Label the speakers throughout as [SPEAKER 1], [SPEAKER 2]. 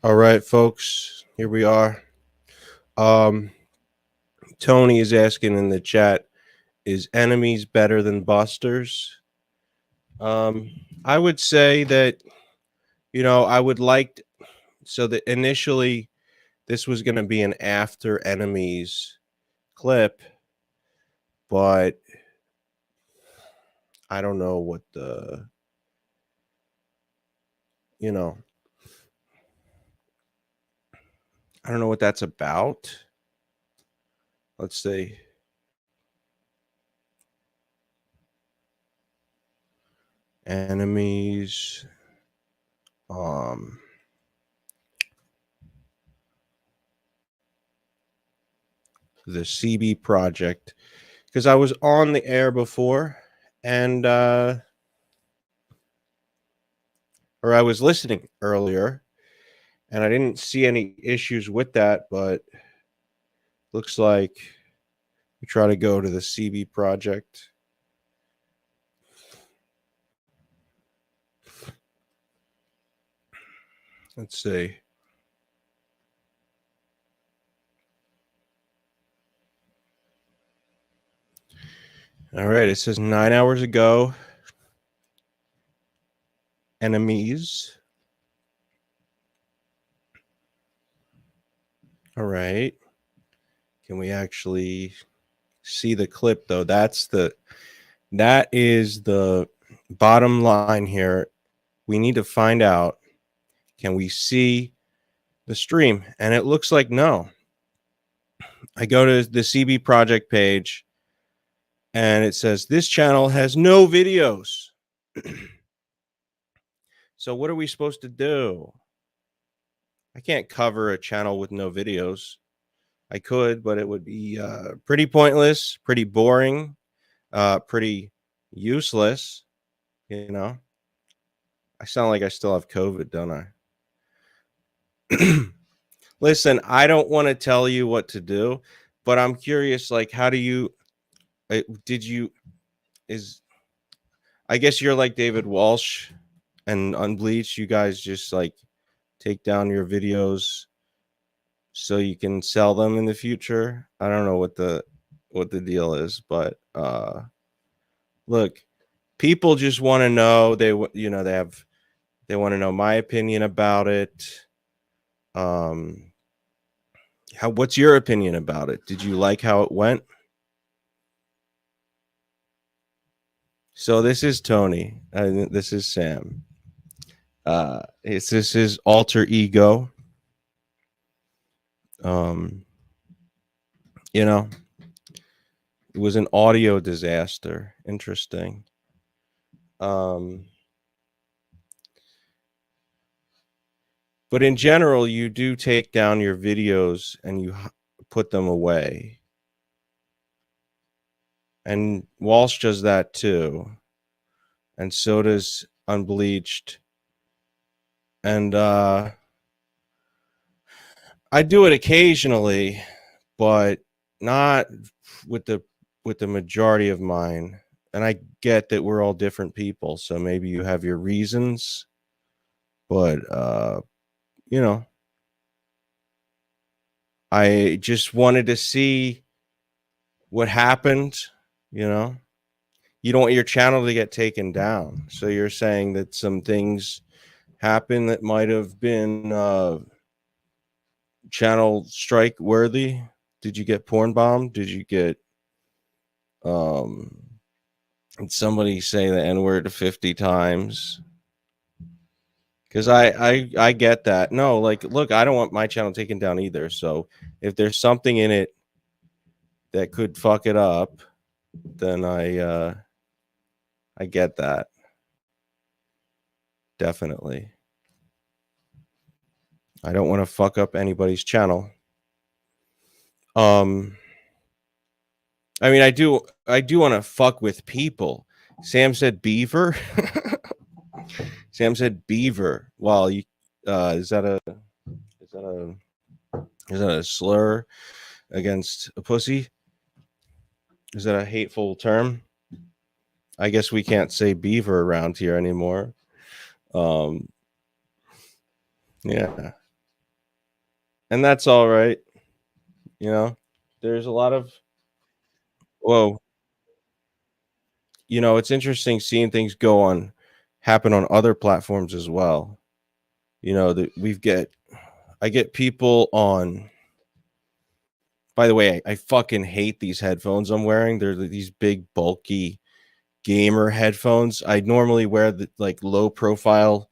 [SPEAKER 1] All right, folks, here we are. Um, Tony is asking in the chat, is enemies better than busters? Um, I would say that, I would like, so that initially this was going to be an after enemies clip, but I don't know what you know, I don't know what that's about. Let's see. Enemies. Um, the CB project, because I was on the air before, and or I was listening earlier, and I didn't see any issues with that, but looks like we try to go to the CB project. Let's see. All right, it says 9 hours ago, enemies. All right. Can we actually see the clip though? That is the bottom line here. We need to find out, can we see the stream? And it looks like no. I go to the CB project page and it says this channel has no videos. So what are we supposed to do? I can't cover a channel with no videos. I could, but it would be pretty pointless, pretty boring, pretty useless. You know, I sound like I still have COVID, don't I? Listen, I don't want to tell you what to do, but I'm curious, like, how do you, did you, is, I guess you're like David Walsh and Unbleached. You guys just like take down your videos so you can sell them in the future. I don't know what the deal is, but look, people just want to know, they want to know my opinion about it. What's your opinion about it? Did you like how it went? So this is Tony. This is Sam. This is alter ego. Um, it was an audio disaster. Interesting. But in general, you do take down your videos and you put them away. And Walsh does that too. And so does Unbleached. And I do it occasionally, but not with the majority of mine. And I get that we're all different people, so maybe you have your reasons, but you know, I just wanted to see what happened, you know. You don't want your channel to get taken down. So you're saying that some things happened that might have been channel strike worthy. Did you get porn bombed? Did you get did somebody say the N-word 50 times? Because I get that. No, like, look, I don't want my channel taken down either. So if there's something in it that could fuck it up, then I get that. Definitely. I don't want to fuck up anybody's channel. I mean, I do want to fuck with people. Sam said beaver. Sam said beaver. Well, you is that a slur against a pussy? Is that a hateful term? I guess we can't say beaver around here anymore. Yeah. And that's all right. You know, there's a lot of, whoa, it's interesting seeing things happen on other platforms as well. That I get people on, by the way, I fucking hate these headphones I'm wearing. They're these big, bulky gamer headphones. I normally wear the like low profile,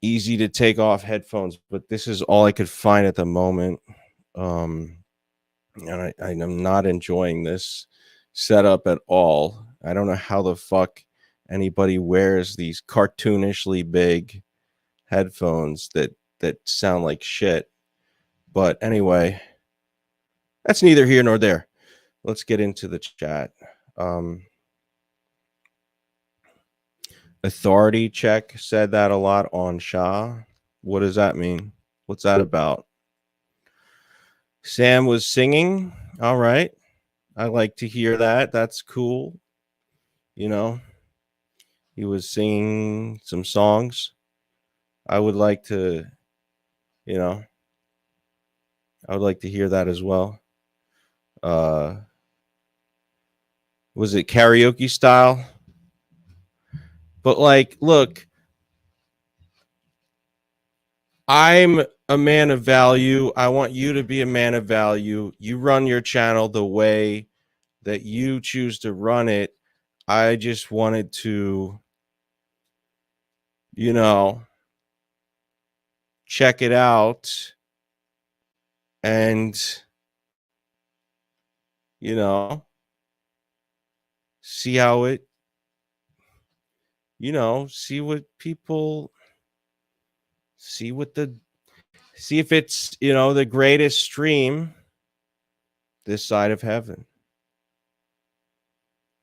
[SPEAKER 1] easy to take off headphones, but this is all I could find at the moment. And I'm not enjoying this setup at all. I don't know how the fuck anybody wears these cartoonishly big headphones that sound like shit. But anyway, that's neither here nor there. Let's get into the chat. Authority check said that a lot on Shah. What does that mean? What's that about? Sam was singing. All right. I like to hear that. That's cool. He was singing some songs. I would like to, I would like to hear that as well. Was it karaoke style? But like, look, I'm a man of value. I want you to be a man of value. You run your channel the way that you choose to run it. I just wanted to, check it out and, see how it, see what people, see if it's, the greatest stream this side of heaven.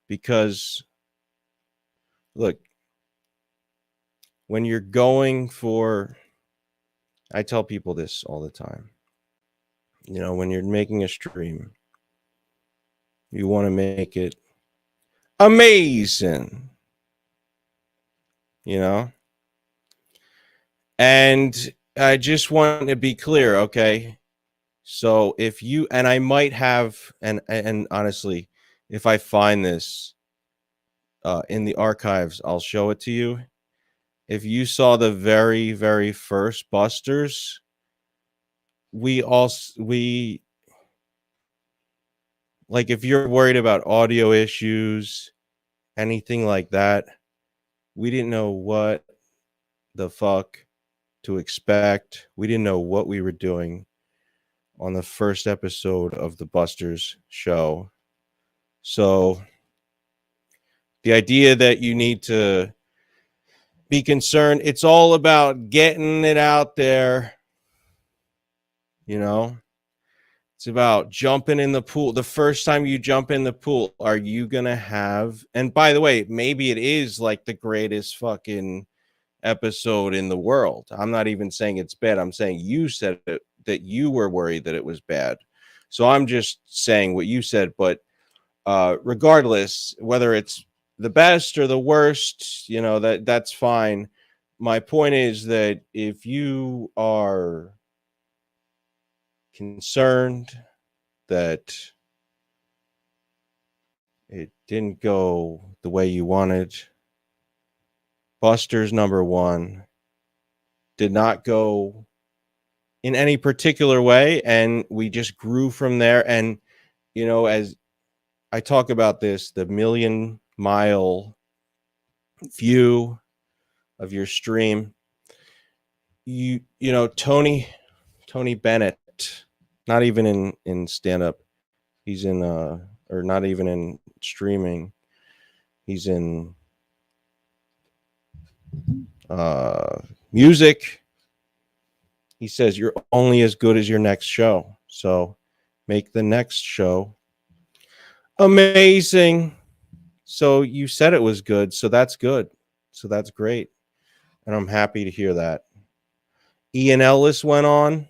[SPEAKER 1] Because look, when you're going for, I tell people this all the time, when you're making a stream, you want to make it amazing, and I just want to be clear, okay? So if you, and I might have, and honestly, if I find this in the archives, I'll show it to you. If you saw the very, very first Busters, we like, if you're worried about audio issues, anything like that, we didn't know what the fuck to expect. We didn't know what we were doing on the first episode of the Busters show. So the idea that you need to be concerned, it's all about getting it out there. It's about jumping in the pool. The first time you jump in the pool, are you going to have, and by the way, maybe it is like the greatest fucking episode in the world. I'm not even saying it's bad. I'm saying you said it, that you were worried that it was bad. So I'm just saying what you said. But regardless, whether it's the best or the worst, that's fine. My point is that if you are concerned that it didn't go the way you wanted, Busters #1 did not go in any particular way, and we just grew from there. And as I talk about this, the 1,000,000-mile view of your stream, Tony Bennett, not even in stand-up, he's in or not even in streaming, he's in music. He says you're only as good as your next show, so make the next show amazing. So you said it was good, so that's good, so that's great, and I'm happy to hear that. Ian Ellis went on.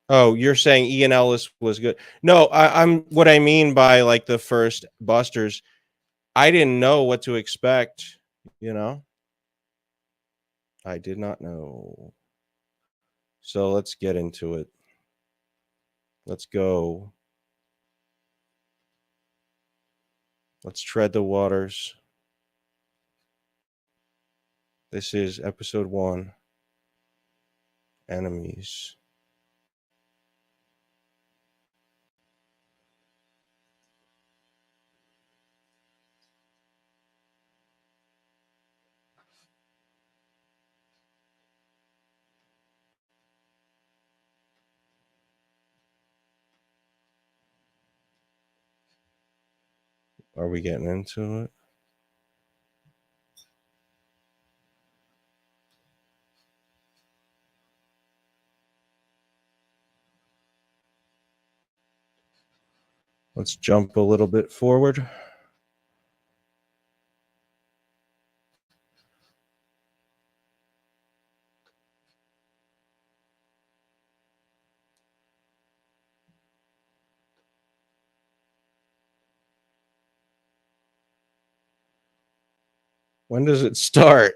[SPEAKER 1] Oh, you're saying Ian Ellis was good? No, I'm what I mean by like the first Busters, I didn't know what to expect. I did not know. So let's get into it. Let's go. Let's tread the waters. This is episode 1, Enemies. Are we getting into it? Let's jump a little bit forward. When does it start?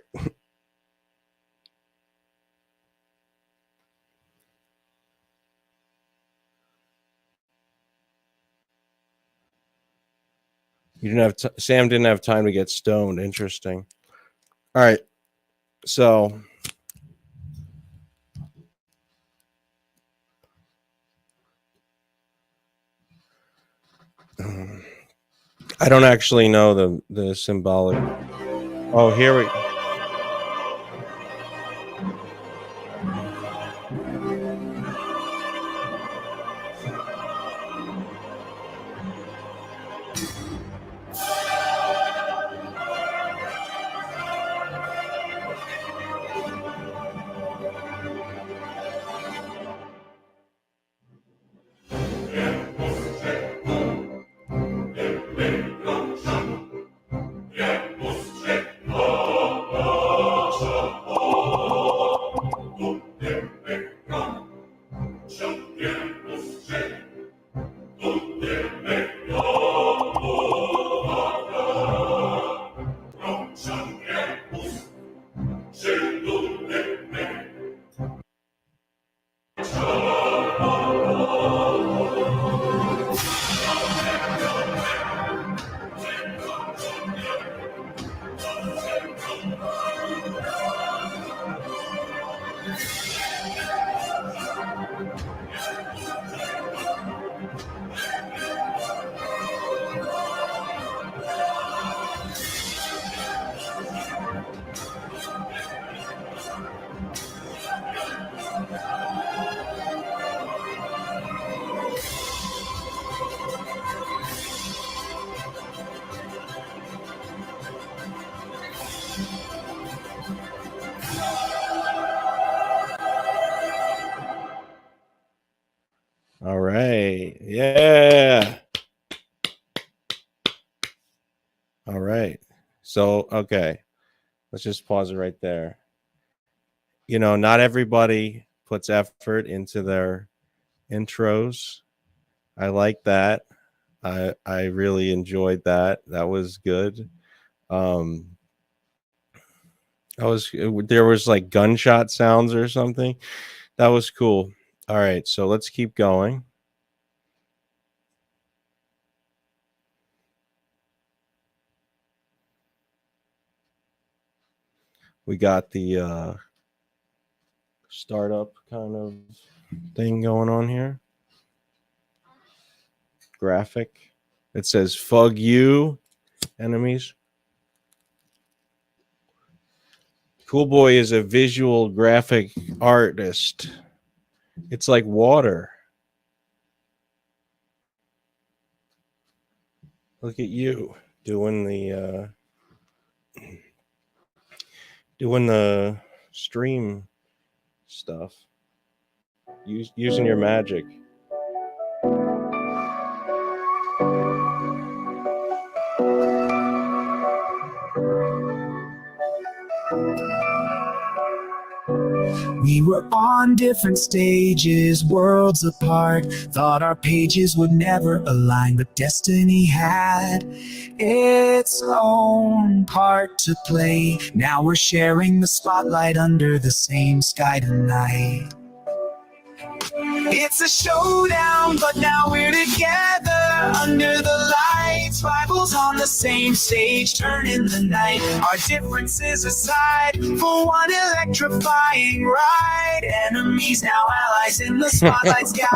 [SPEAKER 1] You didn't have Sam didn't have time to get stoned. Interesting. All right. So I don't actually know the symbolic. Oh, here we go. All right. Yeah. All right. So, okay. Let's just pause it right there. You know, not everybody puts effort into their intros. I like that. I really enjoyed that. That was good. There was like gunshot sounds or something. That was cool. All right, so let's keep going. We got the startup kind of thing going on here. Graphic. It says "Fug you, enemies." Cool Boy is a visual graphic artist. It's like water. Look at you doing the stream stuff. Using your magic.
[SPEAKER 2] We were on different stages, worlds apart. Thought our pages would never align, but destiny had its own part to play. Now we're sharing the spotlight under the same sky tonight. It's a showdown, but now we're together under the lights. Rivals on the same stage, turning the night. Our differences aside, for one electrifying ride. Enemies now allies in the spotlight sky.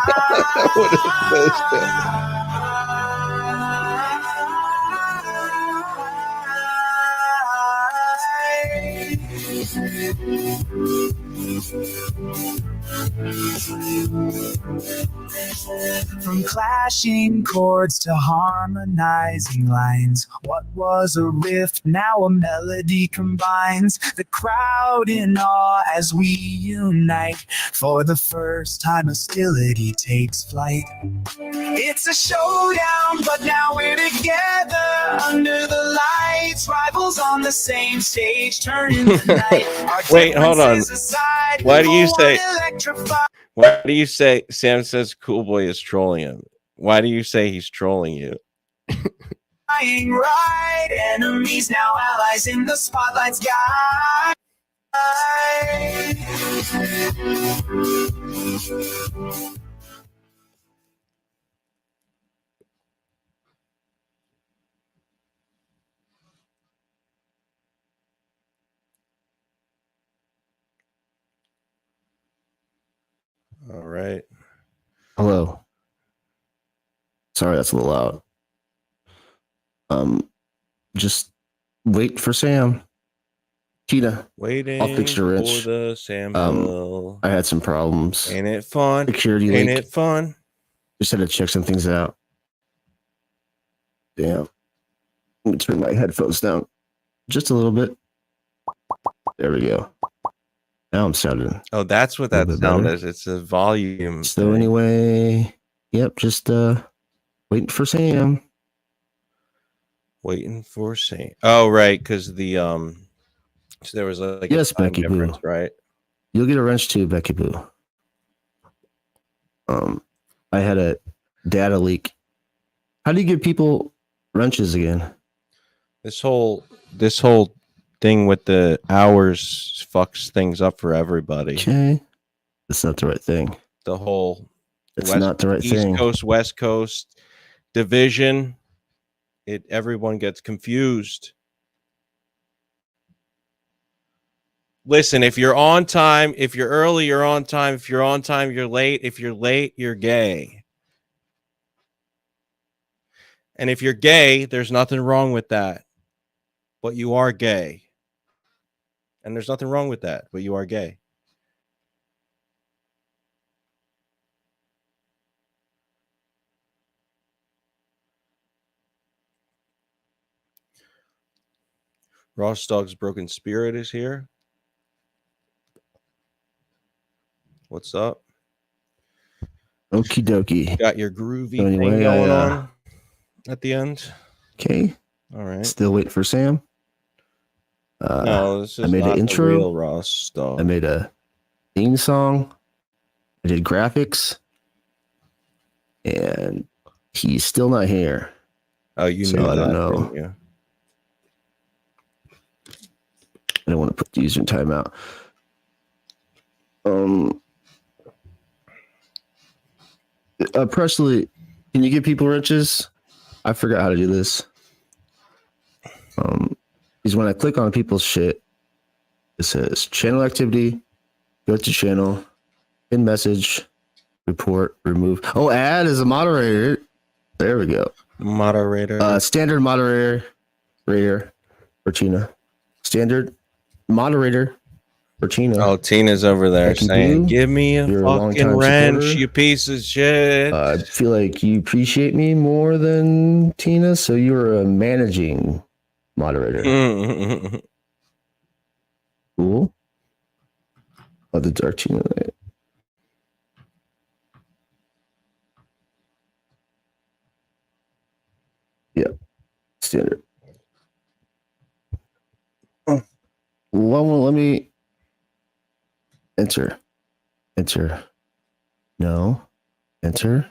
[SPEAKER 1] What is this?
[SPEAKER 2] From clashing chords to harmonizing lines, what was a riff now a melody combines. The crowd in awe as we unite. For the first time hostility takes flight. It's a showdown, but now we're together under the lights. Rivals on the same stage, turning the night. Our
[SPEAKER 1] Wait, hold on.
[SPEAKER 2] differences aside,
[SPEAKER 1] Why do you
[SPEAKER 2] for
[SPEAKER 1] say-
[SPEAKER 2] one electrifying
[SPEAKER 1] Why do you say Sam says Cool Boy is trolling him? Why do you say he's trolling you?
[SPEAKER 2] ride. Enemies now allies in the spotlight sky.
[SPEAKER 1] All right.
[SPEAKER 3] Hello. Sorry, that's a little loud. Just wait for Sam. Tina,
[SPEAKER 1] Waiting
[SPEAKER 3] I'll fix your
[SPEAKER 1] for
[SPEAKER 3] wrench.
[SPEAKER 1] the Sam
[SPEAKER 3] Um,
[SPEAKER 1] Hill.
[SPEAKER 3] I had some problems.
[SPEAKER 1] Ain't it fun?
[SPEAKER 3] Security
[SPEAKER 1] Ain't
[SPEAKER 3] leak.
[SPEAKER 1] it fun?
[SPEAKER 3] Just had to check some things out. Damn. Let me turn my headphones down just a little bit. There we go. Now I'm sounding.
[SPEAKER 1] Oh, that's what that
[SPEAKER 3] Little bit
[SPEAKER 1] sound
[SPEAKER 3] better.
[SPEAKER 1] is. It's a volume.
[SPEAKER 3] So
[SPEAKER 1] thing.
[SPEAKER 3] anyway, yep, just waiting for Sam.
[SPEAKER 1] Waiting for Sam. Oh, right, because the so there was like
[SPEAKER 3] Yes,
[SPEAKER 1] a time
[SPEAKER 3] Becky Boo.
[SPEAKER 1] difference, right?
[SPEAKER 3] You'll get a wrench too, Becky Boo. I had a data leak. How do you give people wrenches again?
[SPEAKER 1] This whole thing with the hours fucks things up for everybody.
[SPEAKER 3] Okay. That's not the right thing.
[SPEAKER 1] The whole
[SPEAKER 3] It's
[SPEAKER 1] West-
[SPEAKER 3] not the right
[SPEAKER 1] East
[SPEAKER 3] thing.
[SPEAKER 1] Coast, West Coast division. Everyone gets confused. Listen, if you're on time, if you're early, you're on time. If you're on time, you're late. If you're late, you're gay. And if you're gay, there's nothing wrong with that. But you are gay. And there's nothing wrong with that, but you are gay. Ross Dog's Broken Spirit is here. What's up?
[SPEAKER 3] Okie dokie.
[SPEAKER 1] Got your groovy
[SPEAKER 3] So anyway,
[SPEAKER 1] thing going
[SPEAKER 3] I,
[SPEAKER 1] on at the end.
[SPEAKER 3] Okay.
[SPEAKER 1] All right.
[SPEAKER 3] Still waiting for Sam.
[SPEAKER 1] No, this is
[SPEAKER 3] I made an
[SPEAKER 1] not the
[SPEAKER 3] intro.
[SPEAKER 1] real Ross Dog.
[SPEAKER 3] I made a theme song. I did graphics. And he's still not here.
[SPEAKER 1] Oh, you
[SPEAKER 3] So
[SPEAKER 1] knew
[SPEAKER 3] I
[SPEAKER 1] that,
[SPEAKER 3] don't know.
[SPEAKER 1] didn't you?
[SPEAKER 3] I don't want to put the user in timeout. Presley, can you give people wrenches? I forgot how to do this. Is when I click on people's shit, it says channel activity, go to channel, in message, report, remove. Oh, add as a moderator. There we go.
[SPEAKER 1] Moderator.
[SPEAKER 3] Standard moderator, for Tina. Standard moderator for Tina.
[SPEAKER 1] Oh, Tina's over there
[SPEAKER 3] Becky
[SPEAKER 1] saying,
[SPEAKER 3] Boo,
[SPEAKER 1] "Give me a
[SPEAKER 3] you're a
[SPEAKER 1] fucking
[SPEAKER 3] longtime
[SPEAKER 1] wrench,
[SPEAKER 3] supporter.
[SPEAKER 1] you piece of shit."
[SPEAKER 3] I feel like you appreciate me more than Tina, so you're a managing moderator. Cool. Oh, the dark Tina. Yeah, standard. Well, let me enter. Enter. No. Enter.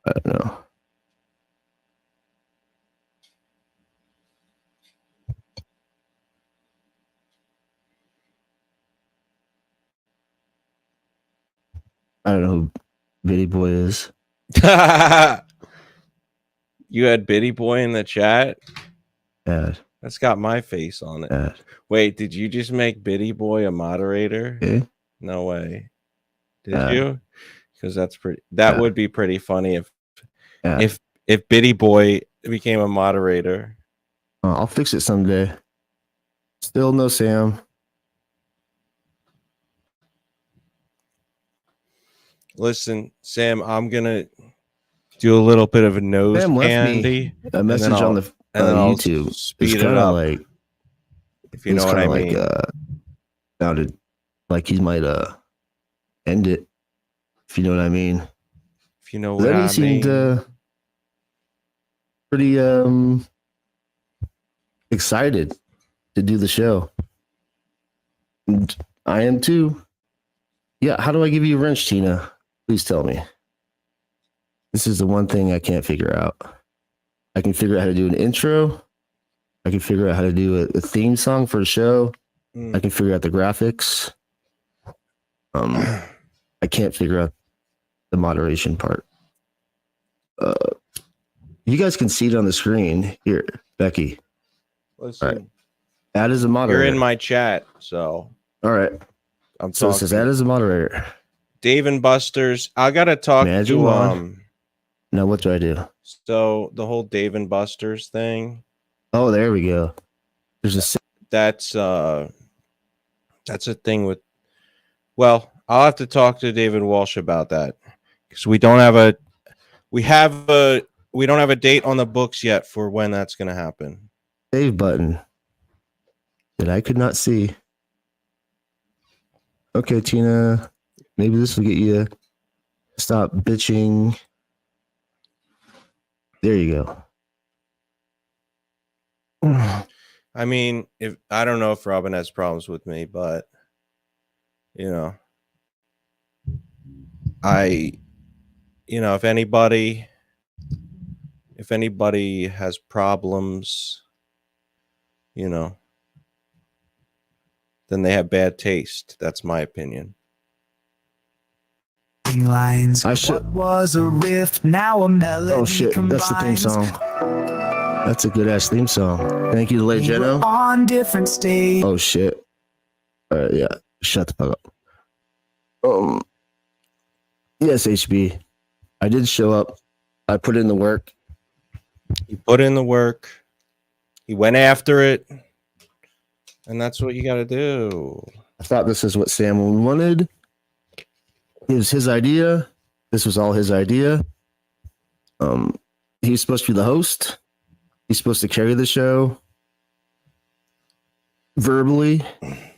[SPEAKER 3] I don't know. I don't know who Bitty Boy is.
[SPEAKER 1] You had Bitty Boy in the chat?
[SPEAKER 3] Ad.
[SPEAKER 1] That's got my face on it.
[SPEAKER 3] Ad.
[SPEAKER 1] Wait, did you just make Bitty Boy a moderator?
[SPEAKER 3] Okay.
[SPEAKER 1] No way. Did
[SPEAKER 3] Ad.
[SPEAKER 1] you? Because that
[SPEAKER 3] Ad.
[SPEAKER 1] would be pretty funny
[SPEAKER 3] Ad.
[SPEAKER 1] if Bitty Boy became a moderator.
[SPEAKER 3] I'll fix it someday. Still no Sam.
[SPEAKER 1] Listen, Sam, I'm gonna do a little bit of a nose
[SPEAKER 3] Sam left
[SPEAKER 1] candy.
[SPEAKER 3] me a message on the
[SPEAKER 1] and then I'll
[SPEAKER 3] YouTube.
[SPEAKER 1] speed
[SPEAKER 3] It's
[SPEAKER 1] it
[SPEAKER 3] kind of
[SPEAKER 1] up,
[SPEAKER 3] like,
[SPEAKER 1] if you know what I mean.
[SPEAKER 3] Sounded like he might end it. If you know what I mean.
[SPEAKER 1] If you know what
[SPEAKER 3] Then
[SPEAKER 1] I
[SPEAKER 3] he seemed
[SPEAKER 1] mean.
[SPEAKER 3] pretty excited to do the show. And I am too. Yeah, how do I give you a wrench, Tina? Please tell me. This is the one thing I can't figure out. I can figure out how to do an intro. I can figure out how to do a theme song for a show. I can figure out the graphics. I can't figure out the moderation part. You guys can see it on the screen here, Becky.
[SPEAKER 1] Listen,
[SPEAKER 3] All right. Add as a moderator.
[SPEAKER 1] you're in my chat, so
[SPEAKER 3] all right.
[SPEAKER 1] I'm
[SPEAKER 3] So it
[SPEAKER 1] talking.
[SPEAKER 3] says add as a moderator.
[SPEAKER 1] Dave and Buster's. I gotta talk
[SPEAKER 3] Manage
[SPEAKER 1] to
[SPEAKER 3] mod. Now what do I do?
[SPEAKER 1] So the whole Dave and Buster's thing.
[SPEAKER 3] Oh, there we go. There's a
[SPEAKER 1] That's a thing with. Well, I'll have to talk to David Walsh about that because we don't have a date on the books yet for when that's going to happen.
[SPEAKER 3] save button that I could not see. Okay, Tina, maybe this will get you to stop bitching. There you go.
[SPEAKER 1] I mean, I don't know if Robin has problems with me, but if anybody has problems, then they have bad taste. That's my opinion.
[SPEAKER 2] Lines. What was a riff, now a melody.
[SPEAKER 3] Oh shit, that's the theme song. That's a good ass theme song. Thank you to Late Jeno.
[SPEAKER 2] On different stage.
[SPEAKER 3] Oh shit. Yeah, shut the fuck up. Yes, HB. I did show up. I put in the work.
[SPEAKER 1] He put in the work. He went after it. And that's what you got to do.
[SPEAKER 3] I thought this is what Sam wanted. It was his idea. This was all his idea. He's supposed to be the host. He's supposed to carry the show verbally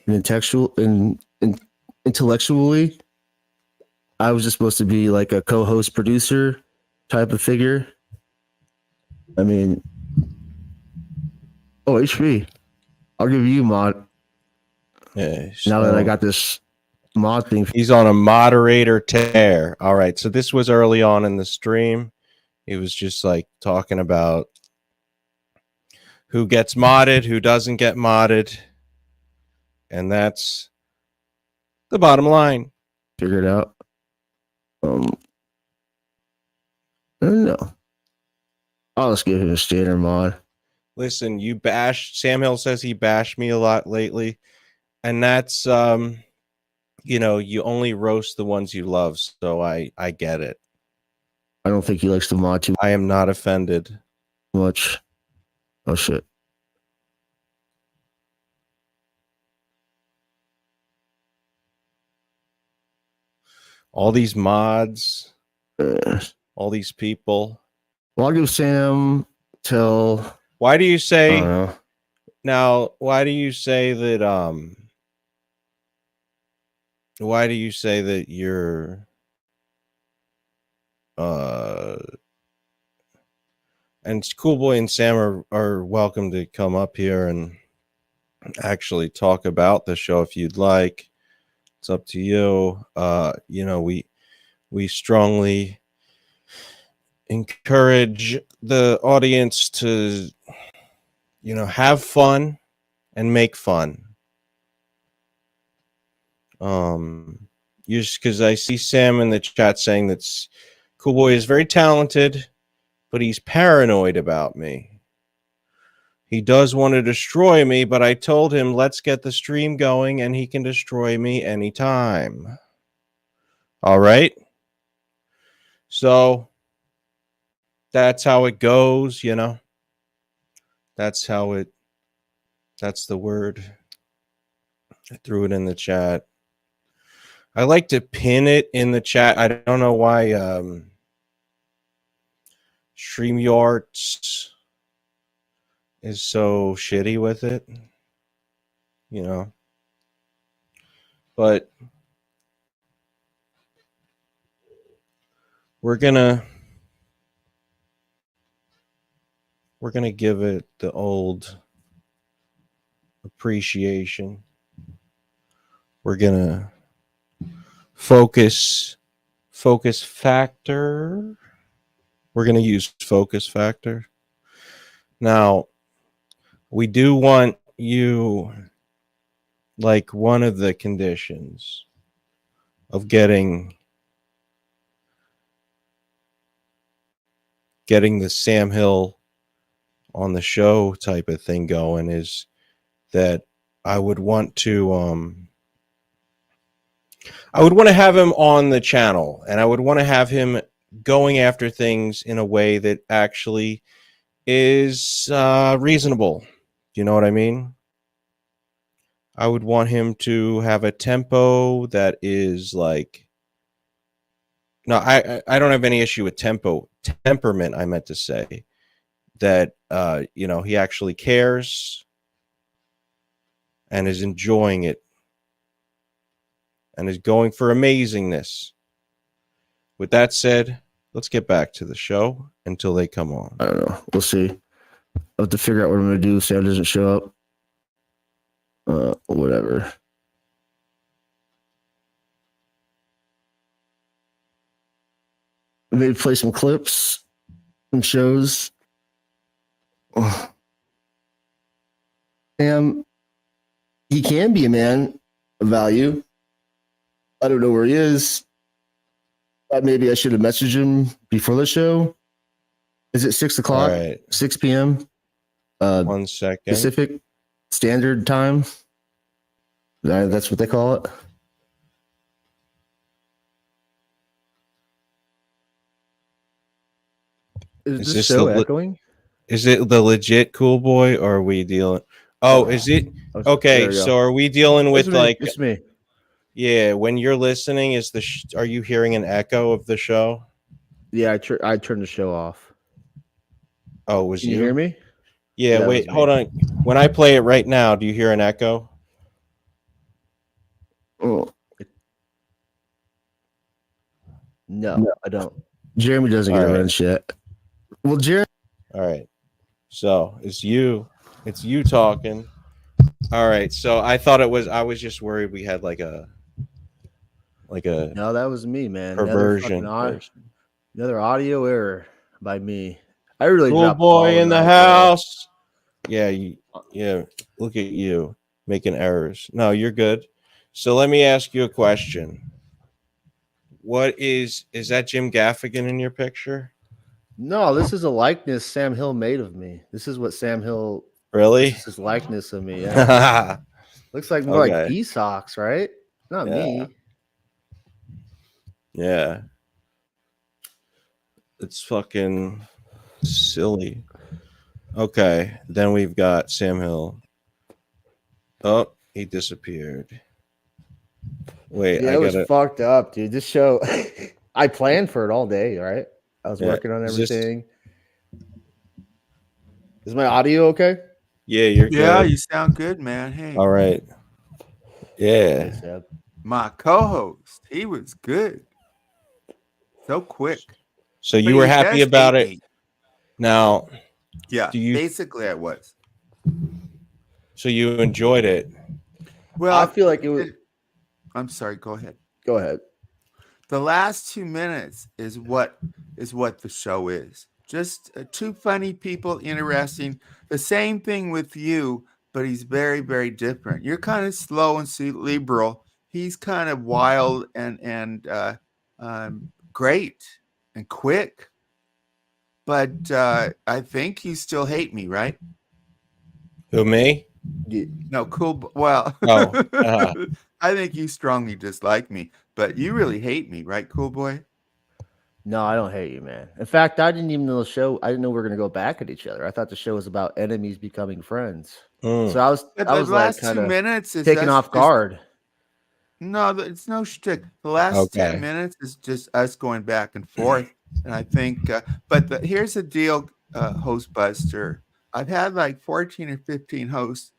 [SPEAKER 3] and intellectually. I was just supposed to be like a co-host producer type of figure. I mean, HB, I'll give you mod.
[SPEAKER 1] Yeah,
[SPEAKER 3] now that I got this mod thing.
[SPEAKER 1] He's on a moderator tear. All right. So this was early on in the stream. He was just like talking about who gets modded, who doesn't get modded. And that's the bottom line.
[SPEAKER 3] Figure it out. I don't know. I'll just give him a standard mod.
[SPEAKER 1] Listen, Sam Hill says he bashed me a lot lately. And that's you only roast the ones you love, so I get it.
[SPEAKER 3] I don't think he likes to mod too
[SPEAKER 1] I am not offended
[SPEAKER 3] much. Oh shit.
[SPEAKER 1] All these mods, all these people.
[SPEAKER 3] Well, I'll give Sam till.
[SPEAKER 1] Why do you say
[SPEAKER 3] now?
[SPEAKER 1] Why do you say that? Why do you say that you're? And Schoolboy and Sam are welcome to come up here and actually talk about the show if you'd like. It's up to you. We strongly encourage the audience to, have fun and make fun. Just because I see Sam in the chat saying that Cool Boy is very talented, but he's paranoid about me. He does want to destroy me, but I told him let's get the stream going and he can destroy me anytime. All right. So that's how it goes, you know. That's the word. I threw it in the chat. I like to pin it in the chat. I don't know why StreamYard is so shitty with it, you know. But we're gonna give it the old appreciation. We're gonna focus factor. We're gonna use focus factor. Now, we do want you, like, one of the conditions of getting the Sam Hill on the show type of thing going is that I would want to have him on the channel, and I would want to have him going after things in a way that actually is reasonable. You know what I mean? I would want him to have a tempo that is like, no, I don't have any issue with temperament, I meant to say. That you know, he actually cares and is enjoying it and is going for amazingness. With that said, let's get back to the show until they come on.
[SPEAKER 3] I don't know. We'll see. I'll have to figure out what I'm going to do if Sam doesn't show up. Whatever. Maybe play some clips and shows. Oh. Sam, he can be a man of value. I don't know where he is. Maybe I should have messaged him before the show. Is it 6 o'clock?
[SPEAKER 1] All right.
[SPEAKER 3] 6 p.m.
[SPEAKER 1] 1 second.
[SPEAKER 3] Pacific Standard Time. That's what they call it. Is this show echoing?
[SPEAKER 1] Is it the legit Cool Boy, or are we dealing? Oh, is it? Okay, so are we dealing with like?
[SPEAKER 3] It's me.
[SPEAKER 1] Yeah, when you're listening, are you hearing an echo of the show?
[SPEAKER 3] Yeah, I turned the show off.
[SPEAKER 1] Oh, was
[SPEAKER 3] Can you hear me?
[SPEAKER 1] Yeah, wait, hold on. When I play it right now, do you hear an echo?
[SPEAKER 3] Oh. No, I don't. Jeremy doesn't get a wrench yet. Well, Jeremy.
[SPEAKER 1] All right. So it's you talking. All right. So I was just worried we had like a.
[SPEAKER 3] No, that was me, man.
[SPEAKER 1] Perversion.
[SPEAKER 3] Another audio error by me. I really
[SPEAKER 1] Cool Boy in the house. Yeah. Look at you making errors. No, you're good. So let me ask you a question. What is that Jim Gaffigan in your picture?
[SPEAKER 3] No, this is a likeness Sam Hill made of me. This is what Sam Hill.
[SPEAKER 1] Really?
[SPEAKER 3] This is likeness of me. Yeah. Looks like more like Esox, right? Not me.
[SPEAKER 1] Yeah. It's fucking silly. Okay, then we've got Sam Hill. Oh, he disappeared. Wait,
[SPEAKER 3] it was fucked up, dude. This show, I planned for it all day, right? I was working on everything. Is my audio okay?
[SPEAKER 1] Yeah, you're good.
[SPEAKER 4] Yeah, you sound good, man. Hey.
[SPEAKER 1] All right. Yeah.
[SPEAKER 4] My co-host, he was good. So quick.
[SPEAKER 1] So you were happy about it? Now,
[SPEAKER 4] yeah, basically I was.
[SPEAKER 1] So you enjoyed it?
[SPEAKER 4] Well,
[SPEAKER 3] I feel like it was.
[SPEAKER 4] I'm sorry. Go ahead.
[SPEAKER 3] Go ahead.
[SPEAKER 4] The last 2 minutes is what the show is. Just two funny people, interesting. The same thing with you, but he's very, very different. You're kind of slow and cerebral. he's kind of wild and great and quick. But I think you still hate me, right?
[SPEAKER 1] Who, me?
[SPEAKER 4] No, cool. Well,
[SPEAKER 1] Oh,
[SPEAKER 4] I think you strongly dislike me, but you really hate me, right, cool boy?
[SPEAKER 3] No, I don't hate you, man. In fact, I didn't even know the show. I didn't know we were gonna go back at each other. I thought the show was about enemies becoming friends.
[SPEAKER 1] mm.
[SPEAKER 3] So I was
[SPEAKER 4] But
[SPEAKER 3] I
[SPEAKER 4] the
[SPEAKER 3] was like
[SPEAKER 4] last
[SPEAKER 3] kind
[SPEAKER 4] 2
[SPEAKER 3] of
[SPEAKER 4] minutes is
[SPEAKER 3] taken
[SPEAKER 4] us
[SPEAKER 3] off
[SPEAKER 4] just-
[SPEAKER 3] guard.
[SPEAKER 4] No, it's no shtick. The last 10
[SPEAKER 1] Okay.
[SPEAKER 4] minutes is just us going back and forth. And I think, here's the deal, host Buster. I've had like 14 or 15 hosts,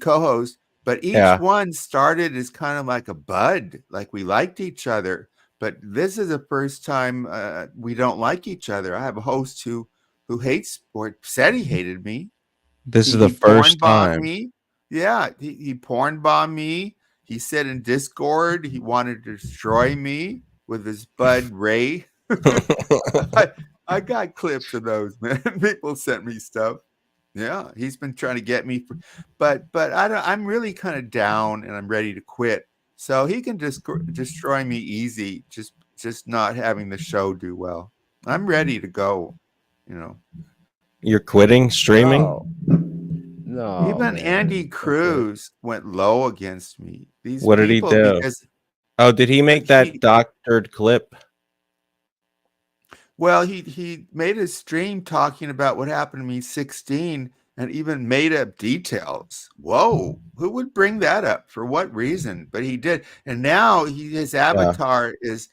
[SPEAKER 4] co-hosts, but each
[SPEAKER 1] Yeah.
[SPEAKER 4] one started as kind of like a bud, like we liked each other. But this is the first time we don't like each other. I have a host who hates or said he hated me.
[SPEAKER 1] This is
[SPEAKER 4] He
[SPEAKER 1] the first
[SPEAKER 4] porn-bombed
[SPEAKER 1] time.
[SPEAKER 4] me. Yeah, he porn bombed me. He said in Discord he wanted to destroy me with his bud Ray. I got clips of those, man. People sent me stuff. Yeah, he's been trying to get me, but I'm really kind of down and I'm ready to quit. So he can just destroy me easy. Just not having the show do well. I'm ready to go. You know.
[SPEAKER 1] You're quitting streaming?
[SPEAKER 3] No,
[SPEAKER 4] Even
[SPEAKER 3] man.
[SPEAKER 4] Andy Cruz went low against me. These
[SPEAKER 1] What did he
[SPEAKER 4] people,
[SPEAKER 1] do?
[SPEAKER 4] Because,
[SPEAKER 1] Oh, did he make that
[SPEAKER 4] he-
[SPEAKER 1] doctored clip?
[SPEAKER 4] well, he made a stream talking about what happened to me 16 and even made up details. Whoa, who would bring that up? For what reason? But he did. And now his avatar is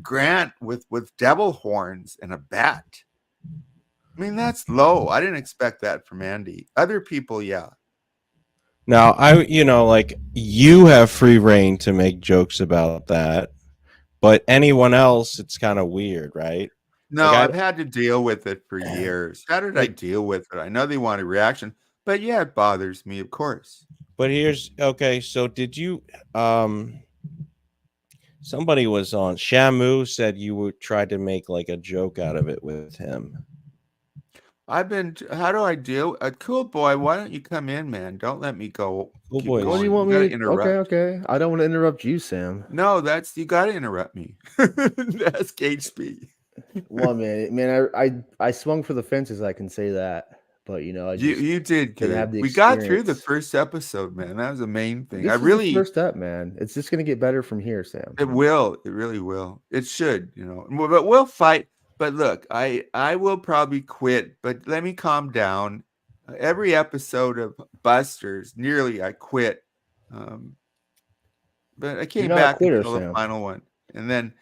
[SPEAKER 4] Grant with devil horns and a bat. I mean, that's low. I didn't expect that from Andy. Other people, yeah.
[SPEAKER 1] Now, you have free reign to make jokes about that, but anyone else, it's kind of weird, right?
[SPEAKER 4] No,
[SPEAKER 1] Like,
[SPEAKER 4] I've had to deal with it for years. How did I deal with it? I know they want a reaction, but yeah, it bothers me, of course.
[SPEAKER 1] But okay, so did you somebody was on Shamu said you would try to make like a joke out of it with him.
[SPEAKER 4] How do I deal? Cool boy, why don't you come in, man? Don't let me go.
[SPEAKER 1] Cool
[SPEAKER 4] keep
[SPEAKER 1] boy.
[SPEAKER 3] What do you
[SPEAKER 4] going.
[SPEAKER 3] want
[SPEAKER 4] gotta
[SPEAKER 3] me to
[SPEAKER 4] interrupt.
[SPEAKER 3] Okay. I don't want to interrupt you, Sam.
[SPEAKER 4] No, you got to interrupt me. That's HB.
[SPEAKER 3] Well, man, I swung for the fences. I can say that, but I just
[SPEAKER 4] You did
[SPEAKER 3] didn't have
[SPEAKER 4] good.
[SPEAKER 3] the
[SPEAKER 4] We got through the
[SPEAKER 3] experience.
[SPEAKER 4] first episode, man. That was the main thing.
[SPEAKER 3] This
[SPEAKER 4] I
[SPEAKER 3] is the
[SPEAKER 4] really,
[SPEAKER 3] first step, man. It's just gonna get better from here, Sam.
[SPEAKER 4] it will. It really will. It should, But we'll fight. But look, I will probably quit. But let me calm down. Every episode of Busters, nearly I quit. But I came
[SPEAKER 3] You're not a
[SPEAKER 4] back
[SPEAKER 3] quitter,
[SPEAKER 4] until the
[SPEAKER 3] Sam.
[SPEAKER 4] final one, and then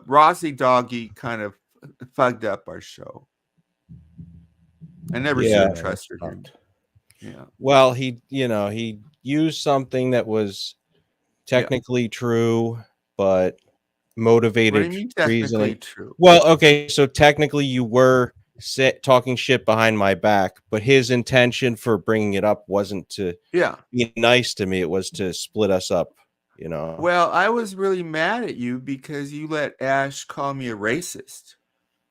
[SPEAKER 4] Rossi Doggy kind of fucked up our show. I never should
[SPEAKER 1] Yeah.
[SPEAKER 4] have trusted him. Yeah.
[SPEAKER 1] Well, he used something that was technically true, but
[SPEAKER 4] What do
[SPEAKER 1] motivated
[SPEAKER 4] you mean technically
[SPEAKER 1] reasoning.
[SPEAKER 4] true?
[SPEAKER 1] Well, okay, so technically you were talking shit behind my back, but his intention for bringing it up wasn't to
[SPEAKER 4] Yeah.
[SPEAKER 1] be nice to me. It was to split us up,
[SPEAKER 4] Well, I was really mad at you because you let Ash call me a racist.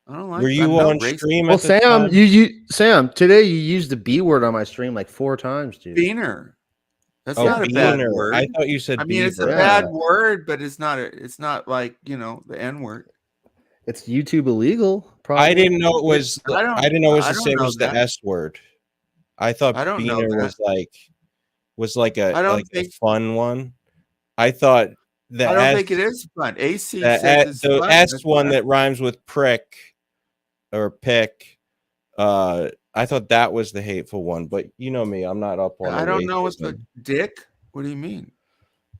[SPEAKER 4] I don't like.
[SPEAKER 1] Were you
[SPEAKER 4] I'm not
[SPEAKER 1] on
[SPEAKER 4] racist.
[SPEAKER 1] stream
[SPEAKER 3] Well,
[SPEAKER 1] at the
[SPEAKER 3] Sam,
[SPEAKER 1] time?
[SPEAKER 3] Sam, today you used the B word on my stream like 4 times, dude.
[SPEAKER 4] Beaner. That's
[SPEAKER 1] Oh,
[SPEAKER 4] not a bad
[SPEAKER 1] beaner.
[SPEAKER 4] word.
[SPEAKER 1] I thought you said
[SPEAKER 4] I mean, it's a
[SPEAKER 1] beaver.
[SPEAKER 4] bad word, but it's not like the N word.
[SPEAKER 3] It's YouTube illegal. Probably.
[SPEAKER 1] I didn't know it was.
[SPEAKER 4] I
[SPEAKER 1] I didn't know it was
[SPEAKER 4] I
[SPEAKER 1] the
[SPEAKER 4] don't
[SPEAKER 1] same
[SPEAKER 4] know
[SPEAKER 1] as the
[SPEAKER 4] that.
[SPEAKER 1] S word. I thought
[SPEAKER 4] I don't know
[SPEAKER 1] beaner
[SPEAKER 4] that.
[SPEAKER 1] was like a
[SPEAKER 4] I don't
[SPEAKER 1] like a
[SPEAKER 4] think-
[SPEAKER 1] fun one. I thought the
[SPEAKER 4] I don't
[SPEAKER 1] S,
[SPEAKER 4] think it is fun. AC
[SPEAKER 1] the,
[SPEAKER 4] says it's
[SPEAKER 1] the
[SPEAKER 4] fun.
[SPEAKER 1] S
[SPEAKER 4] That's
[SPEAKER 1] one
[SPEAKER 4] fun.
[SPEAKER 1] that rhymes with prick or pick. I thought that was the hateful one, but you know me, I'm not up on.
[SPEAKER 4] I
[SPEAKER 1] the
[SPEAKER 4] don't know what's the
[SPEAKER 1] racism.
[SPEAKER 4] dick. What do you mean?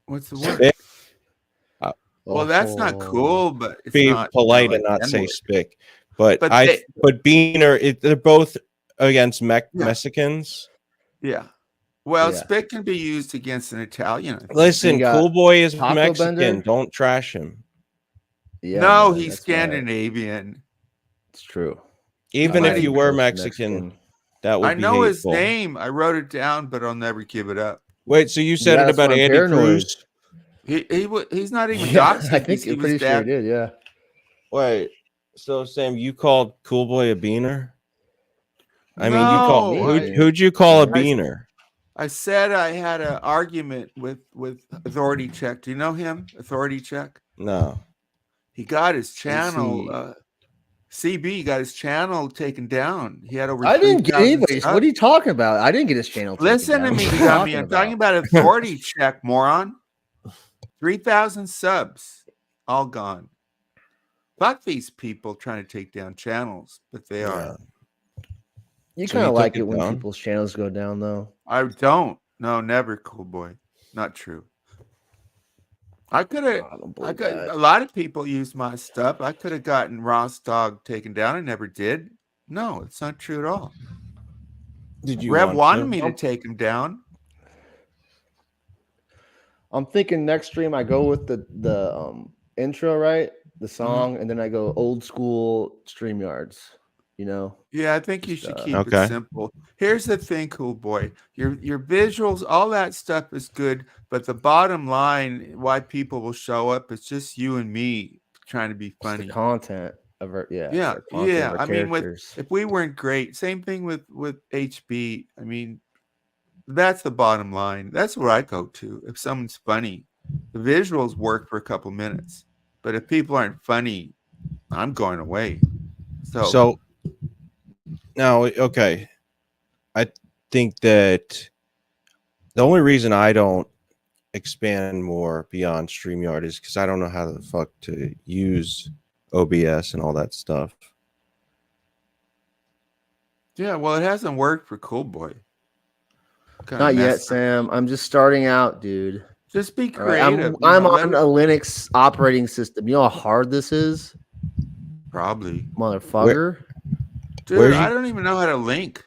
[SPEAKER 4] What's the word?
[SPEAKER 1] Spick.
[SPEAKER 4] Well, that's not cool, but it's
[SPEAKER 1] Be
[SPEAKER 4] not
[SPEAKER 1] polite
[SPEAKER 4] like
[SPEAKER 1] and not say
[SPEAKER 4] N-word.
[SPEAKER 1] spick. But
[SPEAKER 4] But
[SPEAKER 1] beaner, they're both against
[SPEAKER 4] Yeah.
[SPEAKER 1] Mexicans.
[SPEAKER 4] Yeah. Well,
[SPEAKER 3] Yeah.
[SPEAKER 4] spick can be used against an Italian. I think.
[SPEAKER 1] Listen,
[SPEAKER 3] You got
[SPEAKER 1] Cool Boy is
[SPEAKER 3] Taco
[SPEAKER 1] Mexican.
[SPEAKER 3] Bender?
[SPEAKER 1] Don't trash him.
[SPEAKER 3] Yeah,
[SPEAKER 4] no,
[SPEAKER 3] man,
[SPEAKER 4] he's
[SPEAKER 3] that's right.
[SPEAKER 4] Scandinavian.
[SPEAKER 3] It's true.
[SPEAKER 1] Even
[SPEAKER 4] I
[SPEAKER 1] if
[SPEAKER 4] might
[SPEAKER 1] you
[SPEAKER 4] be
[SPEAKER 1] were
[SPEAKER 3] close to
[SPEAKER 1] Mexican, that would
[SPEAKER 4] I
[SPEAKER 1] be
[SPEAKER 4] know
[SPEAKER 1] hateful.
[SPEAKER 4] his name. I wrote it down, but I'll never give it up.
[SPEAKER 1] Wait, so you said
[SPEAKER 3] Yeah,
[SPEAKER 1] it
[SPEAKER 3] that's
[SPEAKER 1] about
[SPEAKER 3] why I'm
[SPEAKER 1] Andy
[SPEAKER 3] paranoid.
[SPEAKER 1] Cruz?
[SPEAKER 4] He's not even
[SPEAKER 3] Yeah,
[SPEAKER 4] doxing.
[SPEAKER 3] I think
[SPEAKER 4] he
[SPEAKER 3] I'm
[SPEAKER 4] was
[SPEAKER 3] pretty sure he
[SPEAKER 4] bad.
[SPEAKER 3] did. Yeah.
[SPEAKER 1] Wait, so Sam, you called Cool Boy a beaner? I mean,
[SPEAKER 4] No,
[SPEAKER 1] who'd you call a
[SPEAKER 3] I-
[SPEAKER 1] beaner?
[SPEAKER 4] I said I had an argument with Authority Check. Do you know him, Authority Check?
[SPEAKER 1] No.
[SPEAKER 4] He got his
[SPEAKER 3] Let's
[SPEAKER 4] channel. CB got his channel taken down. He had over.
[SPEAKER 5] I didn't get
[SPEAKER 4] 3,000
[SPEAKER 5] anyways.
[SPEAKER 4] subs.
[SPEAKER 5] What are you talking about? I didn't get his channel. taken
[SPEAKER 4] Listen to
[SPEAKER 5] down.
[SPEAKER 4] me,
[SPEAKER 5] What are you
[SPEAKER 4] dummy. I'm talking about Authority Check, moron. 3,000 subs, all gone. Fuck these people trying to take down channels, but they are.
[SPEAKER 5] You
[SPEAKER 1] So
[SPEAKER 5] kind
[SPEAKER 1] he
[SPEAKER 5] of
[SPEAKER 1] took
[SPEAKER 5] like
[SPEAKER 1] it
[SPEAKER 5] it when
[SPEAKER 1] down?
[SPEAKER 5] people's channels go down, though.
[SPEAKER 4] I don't. No, never, cool boy. Not true. I could have.
[SPEAKER 5] I don't
[SPEAKER 4] I
[SPEAKER 5] believe
[SPEAKER 4] got
[SPEAKER 5] that.
[SPEAKER 4] a lot of people use my stuff. I could have gotten Ross Dog taken down. I never did. No, it's not true at all.
[SPEAKER 1] Did you
[SPEAKER 4] Rev
[SPEAKER 1] want
[SPEAKER 4] wanted
[SPEAKER 1] to?
[SPEAKER 4] me to take him down.
[SPEAKER 5] I'm thinking next stream I go with the intro, right? The song, and then I go old school StreamYards. You know,
[SPEAKER 4] Yeah, I think you
[SPEAKER 5] Just,
[SPEAKER 4] should keep
[SPEAKER 1] Okay.
[SPEAKER 4] it simple. Here's the thing, cool boy. Your visuals, all that stuff is good, but the bottom line, why people will show up, it's just you and me trying to be
[SPEAKER 5] it's
[SPEAKER 4] funny.
[SPEAKER 5] the content of our it's
[SPEAKER 4] Yeah,
[SPEAKER 5] our content
[SPEAKER 4] yeah.
[SPEAKER 5] of our
[SPEAKER 4] I mean,
[SPEAKER 5] characters.
[SPEAKER 4] if we weren't great, same thing with HB. I mean, that's the bottom line. That's where I go to. If someone's funny, the visuals work for a couple minutes, but if people aren't funny, I'm going away.
[SPEAKER 1] So now, okay. I think that the only reason I don't expand more beyond StreamYard is because I don't know how the fuck to use OBS and all that stuff.
[SPEAKER 4] yeah, well, it hasn't worked for Cool Boy. Kinda
[SPEAKER 5] Not yet,
[SPEAKER 4] messed up.
[SPEAKER 5] Sam. I'm just starting out, dude.
[SPEAKER 4] Just be
[SPEAKER 5] All right,
[SPEAKER 4] creative.
[SPEAKER 5] I'm
[SPEAKER 4] let
[SPEAKER 5] on
[SPEAKER 4] it-
[SPEAKER 5] a Linux operating system. You know how hard this is,
[SPEAKER 4] probably.
[SPEAKER 5] motherfucker.
[SPEAKER 4] Dude,
[SPEAKER 1] Where's
[SPEAKER 4] I
[SPEAKER 1] you-
[SPEAKER 4] don't even know how to link.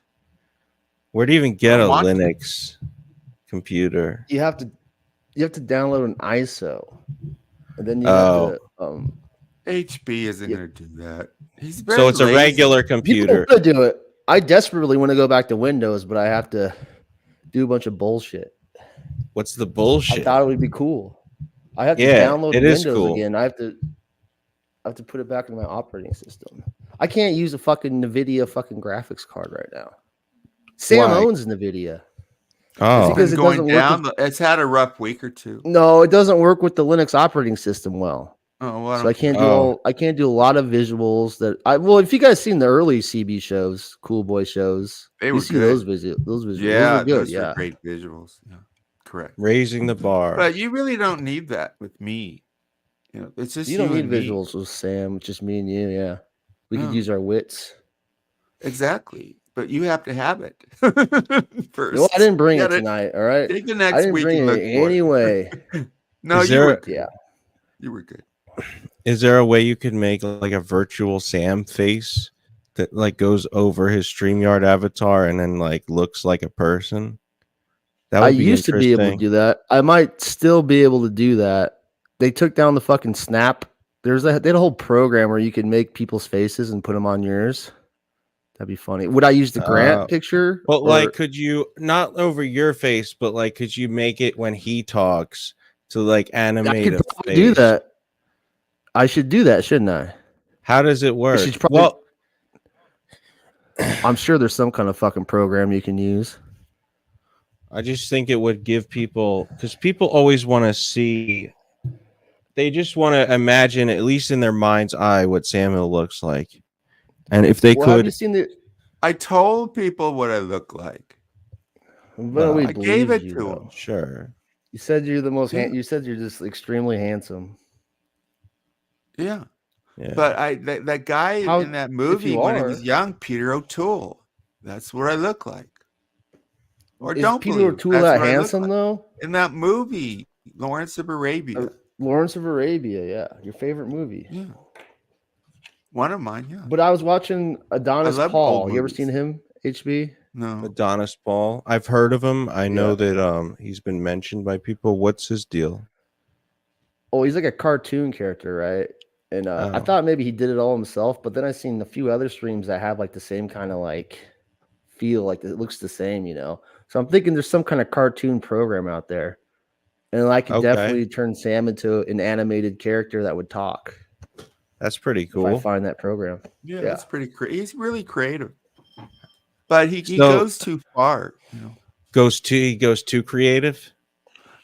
[SPEAKER 1] Where do you even get
[SPEAKER 4] I
[SPEAKER 1] a
[SPEAKER 4] want to.
[SPEAKER 1] Linux computer?
[SPEAKER 5] You have to download an ISO, and then you
[SPEAKER 1] Oh.
[SPEAKER 5] have to
[SPEAKER 4] HB isn't
[SPEAKER 5] Yeah.
[SPEAKER 4] going to do that. He's
[SPEAKER 1] So
[SPEAKER 4] very
[SPEAKER 1] it's a
[SPEAKER 4] lazy.
[SPEAKER 1] regular
[SPEAKER 5] People
[SPEAKER 1] computer.
[SPEAKER 5] want to do it. I desperately want to go back to Windows, but I have to do a bunch of bullshit.
[SPEAKER 1] What's the
[SPEAKER 5] I
[SPEAKER 1] bullshit?
[SPEAKER 5] thought it would be cool. I have to
[SPEAKER 1] Yeah,
[SPEAKER 5] download
[SPEAKER 1] it is
[SPEAKER 5] Windows
[SPEAKER 1] cool.
[SPEAKER 5] again. I have to put it back in my operating system. I can't use a fucking NVIDIA fucking graphics card right now. Sam
[SPEAKER 1] Why?
[SPEAKER 5] owns NVIDIA.
[SPEAKER 1] Oh,
[SPEAKER 5] because
[SPEAKER 4] Been
[SPEAKER 5] it
[SPEAKER 4] going
[SPEAKER 5] doesn't work
[SPEAKER 4] down. It's had a rough week or two.
[SPEAKER 5] No, it doesn't work with the Linux operating system well.
[SPEAKER 4] Oh, well,
[SPEAKER 5] So I can't do
[SPEAKER 1] Oh.
[SPEAKER 5] I can't do a lot of visuals that well, if you guys seen the early CB shows, Cool Boy shows,
[SPEAKER 4] They
[SPEAKER 5] you
[SPEAKER 4] were
[SPEAKER 5] see
[SPEAKER 4] good.
[SPEAKER 5] those visuals. Those
[SPEAKER 4] Yeah,
[SPEAKER 5] were good.
[SPEAKER 4] those
[SPEAKER 5] Yeah.
[SPEAKER 4] were great visuals. Yeah, correct.
[SPEAKER 1] raising the bar.
[SPEAKER 4] But you really don't need that with me. You know, it's just
[SPEAKER 5] You don't need
[SPEAKER 4] and me.
[SPEAKER 5] visuals with Sam, it's just me and you, yeah. We
[SPEAKER 4] Yeah.
[SPEAKER 5] could use our wits.
[SPEAKER 4] Exactly, but you have to have it first.
[SPEAKER 5] No, I didn't bring
[SPEAKER 4] You
[SPEAKER 5] it
[SPEAKER 4] gotta
[SPEAKER 5] tonight, all right?
[SPEAKER 4] Take the
[SPEAKER 5] I
[SPEAKER 4] next
[SPEAKER 5] didn't
[SPEAKER 4] week
[SPEAKER 5] bring
[SPEAKER 4] and
[SPEAKER 5] it
[SPEAKER 4] look for it.
[SPEAKER 5] anyway.
[SPEAKER 4] No,
[SPEAKER 1] Is
[SPEAKER 4] you
[SPEAKER 1] there
[SPEAKER 4] were
[SPEAKER 1] a-
[SPEAKER 4] good.
[SPEAKER 5] Yeah.
[SPEAKER 4] You were good.
[SPEAKER 1] Is there a way you could make like a virtual Sam face that like goes over his StreamYard avatar and then like looks like a person? That
[SPEAKER 5] I
[SPEAKER 1] would be
[SPEAKER 5] used to be able to
[SPEAKER 1] interesting.
[SPEAKER 5] do that. I might still be able to do that. They took down the fucking Snap. They had a whole program where you could make people's faces and put them on yours. That'd be funny. Would I use the Grant picture?
[SPEAKER 1] But
[SPEAKER 5] or-
[SPEAKER 1] like, could you not over your face, but like, could you make it when he talks to like
[SPEAKER 5] I
[SPEAKER 1] animate
[SPEAKER 5] could
[SPEAKER 1] a
[SPEAKER 5] probably
[SPEAKER 1] face?
[SPEAKER 5] do that. I should do that, shouldn't I?
[SPEAKER 1] How does it work?
[SPEAKER 5] should probably-
[SPEAKER 1] Well,
[SPEAKER 5] I'm sure there's some kind of fucking program you can use.
[SPEAKER 1] I just think it would give people, because people always want to see, they just want to imagine, at least in their mind's eye, what Samuel looks like. And if they
[SPEAKER 5] Well, have you
[SPEAKER 1] could,
[SPEAKER 5] seen the?
[SPEAKER 4] I told people what I look like.
[SPEAKER 5] Well, we
[SPEAKER 4] I gave
[SPEAKER 5] believed
[SPEAKER 4] it
[SPEAKER 5] you,
[SPEAKER 4] to
[SPEAKER 5] though.
[SPEAKER 4] him.
[SPEAKER 1] sure.
[SPEAKER 5] You said you're the most.
[SPEAKER 4] Yeah.
[SPEAKER 5] You said you're just extremely handsome.
[SPEAKER 4] Yeah,
[SPEAKER 1] Yeah.
[SPEAKER 4] but that guy
[SPEAKER 5] How-
[SPEAKER 4] in that movie
[SPEAKER 5] you
[SPEAKER 4] when he
[SPEAKER 5] are-
[SPEAKER 4] was young, Peter O'Toole. That's what I look like. Or
[SPEAKER 5] Is
[SPEAKER 4] don't
[SPEAKER 5] Peter
[SPEAKER 4] believe,
[SPEAKER 5] O'Toole
[SPEAKER 4] that's
[SPEAKER 5] that
[SPEAKER 4] what I look
[SPEAKER 5] handsome
[SPEAKER 4] like.
[SPEAKER 5] though?
[SPEAKER 4] In that movie, Lawrence of Arabia.
[SPEAKER 5] Lawrence of Arabia, yeah, your favorite movie.
[SPEAKER 4] Yeah, one of mine. Yeah,
[SPEAKER 5] But I was watching Adonis
[SPEAKER 4] love
[SPEAKER 5] Paul.
[SPEAKER 4] old
[SPEAKER 5] You ever
[SPEAKER 4] movies.
[SPEAKER 5] seen him? HB?
[SPEAKER 4] no.
[SPEAKER 1] Adonis Paul. I've heard of him. I know
[SPEAKER 5] Yeah.
[SPEAKER 1] that he's been mentioned by people. What's his deal?
[SPEAKER 5] Oh, he's like a cartoon character, right? And I
[SPEAKER 1] Oh.
[SPEAKER 5] thought maybe he did it all himself, but then I seen a few other streams that have like the same kind of like feel, like it looks the same, you know. So I'm thinking there's some kind of cartoon program out there, and I could
[SPEAKER 1] Okay.
[SPEAKER 5] definitely turn Sam into an animated character that would talk
[SPEAKER 1] That's pretty
[SPEAKER 5] if I
[SPEAKER 1] cool.
[SPEAKER 5] find that program.
[SPEAKER 4] Yeah,
[SPEAKER 5] Yeah.
[SPEAKER 4] that's pretty. He's really creative, but he
[SPEAKER 1] So-
[SPEAKER 4] goes too far. You know.
[SPEAKER 1] he goes too creative.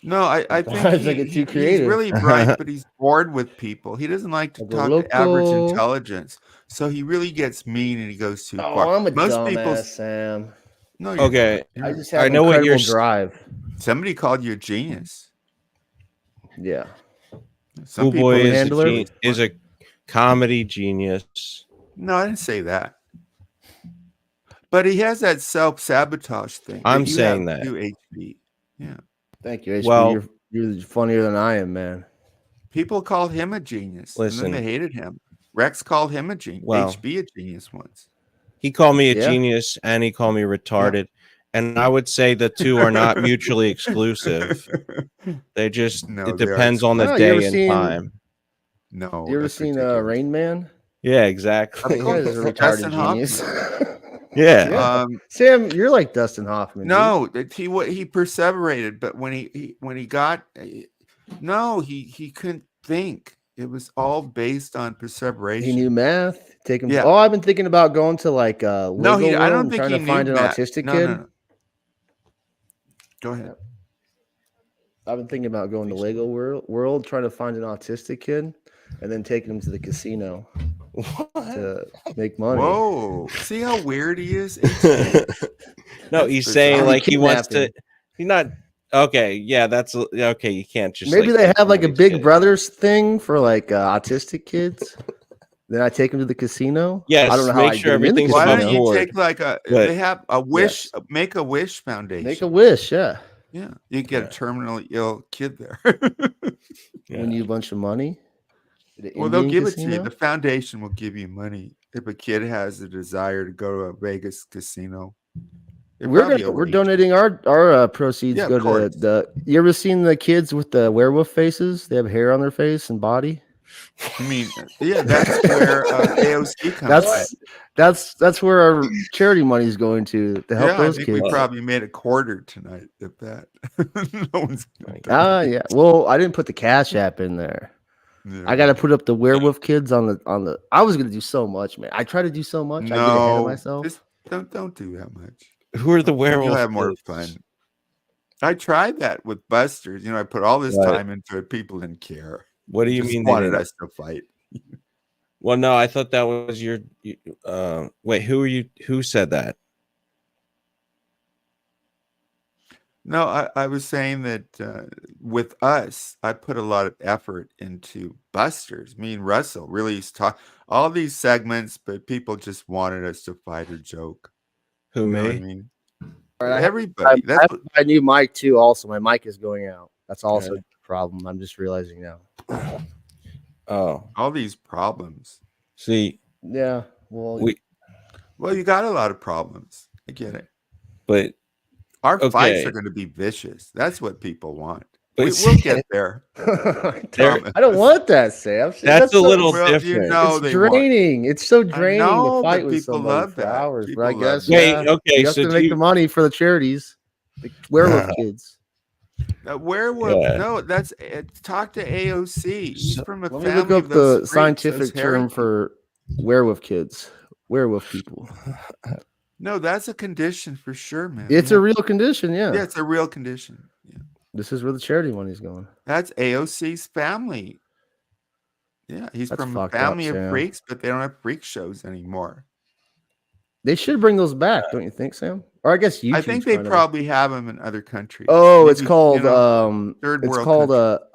[SPEAKER 4] No, I think
[SPEAKER 5] It's like it's too
[SPEAKER 4] he's
[SPEAKER 5] creative.
[SPEAKER 4] really bright, but he's bored with people. He doesn't like to
[SPEAKER 5] Like a
[SPEAKER 4] talk to average
[SPEAKER 5] local-
[SPEAKER 4] intelligence. So he really gets mean and he goes too
[SPEAKER 5] Oh,
[SPEAKER 4] far.
[SPEAKER 5] I'm a
[SPEAKER 4] Most
[SPEAKER 5] dumbass,
[SPEAKER 4] people
[SPEAKER 5] Sam.
[SPEAKER 4] no, you're
[SPEAKER 1] Okay.
[SPEAKER 4] not. You're
[SPEAKER 5] I
[SPEAKER 4] not.
[SPEAKER 5] just have
[SPEAKER 1] I know what
[SPEAKER 5] incredible
[SPEAKER 1] you're
[SPEAKER 5] drive.
[SPEAKER 4] Somebody called you a genius.
[SPEAKER 5] Yeah.
[SPEAKER 4] Some people
[SPEAKER 1] Schoolboy
[SPEAKER 5] handler?
[SPEAKER 1] is a comedy genius.
[SPEAKER 4] No, I didn't say that. But he has that self-sabotage thing.
[SPEAKER 1] I'm
[SPEAKER 4] you
[SPEAKER 1] saying
[SPEAKER 4] have
[SPEAKER 1] that.
[SPEAKER 4] too, HB. Yeah.
[SPEAKER 5] Thank you, HB.
[SPEAKER 1] Well-
[SPEAKER 5] you're funnier than I am, man.
[SPEAKER 4] People called him a genius.
[SPEAKER 1] Listen.
[SPEAKER 4] And then they hated him. Rex called him a genius.
[SPEAKER 1] Well-
[SPEAKER 4] HB a genius once.
[SPEAKER 1] He called me a
[SPEAKER 5] Yeah.
[SPEAKER 1] genius and he called me retarded. And I would say the two are not mutually exclusive. They just
[SPEAKER 4] No,
[SPEAKER 1] it
[SPEAKER 4] they are
[SPEAKER 1] depends on the
[SPEAKER 5] exclusive. Oh, you
[SPEAKER 1] day
[SPEAKER 5] ever
[SPEAKER 1] and
[SPEAKER 5] seen-
[SPEAKER 1] time.
[SPEAKER 4] No.
[SPEAKER 5] You ever
[SPEAKER 4] that's
[SPEAKER 5] seen
[SPEAKER 4] ridiculous.
[SPEAKER 5] Rain Man?
[SPEAKER 1] Yeah, exactly.
[SPEAKER 4] Of
[SPEAKER 5] That
[SPEAKER 4] course.
[SPEAKER 5] is a
[SPEAKER 4] Dustin
[SPEAKER 5] retarded genius.
[SPEAKER 1] Yeah.
[SPEAKER 5] Yeah. Sam, you're like Dustin Hoffman. dude.
[SPEAKER 4] No, he perseverated, but when he got no, he couldn't think. It was all based on perseveration.
[SPEAKER 5] He knew math. Take him.
[SPEAKER 4] Yeah.
[SPEAKER 5] Oh, I've been thinking about going to like Lego
[SPEAKER 4] no, I
[SPEAKER 5] World
[SPEAKER 4] don't
[SPEAKER 5] and
[SPEAKER 4] think
[SPEAKER 5] trying
[SPEAKER 4] he
[SPEAKER 5] to
[SPEAKER 4] knew
[SPEAKER 5] find an
[SPEAKER 4] that.
[SPEAKER 5] autistic
[SPEAKER 4] No,
[SPEAKER 5] kid.
[SPEAKER 4] no. Go ahead.
[SPEAKER 5] I've been thinking about going to Lego World, trying to find an autistic kid, and then taking him to the casino to make money.
[SPEAKER 4] Whoa! See how weird he is.
[SPEAKER 1] No, he's
[SPEAKER 4] bizarre.
[SPEAKER 1] saying
[SPEAKER 5] Probably
[SPEAKER 1] like he wants to.
[SPEAKER 5] kidnapping.
[SPEAKER 1] He's not okay. Yeah, that's okay. You can't just
[SPEAKER 5] Maybe
[SPEAKER 1] like,
[SPEAKER 5] they have like a
[SPEAKER 1] make
[SPEAKER 5] Big
[SPEAKER 1] shit.
[SPEAKER 5] Brothers thing for like autistic kids. Then I take them to the casino.
[SPEAKER 1] Yes,
[SPEAKER 5] I don't know how
[SPEAKER 1] make
[SPEAKER 5] I
[SPEAKER 1] sure
[SPEAKER 5] get 'em in the
[SPEAKER 1] everything's
[SPEAKER 4] Why
[SPEAKER 1] above
[SPEAKER 4] don't you
[SPEAKER 1] board.
[SPEAKER 4] take like a?
[SPEAKER 1] But-
[SPEAKER 4] They have a wish.
[SPEAKER 5] Yes.
[SPEAKER 4] Make a wish foundation.
[SPEAKER 5] Make a wish, yeah.
[SPEAKER 4] Yeah, you get
[SPEAKER 1] Yeah.
[SPEAKER 4] a terminally ill kid there.
[SPEAKER 1] Yeah.
[SPEAKER 5] Win you a bunch of money. The
[SPEAKER 4] Well, they'll
[SPEAKER 5] Indian
[SPEAKER 4] give it to you.
[SPEAKER 5] casino?
[SPEAKER 4] The foundation will give you money if a kid has a desire to go to a Vegas casino. They're probably
[SPEAKER 5] We're
[SPEAKER 4] overage.
[SPEAKER 5] donating our proceeds.
[SPEAKER 4] Yeah,
[SPEAKER 5] Go
[SPEAKER 4] of
[SPEAKER 5] to
[SPEAKER 4] course.
[SPEAKER 5] the. You ever seen the kids with the werewolf faces? They have hair on their face and body.
[SPEAKER 4] I mean, yeah, that's where AOC comes.
[SPEAKER 5] That's where our charity money is going to help
[SPEAKER 4] Yeah, I
[SPEAKER 5] those
[SPEAKER 4] think
[SPEAKER 5] kids.
[SPEAKER 4] we probably made a quarter tonight at that. No one's gonna do
[SPEAKER 5] Yeah. Well, I didn't put the Cash App in there.
[SPEAKER 4] it.
[SPEAKER 5] I got to put up the werewolf kids on the. I was gonna do so much, man. I try to do so much. I get ahead of
[SPEAKER 4] No,
[SPEAKER 5] myself.
[SPEAKER 4] just don't do that much.
[SPEAKER 1] Who are the werewolves?
[SPEAKER 4] You'll have more
[SPEAKER 1] kids?
[SPEAKER 4] fun. I tried that with Busters. I put all this
[SPEAKER 1] Right.
[SPEAKER 4] time into it. People didn't care.
[SPEAKER 1] What do you
[SPEAKER 4] Just
[SPEAKER 1] mean? They
[SPEAKER 4] wanted
[SPEAKER 1] didn't?
[SPEAKER 4] us to fight.
[SPEAKER 1] Well, no, I thought that was your. Wait, who are you? Who said that?
[SPEAKER 4] No, I was saying that with us, I put a lot of effort into Busters. Me and Russell really talk all these segments, but people just wanted us to fight or joke.
[SPEAKER 1] Who
[SPEAKER 4] You know what I
[SPEAKER 1] me?
[SPEAKER 4] mean?
[SPEAKER 5] All right, I
[SPEAKER 4] Everybody.
[SPEAKER 5] I
[SPEAKER 4] That's
[SPEAKER 5] have
[SPEAKER 4] what,
[SPEAKER 5] my new mic too. Also, my mic is going out. That's also
[SPEAKER 1] Okay.
[SPEAKER 5] a problem. I'm just realizing now.
[SPEAKER 1] Oh,
[SPEAKER 4] all these problems.
[SPEAKER 1] see,
[SPEAKER 5] Yeah. Well,
[SPEAKER 1] we.
[SPEAKER 4] Well, you got a lot of problems. I get it.
[SPEAKER 1] But
[SPEAKER 4] Our fights
[SPEAKER 1] Okay.
[SPEAKER 4] are going to be vicious. That's what people want.
[SPEAKER 1] But
[SPEAKER 4] We'll get there.
[SPEAKER 1] There-
[SPEAKER 4] Promise.
[SPEAKER 5] I don't want that, Sam.
[SPEAKER 1] That's a
[SPEAKER 5] so-
[SPEAKER 1] little
[SPEAKER 4] Well, you
[SPEAKER 1] different.
[SPEAKER 4] know
[SPEAKER 5] It's
[SPEAKER 4] they want-
[SPEAKER 5] draining. It's so draining
[SPEAKER 4] know,
[SPEAKER 5] to
[SPEAKER 4] but
[SPEAKER 5] fight with
[SPEAKER 4] people
[SPEAKER 5] somebody
[SPEAKER 4] love
[SPEAKER 5] for
[SPEAKER 4] that.
[SPEAKER 5] hours.
[SPEAKER 4] People
[SPEAKER 5] But I
[SPEAKER 4] love
[SPEAKER 5] guess,
[SPEAKER 4] that.
[SPEAKER 1] Wait,
[SPEAKER 5] yeah,
[SPEAKER 1] okay,
[SPEAKER 5] you have
[SPEAKER 1] so
[SPEAKER 5] to
[SPEAKER 1] do
[SPEAKER 5] make
[SPEAKER 1] you-
[SPEAKER 5] the money for the charities, the werewolf kids.
[SPEAKER 4] Werewolf.
[SPEAKER 1] Yeah.
[SPEAKER 4] No, that's talk to AOC. He's
[SPEAKER 1] So-
[SPEAKER 4] from a
[SPEAKER 5] Let
[SPEAKER 4] family
[SPEAKER 5] me look
[SPEAKER 4] of
[SPEAKER 5] up
[SPEAKER 4] those
[SPEAKER 5] the
[SPEAKER 4] freaks,
[SPEAKER 5] scientific
[SPEAKER 4] those hairy
[SPEAKER 5] term for werewolf kids, werewolf people.
[SPEAKER 4] No, that's a condition for sure, man.
[SPEAKER 5] It's a real condition. Yeah.
[SPEAKER 4] yeah, it's a real condition. Yeah.
[SPEAKER 5] This is where the charity money's going.
[SPEAKER 4] That's AOC's family. Yeah, he's
[SPEAKER 5] That's
[SPEAKER 4] from a
[SPEAKER 5] fucked up,
[SPEAKER 4] family of
[SPEAKER 5] Sam.
[SPEAKER 4] freaks, but they don't have freak shows anymore.
[SPEAKER 5] They should bring those back, don't you think, Sam? Or I guess you.
[SPEAKER 4] I think they probably have them in other countries.
[SPEAKER 5] Oh, it's
[SPEAKER 4] Maybe,
[SPEAKER 5] called
[SPEAKER 4] third
[SPEAKER 5] it's
[SPEAKER 4] world
[SPEAKER 5] called
[SPEAKER 4] countries.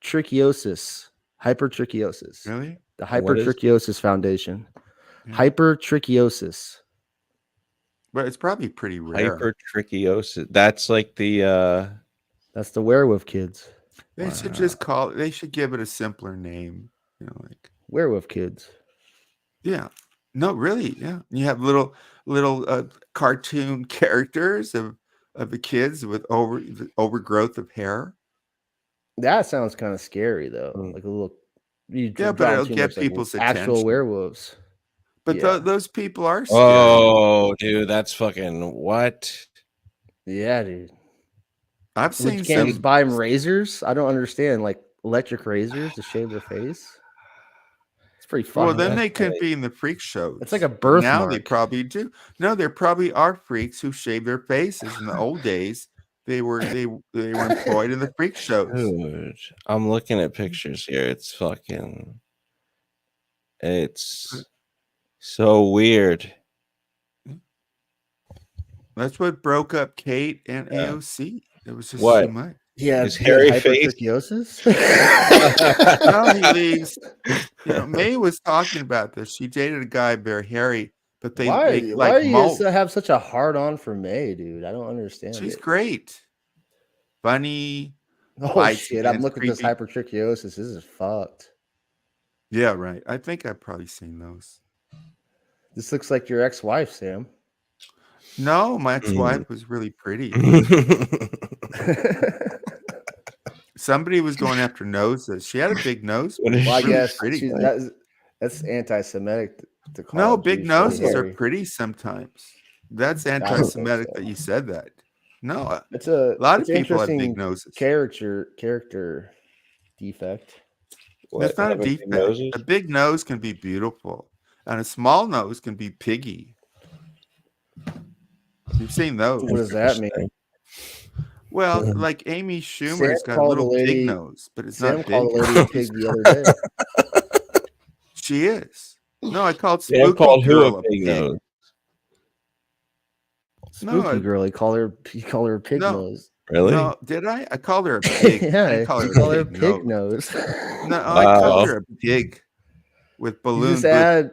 [SPEAKER 5] hypertrichiosis. Hypertrichiosis.
[SPEAKER 4] Really?
[SPEAKER 5] The
[SPEAKER 1] What is-
[SPEAKER 5] Hypertrichiosis Foundation.
[SPEAKER 4] Yeah.
[SPEAKER 5] Hypertrichiosis.
[SPEAKER 4] But it's probably pretty rare.
[SPEAKER 1] hypertrichiosis. That's like the.
[SPEAKER 5] That's the werewolf kids.
[SPEAKER 4] They should just call it. They should give it a simpler name. Like
[SPEAKER 5] Werewolf kids.
[SPEAKER 4] yeah, no, really, yeah. You have little cartoon characters of the kids with overgrowth of hair.
[SPEAKER 5] That sounds kind of scary though.
[SPEAKER 1] Mm.
[SPEAKER 5] Like a little. You
[SPEAKER 4] Yeah, but
[SPEAKER 5] draw
[SPEAKER 4] it'll
[SPEAKER 5] too
[SPEAKER 4] get
[SPEAKER 5] much, like,
[SPEAKER 4] people's
[SPEAKER 5] actual
[SPEAKER 4] attention.
[SPEAKER 5] werewolves.
[SPEAKER 4] But
[SPEAKER 5] Yeah.
[SPEAKER 4] those people are scary.
[SPEAKER 1] Oh, dude, that's fucking what?
[SPEAKER 5] Yeah, dude.
[SPEAKER 4] I've
[SPEAKER 5] We
[SPEAKER 4] seen
[SPEAKER 5] can't
[SPEAKER 4] some.
[SPEAKER 5] just buy them razors. I don't understand. Like electric razors to shave their face. It's pretty funny.
[SPEAKER 4] Well, then
[SPEAKER 1] that's
[SPEAKER 4] they couldn't
[SPEAKER 1] right.
[SPEAKER 4] be in the freak shows.
[SPEAKER 5] It's like a
[SPEAKER 4] But now they
[SPEAKER 5] birthmark.
[SPEAKER 4] probably do. No, there probably are freaks who shave their faces. In the old days, they were employed in the freak shows.
[SPEAKER 1] Dude, I'm looking at pictures here. It's so weird.
[SPEAKER 4] That's what broke up Kate and
[SPEAKER 1] Yeah.
[SPEAKER 4] AOC. It was just
[SPEAKER 1] What?
[SPEAKER 4] too much.
[SPEAKER 5] Yeah,
[SPEAKER 1] His hairy face?
[SPEAKER 5] hypertrichiosis.
[SPEAKER 4] No, he leaves. May was talking about this. She dated a guy very hairy, but they
[SPEAKER 5] why
[SPEAKER 4] like
[SPEAKER 5] are you
[SPEAKER 4] molt.
[SPEAKER 5] have such a hard on for May, dude? I don't understand.
[SPEAKER 4] She's
[SPEAKER 5] it.
[SPEAKER 4] great, funny.
[SPEAKER 5] Oh
[SPEAKER 4] light
[SPEAKER 5] shit! I'm
[SPEAKER 4] skin,
[SPEAKER 5] looking at this
[SPEAKER 4] creepy.
[SPEAKER 5] hypertrichiosis. This is fucked.
[SPEAKER 4] Yeah, right. I think I've probably seen those.
[SPEAKER 5] This looks like your ex-wife, Sam.
[SPEAKER 4] No, my ex-wife was really pretty. Somebody was going after noses. She had a big nose.
[SPEAKER 1] What is
[SPEAKER 5] Well, I
[SPEAKER 1] Really
[SPEAKER 5] guess
[SPEAKER 1] pretty.
[SPEAKER 5] that's anti-Semitic. To call
[SPEAKER 4] No,
[SPEAKER 5] it
[SPEAKER 4] big
[SPEAKER 5] Jews
[SPEAKER 4] noses are
[SPEAKER 5] hairy.
[SPEAKER 4] pretty sometimes. That's
[SPEAKER 5] think
[SPEAKER 4] anti-Semitic
[SPEAKER 5] so.
[SPEAKER 4] that you said that. No,
[SPEAKER 5] It's a
[SPEAKER 4] lot of
[SPEAKER 5] it's
[SPEAKER 4] people have big
[SPEAKER 5] interesting
[SPEAKER 4] noses.
[SPEAKER 5] character defect.
[SPEAKER 4] That's not a
[SPEAKER 1] Having big
[SPEAKER 4] defect.
[SPEAKER 1] noses?
[SPEAKER 4] A big nose can be beautiful, and a small nose can be piggy. You've seen those.
[SPEAKER 5] What does that mean?
[SPEAKER 4] Well, like Amy Schumer's
[SPEAKER 5] Sam
[SPEAKER 4] got a
[SPEAKER 5] called
[SPEAKER 4] little
[SPEAKER 5] a lady-
[SPEAKER 4] pig nose, but it's
[SPEAKER 5] Sam
[SPEAKER 4] not
[SPEAKER 5] called a
[SPEAKER 4] big.
[SPEAKER 5] lady a pig the other day.
[SPEAKER 4] She is. No, I called
[SPEAKER 1] Sam
[SPEAKER 4] Spooky
[SPEAKER 1] called who
[SPEAKER 4] Girl
[SPEAKER 1] a big nose?
[SPEAKER 4] No,
[SPEAKER 5] Spooky girl. He called her a pig
[SPEAKER 4] No.
[SPEAKER 5] nose.
[SPEAKER 1] Really?
[SPEAKER 4] No, did I? I called her a pig. I
[SPEAKER 5] Yeah,
[SPEAKER 4] didn't
[SPEAKER 5] he
[SPEAKER 4] call
[SPEAKER 5] called
[SPEAKER 4] her
[SPEAKER 5] her
[SPEAKER 4] a
[SPEAKER 5] a
[SPEAKER 4] pig
[SPEAKER 5] pig
[SPEAKER 4] nose.
[SPEAKER 5] nose.
[SPEAKER 4] No, I called
[SPEAKER 1] Wow.
[SPEAKER 4] her a pig with
[SPEAKER 5] You
[SPEAKER 4] balloon
[SPEAKER 5] just
[SPEAKER 4] boots.
[SPEAKER 5] add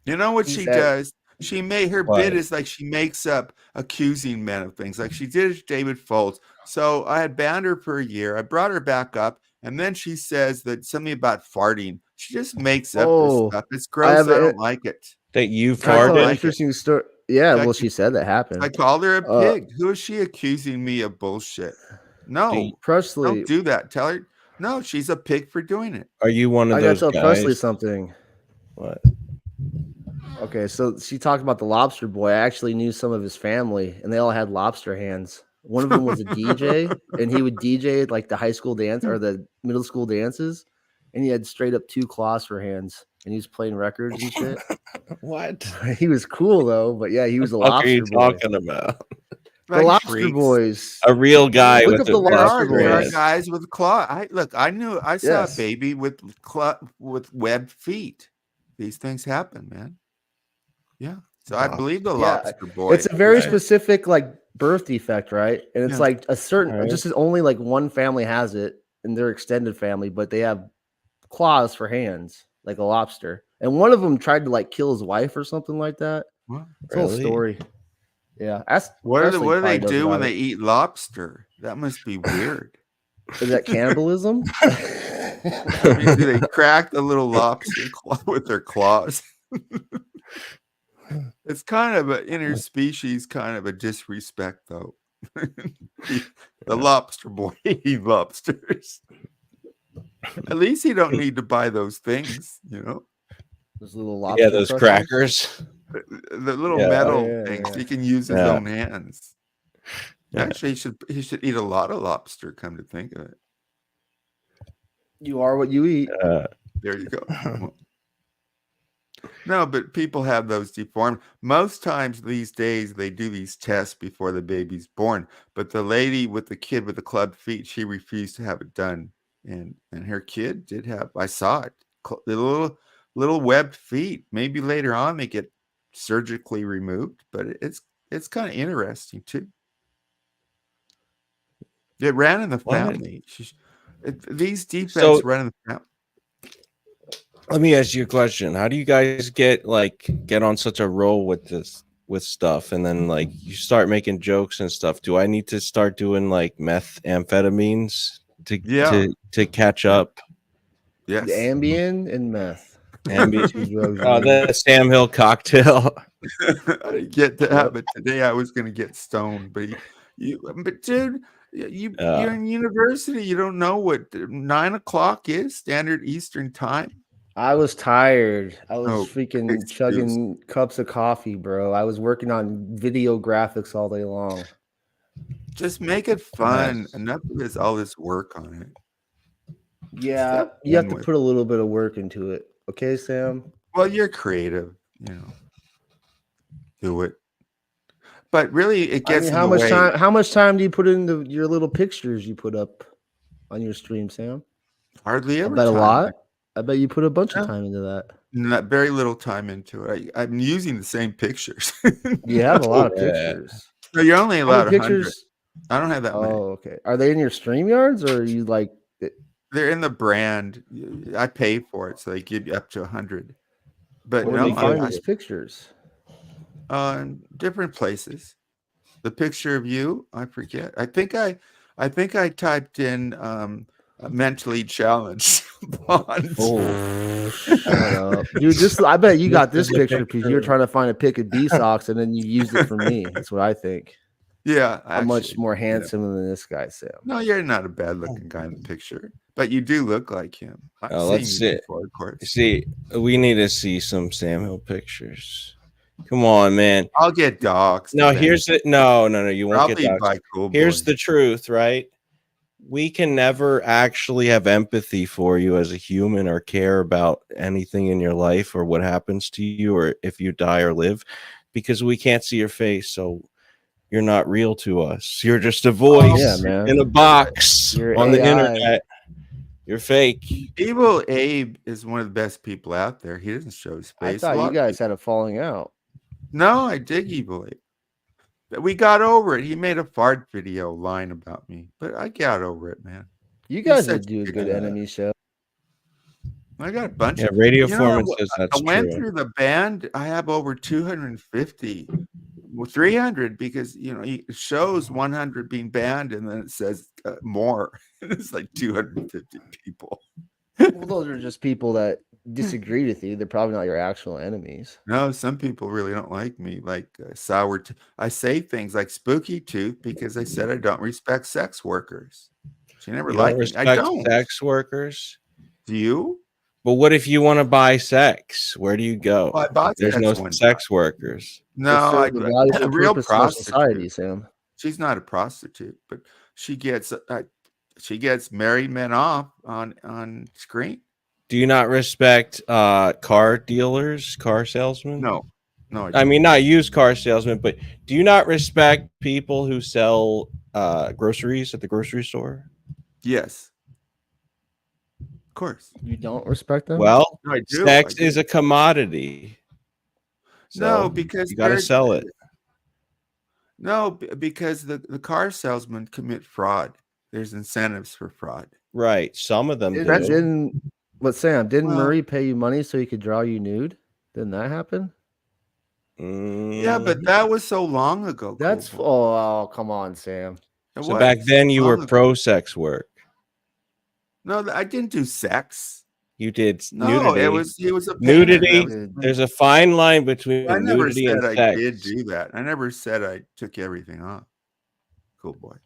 [SPEAKER 4] You know what
[SPEAKER 5] you
[SPEAKER 4] she
[SPEAKER 5] just add-
[SPEAKER 4] does? She made her
[SPEAKER 1] What?
[SPEAKER 4] bit is like she makes up accusing men of things. Like she did it to David Foltz. So I had banned her for a year. I brought her back up, and then she says that something about farting. She just makes up
[SPEAKER 5] Oh,
[SPEAKER 4] this stuff. It's gross.
[SPEAKER 5] have
[SPEAKER 4] I
[SPEAKER 5] a-
[SPEAKER 4] don't like it.
[SPEAKER 1] That you
[SPEAKER 5] I saw an
[SPEAKER 4] like
[SPEAKER 1] farted?
[SPEAKER 4] it.
[SPEAKER 5] interesting story. Yeah,
[SPEAKER 4] Like-
[SPEAKER 5] well, she said that happened.
[SPEAKER 4] I called her a
[SPEAKER 5] Uh,
[SPEAKER 4] pig. Who is she accusing me of bullshit? No,
[SPEAKER 1] Do you-
[SPEAKER 5] Presley,
[SPEAKER 4] don't do that. Tell her. No, she's a pig for doing it.
[SPEAKER 1] Are you one of
[SPEAKER 5] I gotta
[SPEAKER 1] those
[SPEAKER 5] tell
[SPEAKER 1] guys?
[SPEAKER 5] Presley something.
[SPEAKER 1] What?
[SPEAKER 5] Okay, so she talked about the lobster boy. I actually knew some of his family, and they all had lobster hands. One of them was a DJ, and he would DJ at, like the high school dance or the middle school dances, and he had straight up 2 claws for hands, and he was playing records and shit.
[SPEAKER 1] What?
[SPEAKER 5] He was cool though, but yeah, he was a
[SPEAKER 1] What are you
[SPEAKER 5] lobster boy.
[SPEAKER 1] talking about?
[SPEAKER 5] The
[SPEAKER 4] Like
[SPEAKER 5] lobster
[SPEAKER 4] freaks.
[SPEAKER 5] boys.
[SPEAKER 1] A real guy
[SPEAKER 5] Look
[SPEAKER 1] with
[SPEAKER 5] up
[SPEAKER 1] a
[SPEAKER 5] the
[SPEAKER 4] There
[SPEAKER 5] lobster
[SPEAKER 4] are,
[SPEAKER 5] boys.
[SPEAKER 4] there are
[SPEAKER 1] hands.
[SPEAKER 4] guys with claw. I saw
[SPEAKER 5] Yes.
[SPEAKER 4] a baby with with webbed feet. These things happen, man. Yeah. So I
[SPEAKER 1] Wow.
[SPEAKER 4] believe the
[SPEAKER 5] Yeah,
[SPEAKER 4] lobster boy.
[SPEAKER 5] It's a very
[SPEAKER 1] Right.
[SPEAKER 5] specific like birth defect, right? And it's
[SPEAKER 4] Yeah.
[SPEAKER 5] like a certain
[SPEAKER 1] Right.
[SPEAKER 5] just only like one family has it in their extended family, but they have claws for hands, like a lobster. And one of them tried to like kill his wife or something like that.
[SPEAKER 4] What?
[SPEAKER 5] It's a whole
[SPEAKER 1] Really?
[SPEAKER 5] story. Yeah. Ask
[SPEAKER 4] What do
[SPEAKER 5] Presley
[SPEAKER 4] they
[SPEAKER 5] probably knows
[SPEAKER 4] do when
[SPEAKER 5] about
[SPEAKER 4] they eat lobster? That must be weird.
[SPEAKER 5] it. Is that cannibalism?
[SPEAKER 4] I mean, do they crack the little lobster claw with their claws? It's kind of an interspecies kind of a disrespect, though. The lobster boy eat lobsters. At least he don't need to buy those things, you know,
[SPEAKER 5] Those little lobster.
[SPEAKER 1] Yeah, those
[SPEAKER 5] crushers?
[SPEAKER 1] crackers.
[SPEAKER 4] the little
[SPEAKER 1] Yeah.
[SPEAKER 4] metal
[SPEAKER 5] Yeah,
[SPEAKER 4] things.
[SPEAKER 5] yeah.
[SPEAKER 4] He can use his
[SPEAKER 1] Yeah.
[SPEAKER 4] own hands.
[SPEAKER 1] Yeah.
[SPEAKER 4] Actually, he should eat a lot of lobster. Come to think of it,
[SPEAKER 5] You are what you eat.
[SPEAKER 4] there you go. No, but people have those deformed. Most times these days they do these tests before the baby's born. But the lady with the kid with the clubbed feet, she refused to have it done, and her kid did have. I saw it. The little webbed feet. Maybe later on they get surgically removed, but it's kind of interesting too. It ran in the
[SPEAKER 1] What?
[SPEAKER 4] family. These defects
[SPEAKER 1] So-
[SPEAKER 4] run in the family.
[SPEAKER 1] Let me ask you a question. How do you guys get on such a roll with stuff, and then like you start making jokes and stuff? Do I need to start doing like methamphetamines to catch up?
[SPEAKER 4] Yes.
[SPEAKER 5] The Ambien and meth.
[SPEAKER 1] Ambien.
[SPEAKER 5] Two drugs.
[SPEAKER 1] The Sam Hill cocktail.
[SPEAKER 4] I didn't get to have it today. I was going to get stoned, but dude, you're in university. You don't know what 9 o'clock is standard Eastern time.
[SPEAKER 5] I was tired. I was
[SPEAKER 4] Oh,
[SPEAKER 5] freaking
[SPEAKER 4] excuse.
[SPEAKER 5] chugging cups of coffee, bro. I was working on video graphics all day long.
[SPEAKER 4] Just make it fun.
[SPEAKER 1] Nice.
[SPEAKER 4] Enough of this, all this work on it.
[SPEAKER 5] Yeah,
[SPEAKER 4] Stop
[SPEAKER 5] you have
[SPEAKER 4] playing
[SPEAKER 5] to
[SPEAKER 4] with
[SPEAKER 5] put a little bit of work into it. Okay, Sam.
[SPEAKER 4] Well, you're creative, you know. Do it. But really, it
[SPEAKER 5] I
[SPEAKER 4] gets
[SPEAKER 5] mean,
[SPEAKER 4] in
[SPEAKER 5] how
[SPEAKER 4] the
[SPEAKER 5] much
[SPEAKER 4] way.
[SPEAKER 5] time? How much time do you put into your little pictures you put up on your stream, Sam?
[SPEAKER 4] Hardly
[SPEAKER 5] I
[SPEAKER 4] ever
[SPEAKER 5] bet a
[SPEAKER 4] time.
[SPEAKER 5] lot. I bet you put a bunch
[SPEAKER 4] Yeah.
[SPEAKER 5] of time into that.
[SPEAKER 4] Not very little time into it. I'm using the same pictures.
[SPEAKER 5] You have a lot of
[SPEAKER 1] Yeah.
[SPEAKER 5] pictures.
[SPEAKER 4] No, you're only
[SPEAKER 5] How
[SPEAKER 4] allowed
[SPEAKER 5] many
[SPEAKER 4] 100.
[SPEAKER 5] pictures?
[SPEAKER 4] I don't have that many.
[SPEAKER 5] Oh, okay. Are they in your StreamYards or are you like?
[SPEAKER 4] They're in the brand. I pay for it, so they give you up to 100. But
[SPEAKER 5] Where
[SPEAKER 1] do
[SPEAKER 5] do
[SPEAKER 1] they
[SPEAKER 5] you
[SPEAKER 4] no,
[SPEAKER 1] give
[SPEAKER 5] find these pictures?
[SPEAKER 4] different places. The picture of you, I forget. I think I typed in mentally challenged Bond.
[SPEAKER 5] Oh, shut up, dude! I bet you got this
[SPEAKER 1] This is a
[SPEAKER 5] picture because you were trying to find a pic of B socks and then you used it for me. That's what I think.
[SPEAKER 4] Yeah,
[SPEAKER 5] I'm much
[SPEAKER 4] actually,
[SPEAKER 5] more
[SPEAKER 4] yeah.
[SPEAKER 5] handsome than this guy, Sam.
[SPEAKER 4] No, you're not a bad looking guy in the picture, but you do look like him. I've
[SPEAKER 1] Oh,
[SPEAKER 4] seen
[SPEAKER 1] let's
[SPEAKER 4] you
[SPEAKER 1] see.
[SPEAKER 4] before, of course.
[SPEAKER 1] See, we need to see some Sam Hill pictures. Come on, man.
[SPEAKER 4] I'll get dogs.
[SPEAKER 1] No, here's it. No. You won't
[SPEAKER 4] Probably
[SPEAKER 1] get doxxed.
[SPEAKER 4] by Cool
[SPEAKER 1] Here's
[SPEAKER 4] Boy.
[SPEAKER 1] the truth, right? We can never actually have empathy for you as a human or care about anything in your life or what happens to you or if you die or live because we can't see your face. So you're not real to us. You're just a voice
[SPEAKER 5] Yeah, man.
[SPEAKER 1] in a box
[SPEAKER 5] You're
[SPEAKER 1] on the
[SPEAKER 5] AI.
[SPEAKER 1] internet. You're fake.
[SPEAKER 4] Evil Abe is one of the best people out there. He doesn't show his
[SPEAKER 5] I
[SPEAKER 4] face.
[SPEAKER 5] thought
[SPEAKER 4] A lot
[SPEAKER 5] you
[SPEAKER 4] of
[SPEAKER 5] guys had a falling out.
[SPEAKER 4] No, I dig Evil Abe. But we got over it. He made a fart video lying about me, but I got over it, man.
[SPEAKER 5] You guys
[SPEAKER 4] such
[SPEAKER 5] would do a
[SPEAKER 4] a
[SPEAKER 5] good
[SPEAKER 4] good
[SPEAKER 5] enemy show.
[SPEAKER 4] I got a bunch
[SPEAKER 1] Yeah,
[SPEAKER 4] of
[SPEAKER 1] Radio
[SPEAKER 4] you know,
[SPEAKER 1] Foreman says that's
[SPEAKER 4] I went
[SPEAKER 1] true.
[SPEAKER 4] through the band. I have over 250, well, 300 because it shows 100 being banned, and then it says more. It's like 250 people.
[SPEAKER 5] Well, those are just people that disagree with you. They're probably not your actual enemies.
[SPEAKER 4] No, some people really don't like me. Like sour. I say things like spooky tooth because I said I don't respect sex workers. She never
[SPEAKER 1] You
[SPEAKER 4] liked
[SPEAKER 1] don't
[SPEAKER 4] me. I
[SPEAKER 1] respect
[SPEAKER 4] don't.
[SPEAKER 1] sex workers.
[SPEAKER 4] Do you?
[SPEAKER 1] But what if you want to buy sex? Where do you go?
[SPEAKER 4] Well, I bought
[SPEAKER 1] There's
[SPEAKER 4] sex
[SPEAKER 1] no
[SPEAKER 4] one
[SPEAKER 1] sex workers.
[SPEAKER 4] No,
[SPEAKER 5] It serves a valuable
[SPEAKER 4] a real
[SPEAKER 5] purpose for society,
[SPEAKER 4] prostitute.
[SPEAKER 5] Sam.
[SPEAKER 4] She's not a prostitute, but she gets married men off on screen.
[SPEAKER 1] Do you not respect car dealers, car salesmen?
[SPEAKER 4] No,
[SPEAKER 1] I mean, not used car salesmen, but do you not respect people who sell groceries at the grocery store?
[SPEAKER 4] yes, of course.
[SPEAKER 5] You don't respect them?
[SPEAKER 1] Well,
[SPEAKER 4] No, I do.
[SPEAKER 1] sex
[SPEAKER 4] I do.
[SPEAKER 1] is a commodity.
[SPEAKER 4] No,
[SPEAKER 1] So
[SPEAKER 4] because
[SPEAKER 1] you got to
[SPEAKER 4] they're-
[SPEAKER 1] sell it.
[SPEAKER 4] No, because the car salesmen commit fraud. There's incentives for fraud.
[SPEAKER 1] Right. Some of them do.
[SPEAKER 5] But Sam, didn't
[SPEAKER 4] Well-
[SPEAKER 5] Murray pay you money so he could draw you nude? Didn't that happen?
[SPEAKER 4] Yeah, but that was so long ago.
[SPEAKER 5] That's
[SPEAKER 4] Cool Boy.
[SPEAKER 5] oh, come on, Sam.
[SPEAKER 4] It
[SPEAKER 1] So back
[SPEAKER 4] was
[SPEAKER 1] then you were
[SPEAKER 4] long ago.
[SPEAKER 1] pro sex work.
[SPEAKER 4] No, I didn't do sex.
[SPEAKER 1] You did
[SPEAKER 4] No,
[SPEAKER 1] nudity.
[SPEAKER 4] he was a
[SPEAKER 1] Nudity.
[SPEAKER 4] painter. That was-
[SPEAKER 1] There's a fine line between
[SPEAKER 4] I never
[SPEAKER 1] nudity
[SPEAKER 4] said
[SPEAKER 1] and
[SPEAKER 4] I
[SPEAKER 1] sex.
[SPEAKER 4] did do that. I never said I took everything off. Cool Boy.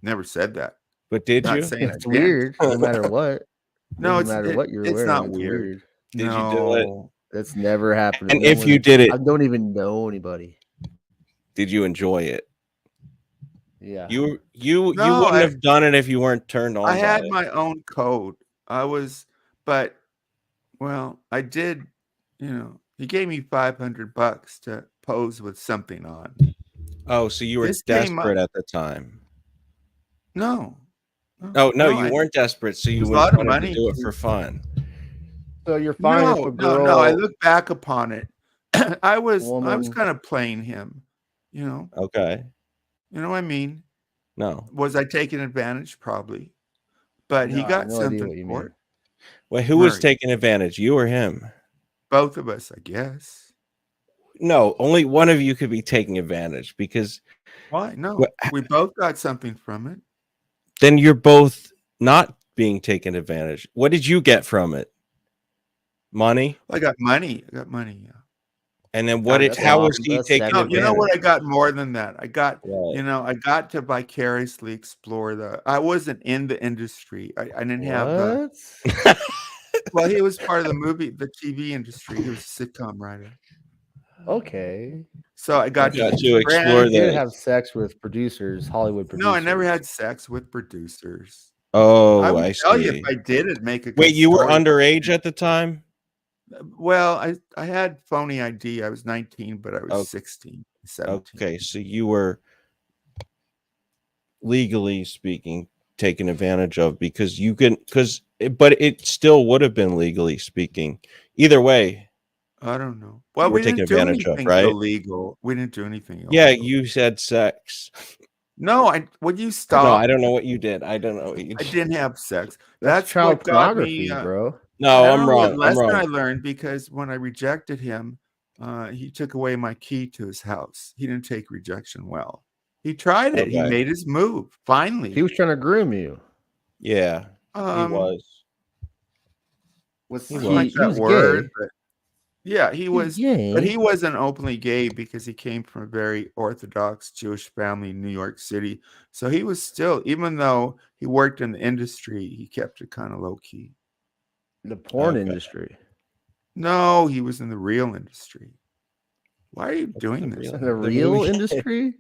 [SPEAKER 4] Never said that.
[SPEAKER 1] But did
[SPEAKER 4] Not
[SPEAKER 1] you?
[SPEAKER 4] saying I
[SPEAKER 5] It's
[SPEAKER 4] didn't.
[SPEAKER 5] weird, no matter what.
[SPEAKER 4] No,
[SPEAKER 5] Doesn't matter what you're
[SPEAKER 4] it's
[SPEAKER 5] wearing.
[SPEAKER 4] not
[SPEAKER 5] it's
[SPEAKER 4] weird.
[SPEAKER 1] Did you do it?
[SPEAKER 4] No.
[SPEAKER 5] That's never happened.
[SPEAKER 1] And if you did it,
[SPEAKER 5] I don't even know anybody.
[SPEAKER 1] did you enjoy it?
[SPEAKER 5] Yeah.
[SPEAKER 1] You
[SPEAKER 4] No,
[SPEAKER 1] wouldn't have done it if you weren't turned on.
[SPEAKER 4] I
[SPEAKER 1] by
[SPEAKER 4] had
[SPEAKER 1] it.
[SPEAKER 4] my own code. Well, I did, he gave me $500 to pose with something on.
[SPEAKER 1] Oh, so you were
[SPEAKER 4] This came up-
[SPEAKER 1] desperate at the time.
[SPEAKER 4] No.
[SPEAKER 1] Oh no, you
[SPEAKER 4] I-
[SPEAKER 1] weren't desperate, so you
[SPEAKER 4] There's a lot of
[SPEAKER 1] wanted to
[SPEAKER 4] money.
[SPEAKER 1] do it for fun.
[SPEAKER 5] So you're fine if
[SPEAKER 4] No,
[SPEAKER 5] a girl.
[SPEAKER 4] no, I look back upon it. I was
[SPEAKER 5] Woman.
[SPEAKER 4] kind of playing him,
[SPEAKER 1] Okay.
[SPEAKER 4] You know what I mean?
[SPEAKER 1] No.
[SPEAKER 4] Was I taking advantage? Probably. But he
[SPEAKER 5] No, I
[SPEAKER 4] got
[SPEAKER 5] have no idea
[SPEAKER 4] something
[SPEAKER 5] what you
[SPEAKER 4] for
[SPEAKER 5] mean.
[SPEAKER 4] it.
[SPEAKER 1] Well, who was
[SPEAKER 4] Murray.
[SPEAKER 1] taking advantage? You or him?
[SPEAKER 4] Both of us, I guess.
[SPEAKER 1] No, only one of you could be taking advantage because
[SPEAKER 4] Why? No,
[SPEAKER 1] What-
[SPEAKER 4] we both got something from it.
[SPEAKER 1] then you're both not being taken advantage. What did you get from it? Money?
[SPEAKER 4] I got money. Yeah.
[SPEAKER 1] And then what?
[SPEAKER 5] that's
[SPEAKER 1] How was
[SPEAKER 5] awesome.
[SPEAKER 1] he
[SPEAKER 5] That's
[SPEAKER 1] taking
[SPEAKER 5] seven
[SPEAKER 4] No,
[SPEAKER 1] advantage?
[SPEAKER 4] you know what? I got more than that. I got,
[SPEAKER 1] Right.
[SPEAKER 4] I got to vicariously explore I wasn't in the industry. I didn't have the.
[SPEAKER 5] What?
[SPEAKER 4] Well, he was part of the TV industry. He was a sitcom writer.
[SPEAKER 5] Okay.
[SPEAKER 4] So I got
[SPEAKER 1] got to
[SPEAKER 4] brand-
[SPEAKER 1] explore
[SPEAKER 5] You did
[SPEAKER 1] the-
[SPEAKER 5] have sex with producers, Hollywood producers.
[SPEAKER 4] No, I never had sex with producers.
[SPEAKER 1] Oh,
[SPEAKER 4] I
[SPEAKER 1] I
[SPEAKER 4] would tell you
[SPEAKER 1] see.
[SPEAKER 4] if I did, it'd make a good
[SPEAKER 1] Wait, you were
[SPEAKER 4] story.
[SPEAKER 1] underage at the time?
[SPEAKER 4] Well, I had phony ID. I was 19, but I was
[SPEAKER 1] Oh,
[SPEAKER 4] 16, 17.
[SPEAKER 1] Okay, so you were legally speaking taken advantage of because you can but it still would have been legally speaking. Either way,
[SPEAKER 4] I don't know.
[SPEAKER 1] you
[SPEAKER 4] Well,
[SPEAKER 1] were
[SPEAKER 4] we
[SPEAKER 1] taken
[SPEAKER 4] didn't do
[SPEAKER 1] advantage of,
[SPEAKER 4] anything
[SPEAKER 1] right?
[SPEAKER 4] illegal. We didn't do anything
[SPEAKER 1] Yeah,
[SPEAKER 4] illegal.
[SPEAKER 1] you said sex.
[SPEAKER 4] No, would you
[SPEAKER 1] No,
[SPEAKER 4] stop?
[SPEAKER 1] I don't know what you did. I don't know what you
[SPEAKER 4] I
[SPEAKER 1] did.
[SPEAKER 4] didn't have sex.
[SPEAKER 5] That's
[SPEAKER 4] That's
[SPEAKER 5] child
[SPEAKER 4] what got me.
[SPEAKER 5] pornography, bro.
[SPEAKER 1] No, I'm
[SPEAKER 4] No, a
[SPEAKER 1] wrong. I'm
[SPEAKER 4] lesson I
[SPEAKER 1] wrong.
[SPEAKER 4] learned because when I rejected him, he took away my key to his house. He didn't take rejection well. He tried it. He
[SPEAKER 1] Okay.
[SPEAKER 4] made his move. Finally,
[SPEAKER 5] He was trying to groom you.
[SPEAKER 1] Yeah, he was.
[SPEAKER 4] with
[SPEAKER 1] He
[SPEAKER 4] I
[SPEAKER 1] was.
[SPEAKER 4] don't like
[SPEAKER 5] He
[SPEAKER 4] that
[SPEAKER 5] was
[SPEAKER 4] word,
[SPEAKER 5] gay.
[SPEAKER 4] but yeah, he was.
[SPEAKER 5] Gay.
[SPEAKER 4] But he wasn't openly gay because he came from a very Orthodox Jewish family in New York City. So he was still, even though he worked in the industry, he kept it kind of low key.
[SPEAKER 5] The porn
[SPEAKER 1] Okay.
[SPEAKER 5] industry.
[SPEAKER 4] No, he was in the real industry. Why are you
[SPEAKER 1] What's
[SPEAKER 4] doing
[SPEAKER 1] the
[SPEAKER 4] this?
[SPEAKER 1] real-
[SPEAKER 5] The real
[SPEAKER 1] movie-
[SPEAKER 5] industry?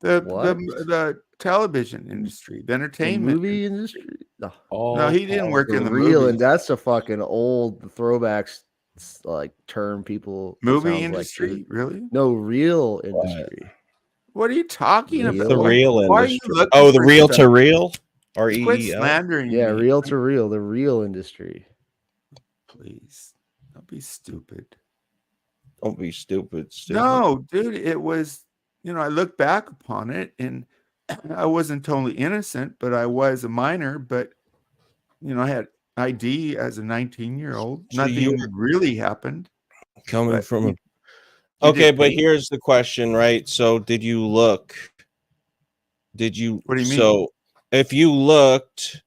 [SPEAKER 4] The
[SPEAKER 5] What?
[SPEAKER 4] the television industry, the
[SPEAKER 5] The
[SPEAKER 4] entertainment
[SPEAKER 5] movie
[SPEAKER 4] industry.
[SPEAKER 5] industry? No.
[SPEAKER 4] No, he didn't work
[SPEAKER 5] The
[SPEAKER 4] in the
[SPEAKER 5] real,
[SPEAKER 4] movies.
[SPEAKER 5] and that's a fucking old throwbacks like term people.
[SPEAKER 4] Movie
[SPEAKER 5] sounds
[SPEAKER 4] industry,
[SPEAKER 5] Like,
[SPEAKER 4] really?
[SPEAKER 5] no, real industry.
[SPEAKER 4] What are you talking
[SPEAKER 5] Real?
[SPEAKER 4] about?
[SPEAKER 1] The real
[SPEAKER 4] Why are you
[SPEAKER 1] industry.
[SPEAKER 4] looking
[SPEAKER 1] Oh, the
[SPEAKER 4] for
[SPEAKER 1] real
[SPEAKER 4] stuff?
[SPEAKER 1] to real?
[SPEAKER 4] Quit
[SPEAKER 1] REEL?
[SPEAKER 4] slandering
[SPEAKER 5] Yeah,
[SPEAKER 4] me.
[SPEAKER 5] real to real, the real industry.
[SPEAKER 4] Please, don't be stupid.
[SPEAKER 1] Don't be stupid.
[SPEAKER 4] No, dude, it was, I look back upon it and I wasn't totally innocent, but I was a minor, but I had ID as a 19-year-old.
[SPEAKER 1] So
[SPEAKER 4] Nothing
[SPEAKER 1] you were
[SPEAKER 4] really happened.
[SPEAKER 1] coming
[SPEAKER 4] But
[SPEAKER 1] from a
[SPEAKER 4] you
[SPEAKER 1] Okay,
[SPEAKER 4] did
[SPEAKER 1] but
[SPEAKER 4] pay.
[SPEAKER 1] here's the question, right? So did you look? Did you
[SPEAKER 4] What do you mean?
[SPEAKER 1] so if you looked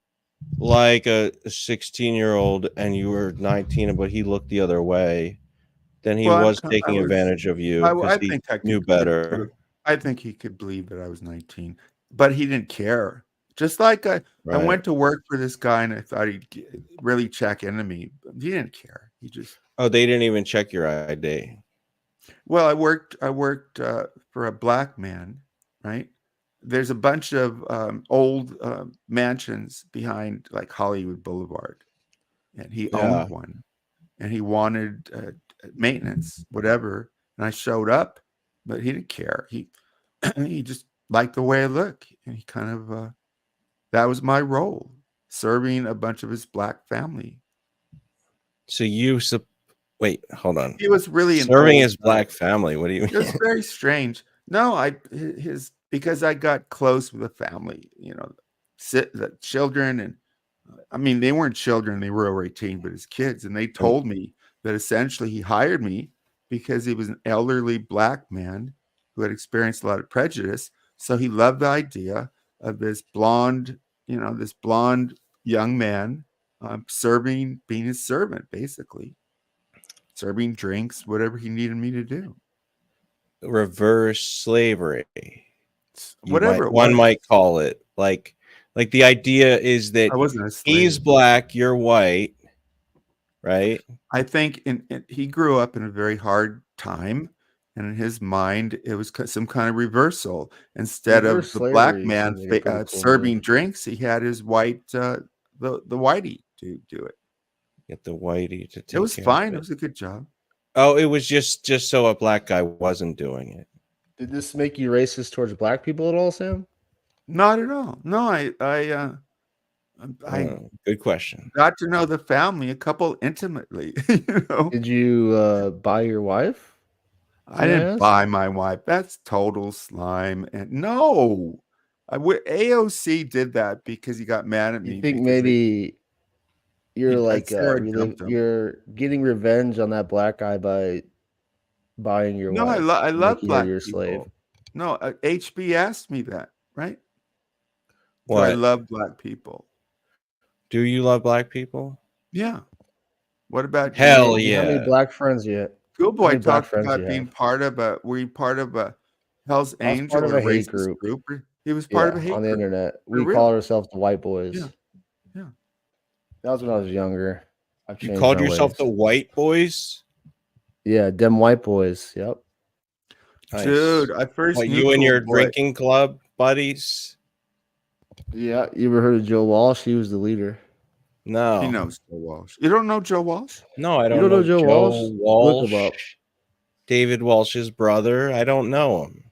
[SPEAKER 1] like a 16-year-old and you were 19, but he looked the other way, then he
[SPEAKER 4] Well,
[SPEAKER 1] was taking advantage of you because
[SPEAKER 4] I
[SPEAKER 1] he
[SPEAKER 4] think I
[SPEAKER 1] knew
[SPEAKER 4] could
[SPEAKER 1] better.
[SPEAKER 4] I think he could believe that I was 19, but he didn't care. Just like I
[SPEAKER 1] Right.
[SPEAKER 4] went to work for this guy and I thought he'd really check into me. But he didn't care. He just
[SPEAKER 1] Oh, they didn't even check your ID.
[SPEAKER 4] Well, I worked for a black man, right? There's a bunch of old mansions behind like Hollywood Boulevard, and he
[SPEAKER 1] Yeah.
[SPEAKER 4] owned one, and he wanted maintenance, whatever. And I showed up, but he didn't care. He he just liked the way I look, and he kind of that was my role, serving a bunch of his black family.
[SPEAKER 1] So wait, hold on.
[SPEAKER 4] He was really an
[SPEAKER 1] Serving
[SPEAKER 4] old
[SPEAKER 1] his black family. What do you
[SPEAKER 4] It was very strange. No, because I got close with the family, the children, and I mean they weren't children; they were over 18, but his kids, and they told me that essentially he hired me because he was an elderly black man who had experienced a lot of prejudice. So he loved the idea of this blonde young man being his servant, basically serving drinks, whatever he needed me to do.
[SPEAKER 1] reverse slavery?
[SPEAKER 4] Whatever
[SPEAKER 1] One might call it. Like the idea is that
[SPEAKER 4] I wasn't a slave.
[SPEAKER 1] he's black, you're white, right?
[SPEAKER 4] I think he grew up in a very hard time, and in his mind, it was some kind of reversal. Instead
[SPEAKER 5] Reverse
[SPEAKER 4] of the black
[SPEAKER 5] slavery
[SPEAKER 4] man
[SPEAKER 5] seems like a pretty cool
[SPEAKER 4] serving
[SPEAKER 5] name.
[SPEAKER 4] drinks, he had his white the whitey to do it.
[SPEAKER 1] Get the whitey to take
[SPEAKER 4] It was
[SPEAKER 1] care of
[SPEAKER 4] fine.
[SPEAKER 1] it.
[SPEAKER 4] It was a good job.
[SPEAKER 1] Oh, it was just so a black guy wasn't doing it.
[SPEAKER 5] Did this make you racist towards black people at all, Sam?
[SPEAKER 4] Not at all. No, I
[SPEAKER 1] Good question.
[SPEAKER 4] got to know the family, a couple intimately.
[SPEAKER 5] Did you buy your wife?
[SPEAKER 4] I didn't
[SPEAKER 5] Yes.
[SPEAKER 4] buy my wife. That's total slime. And no, AOC did that because he got mad at me.
[SPEAKER 5] You think
[SPEAKER 4] because
[SPEAKER 5] maybe you're
[SPEAKER 4] I'd Sarah dumped him.
[SPEAKER 5] you're getting revenge on that black guy by buying your
[SPEAKER 4] No,
[SPEAKER 5] wife?
[SPEAKER 4] I love
[SPEAKER 5] making her
[SPEAKER 4] black
[SPEAKER 5] your
[SPEAKER 4] people.
[SPEAKER 5] slave.
[SPEAKER 4] No, HB asked me that, right? So I
[SPEAKER 1] What?
[SPEAKER 4] love black people.
[SPEAKER 1] Do you love black people?
[SPEAKER 4] Yeah. What about
[SPEAKER 1] Hell
[SPEAKER 4] you?
[SPEAKER 5] How many
[SPEAKER 1] yeah.
[SPEAKER 5] black friends yet?
[SPEAKER 4] Schoolboy
[SPEAKER 5] many black
[SPEAKER 4] talked
[SPEAKER 5] friends
[SPEAKER 4] about
[SPEAKER 5] you
[SPEAKER 4] being
[SPEAKER 5] have?
[SPEAKER 4] part of were you part of a Hell's
[SPEAKER 5] I was
[SPEAKER 4] Angel
[SPEAKER 5] part of
[SPEAKER 4] or
[SPEAKER 5] a hate
[SPEAKER 4] racist
[SPEAKER 5] group.
[SPEAKER 4] He was part of a
[SPEAKER 5] Yeah,
[SPEAKER 4] hate
[SPEAKER 5] on the
[SPEAKER 4] group.
[SPEAKER 5] internet. We
[SPEAKER 4] real.
[SPEAKER 5] call ourselves the White Boys.
[SPEAKER 4] Yeah. Yeah.
[SPEAKER 5] That was when I was younger. I've
[SPEAKER 1] You
[SPEAKER 5] changed
[SPEAKER 1] called
[SPEAKER 5] my
[SPEAKER 1] yourself
[SPEAKER 5] ways.
[SPEAKER 1] the white boys?
[SPEAKER 5] Yeah, them White Boys. Yep.
[SPEAKER 1] Nice.
[SPEAKER 4] Dude, I first
[SPEAKER 1] What,
[SPEAKER 4] knew
[SPEAKER 1] you and your
[SPEAKER 4] Schoolboy.
[SPEAKER 1] drinking club buddies?
[SPEAKER 5] Yeah, you ever heard of Joe Walsh? He was the leader.
[SPEAKER 1] No,
[SPEAKER 4] He knows Joe Walsh. You don't know Joe Walsh?
[SPEAKER 1] no, I
[SPEAKER 5] You
[SPEAKER 1] don't
[SPEAKER 5] don't
[SPEAKER 1] know
[SPEAKER 5] know Joe
[SPEAKER 1] Joe
[SPEAKER 5] Walsh? Look him up.
[SPEAKER 1] Walsh, David Walsh's brother. I don't know him.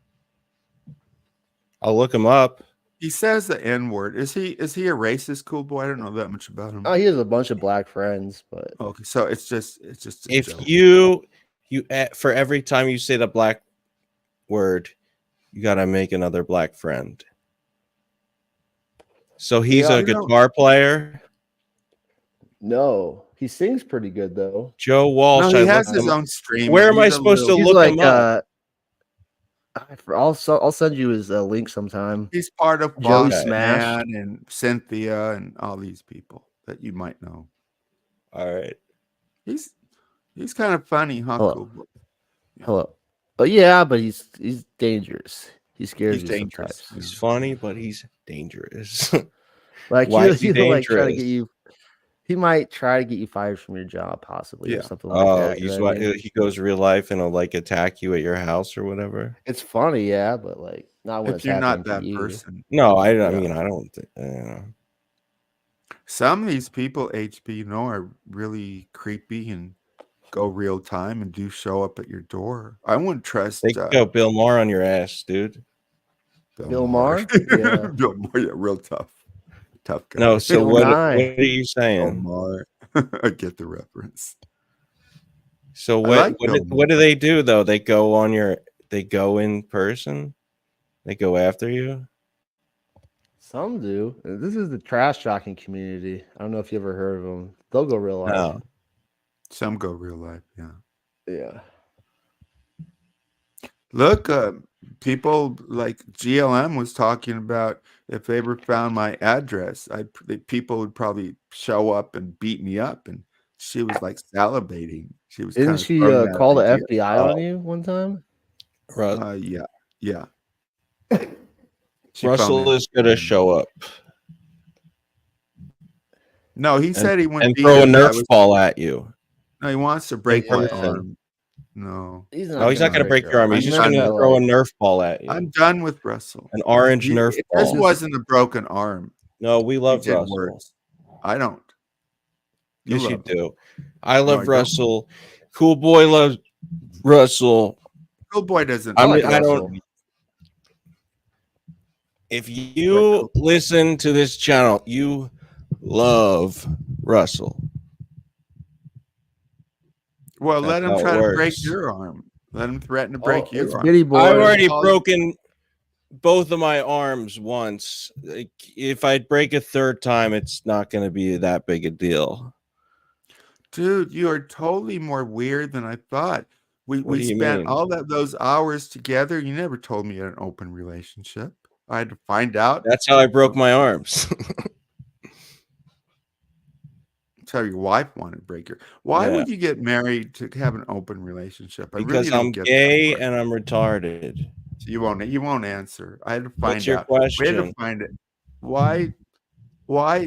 [SPEAKER 1] I'll look him up.
[SPEAKER 4] He says the N word. Is he a racist, Cool Boy? I don't know that much about him.
[SPEAKER 5] Oh, he has a bunch of black friends, but
[SPEAKER 4] Okay, so it's just a
[SPEAKER 1] If
[SPEAKER 4] joke.
[SPEAKER 1] you for every time you say the black word, you gotta make another black friend. So he's
[SPEAKER 5] Yeah,
[SPEAKER 1] a
[SPEAKER 4] you know-
[SPEAKER 1] guitar player.
[SPEAKER 5] no, he sings pretty good though.
[SPEAKER 1] Joe Walsh.
[SPEAKER 4] No, he
[SPEAKER 1] I
[SPEAKER 4] has
[SPEAKER 1] looked
[SPEAKER 4] his
[SPEAKER 1] him-
[SPEAKER 4] own stream.
[SPEAKER 1] Where am I supposed to
[SPEAKER 5] He's
[SPEAKER 1] look
[SPEAKER 5] like
[SPEAKER 1] him up?
[SPEAKER 5] I'll send you his link sometime.
[SPEAKER 4] He's part of
[SPEAKER 5] Joey
[SPEAKER 4] Boss
[SPEAKER 5] Smash.
[SPEAKER 4] Man and Cynthia and all these people that you might know.
[SPEAKER 1] All right.
[SPEAKER 4] He's kind of funny, huh?
[SPEAKER 5] Hello.
[SPEAKER 4] Cool Boy?
[SPEAKER 5] Hello. But yeah, but he's dangerous. He scares
[SPEAKER 4] He's
[SPEAKER 5] you
[SPEAKER 4] dangerous.
[SPEAKER 5] sometimes.
[SPEAKER 1] He's funny, but he's dangerous.
[SPEAKER 5] Like
[SPEAKER 1] Why is he
[SPEAKER 5] he'll like try to
[SPEAKER 1] dangerous?
[SPEAKER 5] get you. He might try to get you fired from your job, possibly,
[SPEAKER 4] Yeah.
[SPEAKER 5] or something like
[SPEAKER 1] Oh,
[SPEAKER 5] that. you
[SPEAKER 1] he's
[SPEAKER 5] know what I
[SPEAKER 1] what
[SPEAKER 5] mean?
[SPEAKER 1] he goes real life and he'll like attack you at your house or whatever.
[SPEAKER 5] It's funny, yeah, but like not when
[SPEAKER 4] If
[SPEAKER 5] it's
[SPEAKER 4] you're not
[SPEAKER 5] happening
[SPEAKER 4] that
[SPEAKER 5] to you.
[SPEAKER 4] person.
[SPEAKER 1] No, I
[SPEAKER 5] Yeah.
[SPEAKER 1] mean I don't think.
[SPEAKER 4] Some of these people, HB, you know, are really creepy and go real time and do show up at your door. I wouldn't trust
[SPEAKER 1] They could go Bill Maher on your ass, dude.
[SPEAKER 5] Bill Maher? Yeah.
[SPEAKER 4] Bill Maher, yeah, real tough guy.
[SPEAKER 1] No, so
[SPEAKER 5] Bill
[SPEAKER 1] what
[SPEAKER 5] Nye.
[SPEAKER 1] are you
[SPEAKER 4] Bill
[SPEAKER 1] saying?
[SPEAKER 4] Maher. I get the reference.
[SPEAKER 1] So
[SPEAKER 4] I like Bill
[SPEAKER 1] what do they do though? They go in person? They go after you?
[SPEAKER 5] Some do. This is the trash talking community. I don't know if you ever heard of them. They'll go real life.
[SPEAKER 1] No.
[SPEAKER 4] Some go real life, yeah.
[SPEAKER 5] Yeah.
[SPEAKER 4] Look, people like GLM was talking about if they ever found my address, people would probably show up and beat me up. And she was like salivating. She was
[SPEAKER 5] Didn't
[SPEAKER 4] kinda
[SPEAKER 5] she
[SPEAKER 4] throwing that
[SPEAKER 5] call the
[SPEAKER 4] idea.
[SPEAKER 5] FBI on you one time?
[SPEAKER 4] Yeah. She found
[SPEAKER 1] Russell
[SPEAKER 4] that.
[SPEAKER 1] is gonna show up
[SPEAKER 4] No, he said he wouldn't
[SPEAKER 1] and
[SPEAKER 4] be
[SPEAKER 1] throw a
[SPEAKER 4] here, but I
[SPEAKER 1] Nerf
[SPEAKER 4] was-
[SPEAKER 1] ball at you.
[SPEAKER 4] No, he wants to break my
[SPEAKER 1] person.
[SPEAKER 4] arm. No,
[SPEAKER 5] He's
[SPEAKER 1] No, he's not gonna break your arm. He's
[SPEAKER 4] I'm
[SPEAKER 1] just
[SPEAKER 4] not
[SPEAKER 1] gonna
[SPEAKER 4] gonna,
[SPEAKER 1] throw a Nerf ball at you.
[SPEAKER 4] I'm done with Russell.
[SPEAKER 1] An orange Nerf
[SPEAKER 4] This
[SPEAKER 1] ball.
[SPEAKER 4] wasn't a broken arm.
[SPEAKER 1] No, we
[SPEAKER 4] He
[SPEAKER 1] love
[SPEAKER 4] did
[SPEAKER 1] Russell.
[SPEAKER 4] worse. I don't.
[SPEAKER 1] Yes, you
[SPEAKER 4] love him.
[SPEAKER 1] do. I love
[SPEAKER 4] I don't.
[SPEAKER 1] Russell. Cool Boy loves Russell.
[SPEAKER 4] Cool Boy doesn't.
[SPEAKER 1] I
[SPEAKER 5] like
[SPEAKER 1] mean, I
[SPEAKER 5] Russell.
[SPEAKER 1] don't. If you listen to this channel, you love Russell.
[SPEAKER 4] Well, let
[SPEAKER 1] That's
[SPEAKER 4] him
[SPEAKER 1] how it
[SPEAKER 4] try to break
[SPEAKER 1] works.
[SPEAKER 4] your arm. Let him threaten to break your
[SPEAKER 5] It's
[SPEAKER 4] arm.
[SPEAKER 5] Bitty Boy.
[SPEAKER 1] I've already
[SPEAKER 4] Paul-
[SPEAKER 1] broken both of my arms once. Like, if I break a third time, it's not going to be that big a deal.
[SPEAKER 4] Dude, you are totally more weird than I thought. We
[SPEAKER 1] What do you
[SPEAKER 4] spent
[SPEAKER 1] mean?
[SPEAKER 4] all those hours together. You never told me you had an open relationship. I had to find out.
[SPEAKER 1] That's how I broke my arms.
[SPEAKER 4] Tell your wife wanted to break your. Why
[SPEAKER 1] Yeah.
[SPEAKER 4] would you get married to have an open relationship? I
[SPEAKER 1] Because
[SPEAKER 4] really don't
[SPEAKER 1] I'm
[SPEAKER 4] get
[SPEAKER 1] gay
[SPEAKER 4] that part.
[SPEAKER 1] and I'm retarded.
[SPEAKER 4] You won't answer. I had to find
[SPEAKER 1] What's your
[SPEAKER 4] out. We had to
[SPEAKER 1] question?
[SPEAKER 4] find it. Why
[SPEAKER 5] I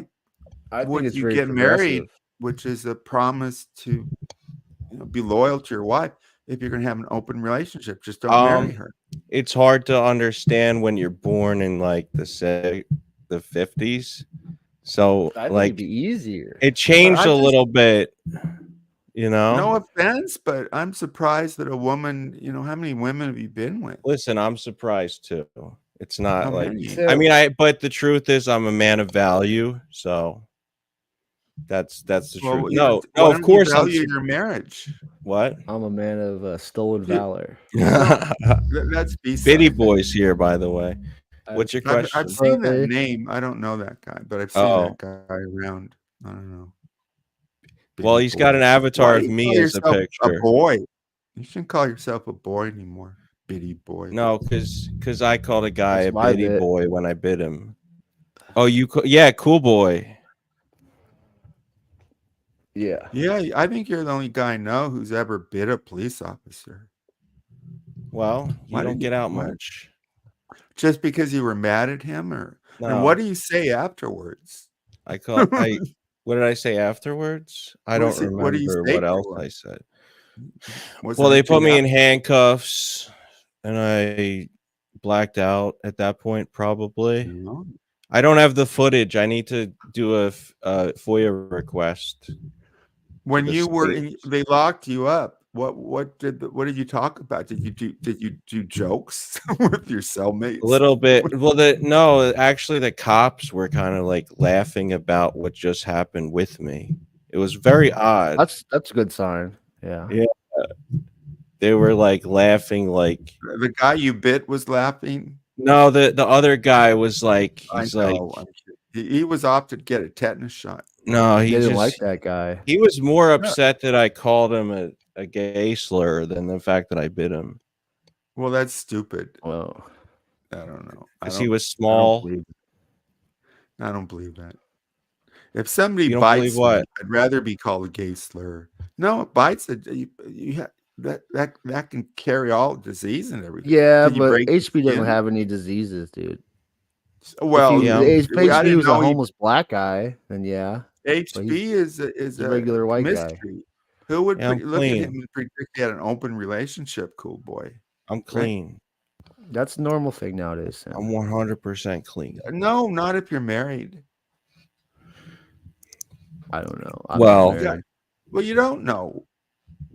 [SPEAKER 5] think
[SPEAKER 4] would
[SPEAKER 5] it's
[SPEAKER 4] you
[SPEAKER 5] very
[SPEAKER 4] get married,
[SPEAKER 5] progressive.
[SPEAKER 4] which is a promise to be loyal to your wife, if you're going to have an open relationship? Just don't marry her.
[SPEAKER 1] It's hard to understand when you're born in like the 50s. So
[SPEAKER 5] I think
[SPEAKER 1] like
[SPEAKER 5] it'd be easier.
[SPEAKER 1] it changed
[SPEAKER 4] I
[SPEAKER 1] a
[SPEAKER 4] just-
[SPEAKER 1] little bit, you know.
[SPEAKER 4] No offense, but I'm surprised that a woman, how many women have you been with?
[SPEAKER 1] Listen, I'm surprised too. It's not
[SPEAKER 4] How
[SPEAKER 1] like
[SPEAKER 4] many?
[SPEAKER 5] So-
[SPEAKER 1] I mean, but the truth is, I'm a man of value, so that's the truth.
[SPEAKER 4] Well,
[SPEAKER 1] No,
[SPEAKER 4] why
[SPEAKER 1] of
[SPEAKER 4] don't you
[SPEAKER 1] course. I'm
[SPEAKER 4] value your marriage.
[SPEAKER 1] what?
[SPEAKER 5] I'm a man of stolen valor.
[SPEAKER 4] That's B-side.
[SPEAKER 1] Bitty Boy's here, by the way. What's your question?
[SPEAKER 4] I've seen that
[SPEAKER 5] Okay.
[SPEAKER 4] name. I don't know that guy, but I've seen
[SPEAKER 1] Oh.
[SPEAKER 4] that guy around. I don't know.
[SPEAKER 1] Well,
[SPEAKER 4] Bitty
[SPEAKER 1] he's got
[SPEAKER 4] boy.
[SPEAKER 1] an avatar
[SPEAKER 4] Why
[SPEAKER 1] of
[SPEAKER 4] do you
[SPEAKER 1] me
[SPEAKER 4] call
[SPEAKER 1] as a
[SPEAKER 4] yourself
[SPEAKER 1] picture.
[SPEAKER 4] A boy. You shouldn't call yourself a boy anymore. Bitty boy.
[SPEAKER 1] No, because I called a guy
[SPEAKER 5] That's
[SPEAKER 1] a
[SPEAKER 5] my
[SPEAKER 1] bitty
[SPEAKER 5] bit.
[SPEAKER 1] boy when I bit him. Oh, yeah, cool boy.
[SPEAKER 5] Yeah.
[SPEAKER 4] Yeah, I think you're the only guy I know who's ever bit a police officer.
[SPEAKER 1] Well, you
[SPEAKER 4] Why
[SPEAKER 1] don't
[SPEAKER 4] did
[SPEAKER 1] get
[SPEAKER 4] you-
[SPEAKER 1] out
[SPEAKER 4] why-
[SPEAKER 1] much.
[SPEAKER 4] Just because you were mad at him, or
[SPEAKER 1] No,
[SPEAKER 4] and what do you say afterwards?
[SPEAKER 1] I call I. What did I say afterwards? I
[SPEAKER 4] What
[SPEAKER 1] don't
[SPEAKER 4] is it-
[SPEAKER 1] remember
[SPEAKER 4] what do you say
[SPEAKER 1] what else
[SPEAKER 4] afterwards?
[SPEAKER 1] I said.
[SPEAKER 4] Was
[SPEAKER 1] Well, they
[SPEAKER 4] anything
[SPEAKER 1] put me in
[SPEAKER 4] after-
[SPEAKER 1] handcuffs, and I blacked out at that point. Probably.
[SPEAKER 4] No.
[SPEAKER 1] I don't have the footage. I need to do a FOIA request.
[SPEAKER 4] When
[SPEAKER 1] the
[SPEAKER 4] you were
[SPEAKER 1] state.
[SPEAKER 4] they locked you up. What did you talk about? Did you do jokes with your cellmates?
[SPEAKER 1] A little bit. Well, no, actually, the cops were kind of like laughing about what just happened with me. It was very odd.
[SPEAKER 5] That's a good sign. Yeah.
[SPEAKER 1] Yeah. They were like laughing, like
[SPEAKER 4] The guy you bit was laughing.
[SPEAKER 1] no, the other guy was like,
[SPEAKER 4] I
[SPEAKER 1] he's like,
[SPEAKER 4] know. I'm kidding. He was opted to get a tetanus shot.
[SPEAKER 1] no,
[SPEAKER 5] They
[SPEAKER 1] he
[SPEAKER 5] didn't
[SPEAKER 1] just
[SPEAKER 5] like that guy.
[SPEAKER 1] he was more upset that I called him a gay slur than the fact that I bit him
[SPEAKER 4] Well, that's stupid.
[SPEAKER 5] Well,
[SPEAKER 4] I don't know.
[SPEAKER 1] because he was
[SPEAKER 4] I don't
[SPEAKER 1] small.
[SPEAKER 4] believe it. I don't believe that. If somebody
[SPEAKER 1] You don't
[SPEAKER 4] bites
[SPEAKER 1] believe
[SPEAKER 4] me,
[SPEAKER 1] what?
[SPEAKER 4] I'd rather be called a gay slur. No, it bites. That can carry all disease and everything.
[SPEAKER 5] yeah,
[SPEAKER 4] Can you
[SPEAKER 5] but
[SPEAKER 4] break the
[SPEAKER 5] HB doesn't
[SPEAKER 4] skin?
[SPEAKER 5] have any diseases, dude.
[SPEAKER 4] Well,
[SPEAKER 1] Yeah,
[SPEAKER 5] if
[SPEAKER 4] I
[SPEAKER 5] HB
[SPEAKER 4] didn't
[SPEAKER 5] was a
[SPEAKER 4] know
[SPEAKER 5] homeless black guy, then yeah.
[SPEAKER 4] HB is
[SPEAKER 5] a regular white guy.
[SPEAKER 4] mystery. Who would
[SPEAKER 1] Yeah, I'm
[SPEAKER 4] look at
[SPEAKER 1] clean.
[SPEAKER 4] him and predict he had an open relationship? Cool boy.
[SPEAKER 1] I'm clean.
[SPEAKER 5] That's a normal thing nowadays, Sam.
[SPEAKER 1] I'm 100% clean.
[SPEAKER 4] No, not if you're married.
[SPEAKER 5] I don't know. I'm
[SPEAKER 1] Well-
[SPEAKER 5] not married.
[SPEAKER 4] Well, you don't know.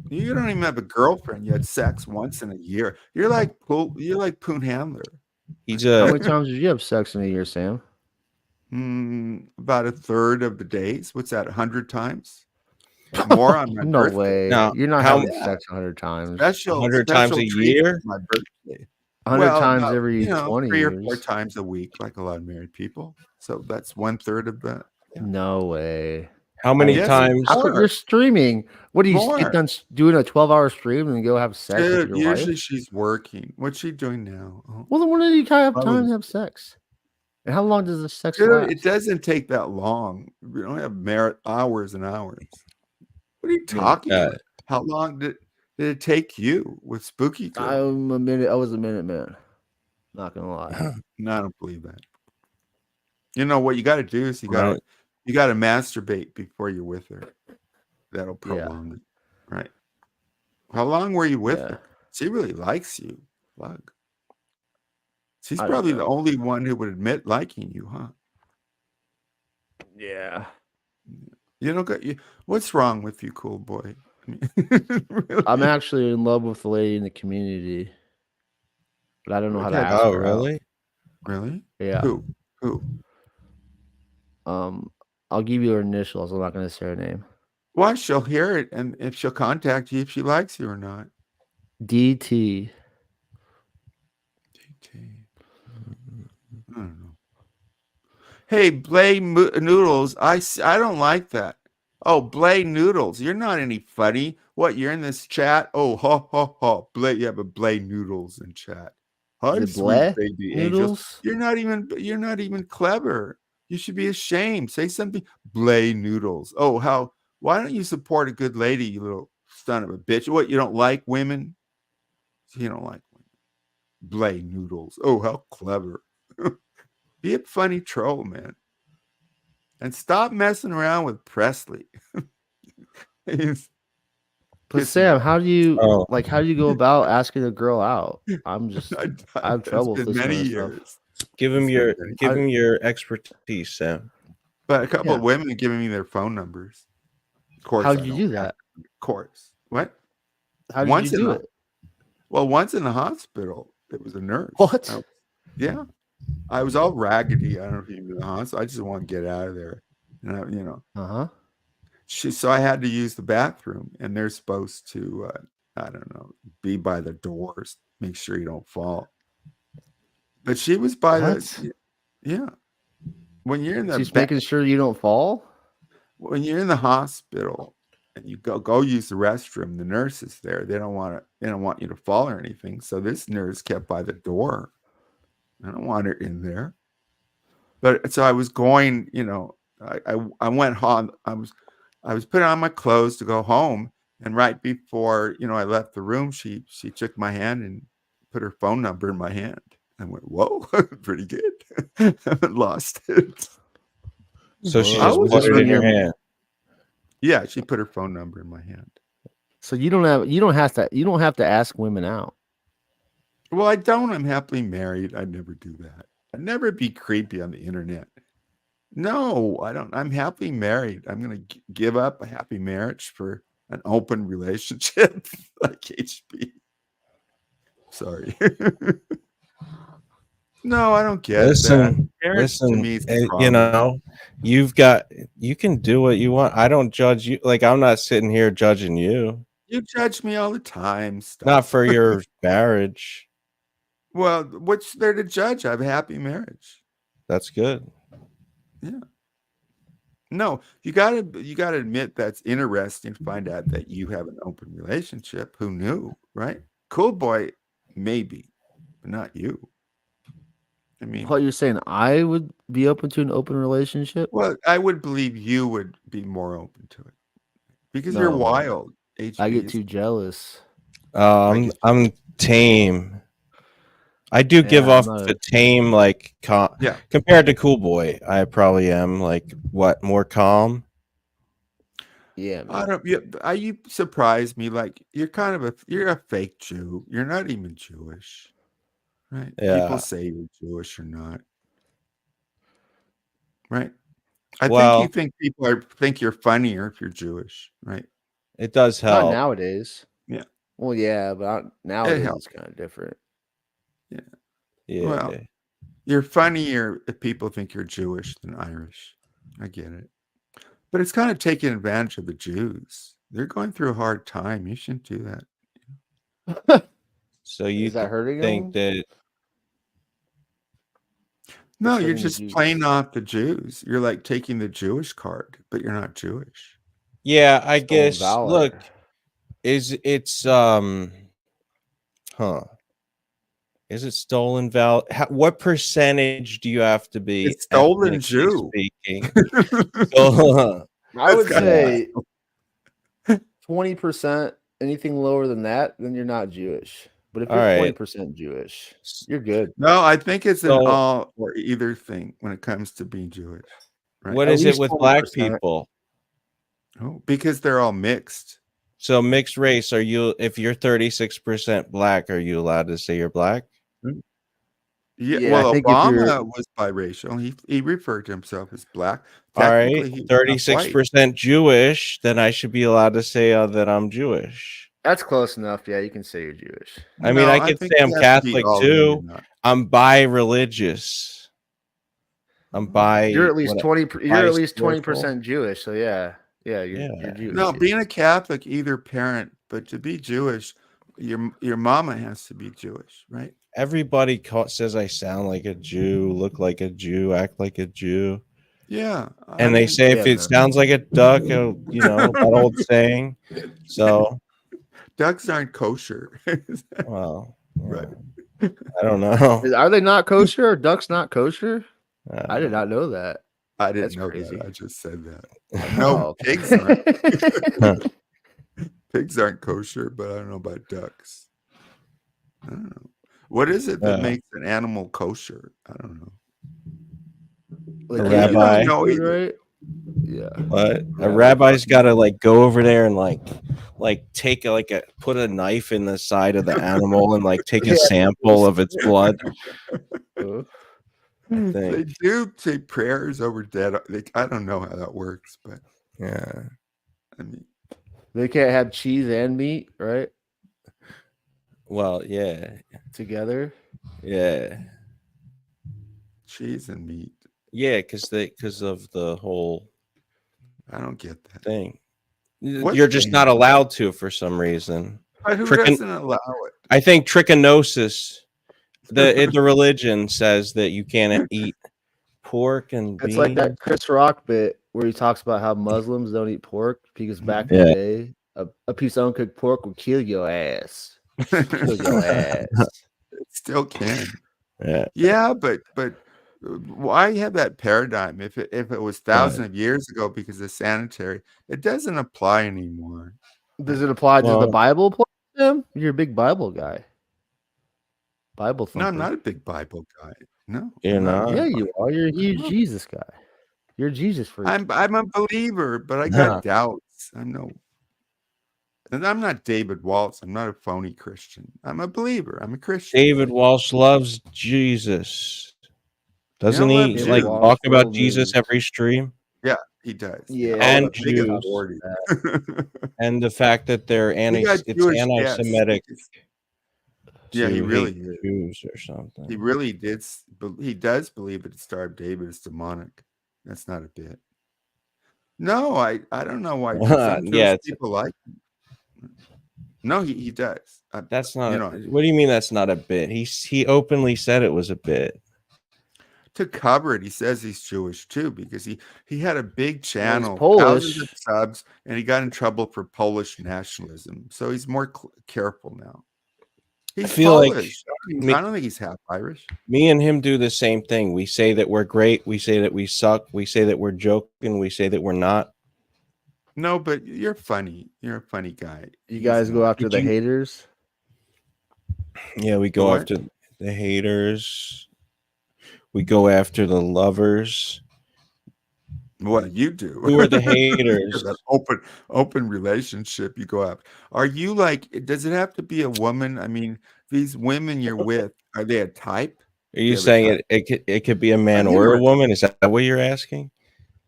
[SPEAKER 4] You don't even have a girlfriend. You had sex once in a year. You're like Poon Handler.
[SPEAKER 1] He's
[SPEAKER 5] How
[SPEAKER 1] a
[SPEAKER 5] many times did you have sex in a year, Sam?
[SPEAKER 4] About a third of the days. What's that? 100 times? More on my
[SPEAKER 5] No
[SPEAKER 4] birthday.
[SPEAKER 5] way.
[SPEAKER 1] Now,
[SPEAKER 5] You're not
[SPEAKER 1] how-
[SPEAKER 5] having sex 100 times.
[SPEAKER 4] Special
[SPEAKER 1] 100 times
[SPEAKER 4] special
[SPEAKER 1] a
[SPEAKER 4] treat
[SPEAKER 1] year?
[SPEAKER 4] for my birthday.
[SPEAKER 5] 100 times
[SPEAKER 4] about,
[SPEAKER 5] every 20
[SPEAKER 4] 3
[SPEAKER 5] years.
[SPEAKER 4] or 4 times a week, like a lot of married people. So that's 1/3 of that.
[SPEAKER 5] No way.
[SPEAKER 1] how many
[SPEAKER 4] Yes,
[SPEAKER 1] times?
[SPEAKER 5] How come
[SPEAKER 4] More.
[SPEAKER 5] you're streaming? What do you
[SPEAKER 4] More.
[SPEAKER 5] get done doing a 12-hour stream and go have sex with
[SPEAKER 4] Dude,
[SPEAKER 5] your
[SPEAKER 4] usually
[SPEAKER 5] wife?
[SPEAKER 4] she's working. What's she doing now? Oh.
[SPEAKER 5] Well, then when do you have
[SPEAKER 4] Probably-
[SPEAKER 5] time to have sex? And how long does the sex
[SPEAKER 4] Dude,
[SPEAKER 5] last?
[SPEAKER 4] it doesn't take that long. We don't have hours and hours. What are you talking about? How long did it take you with Spooky Girl?
[SPEAKER 5] I was a minute man. Not gonna lie.
[SPEAKER 4] No, I don't believe that. You know what you got to do is you
[SPEAKER 1] Right.
[SPEAKER 4] got to masturbate before you're with her. That'll
[SPEAKER 5] Yeah.
[SPEAKER 4] prolong it, right? How long were you with
[SPEAKER 5] Yeah.
[SPEAKER 4] her? She really likes you, Plug. She's
[SPEAKER 5] I don't
[SPEAKER 4] probably the
[SPEAKER 5] know.
[SPEAKER 4] only one who would admit liking you, huh?
[SPEAKER 5] Yeah.
[SPEAKER 4] You don't got you. What's wrong with you, cool boy? I mean, really?
[SPEAKER 5] I'm actually in love with the lady in the community, but I don't know how to
[SPEAKER 4] Okay.
[SPEAKER 5] ask
[SPEAKER 1] Oh,
[SPEAKER 5] her out.
[SPEAKER 1] really?
[SPEAKER 4] Really?
[SPEAKER 5] Yeah.
[SPEAKER 4] Who?
[SPEAKER 5] I'll give you her initials. I'm not going to say her name.
[SPEAKER 4] Why? She'll hear it, and if she'll contact you if she likes you or not.
[SPEAKER 5] DT.
[SPEAKER 4] I don't know. Hey, Blay Noodles, I don't like that. Oh, Blay Noodles, you're not any funny. What? You're in this chat? Oh, ha ha ha. Blay, you have a Blay Noodles in chat. Hi,
[SPEAKER 5] it
[SPEAKER 4] sweet
[SPEAKER 5] Blay
[SPEAKER 4] baby angels.
[SPEAKER 5] Noodles?
[SPEAKER 4] You're not even clever. You should be ashamed. Say something. Blay Noodles. Oh, how? Why don't you support a good lady, you little son of a bitch? What? You don't like women? You don't like women. Blay Noodles. Oh, how clever. Be a funny troll, man. And stop messing around with Presley. He's-
[SPEAKER 5] But
[SPEAKER 4] It's
[SPEAKER 5] Sam,
[SPEAKER 4] not-
[SPEAKER 5] how do you
[SPEAKER 1] Oh.
[SPEAKER 5] how do you go about asking a girl out? I'm just I have
[SPEAKER 4] it's
[SPEAKER 5] trouble
[SPEAKER 4] been
[SPEAKER 5] with this
[SPEAKER 4] many
[SPEAKER 5] kind of
[SPEAKER 4] years.
[SPEAKER 1] Give him
[SPEAKER 4] It's
[SPEAKER 1] your
[SPEAKER 4] been
[SPEAKER 1] give
[SPEAKER 5] I-
[SPEAKER 1] him your expertise, Sam.
[SPEAKER 4] But a couple
[SPEAKER 5] Yeah.
[SPEAKER 4] of women giving me their phone numbers. Of course,
[SPEAKER 5] How'd
[SPEAKER 4] I
[SPEAKER 5] you
[SPEAKER 4] don't
[SPEAKER 5] do
[SPEAKER 4] have-
[SPEAKER 5] that?
[SPEAKER 4] Of course. What?
[SPEAKER 5] How did
[SPEAKER 4] Once
[SPEAKER 5] you
[SPEAKER 4] in
[SPEAKER 5] do
[SPEAKER 4] a-
[SPEAKER 5] it?
[SPEAKER 4] Well, once in the hospital, it was a nurse.
[SPEAKER 5] What?
[SPEAKER 4] Yeah. I was all raggedy. I don't know if you knew the hospital. I just want to get out of there. And
[SPEAKER 5] Uh-huh.
[SPEAKER 4] so I had to use the bathroom, and they're supposed to, I don't know, be by the doors, make sure you don't fall. But she was by
[SPEAKER 5] What?
[SPEAKER 4] yeah. When you're in the
[SPEAKER 5] She's making sure you don't fall?
[SPEAKER 4] when you're in the hospital and you go use the restroom, the nurse is there. They don't want you to fall or anything. So this nurse kept by the door. I don't want her in there. But so I was going, I went home. I was putting on my clothes to go home, and right before I left the room, she took my hand and put her phone number in my hand. I went, whoa, pretty good. I haven't lost it.
[SPEAKER 1] So she
[SPEAKER 5] Whoa.
[SPEAKER 1] just
[SPEAKER 5] Was
[SPEAKER 1] put
[SPEAKER 5] this
[SPEAKER 1] it
[SPEAKER 5] when
[SPEAKER 1] in your
[SPEAKER 5] you're-
[SPEAKER 1] hand.
[SPEAKER 4] Yeah, she put her phone number in my hand.
[SPEAKER 5] So you don't have to ask women out.
[SPEAKER 4] Well, I don't. I'm happily married. I'd never do that. I'd never be creepy on the internet. No, I don't. I'm happily married. I'm going to give up a happy marriage for an open relationship like HB. Sorry. No, I don't get that.
[SPEAKER 1] Listen,
[SPEAKER 4] Marriage to me is
[SPEAKER 1] you
[SPEAKER 4] promise.
[SPEAKER 1] know, you can do what you want. I don't judge you. Like, I'm not sitting here judging you.
[SPEAKER 4] You judge me all the time. Stop.
[SPEAKER 1] Not for your marriage.
[SPEAKER 4] Well, what's there to judge? I have a happy marriage.
[SPEAKER 1] That's good.
[SPEAKER 4] Yeah. No, you gotta admit that's interesting to find out that you have an open relationship. Who knew, right? Cool boy, maybe, but not you. I mean,
[SPEAKER 5] What you're saying? I would be open to an open relationship.
[SPEAKER 4] well, I would believe you would be more open to it because you're
[SPEAKER 5] No.
[SPEAKER 4] wild.
[SPEAKER 5] I get
[SPEAKER 4] HB.
[SPEAKER 5] too jealous.
[SPEAKER 1] I'm tame. I do give
[SPEAKER 5] Yeah, I'm
[SPEAKER 1] off
[SPEAKER 5] not
[SPEAKER 1] the tame, like,
[SPEAKER 4] Yeah.
[SPEAKER 1] compared to Cool Boy. I probably am like more calm.
[SPEAKER 5] Yeah,
[SPEAKER 4] I
[SPEAKER 5] man.
[SPEAKER 4] don't. You surprise me. Like you're you're a fake Jew. You're not even Jewish, right?
[SPEAKER 1] Yeah.
[SPEAKER 4] People say you're Jewish or not, right? I
[SPEAKER 1] Well,
[SPEAKER 4] think you think people think you're funnier if you're Jewish, right?
[SPEAKER 1] it does
[SPEAKER 5] Not
[SPEAKER 1] help.
[SPEAKER 5] nowadays.
[SPEAKER 4] Yeah.
[SPEAKER 5] Well, yeah, but nowadays
[SPEAKER 4] helps.
[SPEAKER 5] it's kind of different.
[SPEAKER 1] Yeah.
[SPEAKER 4] Well, you're funnier if people think you're Jewish than Irish. I get it, but it's kind of taking advantage of the Jews. They're going through a hard time. You shouldn't do that.
[SPEAKER 1] So you
[SPEAKER 5] Is that hurting
[SPEAKER 1] think
[SPEAKER 5] them?
[SPEAKER 1] that
[SPEAKER 4] No,
[SPEAKER 5] It's
[SPEAKER 4] you're
[SPEAKER 5] hurting the
[SPEAKER 4] just
[SPEAKER 5] Jews.
[SPEAKER 4] playing off the Jews. You're like taking the Jewish card, but you're not Jewish.
[SPEAKER 1] yeah, I
[SPEAKER 5] Stolen
[SPEAKER 1] guess
[SPEAKER 5] valor.
[SPEAKER 1] look, it's is it stolen val? What percentage do you have to be
[SPEAKER 4] It's stolen
[SPEAKER 1] ethnically
[SPEAKER 4] Jew.
[SPEAKER 1] speaking?
[SPEAKER 5] I would
[SPEAKER 4] kinda
[SPEAKER 5] say 20%. Anything lower than that, then you're not Jewish. But if
[SPEAKER 1] All
[SPEAKER 5] you're
[SPEAKER 1] right.
[SPEAKER 5] 20% Jewish, you're good.
[SPEAKER 4] No, I think it's an
[SPEAKER 1] So-
[SPEAKER 4] all or either thing when it comes to being Jewish. Right?
[SPEAKER 1] What
[SPEAKER 5] At
[SPEAKER 1] is it
[SPEAKER 5] least
[SPEAKER 1] with black
[SPEAKER 5] 20%.
[SPEAKER 1] people?
[SPEAKER 4] Oh, because they're all mixed.
[SPEAKER 1] So mixed race, if you're 36% black, are you allowed to say you're black?
[SPEAKER 4] Yeah,
[SPEAKER 5] Yeah,
[SPEAKER 4] well,
[SPEAKER 5] I think if you're-
[SPEAKER 4] Obama was biracial. He referred to himself as black.
[SPEAKER 1] All
[SPEAKER 4] Technically,
[SPEAKER 1] right,
[SPEAKER 4] he was
[SPEAKER 1] 36% Jewish, then I should be allowed to say that I'm Jewish.
[SPEAKER 5] That's close enough. Yeah, you can say you're Jewish.
[SPEAKER 1] I mean, I could
[SPEAKER 4] think
[SPEAKER 1] say I'm
[SPEAKER 4] you have to be
[SPEAKER 1] Catholic
[SPEAKER 4] all in
[SPEAKER 1] too.
[SPEAKER 4] or not.
[SPEAKER 1] I'm bi-religious. I'm bi.
[SPEAKER 5] You're at least
[SPEAKER 1] what-
[SPEAKER 5] 20. You're at least
[SPEAKER 1] bisexual.
[SPEAKER 5] 20% Jewish. So yeah, you're Jewish.
[SPEAKER 4] No,
[SPEAKER 5] yeah.
[SPEAKER 4] being a Catholic, either parent, but to be Jewish, your mama has to be Jewish, right?
[SPEAKER 1] Everybody says I sound like a Jew, look like a Jew, act like a Jew,
[SPEAKER 4] Yeah,
[SPEAKER 1] and they say if
[SPEAKER 5] yeah,
[SPEAKER 1] it
[SPEAKER 5] man.
[SPEAKER 1] sounds like a duck, that old saying. So,
[SPEAKER 4] ducks aren't kosher.
[SPEAKER 1] well,
[SPEAKER 4] Right.
[SPEAKER 1] I don't know.
[SPEAKER 5] Are they not kosher? Are ducks not kosher?
[SPEAKER 1] Uh,
[SPEAKER 5] I did not know that.
[SPEAKER 4] I didn't
[SPEAKER 5] That's
[SPEAKER 4] know
[SPEAKER 5] crazy.
[SPEAKER 4] that. I just said that.
[SPEAKER 5] Oh,
[SPEAKER 4] No,
[SPEAKER 5] okay.
[SPEAKER 4] pigs aren't. Pigs aren't kosher, but I don't know about ducks. I don't know. What is it that makes an animal kosher? I don't know.
[SPEAKER 5] Like,
[SPEAKER 1] A
[SPEAKER 5] yeah, you don't
[SPEAKER 1] rabbi.
[SPEAKER 5] know
[SPEAKER 4] Food,
[SPEAKER 5] either, right? Yeah.
[SPEAKER 1] But a rabbi's got to go over there and take put a knife in the side of the animal and take a sample of its blood.
[SPEAKER 5] Uh,
[SPEAKER 1] I
[SPEAKER 4] They
[SPEAKER 1] think.
[SPEAKER 4] do say prayers over dead. I don't know how that works, but
[SPEAKER 1] Yeah.
[SPEAKER 4] I mean,
[SPEAKER 5] They can't have cheese and meat, right?
[SPEAKER 1] Well, yeah.
[SPEAKER 5] Together.
[SPEAKER 1] Yeah.
[SPEAKER 4] cheese and meat.
[SPEAKER 1] Yeah, because of the whole
[SPEAKER 4] I don't get that.
[SPEAKER 1] thing.
[SPEAKER 4] What
[SPEAKER 1] You're just
[SPEAKER 4] thing?
[SPEAKER 1] not allowed to for some reason.
[SPEAKER 4] But who
[SPEAKER 1] Frickin-
[SPEAKER 4] doesn't allow it?
[SPEAKER 1] I think trichinosis, the religion says that you can't eat pork and
[SPEAKER 5] It's
[SPEAKER 1] beans.
[SPEAKER 5] like that Chris Rock bit where he talks about how Muslims don't eat pork because back in
[SPEAKER 1] Yeah.
[SPEAKER 5] the day, a piece of uncooked pork would kill your ass. Kill your ass.
[SPEAKER 4] It still can.
[SPEAKER 1] Yeah.
[SPEAKER 4] Yeah, but why have that paradigm? If it was thousands of years ago because of sanitary, it doesn't apply anymore.
[SPEAKER 5] Does it apply to the
[SPEAKER 1] Well-
[SPEAKER 5] Bible? Tim? You're a big Bible guy. Bible thumper.
[SPEAKER 4] No, I'm not a big Bible guy. No,
[SPEAKER 1] You're
[SPEAKER 4] I'm
[SPEAKER 1] not?
[SPEAKER 5] Yeah, you are. You're a huge Jesus guy. You're a Jesus freak.
[SPEAKER 4] I'm a believer, but I got doubts. And I'm not David Waltz. I'm not a phony Christian. I'm a believer. I'm a Christian.
[SPEAKER 1] David Walsh loves Jesus. Doesn't
[SPEAKER 4] what,
[SPEAKER 1] he
[SPEAKER 4] dude?
[SPEAKER 1] like
[SPEAKER 5] Watch
[SPEAKER 1] talk about
[SPEAKER 5] world
[SPEAKER 1] Jesus
[SPEAKER 5] news.
[SPEAKER 1] every stream?
[SPEAKER 4] Yeah, he does.
[SPEAKER 5] Yeah,
[SPEAKER 1] And
[SPEAKER 4] all the big
[SPEAKER 1] Jews.
[SPEAKER 4] authorities.
[SPEAKER 1] And the fact that they're
[SPEAKER 4] We got
[SPEAKER 1] it's
[SPEAKER 4] Jewish
[SPEAKER 1] anti-Semitic
[SPEAKER 4] guests.
[SPEAKER 1] to
[SPEAKER 4] Yeah, he really
[SPEAKER 1] hate
[SPEAKER 4] is.
[SPEAKER 1] Jews or something.
[SPEAKER 4] He really did. He does believe that Star of David is demonic. That's not a bit. No, I don't know why some
[SPEAKER 1] Yeah,
[SPEAKER 4] Jewish people like him. No, he does.
[SPEAKER 1] that's not.
[SPEAKER 4] You know,
[SPEAKER 1] What do you mean that's not a bit? He openly said it was a bit.
[SPEAKER 4] to cover it, he says he's Jewish too because he had a big channel,
[SPEAKER 5] Polish.
[SPEAKER 4] thousands of subs, and he got in trouble for Polish nationalism. So he's more careful now. He's
[SPEAKER 1] feel like
[SPEAKER 4] Polish. I don't think he's half Irish.
[SPEAKER 1] Me and him do the same thing. We say that we're great. We say that we suck. We say that we're joking. We say that we're not.
[SPEAKER 4] No, but you're funny. You're a funny guy.
[SPEAKER 5] You guys go after the haters.
[SPEAKER 1] Yeah, we go
[SPEAKER 4] What?
[SPEAKER 1] after the haters. We go after the lovers.
[SPEAKER 4] What you do?
[SPEAKER 1] Who are the haters?
[SPEAKER 4] That open relationship you go after. Are you like? Does it have to be a woman? I mean, these women you're with, are they a type?
[SPEAKER 1] Are you
[SPEAKER 4] have a
[SPEAKER 1] saying it could be a man
[SPEAKER 4] you
[SPEAKER 1] or
[SPEAKER 4] were-
[SPEAKER 1] a woman? Is that what you're asking?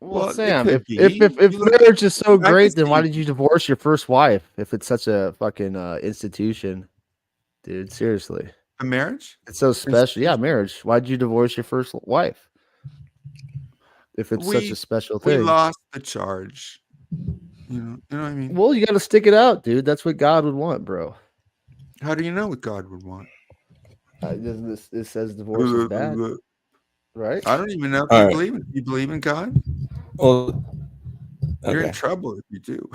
[SPEAKER 5] Well,
[SPEAKER 4] it
[SPEAKER 5] Sam,
[SPEAKER 4] could
[SPEAKER 5] if
[SPEAKER 4] be.
[SPEAKER 5] if
[SPEAKER 4] You look-
[SPEAKER 5] marriage is so
[SPEAKER 4] I can
[SPEAKER 5] great, then why
[SPEAKER 4] see-
[SPEAKER 5] did you divorce your first wife? If it's such a fucking institution, dude, seriously,
[SPEAKER 4] A marriage?
[SPEAKER 5] it's so special. Yeah, marriage. Why did you divorce your first wife? If it's such
[SPEAKER 4] We-
[SPEAKER 5] a special
[SPEAKER 4] We
[SPEAKER 5] thing.
[SPEAKER 4] lost the charge. You know what I mean?
[SPEAKER 5] Well, you got to stick it out, dude. That's what God would want, bro.
[SPEAKER 4] How do you know what God would want?
[SPEAKER 5] It says divorce is bad, right?
[SPEAKER 4] I don't even know if
[SPEAKER 1] All
[SPEAKER 4] you
[SPEAKER 1] right.
[SPEAKER 4] believe it. You believe in God?
[SPEAKER 1] Well,
[SPEAKER 4] You're in
[SPEAKER 1] okay.
[SPEAKER 4] trouble if you do.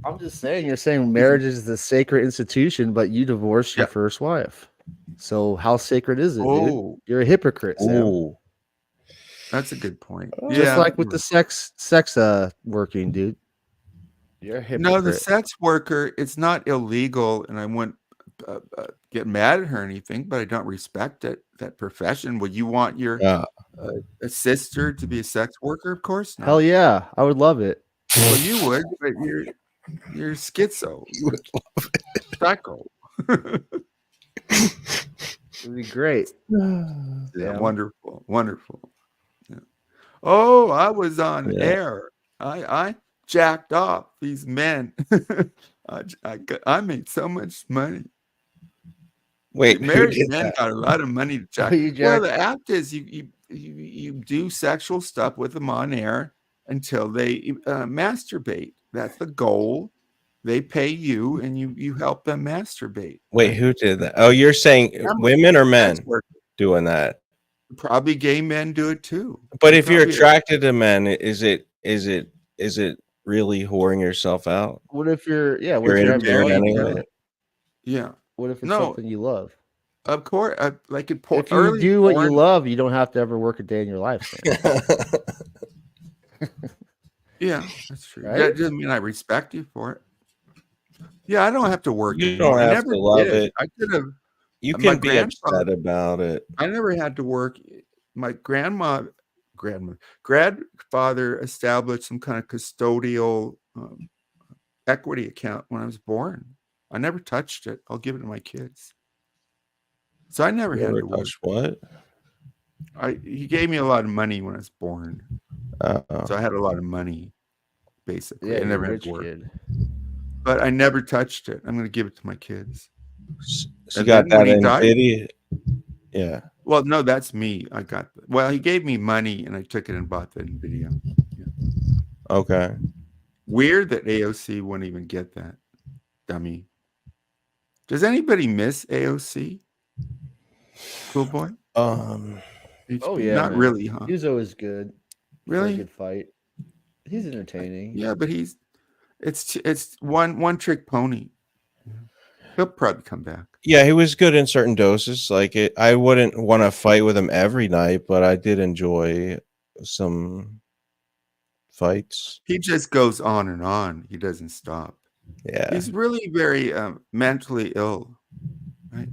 [SPEAKER 5] I'm just saying, you're saying marriage is the sacred institution, but you divorced your
[SPEAKER 4] Yeah.
[SPEAKER 5] first wife. So how sacred is it, dude?
[SPEAKER 4] Oh,
[SPEAKER 5] You're a hypocrite, Sam.
[SPEAKER 1] Ooh.
[SPEAKER 4] that's a good point.
[SPEAKER 5] Just
[SPEAKER 4] Yeah,
[SPEAKER 5] like with
[SPEAKER 4] you're
[SPEAKER 5] the sex working, dude. You're a hypocrite.
[SPEAKER 4] No, the sex worker, it's not illegal, and I wouldn't get mad at her or anything, but I don't respect it. That profession. Would you want your
[SPEAKER 1] Yeah.
[SPEAKER 4] a sister to be a sex worker? Of course not.
[SPEAKER 5] Hell yeah, I would love it.
[SPEAKER 4] Well, you would, but you're schizo. Psycho.
[SPEAKER 5] It'd be great.
[SPEAKER 4] Yeah,
[SPEAKER 5] Yeah.
[SPEAKER 4] wonderful, wonderful. Yeah. Oh, I was on
[SPEAKER 1] Yeah.
[SPEAKER 4] air. I jacked off these men. I made so much money.
[SPEAKER 1] Wait, who
[SPEAKER 4] Married
[SPEAKER 1] did
[SPEAKER 4] men
[SPEAKER 1] that?
[SPEAKER 4] got a lot of money to jack.
[SPEAKER 5] You
[SPEAKER 4] Well,
[SPEAKER 5] jacked-
[SPEAKER 4] the act is you do sexual stuff with them on air until they masturbate. That's the goal. They pay you, and you help them masturbate.
[SPEAKER 1] Wait, who did that? Oh, you're saying women or men
[SPEAKER 4] Sex work.
[SPEAKER 1] doing that?
[SPEAKER 4] Probably gay men do it too.
[SPEAKER 1] But if you're
[SPEAKER 4] Probably-
[SPEAKER 1] attracted to men, is it really whoring yourself out?
[SPEAKER 5] What if you're what
[SPEAKER 1] You're
[SPEAKER 5] if
[SPEAKER 1] interfering
[SPEAKER 5] having fun
[SPEAKER 1] anyway.
[SPEAKER 5] with it?
[SPEAKER 4] Yeah,
[SPEAKER 5] What if it's
[SPEAKER 4] No.
[SPEAKER 5] something you love?
[SPEAKER 4] of course. Like it.
[SPEAKER 5] If you do what you love, you don't have to ever work a day in your life. Sam.
[SPEAKER 4] Yeah, that's true.
[SPEAKER 5] Right?
[SPEAKER 4] That doesn't mean I respect you for it. Yeah, I don't have to work.
[SPEAKER 1] You
[SPEAKER 4] anymore.
[SPEAKER 1] don't
[SPEAKER 4] I
[SPEAKER 1] have
[SPEAKER 4] never
[SPEAKER 1] to love
[SPEAKER 4] did.
[SPEAKER 1] it.
[SPEAKER 4] I could have.
[SPEAKER 1] You
[SPEAKER 4] My
[SPEAKER 1] can be
[SPEAKER 4] grandfather-
[SPEAKER 1] upset about it.
[SPEAKER 4] I never had to work. My grandfather established some kind of custodial equity account when I was born. I never touched it. I'll give it to my kids. So I never had
[SPEAKER 1] Never
[SPEAKER 4] to work.
[SPEAKER 1] touched what?
[SPEAKER 4] He gave me a lot of money when I was born,
[SPEAKER 1] Uh-oh.
[SPEAKER 4] so I had a lot of money. Basically,
[SPEAKER 5] Yeah,
[SPEAKER 4] I
[SPEAKER 5] you're
[SPEAKER 4] never
[SPEAKER 5] a
[SPEAKER 4] had
[SPEAKER 5] rich
[SPEAKER 4] to work,
[SPEAKER 5] kid.
[SPEAKER 4] but I never touched it. I'm going to give it to my kids.
[SPEAKER 1] So you
[SPEAKER 4] And
[SPEAKER 1] got
[SPEAKER 4] then when
[SPEAKER 1] that
[SPEAKER 4] he
[SPEAKER 1] in
[SPEAKER 4] died-
[SPEAKER 1] video? Yeah.
[SPEAKER 4] Well, no, that's me. Well, he gave me money, and I took it and bought the NVIDIA.
[SPEAKER 1] Okay.
[SPEAKER 4] Weird that AOC wouldn't even get that. Dummy. Does anybody miss AOC? Cool boy?
[SPEAKER 5] Oh, yeah,
[SPEAKER 4] Not
[SPEAKER 5] man.
[SPEAKER 4] really, huh?
[SPEAKER 5] He was always good. For a
[SPEAKER 4] Really?
[SPEAKER 5] good fight. He's entertaining.
[SPEAKER 4] Yeah, but it's one trick pony. He'll probably come back.
[SPEAKER 1] Yeah, he was good in certain doses. I wouldn't want to fight with him every night, but I did enjoy some fights.
[SPEAKER 4] He just goes on and on. He doesn't stop.
[SPEAKER 1] Yeah.
[SPEAKER 4] He's really very mentally ill, right?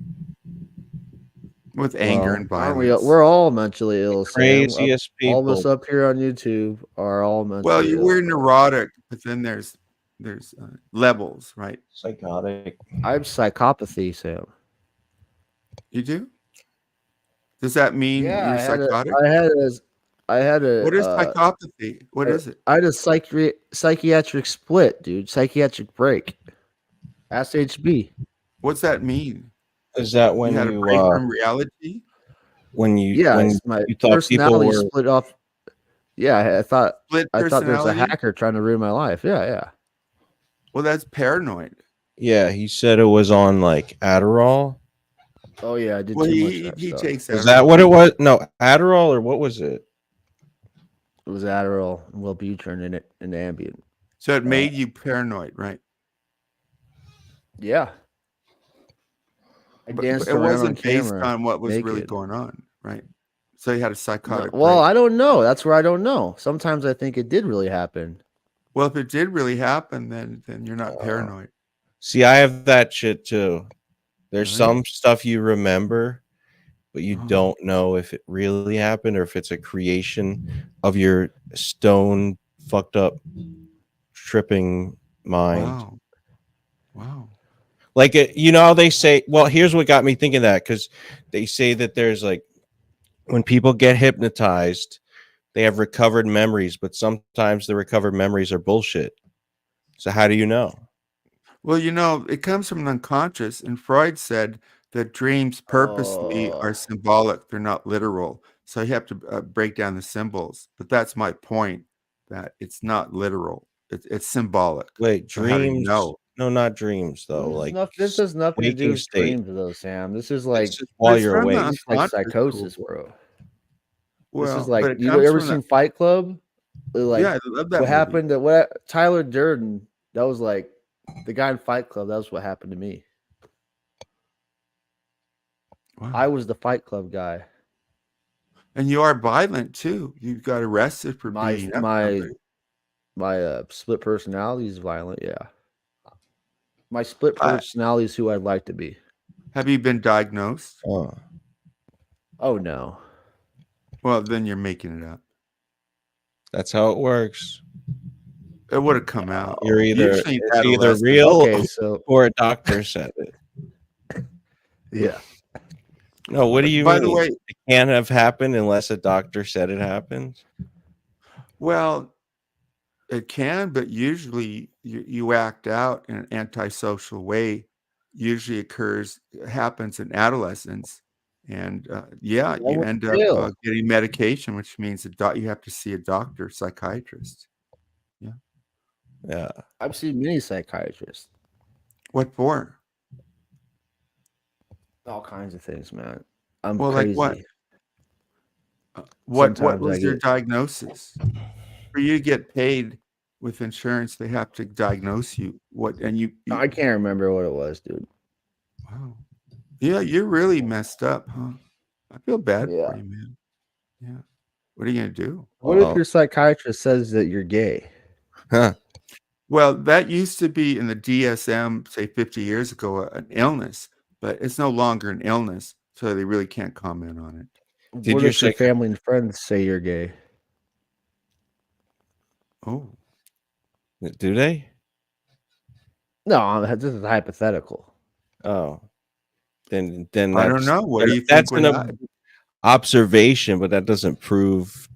[SPEAKER 4] With anger
[SPEAKER 5] Well,
[SPEAKER 4] and
[SPEAKER 5] aren't
[SPEAKER 4] violence.
[SPEAKER 5] we're all mentally ill. Sam.
[SPEAKER 1] Craziest
[SPEAKER 5] All of us
[SPEAKER 1] people.
[SPEAKER 5] up here on YouTube are all mentally
[SPEAKER 4] Well,
[SPEAKER 5] ill.
[SPEAKER 4] we're neurotic, but then there's levels, right?
[SPEAKER 1] Psychotic.
[SPEAKER 5] I have psychopathy, Sam.
[SPEAKER 4] You do? Does that mean
[SPEAKER 5] Yeah,
[SPEAKER 4] you're psychotic?
[SPEAKER 5] I had
[SPEAKER 4] What is
[SPEAKER 5] a
[SPEAKER 4] psychopathy? What is it?
[SPEAKER 5] I had a psychiatric split, dude. Psychiatric break. Ask HB.
[SPEAKER 4] What's that mean?
[SPEAKER 1] Is that
[SPEAKER 4] You
[SPEAKER 1] when
[SPEAKER 4] had a
[SPEAKER 1] you
[SPEAKER 4] break from reality?
[SPEAKER 5] Yeah,
[SPEAKER 1] when
[SPEAKER 5] it's my
[SPEAKER 1] you thought people
[SPEAKER 5] personality
[SPEAKER 1] were
[SPEAKER 5] split off. Yeah,
[SPEAKER 4] Split
[SPEAKER 5] I thought there was a
[SPEAKER 4] personality?
[SPEAKER 5] hacker trying to ruin my life. Yeah.
[SPEAKER 4] Well, that's paranoid.
[SPEAKER 1] yeah, he said it was on like Adderall.
[SPEAKER 5] Oh yeah, I did
[SPEAKER 4] Well,
[SPEAKER 5] too much
[SPEAKER 4] he,
[SPEAKER 5] of that
[SPEAKER 4] he
[SPEAKER 5] stuff.
[SPEAKER 4] takes
[SPEAKER 1] Is that what it was? No, Adderall or what was it?
[SPEAKER 5] It was Adderall and Wellbutrin in it and Ambien.
[SPEAKER 4] So it made you paranoid, right?
[SPEAKER 5] Yeah. I
[SPEAKER 4] But
[SPEAKER 5] danced
[SPEAKER 4] it
[SPEAKER 5] around on
[SPEAKER 4] wasn't based
[SPEAKER 5] camera.
[SPEAKER 4] on what was really
[SPEAKER 5] naked.
[SPEAKER 4] going on, right? So you had a psychotic
[SPEAKER 5] Well,
[SPEAKER 4] break.
[SPEAKER 5] I don't know. That's where I don't know. Sometimes I think it did really happen.
[SPEAKER 4] Well, if it did really happen, then you're not paranoid.
[SPEAKER 1] See, I have that shit too. There's
[SPEAKER 4] Really?
[SPEAKER 1] some stuff you remember, but you
[SPEAKER 4] Oh.
[SPEAKER 1] don't know if it really happened or if it's a creation of your stone, fucked up, tripping mind.
[SPEAKER 4] Wow.
[SPEAKER 1] Like you know how they say, well, here's what got me thinking that, because they say that there's like when people get hypnotized, they have recovered memories, but sometimes the recovered memories are bullshit. So how do you know?
[SPEAKER 4] Well, it comes from the unconscious, and Freud said that dreams purposely are symbolic; they're not literal. So you have to break down the symbols. But that's my point, that it's not literal; it's symbolic.
[SPEAKER 1] Wait,
[SPEAKER 4] So how do you
[SPEAKER 1] dreams?
[SPEAKER 4] know?
[SPEAKER 1] No, not dreams though. Like
[SPEAKER 5] This has nothing to do
[SPEAKER 1] waking
[SPEAKER 5] with
[SPEAKER 1] state.
[SPEAKER 5] dreams, though, Sam. This is like
[SPEAKER 1] It's just while
[SPEAKER 4] It's
[SPEAKER 1] you're
[SPEAKER 4] from the
[SPEAKER 1] awake.
[SPEAKER 5] this is like
[SPEAKER 4] unconscious,
[SPEAKER 5] psychosis,
[SPEAKER 4] cool.
[SPEAKER 5] bro.
[SPEAKER 4] Well,
[SPEAKER 5] This is
[SPEAKER 4] but
[SPEAKER 5] like
[SPEAKER 4] it
[SPEAKER 5] you
[SPEAKER 4] comes
[SPEAKER 5] ever
[SPEAKER 4] from
[SPEAKER 5] seen Fight Club? Like
[SPEAKER 4] yeah, I love that
[SPEAKER 5] what
[SPEAKER 4] movie.
[SPEAKER 5] happened to what Tyler Durden? That was like the guy in Fight Club. That was what happened to me.
[SPEAKER 4] Wow.
[SPEAKER 5] I was the Fight Club guy.
[SPEAKER 4] And you are violent too. You got arrested for
[SPEAKER 5] My
[SPEAKER 4] beating up
[SPEAKER 5] my
[SPEAKER 4] somebody.
[SPEAKER 5] my split personality is violent. Yeah, my split
[SPEAKER 4] I-
[SPEAKER 5] personality is who I'd like to be.
[SPEAKER 4] Have you been diagnosed?
[SPEAKER 1] Oh.
[SPEAKER 5] Oh no.
[SPEAKER 4] Well, then you're making it up.
[SPEAKER 1] That's how it works.
[SPEAKER 4] It would have come out.
[SPEAKER 1] You're either
[SPEAKER 4] Usually
[SPEAKER 1] it's either
[SPEAKER 4] adolescent.
[SPEAKER 1] real
[SPEAKER 5] Okay, so
[SPEAKER 1] or a doctor said it.
[SPEAKER 5] yeah.
[SPEAKER 1] No, what do you
[SPEAKER 4] By
[SPEAKER 1] mean?
[SPEAKER 4] the way,
[SPEAKER 1] It can't have happened unless a doctor said it happened.
[SPEAKER 4] well, it can, but usually you act out in an antisocial way. Usually happens in adolescence. And yeah,
[SPEAKER 5] That
[SPEAKER 4] you
[SPEAKER 5] was
[SPEAKER 4] end up
[SPEAKER 5] real.
[SPEAKER 4] getting medication, which means you have to see a doctor, psychiatrist.
[SPEAKER 1] Yeah.
[SPEAKER 5] I've seen many psychiatrists.
[SPEAKER 4] What for?
[SPEAKER 5] All kinds of things, man. I'm
[SPEAKER 4] Well,
[SPEAKER 5] crazy.
[SPEAKER 4] like what? What
[SPEAKER 5] Sometimes
[SPEAKER 4] was
[SPEAKER 5] I
[SPEAKER 4] your
[SPEAKER 5] get-
[SPEAKER 4] diagnosis? For you to get paid with insurance, they have to diagnose you. What? And you
[SPEAKER 5] I can't remember what it was, dude.
[SPEAKER 4] wow. Yeah, you're really messed up, huh? I feel bad
[SPEAKER 5] Yeah.
[SPEAKER 4] for you, man. Yeah. What are you gonna do?
[SPEAKER 5] What if your psychiatrist says that you're gay?
[SPEAKER 1] Huh.
[SPEAKER 4] Well, that used to be in the DSM, say 50 years ago, an illness, but it's no longer an illness, so they really can't comment on it.
[SPEAKER 1] Did
[SPEAKER 5] What
[SPEAKER 1] your
[SPEAKER 5] if your
[SPEAKER 1] psych-
[SPEAKER 5] family and friends say you're gay?
[SPEAKER 4] Oh,
[SPEAKER 1] Do they?
[SPEAKER 5] No, this is hypothetical.
[SPEAKER 1] Oh. Then
[SPEAKER 4] I don't know. What do you think?
[SPEAKER 1] That's
[SPEAKER 4] Would
[SPEAKER 1] an observation, but that doesn't prove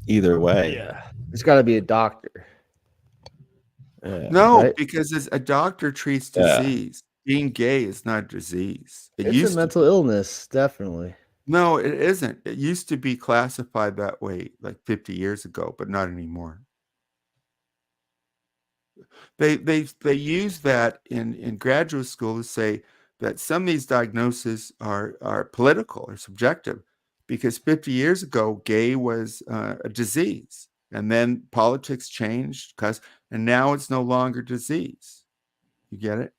[SPEAKER 1] either way.
[SPEAKER 5] Yeah, it's got to be a doctor.
[SPEAKER 1] Yeah.
[SPEAKER 4] No,
[SPEAKER 5] right?
[SPEAKER 4] because a doctor treats
[SPEAKER 1] Yeah.
[SPEAKER 4] disease. Being gay is not a disease. It
[SPEAKER 5] It's
[SPEAKER 4] used
[SPEAKER 5] a
[SPEAKER 4] to
[SPEAKER 5] mental illness, definitely.
[SPEAKER 4] No, it isn't. It used to be classified that way like 50 years ago, but not anymore. They use that in graduate school to say that some of these diagnoses are political or subjective, because 50 years ago, gay was a disease, and then politics changed and now it's no longer disease. You get it?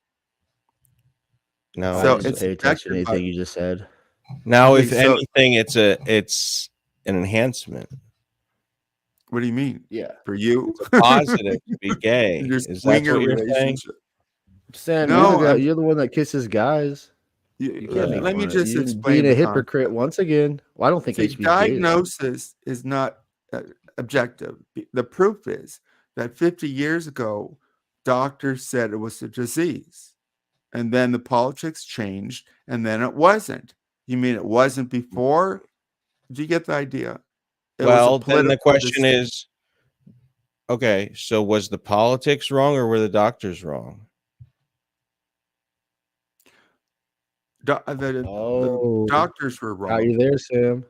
[SPEAKER 1] No.
[SPEAKER 4] So
[SPEAKER 5] I didn't
[SPEAKER 4] it's
[SPEAKER 5] pay attention to
[SPEAKER 4] subjective by-
[SPEAKER 5] anything you just said.
[SPEAKER 1] Now,
[SPEAKER 4] Okay,
[SPEAKER 1] if
[SPEAKER 4] so-
[SPEAKER 1] anything, it's an enhancement.
[SPEAKER 4] What do you mean?
[SPEAKER 5] Yeah,
[SPEAKER 4] For you?
[SPEAKER 1] Positive to be gay.
[SPEAKER 4] In your
[SPEAKER 1] Is that
[SPEAKER 4] swinger
[SPEAKER 1] what you're saying?
[SPEAKER 4] relationship.
[SPEAKER 5] Sam,
[SPEAKER 4] No,
[SPEAKER 5] you're the one that kisses guys.
[SPEAKER 4] You-
[SPEAKER 5] Can't make
[SPEAKER 4] let me
[SPEAKER 5] fun of-
[SPEAKER 4] just
[SPEAKER 5] you're
[SPEAKER 4] explain
[SPEAKER 5] being a
[SPEAKER 4] the
[SPEAKER 5] hypocrite once again. Well, I don't think
[SPEAKER 4] See,
[SPEAKER 5] HB is gay, though.
[SPEAKER 4] diagnosis is not objective. The proof is that 50 years ago, doctors said it was a disease. And then the politics changed, and then it wasn't. You mean it wasn't before? Do you get the idea? It was a
[SPEAKER 1] Well, then the
[SPEAKER 4] political
[SPEAKER 1] question
[SPEAKER 4] decision.
[SPEAKER 1] is, okay, so was the politics wrong or were the doctors wrong?
[SPEAKER 4] The doctors were
[SPEAKER 5] Got you
[SPEAKER 4] wrong,
[SPEAKER 5] there, Sam.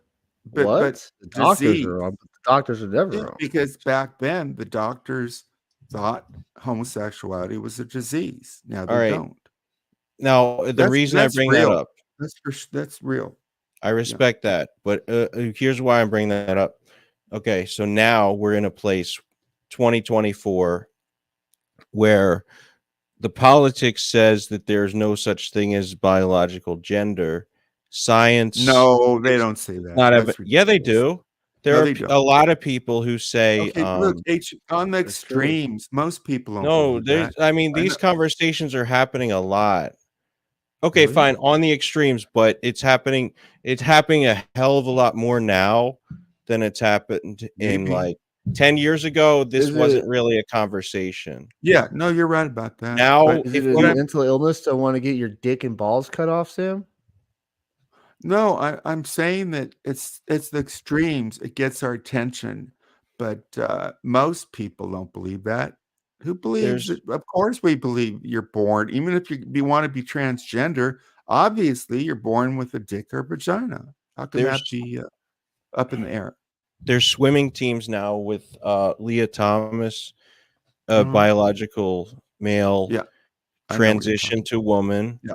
[SPEAKER 4] but
[SPEAKER 5] What? The doctors
[SPEAKER 4] disease.
[SPEAKER 5] are wrong, but the doctors are never
[SPEAKER 4] Yeah,
[SPEAKER 5] wrong.
[SPEAKER 4] because back then the doctors thought homosexuality was a disease. Now
[SPEAKER 1] All
[SPEAKER 4] they
[SPEAKER 1] right.
[SPEAKER 4] don't.
[SPEAKER 1] Now, the reason I bring that
[SPEAKER 4] real.
[SPEAKER 1] up,
[SPEAKER 4] That's real.
[SPEAKER 1] I respect that, but here's why I'm bringing that up. Okay, so now we're in a place, 2024, where the politics says that there's no such thing as biological gender. Science,
[SPEAKER 4] No, they don't say that.
[SPEAKER 1] not
[SPEAKER 4] That's
[SPEAKER 1] yeah, they
[SPEAKER 4] ridiculous.
[SPEAKER 1] do. There
[SPEAKER 4] No,
[SPEAKER 1] are
[SPEAKER 4] they don't.
[SPEAKER 1] a lot of people who say,
[SPEAKER 4] Okay, look, on the
[SPEAKER 5] That's true.
[SPEAKER 4] extremes, most people don't
[SPEAKER 1] no,
[SPEAKER 4] believe
[SPEAKER 1] there's,
[SPEAKER 4] that.
[SPEAKER 1] I mean,
[SPEAKER 4] I
[SPEAKER 1] these
[SPEAKER 4] know.
[SPEAKER 1] conversations are happening a lot. Okay,
[SPEAKER 4] Really?
[SPEAKER 1] fine, on the extremes, but it's happening a hell of a lot more now than it's happened in
[SPEAKER 4] Maybe.
[SPEAKER 1] like 10 years ago. This
[SPEAKER 5] Is
[SPEAKER 1] wasn't
[SPEAKER 5] it-
[SPEAKER 1] really a conversation.
[SPEAKER 4] Yeah, no, you're right about that.
[SPEAKER 1] Now,
[SPEAKER 4] But
[SPEAKER 5] Is
[SPEAKER 1] if
[SPEAKER 5] it a
[SPEAKER 1] what I'm-
[SPEAKER 5] mental illness to want to get your dick and balls cut off, Sam?
[SPEAKER 4] no, I'm saying that it's the extremes. It gets our attention, but most people don't believe that. Who believes
[SPEAKER 1] There's-
[SPEAKER 4] it? Of course, we believe you're born, even if you want to be transgender. Obviously, you're born with a dick or vagina. How can that
[SPEAKER 1] There's-
[SPEAKER 4] be up in the air?
[SPEAKER 1] there's swimming teams now with Leah Thomas,
[SPEAKER 4] Mhm.
[SPEAKER 1] biological male,
[SPEAKER 4] Yeah, I know what you're
[SPEAKER 1] transition to woman.
[SPEAKER 4] Yeah.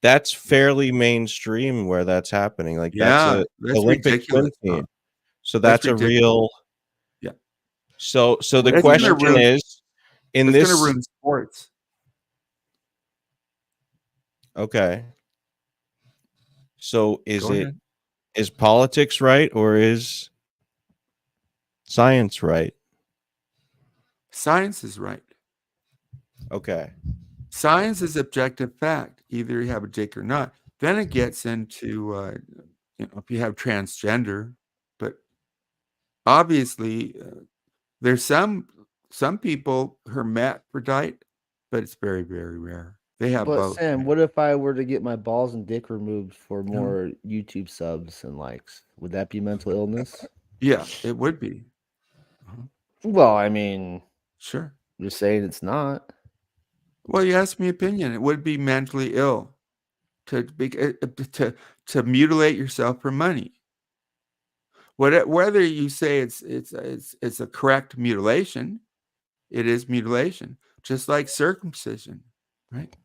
[SPEAKER 1] That's fairly mainstream where that's happening. Like
[SPEAKER 4] Yeah,
[SPEAKER 1] that's
[SPEAKER 4] that's
[SPEAKER 1] Olympic swim
[SPEAKER 4] ridiculous, huh?
[SPEAKER 1] team. So
[SPEAKER 4] That's
[SPEAKER 1] that's a
[SPEAKER 4] ridiculous.
[SPEAKER 1] real.
[SPEAKER 4] Yeah.
[SPEAKER 1] So the
[SPEAKER 4] That's gonna
[SPEAKER 1] question
[SPEAKER 4] ruin-
[SPEAKER 1] is, in
[SPEAKER 4] It's
[SPEAKER 1] this,
[SPEAKER 4] going to ruin sports.
[SPEAKER 1] okay. So
[SPEAKER 4] Go ahead.
[SPEAKER 1] is politics right or is science right?
[SPEAKER 4] Science is right.
[SPEAKER 1] Okay.
[SPEAKER 4] Science is objective fact. Either you have a dick or not. Then it gets into if you have transgender, but obviously there's some people hermaphrodite, but it's very, very rare. They have
[SPEAKER 5] But
[SPEAKER 4] both.
[SPEAKER 5] Sam, what if I were to get my balls and dick removed for more YouTube subs and likes? Would that be mental illness?
[SPEAKER 4] Yeah, it would be.
[SPEAKER 5] Well, I mean,
[SPEAKER 4] Sure.
[SPEAKER 5] you're saying it's not.
[SPEAKER 4] Well, you asked me opinion. It would be mentally ill to mutilate yourself for money. Whether you say it's a correct mutilation, it is mutilation, just like circumcision, right?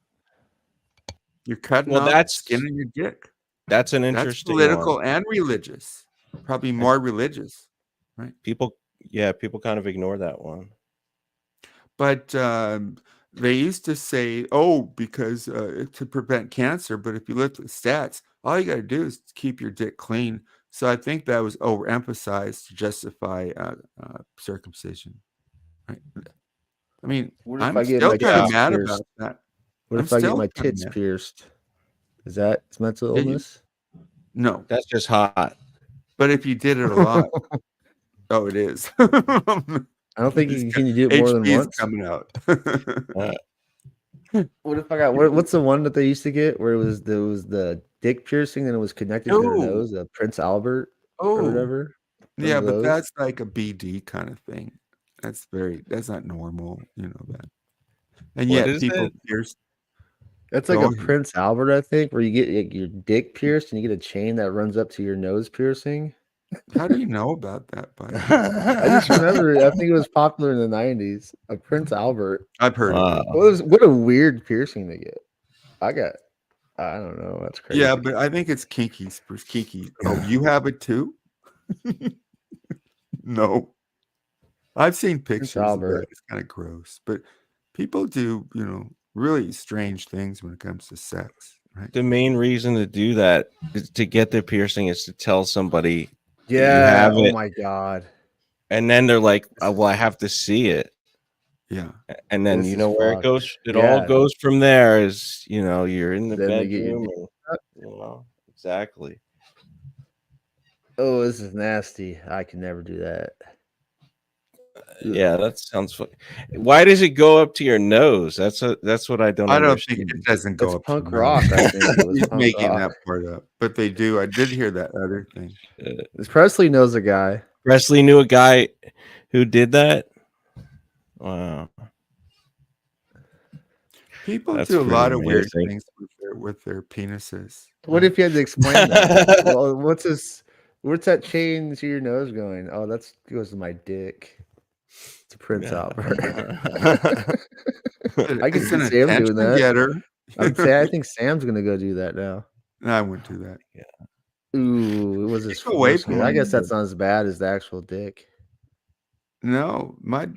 [SPEAKER 4] You're cutting
[SPEAKER 1] Well,
[SPEAKER 4] off
[SPEAKER 1] that's-
[SPEAKER 4] skin on your dick.
[SPEAKER 1] That's an
[SPEAKER 4] That's
[SPEAKER 1] interesting
[SPEAKER 4] political
[SPEAKER 1] one.
[SPEAKER 4] and religious. Probably more religious, right?
[SPEAKER 1] People kind of ignore that one.
[SPEAKER 4] But they used to say, "Oh, because to prevent cancer." But if you look at the stats, all you got to do is keep your dick clean. So I think that was overemphasized to justify circumcision. Right? I mean,
[SPEAKER 5] What if
[SPEAKER 4] I'm
[SPEAKER 5] I get
[SPEAKER 4] still
[SPEAKER 5] my
[SPEAKER 4] kind of
[SPEAKER 5] tits
[SPEAKER 4] mad
[SPEAKER 5] pierced?
[SPEAKER 4] about that.
[SPEAKER 5] What
[SPEAKER 4] I'm
[SPEAKER 5] if I get
[SPEAKER 4] still
[SPEAKER 5] my
[SPEAKER 4] kinda
[SPEAKER 5] tits
[SPEAKER 4] mad.
[SPEAKER 5] pierced? Is that mental
[SPEAKER 4] Yeah,
[SPEAKER 5] illness?
[SPEAKER 4] No,
[SPEAKER 1] That's just hot.
[SPEAKER 4] but if you did it a lot, oh, it is.
[SPEAKER 5] I don't think you can do it more than
[SPEAKER 4] HP is
[SPEAKER 5] once.
[SPEAKER 4] coming out.
[SPEAKER 5] What if I got what's the one that they used to get where it was the dick piercing and it was connected to their
[SPEAKER 4] Ooh.
[SPEAKER 5] nose, Prince Albert or
[SPEAKER 4] Oh,
[SPEAKER 5] whatever?
[SPEAKER 4] yeah,
[SPEAKER 5] of
[SPEAKER 4] but
[SPEAKER 5] those?
[SPEAKER 4] that's like a BD kind of thing. That's not normal, that. And
[SPEAKER 1] What
[SPEAKER 4] yet
[SPEAKER 1] is
[SPEAKER 4] people
[SPEAKER 1] it?
[SPEAKER 4] pierce.
[SPEAKER 5] That's like
[SPEAKER 4] Go
[SPEAKER 5] a
[SPEAKER 4] ahead.
[SPEAKER 5] Prince Albert, I think, where you get like, your dick pierced and you get a chain that runs up to your nose piercing.
[SPEAKER 4] How do you know about that, buddy?
[SPEAKER 5] I just remember I think it was popular in the 90s. A Prince Albert.
[SPEAKER 4] I've heard of it.
[SPEAKER 1] Wow.
[SPEAKER 5] What a weird piercing to get. I don't know. That's crazy.
[SPEAKER 4] Yeah, but I think it's kinky. Kinky. Oh, you have it too? No. I've seen pictures of that.
[SPEAKER 5] Albert.
[SPEAKER 4] It's kind of gross. But people do, really strange things when it comes to sex, right?
[SPEAKER 1] The main reason to do that is to get the piercing is to tell somebody,
[SPEAKER 5] yeah.
[SPEAKER 1] have
[SPEAKER 5] Oh
[SPEAKER 1] it.
[SPEAKER 5] my god.
[SPEAKER 1] and then they're like, oh, well, I have to see it.
[SPEAKER 4] Yeah.
[SPEAKER 1] And then
[SPEAKER 5] This
[SPEAKER 1] you
[SPEAKER 5] is
[SPEAKER 1] know where it
[SPEAKER 5] fucked.
[SPEAKER 1] goes. It
[SPEAKER 5] Yeah.
[SPEAKER 1] all goes from there. Is you're in the
[SPEAKER 5] Then they get your
[SPEAKER 1] bedroom. And, exactly.
[SPEAKER 5] Oh, this is nasty. I can never do that.
[SPEAKER 1] Yeah, that sounds fun. Why does it go up to your nose? That's what I don't
[SPEAKER 4] I don't
[SPEAKER 1] understand.
[SPEAKER 4] think it doesn't go
[SPEAKER 5] It's
[SPEAKER 4] up. to
[SPEAKER 5] punk
[SPEAKER 4] your
[SPEAKER 5] rock,
[SPEAKER 4] nose.
[SPEAKER 5] I think. It was
[SPEAKER 4] He's
[SPEAKER 5] punk
[SPEAKER 4] making
[SPEAKER 5] rock.
[SPEAKER 4] that part up, but they do. I did hear that other thing.
[SPEAKER 5] This Presley knows a guy.
[SPEAKER 1] Presley knew a guy who did that. Wow.
[SPEAKER 4] People
[SPEAKER 1] That's
[SPEAKER 4] do a lot
[SPEAKER 1] pretty
[SPEAKER 4] of weird
[SPEAKER 1] amazing.
[SPEAKER 4] things with their penises.
[SPEAKER 5] What if you had to explain that? Well, what's this? What's that chain to your nose going? Oh, that goes to my dick. It's a Prince Albert. I can
[SPEAKER 4] It's
[SPEAKER 5] see
[SPEAKER 4] an
[SPEAKER 5] Sam doing
[SPEAKER 4] attention
[SPEAKER 5] that.
[SPEAKER 4] getter.
[SPEAKER 5] I'd say I think Sam's gonna go do that now.
[SPEAKER 4] No, I wouldn't do that.
[SPEAKER 5] Ooh, it was his
[SPEAKER 4] Keep away
[SPEAKER 5] foreskin.
[SPEAKER 4] from
[SPEAKER 5] I
[SPEAKER 4] me,
[SPEAKER 5] guess that's
[SPEAKER 4] but-
[SPEAKER 5] not as bad as the actual dick.
[SPEAKER 4] No, my.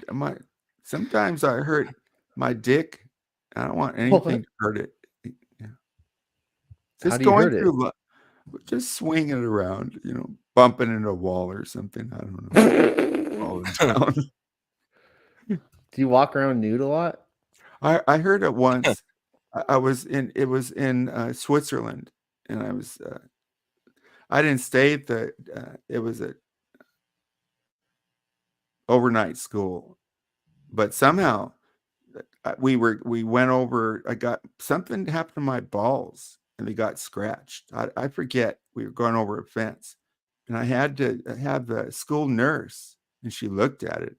[SPEAKER 4] Sometimes I hurt my dick. I don't want anything to hurt it. Yeah.
[SPEAKER 5] How
[SPEAKER 4] Just
[SPEAKER 5] do you
[SPEAKER 4] going
[SPEAKER 5] hurt it?
[SPEAKER 4] through, just swinging it around. Bumping into a wall or something. I don't know. Falling down.
[SPEAKER 5] Do you walk around nude a lot?
[SPEAKER 4] I heard it once. I was in. It was in Switzerland, and I was. I didn't stay at the. It was a overnight school, but somehow we went over. I got something happened to my balls, and they got scratched. I forget. We were going over a fence, and I had to have the school nurse, and she looked at it,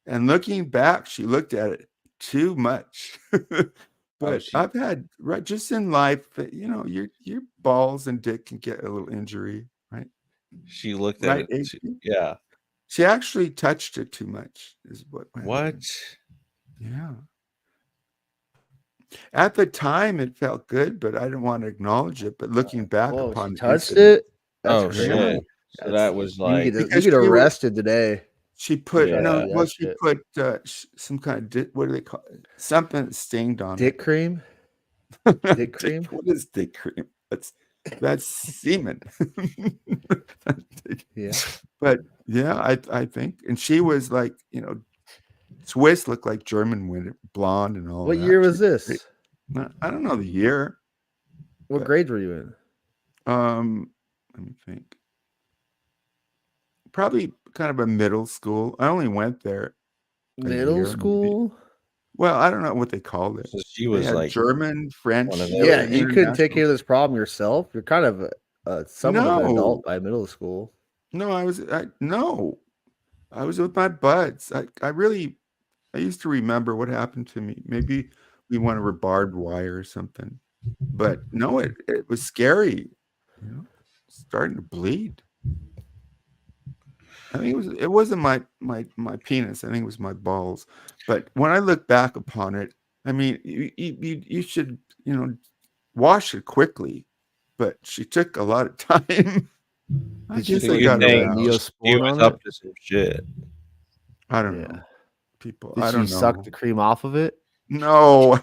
[SPEAKER 4] And looking back, she looked at it too much. But I've had just in life, your balls and dick can get a little injury, right?
[SPEAKER 1] She looked at
[SPEAKER 4] Right,
[SPEAKER 1] it. Yeah.
[SPEAKER 4] She actually touched it too much, is what.
[SPEAKER 1] What?
[SPEAKER 4] Yeah. At the time, it felt good, but I didn't want to acknowledge it. But looking back
[SPEAKER 5] Whoa,
[SPEAKER 4] upon
[SPEAKER 5] she
[SPEAKER 4] the
[SPEAKER 5] touched
[SPEAKER 4] incident,
[SPEAKER 5] it. That's
[SPEAKER 1] Oh
[SPEAKER 5] crazy.
[SPEAKER 1] shit. So that was like
[SPEAKER 5] You
[SPEAKER 4] Because
[SPEAKER 5] get
[SPEAKER 4] she was-
[SPEAKER 5] arrested today.
[SPEAKER 4] she put
[SPEAKER 1] Yeah,
[SPEAKER 4] she
[SPEAKER 5] shit.
[SPEAKER 4] put some kind of what do they call it? Something stained on
[SPEAKER 5] Dick cream.
[SPEAKER 4] it.
[SPEAKER 5] dick cream?
[SPEAKER 4] What is dick cream? That's semen.
[SPEAKER 5] Yeah.
[SPEAKER 4] But yeah, I think, and she was like, Swiss looked like German women, blonde and all.
[SPEAKER 5] What
[SPEAKER 4] that.
[SPEAKER 5] year was this?
[SPEAKER 4] I don't know the year.
[SPEAKER 5] What grade were you in?
[SPEAKER 4] Let me think. Probably kind of a middle school. I only went there a
[SPEAKER 5] Middle
[SPEAKER 4] year, maybe.
[SPEAKER 5] school?
[SPEAKER 4] Well, I don't know what they called it.
[SPEAKER 1] so she
[SPEAKER 4] They
[SPEAKER 1] was
[SPEAKER 4] had
[SPEAKER 1] like
[SPEAKER 4] German, French.
[SPEAKER 1] one of
[SPEAKER 5] Yeah,
[SPEAKER 1] those.
[SPEAKER 5] you couldn't take
[SPEAKER 4] international.
[SPEAKER 5] care of this problem yourself. You're kind of somewhat of an
[SPEAKER 4] No.
[SPEAKER 5] adult by middle school.
[SPEAKER 4] No, I was with my buds. I used to remember what happened to me. Maybe we went over barbed wire or something. But no, it was scary. Starting to bleed. I think it wasn't my penis. I think it was my balls. But when I look back upon it, I mean, you should wash it quickly. But she took a lot of time. I
[SPEAKER 5] Did she
[SPEAKER 4] guess
[SPEAKER 1] So
[SPEAKER 4] I
[SPEAKER 1] you
[SPEAKER 4] got
[SPEAKER 1] think
[SPEAKER 4] around.
[SPEAKER 1] he
[SPEAKER 5] Neosporin
[SPEAKER 1] was
[SPEAKER 5] on
[SPEAKER 1] up
[SPEAKER 5] it?
[SPEAKER 1] to some shit.
[SPEAKER 4] I don't
[SPEAKER 5] Yeah.
[SPEAKER 4] know. People,
[SPEAKER 5] Did
[SPEAKER 4] I
[SPEAKER 5] she
[SPEAKER 4] don't know.
[SPEAKER 5] suck the cream off of it?
[SPEAKER 4] No.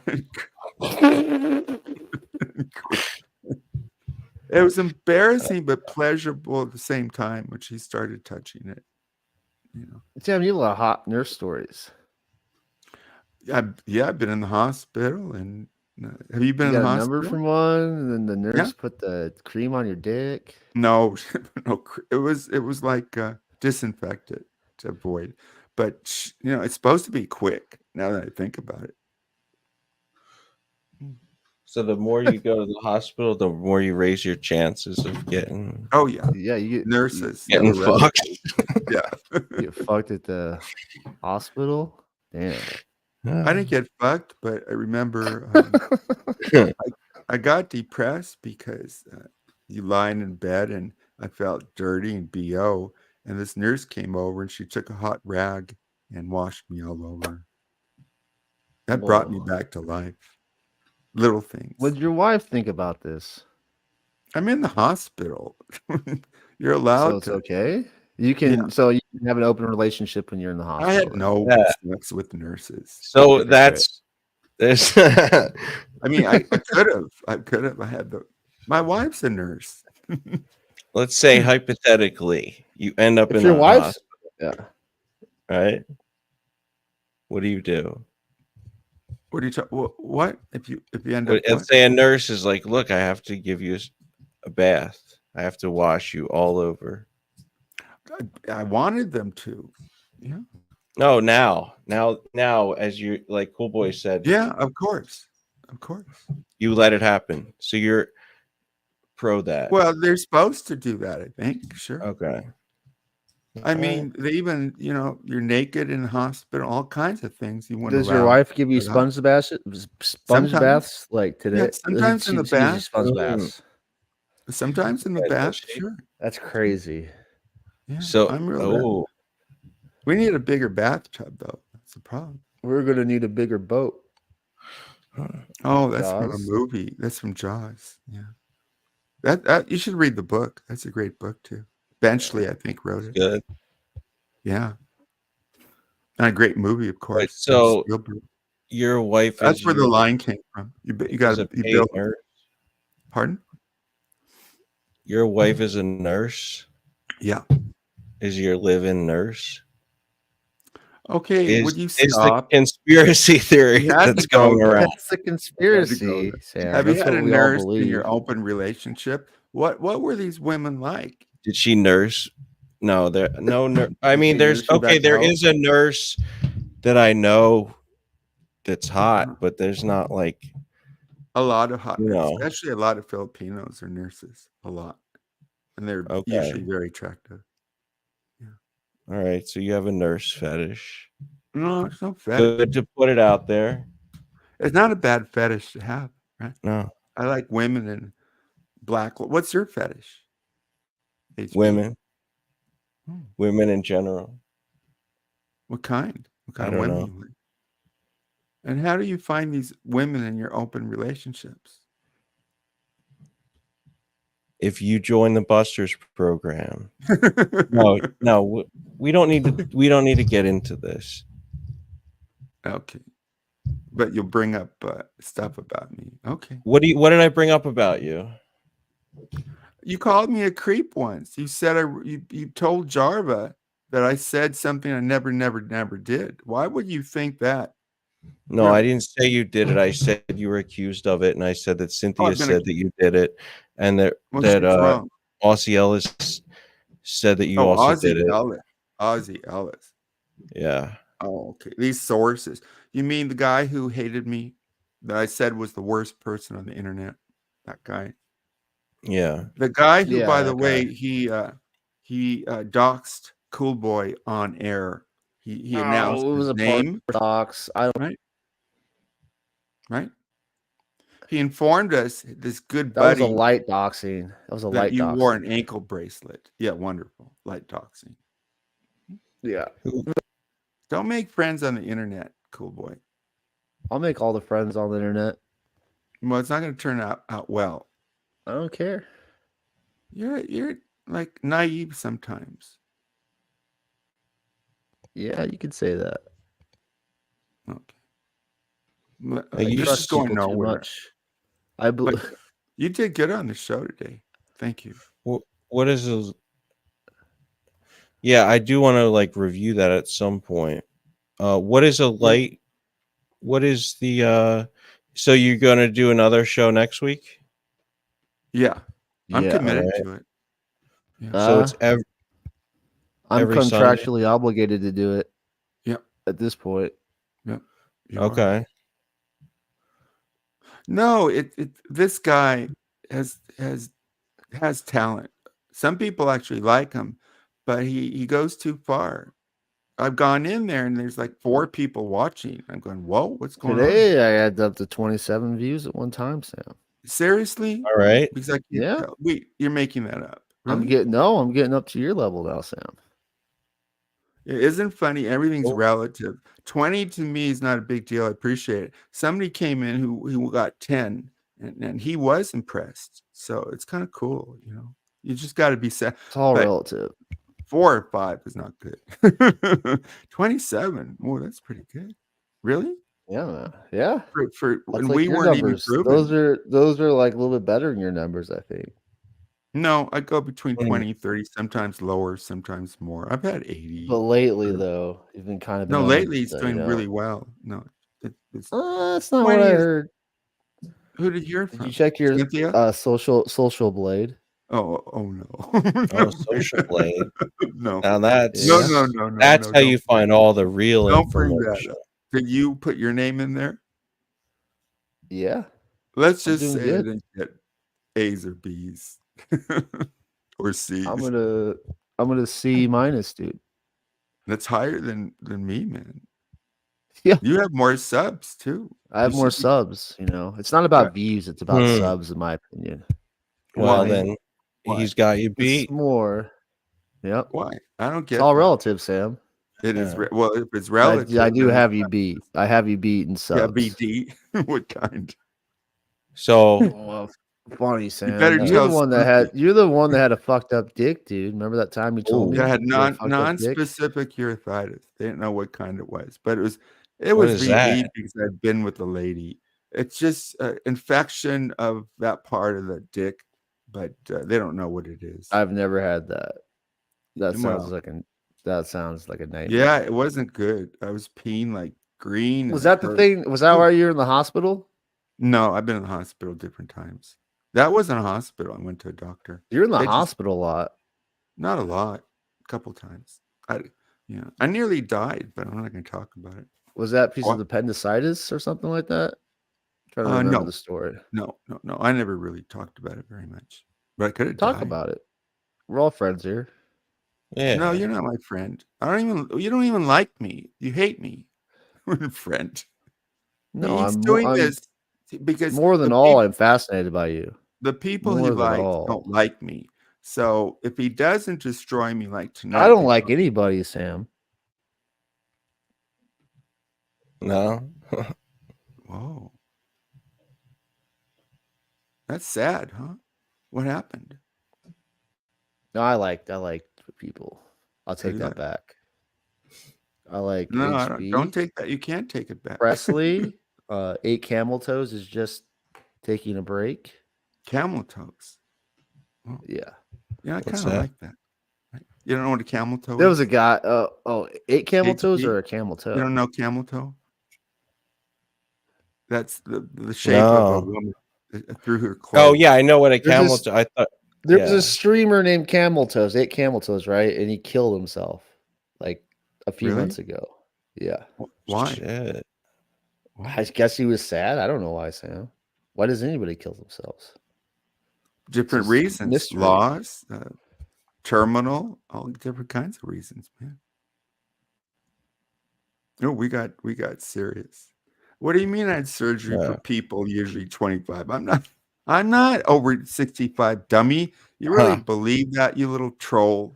[SPEAKER 4] It was embarrassing but pleasurable at the same time when she started touching it.
[SPEAKER 5] Damn, you have a lot of hot nurse stories.
[SPEAKER 4] I've been in the hospital, and have you been
[SPEAKER 5] You
[SPEAKER 4] in the
[SPEAKER 5] got a
[SPEAKER 4] hospital?
[SPEAKER 5] number from one, and then the nurse put the cream on your dick.
[SPEAKER 4] No, no. It was like disinfectant to avoid, but it's supposed to be quick. Now that I think about it.
[SPEAKER 1] So the more you go to the hospital, the more you raise your chances of getting
[SPEAKER 4] Oh yeah,
[SPEAKER 5] Yeah, you
[SPEAKER 4] nurses
[SPEAKER 1] getting
[SPEAKER 4] arrested.
[SPEAKER 1] fucked.
[SPEAKER 4] Yeah,
[SPEAKER 5] get fucked at the hospital. Damn.
[SPEAKER 4] I didn't get fucked, but I remember I got depressed because you lying in bed and I felt dirty and BO. And this nurse came over and she took a hot rag and washed me all over. That brought me
[SPEAKER 5] Whoa.
[SPEAKER 4] back to life. Little things.
[SPEAKER 5] What did your wife think about this?
[SPEAKER 4] I'm in the hospital. You're
[SPEAKER 5] So
[SPEAKER 4] allowed
[SPEAKER 5] it's
[SPEAKER 4] to.
[SPEAKER 5] okay. You can
[SPEAKER 4] Yeah.
[SPEAKER 5] so you can have an open relationship when you're in the hospital.
[SPEAKER 4] I had no
[SPEAKER 1] Yeah.
[SPEAKER 4] sex with nurses.
[SPEAKER 1] So
[SPEAKER 5] Okay,
[SPEAKER 1] that's there's
[SPEAKER 4] I mean, I could have. I had my wife's a nurse.
[SPEAKER 1] let's say hypothetically you end up
[SPEAKER 5] If
[SPEAKER 1] in
[SPEAKER 5] your
[SPEAKER 1] the
[SPEAKER 5] wife's
[SPEAKER 1] hospital, right? What do you do?
[SPEAKER 4] What are you talking? What if you end up?
[SPEAKER 1] Let's say a nurse is like, look, I have to give you a bath. I have to wash you all over.
[SPEAKER 4] I wanted them to. Yeah.
[SPEAKER 1] No, now, as you like, Cool Boy said,
[SPEAKER 4] Yeah, of course. Of course.
[SPEAKER 1] you let it happen. So you're pro that.
[SPEAKER 4] Well, they're supposed to do that, I think. Sure.
[SPEAKER 1] Okay.
[SPEAKER 4] I mean, they even, you're naked in the hospital, all kinds of things you want to
[SPEAKER 5] Does your wife give you sponge baths? Sponge
[SPEAKER 4] Sometimes.
[SPEAKER 5] baths like today?
[SPEAKER 4] Yeah, sometimes in the
[SPEAKER 5] She gives you
[SPEAKER 4] bath.
[SPEAKER 5] sponge
[SPEAKER 1] Mm.
[SPEAKER 5] baths.
[SPEAKER 4] Sometimes in the
[SPEAKER 1] Yeah,
[SPEAKER 4] bath,
[SPEAKER 1] she-
[SPEAKER 4] sure.
[SPEAKER 5] That's crazy.
[SPEAKER 4] Yeah,
[SPEAKER 1] So
[SPEAKER 4] I'm real bad. We need a bigger bathtub, though. That's the problem.
[SPEAKER 5] We're gonna need a bigger boat.
[SPEAKER 4] Oh, that's from a
[SPEAKER 5] Jaws.
[SPEAKER 4] movie. That's from Jaws. Yeah. That you should read the book. That's a great book too. Benchley, I think, wrote it.
[SPEAKER 1] good.
[SPEAKER 4] Yeah. And a great movie, of course.
[SPEAKER 1] so
[SPEAKER 4] Spielberg.
[SPEAKER 1] Your wife
[SPEAKER 4] That's
[SPEAKER 1] is
[SPEAKER 4] where the
[SPEAKER 1] your-
[SPEAKER 4] line came from. You
[SPEAKER 1] is
[SPEAKER 4] got
[SPEAKER 1] a
[SPEAKER 4] to you
[SPEAKER 1] paid
[SPEAKER 4] build.
[SPEAKER 1] nurse.
[SPEAKER 4] Pardon?
[SPEAKER 1] Your wife is a nurse.
[SPEAKER 4] Yeah.
[SPEAKER 1] Is your live-in nurse?
[SPEAKER 4] Okay. Would you
[SPEAKER 1] Is the
[SPEAKER 4] stop?
[SPEAKER 1] conspiracy theory
[SPEAKER 4] You had
[SPEAKER 1] that's
[SPEAKER 4] to go
[SPEAKER 1] going
[SPEAKER 4] there.
[SPEAKER 1] around?
[SPEAKER 5] That's the conspiracy, Sam.
[SPEAKER 4] Have you
[SPEAKER 5] That's
[SPEAKER 4] had
[SPEAKER 5] what
[SPEAKER 4] a
[SPEAKER 5] we all
[SPEAKER 4] nurse in
[SPEAKER 5] believe.
[SPEAKER 4] your open relationship? What were these women like?
[SPEAKER 1] Did she nurse? No, there no nurse. I mean,
[SPEAKER 4] she
[SPEAKER 1] there's
[SPEAKER 4] nurse you
[SPEAKER 1] okay.
[SPEAKER 4] back
[SPEAKER 1] There
[SPEAKER 4] out?
[SPEAKER 1] is a nurse that I know that's hot, but there's not like
[SPEAKER 4] A lot of hot,
[SPEAKER 1] No.
[SPEAKER 4] especially a lot of Filipinos are nurses. A lot, and they're
[SPEAKER 1] Okay.
[SPEAKER 4] usually very attractive.
[SPEAKER 1] all right. So you have a nurse fetish.
[SPEAKER 4] No, it's no fetish.
[SPEAKER 1] Good to put it out there.
[SPEAKER 4] It's not a bad fetish to have, right?
[SPEAKER 1] No,
[SPEAKER 4] I like women in black. What's your fetish? HP?
[SPEAKER 1] women,
[SPEAKER 4] Hmm.
[SPEAKER 1] women in general.
[SPEAKER 4] What kind? What
[SPEAKER 1] I
[SPEAKER 4] kind of
[SPEAKER 1] don't
[SPEAKER 4] women?
[SPEAKER 1] know.
[SPEAKER 4] You like? And how do you find these women in your open relationships?
[SPEAKER 1] If you join the Busters program, no, we don't need to. We don't need to get into this.
[SPEAKER 4] Okay, but you'll bring up stuff about me. Okay.
[SPEAKER 1] What What did I bring up about you?
[SPEAKER 4] You called me a creep once. You said you told Jarva that I said something I never did. Why would you think that?
[SPEAKER 1] No,
[SPEAKER 4] Yeah.
[SPEAKER 1] I didn't say you did it. I said you were accused of it, and I said that Cynthia
[SPEAKER 4] I've been
[SPEAKER 1] said that you did it, and that
[SPEAKER 4] Well, she's wrong.
[SPEAKER 1] Aussie Ellis said that you
[SPEAKER 4] Oh,
[SPEAKER 1] also
[SPEAKER 4] Ozzy
[SPEAKER 1] did it.
[SPEAKER 4] Ellis. Ozzy Ellis.
[SPEAKER 1] Yeah.
[SPEAKER 4] Oh, okay. These sources. You mean the guy who hated me that I said was the worst person on the internet? That guy.
[SPEAKER 1] Yeah.
[SPEAKER 4] The guy who,
[SPEAKER 5] Yeah,
[SPEAKER 4] by the
[SPEAKER 5] that
[SPEAKER 4] way,
[SPEAKER 5] guy.
[SPEAKER 4] he doxed Cool Boy on air. He announced
[SPEAKER 5] it was
[SPEAKER 4] his
[SPEAKER 5] a
[SPEAKER 4] name,
[SPEAKER 5] docs. I don't.
[SPEAKER 4] right? He informed us, this good
[SPEAKER 5] That was
[SPEAKER 4] buddy,
[SPEAKER 5] a light doxing. That was a
[SPEAKER 4] that
[SPEAKER 5] light
[SPEAKER 4] you
[SPEAKER 5] doxing.
[SPEAKER 4] wore an ankle bracelet. Yeah, wonderful. Light doxing.
[SPEAKER 5] Yeah,
[SPEAKER 4] Don't make friends on the internet, Cool Boy.
[SPEAKER 5] I'll make all the friends on the internet.
[SPEAKER 4] Well, it's not going to turn out well.
[SPEAKER 5] I don't care.
[SPEAKER 4] You're like naive sometimes.
[SPEAKER 5] Yeah, you could say that.
[SPEAKER 4] Okay. But,
[SPEAKER 1] Hey, you
[SPEAKER 4] this
[SPEAKER 1] trust
[SPEAKER 4] is going
[SPEAKER 5] people too
[SPEAKER 4] nowhere.
[SPEAKER 5] much. I believe.
[SPEAKER 4] But you did good on the show today. Thank you.
[SPEAKER 1] What is this? Yeah, I do want to like review that at some point. What is a light? What is the so you're gonna do another show next week?
[SPEAKER 4] Yeah, I'm
[SPEAKER 5] Yeah,
[SPEAKER 4] committed
[SPEAKER 1] alright.
[SPEAKER 4] to it. Yeah.
[SPEAKER 1] So it's
[SPEAKER 5] I'm
[SPEAKER 1] every Sunday?
[SPEAKER 5] contractually obligated to do it.
[SPEAKER 4] Yep.
[SPEAKER 5] At this point.
[SPEAKER 4] You are.
[SPEAKER 1] okay.
[SPEAKER 4] No, this guy has talent. Some people actually like him, but he goes too far. I've gone in there and there's like 4 people watching. I'm going, whoa, what's going on?
[SPEAKER 5] Today I had up to 27 views at one time, Sam.
[SPEAKER 4] Seriously?
[SPEAKER 1] All right.
[SPEAKER 4] Because I can't
[SPEAKER 5] Yeah.
[SPEAKER 4] tell. Wait, you're making that up. Really?
[SPEAKER 5] I'm getting up to your level now, Sam.
[SPEAKER 4] It isn't funny. Everything's
[SPEAKER 1] Cool.
[SPEAKER 4] relative. 20 to me is not a big deal. I appreciate it. Somebody came in who got 10 and he was impressed. So it's kind of cool, you know. You just got to be sad.
[SPEAKER 5] It's all
[SPEAKER 4] But-
[SPEAKER 5] relative.
[SPEAKER 4] 4 or 5 is not good. 27. Oh, that's pretty good. Really?
[SPEAKER 5] Yeah, man. Yeah.
[SPEAKER 4] For
[SPEAKER 5] That's
[SPEAKER 4] when
[SPEAKER 5] like
[SPEAKER 4] we
[SPEAKER 5] your
[SPEAKER 4] weren't
[SPEAKER 5] numbers.
[SPEAKER 4] even proven.
[SPEAKER 5] Those are like a little bit better than your numbers, I think.
[SPEAKER 4] No, I go between
[SPEAKER 1] Mm.
[SPEAKER 4] 20, 30, sometimes lower, sometimes more. I've had 80.
[SPEAKER 5] But lately, though, you've been kind of
[SPEAKER 4] No,
[SPEAKER 5] been
[SPEAKER 4] lately he's
[SPEAKER 5] so,
[SPEAKER 4] doing
[SPEAKER 5] you know.
[SPEAKER 4] really well. No, it's
[SPEAKER 5] That's not
[SPEAKER 4] 20
[SPEAKER 5] what I
[SPEAKER 4] is-
[SPEAKER 5] heard.
[SPEAKER 4] who did you hear
[SPEAKER 5] Did
[SPEAKER 4] from?
[SPEAKER 5] you check your
[SPEAKER 4] Cynthia?
[SPEAKER 5] social blade?
[SPEAKER 4] Oh no.
[SPEAKER 1] Oh, Social Blade.
[SPEAKER 4] No.
[SPEAKER 1] Now that's
[SPEAKER 4] No,
[SPEAKER 5] Yeah.
[SPEAKER 4] no, no, no.
[SPEAKER 1] that's
[SPEAKER 4] no,
[SPEAKER 1] how
[SPEAKER 4] don't-
[SPEAKER 1] you find all the real
[SPEAKER 4] Don't bring that
[SPEAKER 1] information.
[SPEAKER 4] up. Did you put your name in there?
[SPEAKER 5] Yeah.
[SPEAKER 4] Let's
[SPEAKER 5] I'm
[SPEAKER 4] just
[SPEAKER 5] doing
[SPEAKER 4] say
[SPEAKER 5] good.
[SPEAKER 4] I didn't get A's or B's or C's.
[SPEAKER 5] I'm gonna C minus, dude.
[SPEAKER 4] That's higher than me, man.
[SPEAKER 5] Yeah.
[SPEAKER 4] You have more subs too.
[SPEAKER 5] I have
[SPEAKER 4] You
[SPEAKER 5] more
[SPEAKER 4] should be-
[SPEAKER 5] subs, It's not about
[SPEAKER 4] Right.
[SPEAKER 5] views, it's about
[SPEAKER 1] Hmm.
[SPEAKER 5] subs, in my opinion.
[SPEAKER 1] Well,
[SPEAKER 4] Why?
[SPEAKER 1] then
[SPEAKER 4] Why?
[SPEAKER 1] he's got you
[SPEAKER 5] It's
[SPEAKER 1] beat.
[SPEAKER 5] more. Yep.
[SPEAKER 4] Why? I don't get
[SPEAKER 5] It's all
[SPEAKER 4] that.
[SPEAKER 5] relative, Sam.
[SPEAKER 4] It is
[SPEAKER 1] Yeah.
[SPEAKER 4] well, if it's relative.
[SPEAKER 5] I do
[SPEAKER 4] then
[SPEAKER 5] have you beat. I have you beat in subs.
[SPEAKER 4] yeah, BD. What kind?
[SPEAKER 1] So
[SPEAKER 5] Well, funny, Sam.
[SPEAKER 4] better
[SPEAKER 5] You're
[SPEAKER 4] tell
[SPEAKER 5] the one that had a fucked up dick, dude. Remember that time you told me?
[SPEAKER 4] They had
[SPEAKER 5] you had a fucked up dick?
[SPEAKER 4] non-specific urethritis. They didn't know what kind it was, but it
[SPEAKER 1] What
[SPEAKER 4] was
[SPEAKER 1] is
[SPEAKER 4] VD
[SPEAKER 1] that?
[SPEAKER 4] because I'd been with the lady. It's just infection of that part of the dick, but they don't know what it is.
[SPEAKER 5] I've never had that. That sounds
[SPEAKER 4] Well,
[SPEAKER 5] like a nightmare.
[SPEAKER 4] yeah, it wasn't good. I was peeing like green.
[SPEAKER 5] Was
[SPEAKER 4] and
[SPEAKER 5] that the
[SPEAKER 4] hurt.
[SPEAKER 5] thing? Was that why you're in the hospital?
[SPEAKER 4] No, I've been in the hospital different times. That wasn't a hospital. I went to a doctor.
[SPEAKER 5] You're in the
[SPEAKER 4] They just-
[SPEAKER 5] hospital a lot.
[SPEAKER 4] Not a lot, a couple times. I nearly died, but I'm not going to talk about it.
[SPEAKER 5] Was that piece
[SPEAKER 4] What?
[SPEAKER 5] of appendicitis or something like that? trying to remember
[SPEAKER 4] No.
[SPEAKER 5] the story.
[SPEAKER 4] No. I never really talked about it very much, but I could have
[SPEAKER 5] Talk
[SPEAKER 4] died.
[SPEAKER 5] about it. We're all friends here.
[SPEAKER 1] yeah.
[SPEAKER 4] No, you're not my friend. You don't even like me. You hate me. We're a friend.
[SPEAKER 5] No,
[SPEAKER 4] He's
[SPEAKER 5] I'm
[SPEAKER 4] doing
[SPEAKER 5] I'm
[SPEAKER 4] this because
[SPEAKER 5] more than
[SPEAKER 4] the
[SPEAKER 5] all.
[SPEAKER 4] peop-
[SPEAKER 5] I'm fascinated by you.
[SPEAKER 4] the people he
[SPEAKER 5] more than
[SPEAKER 4] likes
[SPEAKER 5] all.
[SPEAKER 4] don't like me. So if he doesn't destroy me like tonight,
[SPEAKER 5] I don't like anybody, Sam.
[SPEAKER 1] No.
[SPEAKER 4] Whoa, that's sad, huh? What happened?
[SPEAKER 5] No, I like people. I'll take
[SPEAKER 4] you
[SPEAKER 5] that
[SPEAKER 4] like?
[SPEAKER 5] back. I like
[SPEAKER 4] No, I
[SPEAKER 5] HB.
[SPEAKER 4] don't take that. You can't take it back.
[SPEAKER 5] Presley. 8 Camel Toes is just taking a break.
[SPEAKER 4] Camel toes.
[SPEAKER 5] Yeah.
[SPEAKER 4] Yeah, I
[SPEAKER 1] What's
[SPEAKER 4] kind of
[SPEAKER 1] that?
[SPEAKER 4] like that. You don't know what a camel toe
[SPEAKER 5] There
[SPEAKER 4] is?
[SPEAKER 5] was a guy. 8 Camel Toes
[SPEAKER 4] HB?
[SPEAKER 5] or a camel toe?
[SPEAKER 4] You don't know camel toe? That's the shape of a
[SPEAKER 1] No.
[SPEAKER 4] woman through her clothes.
[SPEAKER 1] Oh yeah, I know what a camel.
[SPEAKER 5] this-
[SPEAKER 1] I thought.
[SPEAKER 5] There was
[SPEAKER 1] Yeah.
[SPEAKER 5] a streamer named Camel Toes, 8 Camel Toes, right? And he killed himself like a few
[SPEAKER 4] Really?
[SPEAKER 5] months ago. Yeah.
[SPEAKER 4] Why?
[SPEAKER 1] Shit.
[SPEAKER 5] I guess he was sad. I don't know why, Sam. Why does anybody kill themselves?
[SPEAKER 4] Different
[SPEAKER 5] It's a
[SPEAKER 4] reasons.
[SPEAKER 5] mystery.
[SPEAKER 4] Laws, terminal, all different kinds of reasons, man. No, we got serious. What do you mean I had surgery for
[SPEAKER 1] Yeah.
[SPEAKER 4] people usually 25? I'm not over 65, dummy. You really
[SPEAKER 1] Huh.
[SPEAKER 4] believe that, you little troll?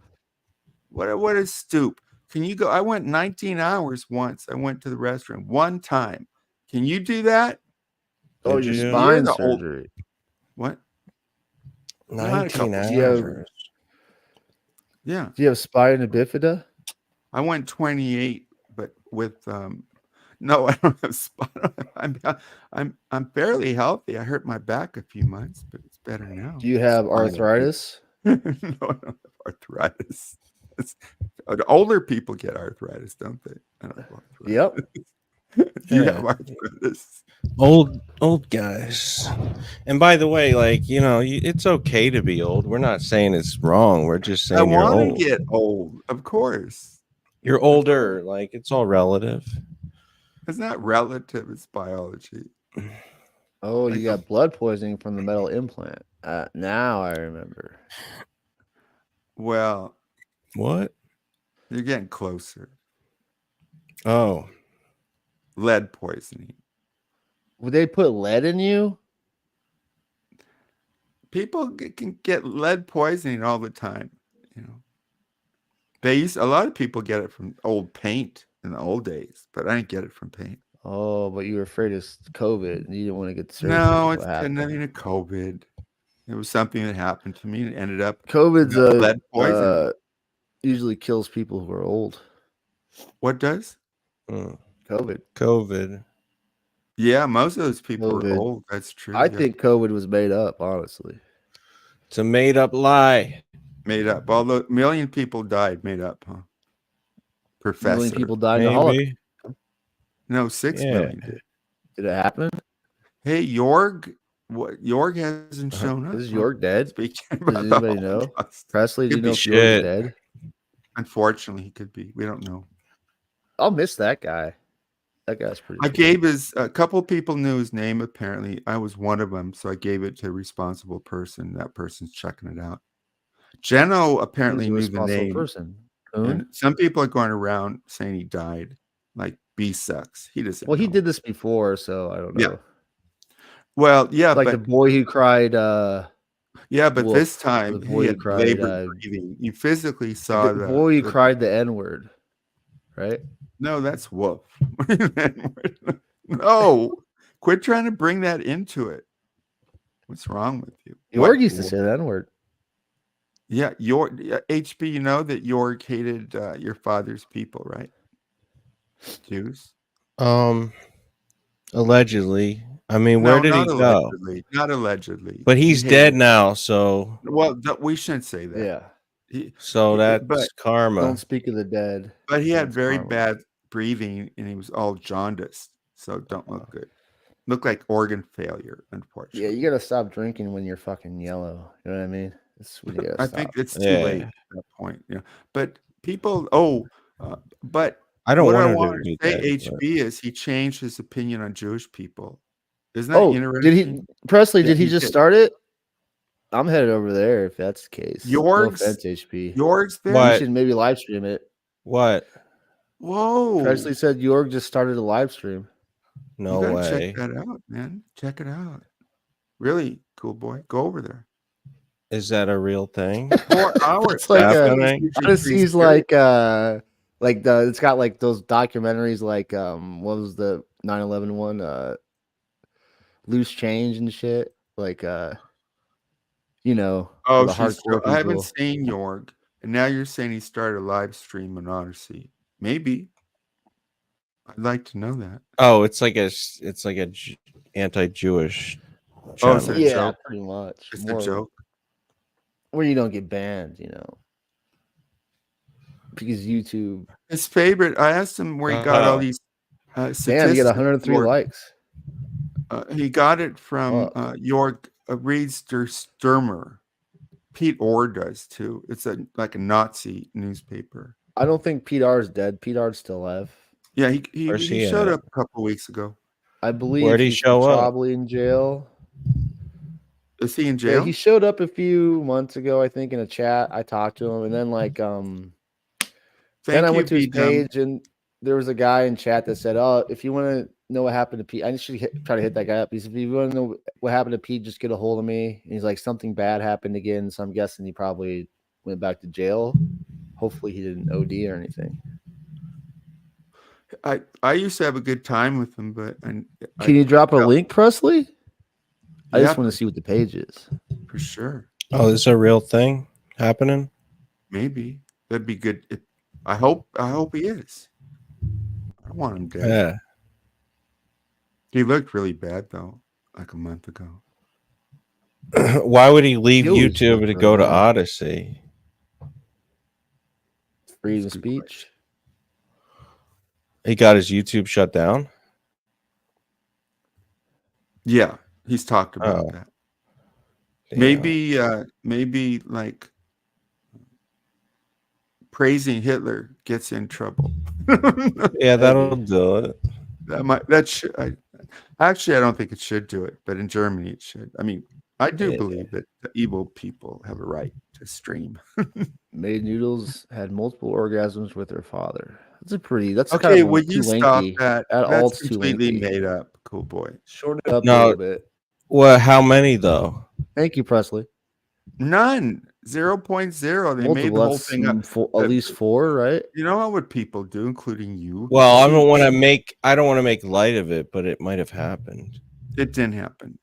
[SPEAKER 4] What a stoop. Can you go? I went 19 hours once. I went to the restroom one time. Can you do that?
[SPEAKER 5] Oh,
[SPEAKER 1] Did
[SPEAKER 5] your
[SPEAKER 1] you?
[SPEAKER 5] spine
[SPEAKER 4] You're the old-
[SPEAKER 5] surgery.
[SPEAKER 4] What?
[SPEAKER 1] 19
[SPEAKER 5] Do you have-
[SPEAKER 1] hours.
[SPEAKER 4] Yeah.
[SPEAKER 5] Do you have spina bifida?
[SPEAKER 4] I went 28, but with no, I don't have spot. I'm fairly healthy. I hurt my back a few months, but it's better now.
[SPEAKER 5] Do you have
[SPEAKER 4] Spinal
[SPEAKER 5] arthritis?
[SPEAKER 4] no, I don't have arthritis. Older people get arthritis, don't they? I don't have arthritis.
[SPEAKER 5] Yep.
[SPEAKER 4] You
[SPEAKER 1] Yeah.
[SPEAKER 4] have arthritis.
[SPEAKER 1] Old guys. And by the way, like, it's okay to be old. We're not saying it's wrong. We're just
[SPEAKER 4] I
[SPEAKER 1] saying you're
[SPEAKER 4] want
[SPEAKER 1] old.
[SPEAKER 4] to get old, of course.
[SPEAKER 1] You're older. Like, it's all relative.
[SPEAKER 4] It's not relative, it's biology.
[SPEAKER 5] Oh, you got blood poisoning from the metal implant. Now I remember.
[SPEAKER 4] Well,
[SPEAKER 1] What?
[SPEAKER 4] you're getting closer.
[SPEAKER 1] Oh,
[SPEAKER 4] Lead poisoning.
[SPEAKER 5] Would they put lead in you?
[SPEAKER 4] People can get lead poisoning all the time. A lot of people get it from old paint in the old days, but I didn't get it from paint.
[SPEAKER 5] Oh, but you were afraid of COVID and you didn't want to get the surgery.
[SPEAKER 4] No,
[SPEAKER 5] What
[SPEAKER 4] it's
[SPEAKER 5] happened?
[SPEAKER 4] nothing to COVID. It was something that happened to me and ended up
[SPEAKER 5] COVID's
[SPEAKER 4] lead poisoning.
[SPEAKER 5] usually kills people who are old.
[SPEAKER 4] What does?
[SPEAKER 5] COVID.
[SPEAKER 4] Yeah, most of those people
[SPEAKER 5] COVID.
[SPEAKER 4] are old. That's true.
[SPEAKER 5] I
[SPEAKER 4] yeah.
[SPEAKER 5] think COVID was made up, honestly.
[SPEAKER 1] it's a made up lie.
[SPEAKER 4] Made up. Although a million people died, made up, huh?
[SPEAKER 5] A
[SPEAKER 4] Professor.
[SPEAKER 5] million people died in the Holocaust.
[SPEAKER 1] Maybe.
[SPEAKER 4] No, 6
[SPEAKER 1] Yeah.
[SPEAKER 4] million did.
[SPEAKER 5] Did it happen?
[SPEAKER 4] Hey, Jorg What York hasn't shown up.
[SPEAKER 5] Is York dead?
[SPEAKER 4] Speaking
[SPEAKER 5] Does
[SPEAKER 4] about the
[SPEAKER 5] anybody know?
[SPEAKER 4] Holocaust.
[SPEAKER 5] Presley, do you
[SPEAKER 4] Could be
[SPEAKER 5] know if York's
[SPEAKER 1] shit.
[SPEAKER 5] dead?
[SPEAKER 4] Unfortunately, he could be. We don't know.
[SPEAKER 5] I'll miss that guy. That guy's pretty.
[SPEAKER 4] I
[SPEAKER 5] cool.
[SPEAKER 4] gave a couple people knew his name. Apparently, I was one of them, so I gave it to a responsible person. That person's checking it out. Jeno apparently
[SPEAKER 5] He's a
[SPEAKER 4] knew the
[SPEAKER 5] responsible
[SPEAKER 4] name.
[SPEAKER 5] person.
[SPEAKER 4] And some people are going around saying he died. Like B sucks. He doesn't.
[SPEAKER 5] Well, he
[SPEAKER 4] know.
[SPEAKER 5] did this before, so I don't know.
[SPEAKER 4] Yeah. Well, yeah,
[SPEAKER 5] Like
[SPEAKER 4] but
[SPEAKER 5] the boy who cried.
[SPEAKER 4] yeah, but
[SPEAKER 5] Wolf,
[SPEAKER 4] this time
[SPEAKER 5] the boy
[SPEAKER 4] he
[SPEAKER 5] who
[SPEAKER 4] had
[SPEAKER 5] cried,
[SPEAKER 4] labored breathing. You physically saw
[SPEAKER 5] the
[SPEAKER 4] the
[SPEAKER 5] boy who cried the N-word, right?
[SPEAKER 4] No, that's Wolf. No, quit trying to bring that into it. What's wrong with you?
[SPEAKER 5] York
[SPEAKER 4] What?
[SPEAKER 5] used to say the N-word.
[SPEAKER 4] Yeah, HB. You know that York hated your father's people, right? Jews.
[SPEAKER 1] Allegedly. I mean, where did he go?
[SPEAKER 4] Allegedly. Not allegedly.
[SPEAKER 1] But he's
[SPEAKER 4] He
[SPEAKER 1] dead
[SPEAKER 4] hated-
[SPEAKER 1] now, so
[SPEAKER 4] Well, we shouldn't say that.
[SPEAKER 5] Yeah.
[SPEAKER 1] so that's
[SPEAKER 4] but
[SPEAKER 1] karma.
[SPEAKER 5] Don't speak of the dead.
[SPEAKER 4] But he had
[SPEAKER 5] That's
[SPEAKER 4] very
[SPEAKER 5] karma.
[SPEAKER 4] bad breathing, and he was all jaundiced, so don't look good. Look like organ failure,
[SPEAKER 5] Yeah,
[SPEAKER 4] unfortunately.
[SPEAKER 5] you gotta stop drinking when you're fucking yellow. You know what I mean? That's when you gotta
[SPEAKER 4] I
[SPEAKER 5] stop.
[SPEAKER 4] think it's too
[SPEAKER 1] Yeah.
[SPEAKER 4] late at that point. Yeah, but people. But
[SPEAKER 1] I don't
[SPEAKER 4] what I
[SPEAKER 1] want him
[SPEAKER 4] want
[SPEAKER 1] to
[SPEAKER 4] to
[SPEAKER 1] be
[SPEAKER 4] say,
[SPEAKER 1] dead.
[SPEAKER 4] HB, is he changed his opinion on Jewish people. Isn't that interesting?
[SPEAKER 5] did he Presley?
[SPEAKER 4] Yeah,
[SPEAKER 5] Did he
[SPEAKER 4] he
[SPEAKER 5] just
[SPEAKER 4] did.
[SPEAKER 5] start it? I'm headed over there if that's the case.
[SPEAKER 4] York's-
[SPEAKER 5] No offense, HP.
[SPEAKER 4] York's there?
[SPEAKER 5] You
[SPEAKER 1] What?
[SPEAKER 5] should maybe live stream it.
[SPEAKER 1] What?
[SPEAKER 4] Whoa!
[SPEAKER 5] Presley said York just started a live stream.
[SPEAKER 1] No
[SPEAKER 4] you gotta
[SPEAKER 1] way.
[SPEAKER 4] check that out, man. Check it out. Really cool boy. Go over there.
[SPEAKER 1] Is that a real thing?
[SPEAKER 4] 4 hours.
[SPEAKER 5] It's like
[SPEAKER 1] a-
[SPEAKER 5] Odyssey's like it's got like those documentaries like what was the 9/11 one? Loose Change and shit. Like you know,
[SPEAKER 4] Oh,
[SPEAKER 5] the
[SPEAKER 4] she's
[SPEAKER 5] hardcore
[SPEAKER 4] I haven't
[SPEAKER 5] people.
[SPEAKER 4] seen York, and now you're saying he started a live stream on Odyssey. Maybe. I'd like to know that.
[SPEAKER 1] Oh, it's like a anti-Jewish
[SPEAKER 4] Oh,
[SPEAKER 1] channel.
[SPEAKER 4] is it a
[SPEAKER 5] Yeah,
[SPEAKER 4] joke?
[SPEAKER 5] pretty much.
[SPEAKER 4] It's
[SPEAKER 5] More
[SPEAKER 4] a joke.
[SPEAKER 5] where you don't get banned, you know. Because YouTube.
[SPEAKER 4] His favorite. I asked him where he got all these
[SPEAKER 5] Damn, you
[SPEAKER 4] statistics.
[SPEAKER 5] get 103
[SPEAKER 4] York.
[SPEAKER 5] likes.
[SPEAKER 4] He got it from
[SPEAKER 5] Fuck.
[SPEAKER 4] York Reed Sturmer. Pete Orr does too. It's like a Nazi newspaper.
[SPEAKER 5] I don't think Pete R is dead. Pete R's still alive.
[SPEAKER 4] Yeah,
[SPEAKER 1] Where's
[SPEAKER 4] he
[SPEAKER 1] he
[SPEAKER 4] showed
[SPEAKER 1] at?
[SPEAKER 4] up a couple weeks ago.
[SPEAKER 5] I believe
[SPEAKER 1] Where'd he
[SPEAKER 5] he's
[SPEAKER 1] show up?
[SPEAKER 5] probably in jail.
[SPEAKER 4] Is he in
[SPEAKER 5] Yeah,
[SPEAKER 4] jail?
[SPEAKER 5] he showed up a few months ago, I think, in a chat. I talked to him, and then then I went to his page, and there was a guy in chat that said, "Oh, if you want to know what happened to Pete, I should try to hit that guy up. He said, if you want to know what happened to Pete, just get a hold of me." And he's like, something bad happened again, so I'm guessing he probably went back to jail. Hopefully, he didn't OD or anything.
[SPEAKER 4] I used to have a good time with him, but
[SPEAKER 5] Can you drop a link, Presley? I
[SPEAKER 4] Yeah,
[SPEAKER 5] just want to see what the page is.
[SPEAKER 4] for sure.
[SPEAKER 1] Oh, this is a real thing happening?
[SPEAKER 4] Maybe that'd be good. I hope he is. I don't want him dead.
[SPEAKER 1] Yeah.
[SPEAKER 4] He looked really bad though, like a month ago.
[SPEAKER 1] Why would he leave
[SPEAKER 5] He always
[SPEAKER 1] YouTube
[SPEAKER 5] looked
[SPEAKER 1] to go to
[SPEAKER 5] really bad.
[SPEAKER 1] Odyssey?
[SPEAKER 5] Freedom of
[SPEAKER 4] That's a good
[SPEAKER 5] speech.
[SPEAKER 1] He got his YouTube shut down?
[SPEAKER 4] Yeah, he's talked about
[SPEAKER 1] Oh.
[SPEAKER 4] that.
[SPEAKER 1] Damn.
[SPEAKER 4] Maybe like praising Hitler gets in trouble.
[SPEAKER 1] Yeah, that'll do it.
[SPEAKER 4] Actually, I don't think it should do it, but in Germany it should. I mean, I do
[SPEAKER 1] Yeah.
[SPEAKER 4] believe that the evil people have a right to stream.
[SPEAKER 5] Maid Noodles had multiple orgasms with her father. That's kind
[SPEAKER 4] Okay,
[SPEAKER 5] of
[SPEAKER 4] would you
[SPEAKER 5] too
[SPEAKER 4] stop
[SPEAKER 5] lengty.
[SPEAKER 4] that?
[SPEAKER 5] That
[SPEAKER 4] That's
[SPEAKER 5] alt's too
[SPEAKER 4] completely
[SPEAKER 5] lengthy.
[SPEAKER 4] made up. Cool boy.
[SPEAKER 5] Shorten it up
[SPEAKER 1] No.
[SPEAKER 5] a little bit.
[SPEAKER 1] Well, how many though?
[SPEAKER 5] Thank you, Presley.
[SPEAKER 4] None. 0.0. They made the whole
[SPEAKER 5] That's
[SPEAKER 4] thing up.
[SPEAKER 5] at least 4, right?
[SPEAKER 4] You know what people do, including you?
[SPEAKER 1] Well, I don't want to make light of it, but it might have happened.
[SPEAKER 4] It didn't happen.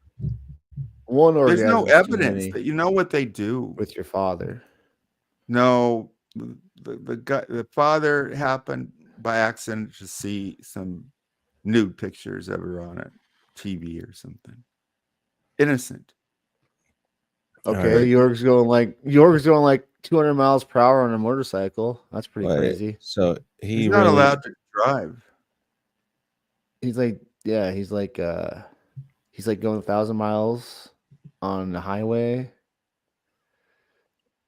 [SPEAKER 5] One
[SPEAKER 4] There's
[SPEAKER 5] orgasm
[SPEAKER 4] no
[SPEAKER 5] is too
[SPEAKER 4] evidence
[SPEAKER 5] many
[SPEAKER 4] that you know what they do.
[SPEAKER 5] with your father.
[SPEAKER 4] No, the father happened by accident to see some nude pictures of her on a TV or something. Innocent.
[SPEAKER 5] Okay,
[SPEAKER 1] Alright.
[SPEAKER 5] York's going like 200 miles per hour on a motorcycle. That's pretty
[SPEAKER 1] Wait,
[SPEAKER 5] crazy.
[SPEAKER 1] So he
[SPEAKER 4] He's not
[SPEAKER 1] really-
[SPEAKER 4] allowed to drive.
[SPEAKER 5] He's like He's like going 1,000 miles on the highway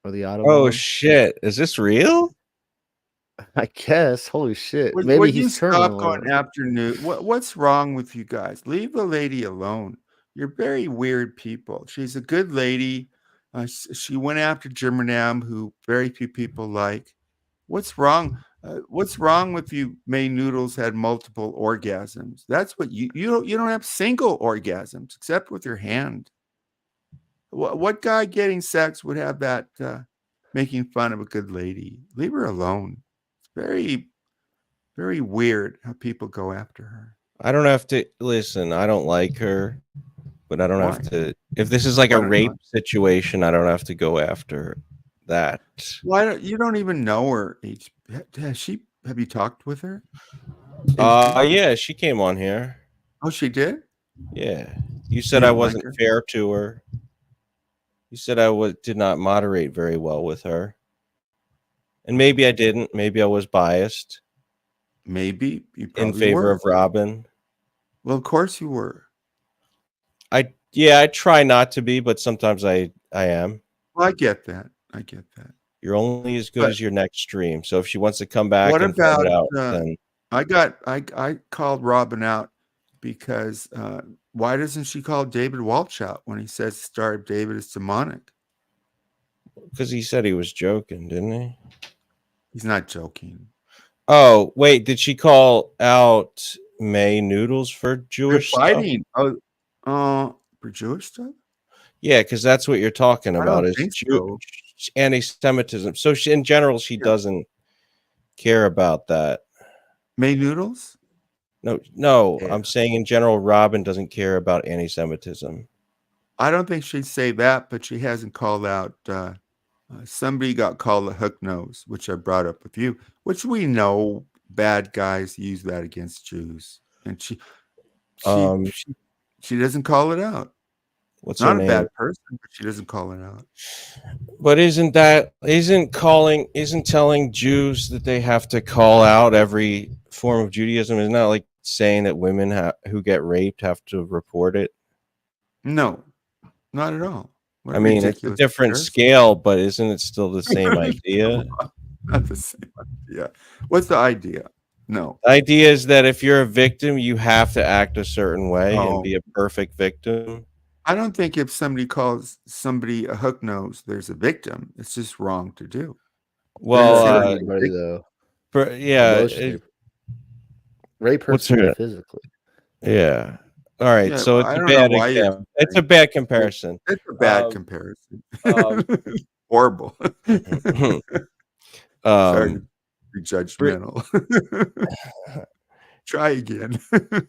[SPEAKER 5] or the
[SPEAKER 1] Oh
[SPEAKER 5] autobahn.
[SPEAKER 1] shit! Is this real?
[SPEAKER 5] I guess. Holy shit!
[SPEAKER 4] Would
[SPEAKER 5] Maybe
[SPEAKER 4] you
[SPEAKER 5] he's
[SPEAKER 4] stop
[SPEAKER 5] terminal.
[SPEAKER 4] going after news? What's wrong with you guys? Leave the lady alone. You're very weird people. She's a good lady. She went after Germanam, who very few people like. What's wrong? What's wrong with you? May Noodles had multiple orgasms. That's what you don't have single orgasms except with your hand. What guy getting sex would have that making fun of a good lady? Leave her alone. It's very, very weird how people go after her.
[SPEAKER 1] I don't have to listen. I don't like her, but I don't
[SPEAKER 4] Why?
[SPEAKER 1] have to. If this is like
[SPEAKER 4] Why
[SPEAKER 1] a
[SPEAKER 4] don't you
[SPEAKER 1] rape
[SPEAKER 4] like-
[SPEAKER 1] situation, I don't have to go after that.
[SPEAKER 4] Why don't you don't even know her? Have you talked with her?
[SPEAKER 1] Yeah, she came on here.
[SPEAKER 4] Oh, she did?
[SPEAKER 1] Yeah, you said
[SPEAKER 4] You
[SPEAKER 1] I
[SPEAKER 4] don't like
[SPEAKER 1] wasn't
[SPEAKER 4] her?
[SPEAKER 1] fair to her. You said I did not moderate very well with her, and maybe I didn't. Maybe I was biased
[SPEAKER 4] Maybe you
[SPEAKER 1] in
[SPEAKER 4] probably
[SPEAKER 1] favor
[SPEAKER 4] were.
[SPEAKER 1] of Robin.
[SPEAKER 4] Well, of course you were.
[SPEAKER 1] I try not to be, but sometimes I am.
[SPEAKER 4] Well, I get that. I get that.
[SPEAKER 1] You're only as good
[SPEAKER 4] But-
[SPEAKER 1] as your next stream. So if she wants to come back
[SPEAKER 4] What
[SPEAKER 1] and fight it
[SPEAKER 4] about,
[SPEAKER 1] out, then
[SPEAKER 4] I called Robin out because why doesn't she call David Walsh out when he says the Star of David is demonic?
[SPEAKER 1] because he said he was joking, didn't he?
[SPEAKER 4] He's not joking.
[SPEAKER 1] Oh, wait, did she call out May Noodles for
[SPEAKER 4] They're
[SPEAKER 1] Jewish stuff?
[SPEAKER 4] fighting. For Jewish stuff?
[SPEAKER 1] Yeah, because that's what you're talking
[SPEAKER 4] I
[SPEAKER 1] about
[SPEAKER 4] don't
[SPEAKER 1] is
[SPEAKER 4] think so.
[SPEAKER 1] anti-Semitism. So she, in general, she doesn't care about that.
[SPEAKER 4] May Noodles?
[SPEAKER 1] No,
[SPEAKER 5] Yeah.
[SPEAKER 1] I'm saying in general, Robin doesn't care about anti-Semitism.
[SPEAKER 4] I don't think she'd say that, but she hasn't called out. Somebody got called a hook nose, which I brought up with you, which we know bad guys use that against Jews, and she doesn't call it out.
[SPEAKER 1] What's
[SPEAKER 4] Not
[SPEAKER 1] her
[SPEAKER 4] a
[SPEAKER 1] name?
[SPEAKER 4] bad person, but she doesn't call it out.
[SPEAKER 1] But isn't telling Jews that they have to call out every form of Judaism? Isn't that like saying that women who get raped have to report it?
[SPEAKER 4] No, not at all. What
[SPEAKER 1] I mean, it's a
[SPEAKER 4] ridiculous
[SPEAKER 1] different
[SPEAKER 4] comparison.
[SPEAKER 1] scale, but isn't it still the same idea?
[SPEAKER 4] Not the same idea. What's the idea? No.
[SPEAKER 1] The idea is that if you're a victim, you have to act a certain way
[SPEAKER 4] Oh.
[SPEAKER 1] and be a perfect victim.
[SPEAKER 4] I don't think if somebody calls somebody a hook nose, there's a victim. It's just wrong to do.
[SPEAKER 1] Well,
[SPEAKER 4] Yeah,
[SPEAKER 5] Anybody though.
[SPEAKER 1] yeah,
[SPEAKER 5] Emotionally. Rape
[SPEAKER 1] what's
[SPEAKER 5] hurts me
[SPEAKER 1] her-
[SPEAKER 5] physically.
[SPEAKER 1] yeah. All right,
[SPEAKER 4] Yeah,
[SPEAKER 1] so
[SPEAKER 4] well,
[SPEAKER 1] it's
[SPEAKER 4] I
[SPEAKER 1] a
[SPEAKER 4] don't know
[SPEAKER 1] bad
[SPEAKER 4] why you're
[SPEAKER 1] example. It's a bad comparison.
[SPEAKER 4] It's a bad
[SPEAKER 1] Um,
[SPEAKER 4] comparison.
[SPEAKER 1] um,
[SPEAKER 4] Horrible. Sorry
[SPEAKER 1] um,
[SPEAKER 4] to be judgmental. Try again.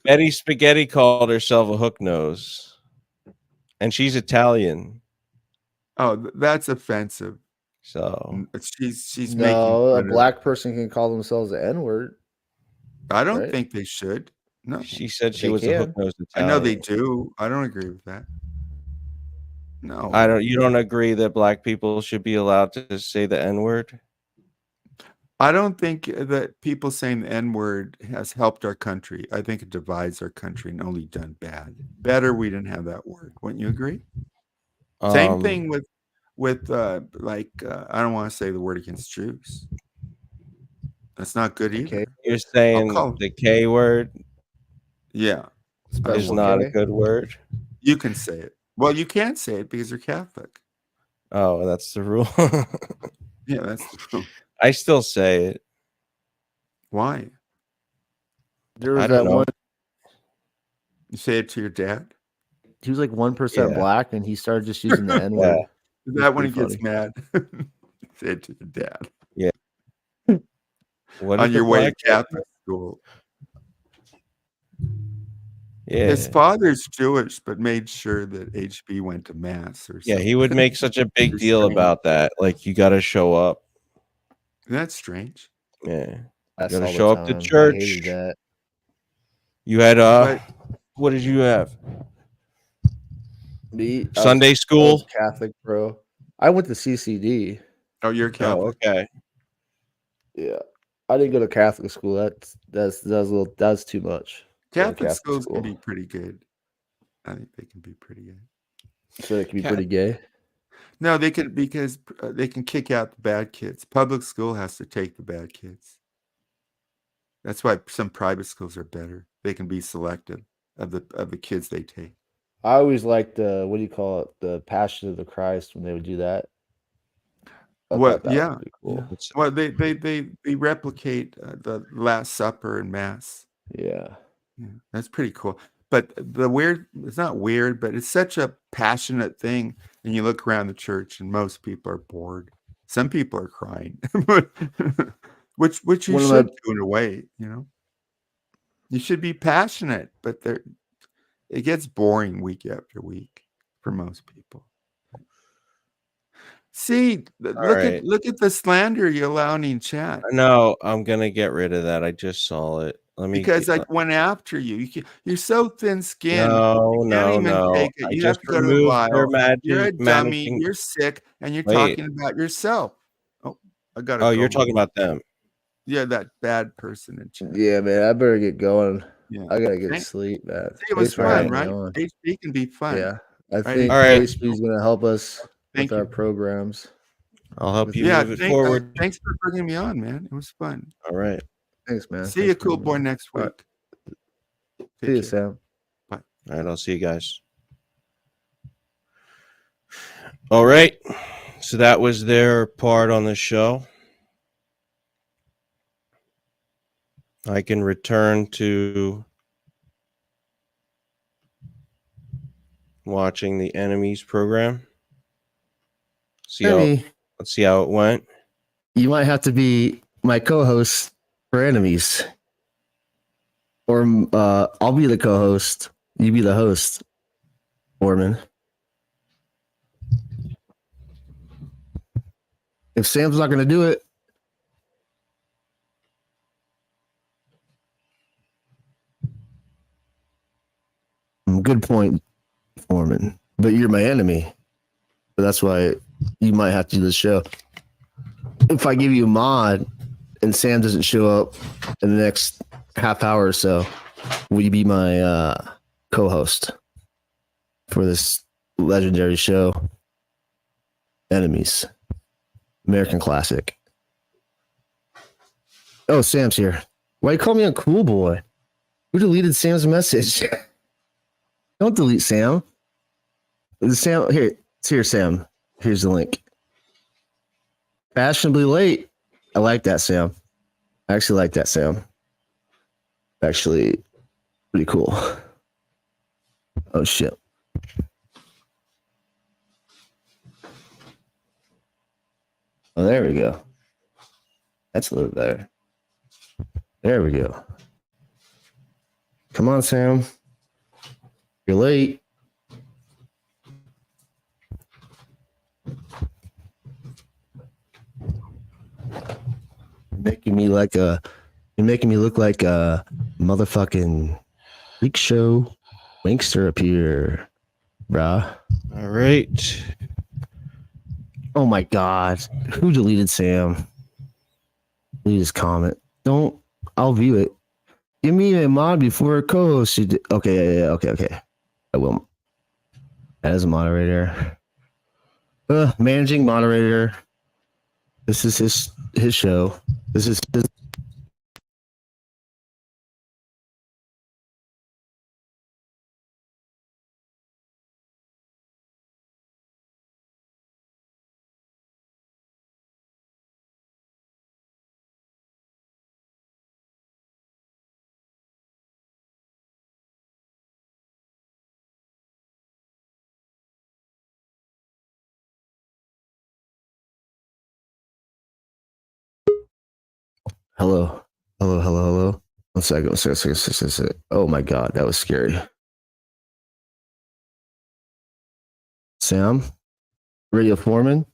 [SPEAKER 1] Betty Spaghetti called herself a hook nose, and she's Italian.
[SPEAKER 4] Oh, that's offensive.
[SPEAKER 1] So
[SPEAKER 4] She's
[SPEAKER 5] No,
[SPEAKER 4] making
[SPEAKER 5] a
[SPEAKER 4] fun of-
[SPEAKER 5] black person can call themselves the N-word.
[SPEAKER 4] I don't
[SPEAKER 5] right?
[SPEAKER 4] think they should. No,
[SPEAKER 1] she said she
[SPEAKER 5] They
[SPEAKER 1] was a
[SPEAKER 5] can.
[SPEAKER 1] hook nose
[SPEAKER 4] I
[SPEAKER 1] Italian.
[SPEAKER 4] know they do. I don't agree with that. No,
[SPEAKER 1] You don't agree that black people should be allowed to say the N-word?
[SPEAKER 4] I don't think that people saying the N-word has helped our country. I think it divides our country and only done bad. Better we didn't have that word. Wouldn't you agree? Same thing with I don't want to say the word against Jews. That's not good either.
[SPEAKER 5] Okay.
[SPEAKER 1] You're saying
[SPEAKER 4] call-
[SPEAKER 1] the K word
[SPEAKER 4] Yeah,
[SPEAKER 1] is
[SPEAKER 5] Special
[SPEAKER 1] not
[SPEAKER 5] K.
[SPEAKER 1] a good word.
[SPEAKER 4] you can say it. Well, you can't say it because you're Catholic.
[SPEAKER 1] Oh, that's the rule.
[SPEAKER 4] Yeah, that's the rule.
[SPEAKER 1] I still say it.
[SPEAKER 4] Why?
[SPEAKER 5] There was
[SPEAKER 1] I don't
[SPEAKER 5] that
[SPEAKER 1] know.
[SPEAKER 5] one.
[SPEAKER 4] You say it to your dad?
[SPEAKER 5] He was like 1%
[SPEAKER 1] Yeah.
[SPEAKER 5] black, and he started just using the N-word.
[SPEAKER 1] Yeah.
[SPEAKER 4] Is that when he
[SPEAKER 5] pretty
[SPEAKER 4] gets mad? Say it to your dad.
[SPEAKER 1] What
[SPEAKER 4] On
[SPEAKER 1] is
[SPEAKER 4] your
[SPEAKER 1] the
[SPEAKER 4] way to
[SPEAKER 1] black-
[SPEAKER 4] Catholic school.
[SPEAKER 1] Yeah.
[SPEAKER 4] His father's Jewish, but made sure that HB went to mass or
[SPEAKER 1] Yeah,
[SPEAKER 4] something.
[SPEAKER 1] he would make such a big
[SPEAKER 4] It's
[SPEAKER 1] deal
[SPEAKER 4] strange.
[SPEAKER 1] about that. Like, you got to show up.
[SPEAKER 4] That's strange.
[SPEAKER 1] Yeah.
[SPEAKER 5] That's
[SPEAKER 1] gotta
[SPEAKER 5] all the
[SPEAKER 1] show up to
[SPEAKER 5] time. I
[SPEAKER 1] church.
[SPEAKER 5] hated that.
[SPEAKER 1] You had
[SPEAKER 4] But-
[SPEAKER 1] what did you have?
[SPEAKER 5] Me, I was-
[SPEAKER 1] Sunday
[SPEAKER 5] I was
[SPEAKER 1] school?
[SPEAKER 5] Catholic, bro. I went to CCD.
[SPEAKER 4] Oh, you're
[SPEAKER 1] Oh,
[SPEAKER 4] Catholic.
[SPEAKER 1] okay.
[SPEAKER 5] Yeah, I didn't go to Catholic school. That's too much.
[SPEAKER 4] Catholic
[SPEAKER 5] Catholic
[SPEAKER 4] schools
[SPEAKER 5] school.
[SPEAKER 4] can be pretty good. I think they can be pretty good.
[SPEAKER 5] So it can be
[SPEAKER 1] Cat-
[SPEAKER 5] pretty gay.
[SPEAKER 4] No, they can because they can kick out the bad kids. Public school has to take the bad kids. That's why some private schools are better. They can be selective of the kids they take.
[SPEAKER 5] I always liked the what do you call it? The Passion of the Christ when they would do that. I
[SPEAKER 4] Well,
[SPEAKER 5] thought that was
[SPEAKER 4] yeah.
[SPEAKER 5] pretty cool.
[SPEAKER 1] It's-
[SPEAKER 4] Well, they replicate the Last Supper and Mass.
[SPEAKER 5] Yeah.
[SPEAKER 4] Yeah, that's pretty cool. But it's not weird, but it's such a passionate thing. And you look around the church and most people are bored. Some people are crying, which you
[SPEAKER 5] One of
[SPEAKER 4] should
[SPEAKER 5] my-
[SPEAKER 4] do in a way, You should be passionate, but it gets boring week after week for most people. See,
[SPEAKER 1] right.
[SPEAKER 4] look at the slander you allow in chat.
[SPEAKER 1] No, I'm gonna get rid of that. I just saw it. Let me
[SPEAKER 4] Because
[SPEAKER 1] get-
[SPEAKER 4] I went after you. You're so thin-skinned.
[SPEAKER 1] no,
[SPEAKER 4] You can't
[SPEAKER 1] no,
[SPEAKER 4] even
[SPEAKER 1] no.
[SPEAKER 4] take it.
[SPEAKER 1] I
[SPEAKER 4] You have
[SPEAKER 1] just
[SPEAKER 4] to go to the
[SPEAKER 1] removed
[SPEAKER 4] wild.
[SPEAKER 1] their
[SPEAKER 4] You're a dummy.
[SPEAKER 1] managing.
[SPEAKER 4] You're sick, and you're
[SPEAKER 1] Wait.
[SPEAKER 4] talking about yourself. Oh, I got.
[SPEAKER 1] Oh, you're talking about them.
[SPEAKER 4] Yeah, that bad person in chat.
[SPEAKER 5] Yeah, man. I better get going.
[SPEAKER 4] Yeah.
[SPEAKER 5] I gotta get
[SPEAKER 4] Thank-
[SPEAKER 5] sleep, man.
[SPEAKER 4] See, it was
[SPEAKER 5] Thanks for
[SPEAKER 4] fun,
[SPEAKER 5] having me
[SPEAKER 4] right?
[SPEAKER 5] on.
[SPEAKER 4] HP can be fun.
[SPEAKER 5] Yeah. I
[SPEAKER 4] Right.
[SPEAKER 5] think
[SPEAKER 1] All right.
[SPEAKER 5] HP's gonna help us
[SPEAKER 4] Thank
[SPEAKER 5] with our
[SPEAKER 4] you.
[SPEAKER 5] programs.
[SPEAKER 1] I'll help you
[SPEAKER 4] Yeah,
[SPEAKER 1] move it forward.
[SPEAKER 4] thanks for bringing me on, man. It was fun.
[SPEAKER 1] All right.
[SPEAKER 5] Thanks, man.
[SPEAKER 4] See you,
[SPEAKER 5] Thanks for
[SPEAKER 4] cool
[SPEAKER 5] having
[SPEAKER 4] boy,
[SPEAKER 5] me.
[SPEAKER 4] next
[SPEAKER 5] All
[SPEAKER 4] week.
[SPEAKER 5] right.
[SPEAKER 4] Take
[SPEAKER 5] See you,
[SPEAKER 4] care.
[SPEAKER 5] Sam.
[SPEAKER 1] All right. I'll see you guys. All right. So that was their part on the show. I can return to watching the enemies program.
[SPEAKER 5] Emmy,
[SPEAKER 1] Let's see how it went.
[SPEAKER 5] you might have to be my co-host for enemies. Or I'll be the co-host. You be the host, Foreman. If Sam's not gonna do it, good point, Foreman. But you're my enemy. But that's why you might have to do the show. If I give you a mod and Sam doesn't show up in the next half hour or so, will you be my co-host for this legendary show, Enemies, American Classic? Oh, Sam's here. Why you call me a cool boy? Who deleted Sam's message? Don't delete Sam. Sam, here, it's here, Sam. Here's the link. Fashionably late. I like that, Sam. I actually like that, Sam. Actually, pretty cool. Oh, shit. Oh, there we go. That's a little better. There we go. Come on, Sam. You're late. You're making me look like a motherfucking freak show wankster up here, bruh.
[SPEAKER 1] All right.
[SPEAKER 5] Oh my god. Who deleted Sam? Leave his comment. I'll view it. Give me a mod before a co-host. Okay, okay. I will. As a moderator. Managing moderator. This is his show. This is his. Hello. 1 second. Oh my god, that was scary. Sam? Radio Foreman?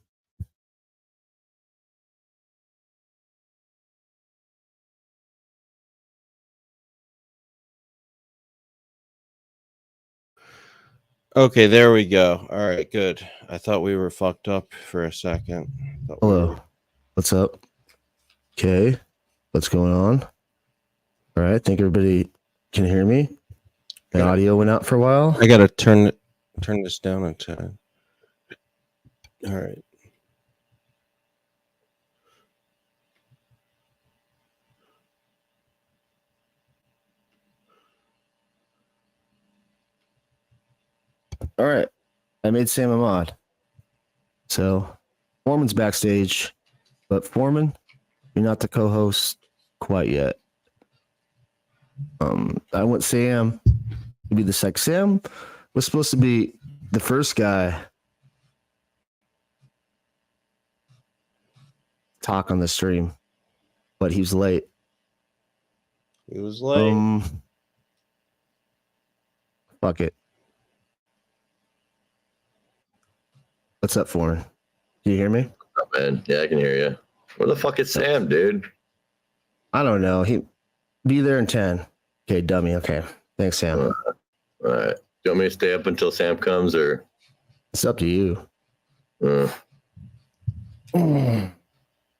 [SPEAKER 1] Okay, there we go. All right, good. I thought we were fucked up for a second.
[SPEAKER 5] Hello. What's up? Okay. What's going on? All right. Think everybody can hear me.
[SPEAKER 3] The audio went out for a while.
[SPEAKER 1] I gotta turn this down a tad. All right.
[SPEAKER 3] All right. I made Sam a mod. So Foreman's backstage, but Foreman, you're not the co-host quite yet. I want Sam to be the second. Sam was supposed to be the first guy talk on the stream, but he was late.
[SPEAKER 1] He was late.
[SPEAKER 3] Fuck it. What's up, Foreman? Can you hear me?
[SPEAKER 6] What's up, man? Yeah, I can hear you. Where the fuck is Sam, dude?
[SPEAKER 3] I don't know. He be there in 10. Okay, dummy. Okay. Thanks, Sam.
[SPEAKER 6] All right. Do you want me to stay up until Sam comes, or?
[SPEAKER 3] It's up to you.
[SPEAKER 6] Uh,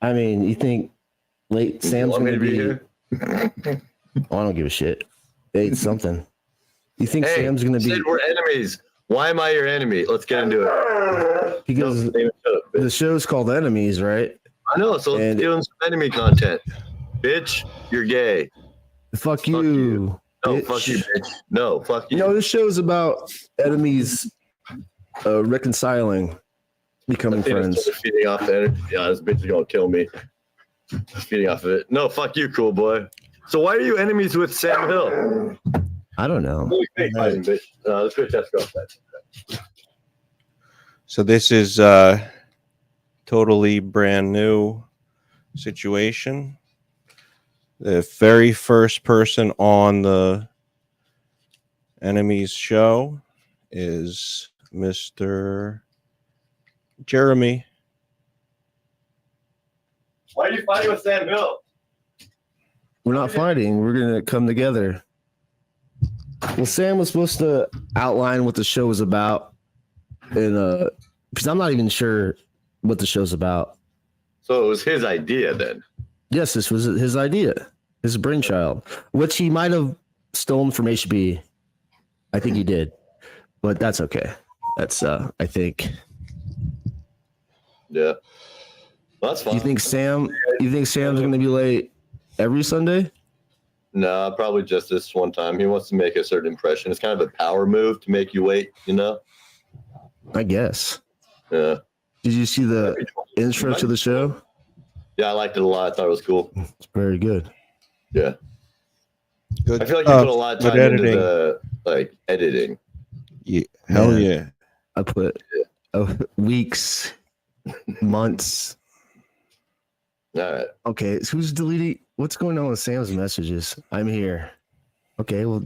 [SPEAKER 3] I mean, you think late
[SPEAKER 6] you
[SPEAKER 3] Sam's
[SPEAKER 6] want me
[SPEAKER 3] going
[SPEAKER 6] to
[SPEAKER 3] to
[SPEAKER 6] be
[SPEAKER 3] be
[SPEAKER 6] here?
[SPEAKER 3] Oh, I don't give a shit. 8 something. You think
[SPEAKER 6] Hey,
[SPEAKER 3] Sam's going to
[SPEAKER 6] you
[SPEAKER 3] be
[SPEAKER 6] said we're enemies. Why am I your enemy? Let's get into it.
[SPEAKER 3] because
[SPEAKER 6] No, David, shut up, bitch.
[SPEAKER 3] the show's called Enemies, right?
[SPEAKER 6] I know, so let's
[SPEAKER 3] and-
[SPEAKER 6] do some enemy content. Bitch, you're gay.
[SPEAKER 3] Fuck
[SPEAKER 6] you.
[SPEAKER 3] you.
[SPEAKER 6] No,
[SPEAKER 3] bitch.
[SPEAKER 6] fuck you, bitch. No, fuck you.
[SPEAKER 3] You know, this show's about enemies reconciling, becoming
[SPEAKER 6] I think it's
[SPEAKER 3] friends.
[SPEAKER 6] sort of feeding off the energy. Yeah, this bitch is gonna kill me. Feeding off of it. No, fuck you, cool boy. So why are you enemies with Sam Hill?
[SPEAKER 3] I don't know.
[SPEAKER 6] Holy fake fighting, bitch. Let's go test girl.
[SPEAKER 1] So this is totally brand new situation. The very first person on the Enemies show is Mr. Jeremy.
[SPEAKER 6] Why are you fighting with Sam Hill?
[SPEAKER 3] We're not fighting. We're going to come together. Well, Sam was supposed to outline what the show was about. And because I'm not even sure what the show's about.
[SPEAKER 6] So it was his idea then.
[SPEAKER 3] Yes, this was his idea, his brainchild, which he might have stolen from HB. I think he did, but that's okay. That's I think.
[SPEAKER 6] Yeah. Well, that's fine.
[SPEAKER 3] You think Sam's going to be late every Sunday?
[SPEAKER 6] No, probably just this one time. He wants to make a certain impression. It's kind of a power move to make you wait, you know?
[SPEAKER 3] I guess.
[SPEAKER 6] Yeah.
[SPEAKER 3] Did you see the intro to the show?
[SPEAKER 6] Yeah, I liked it a lot. I thought it was cool.
[SPEAKER 3] It's very good.
[SPEAKER 6] Yeah.
[SPEAKER 1] Good
[SPEAKER 6] I feel like you put a lot of
[SPEAKER 1] good
[SPEAKER 6] time into
[SPEAKER 1] editing.
[SPEAKER 6] the editing.
[SPEAKER 1] Yeah, hell
[SPEAKER 3] Man.
[SPEAKER 1] yeah.
[SPEAKER 3] I put weeks, months.
[SPEAKER 6] All right.
[SPEAKER 3] Okay, so who's deleting? What's going on with Sam's messages? I'm here. Okay, well,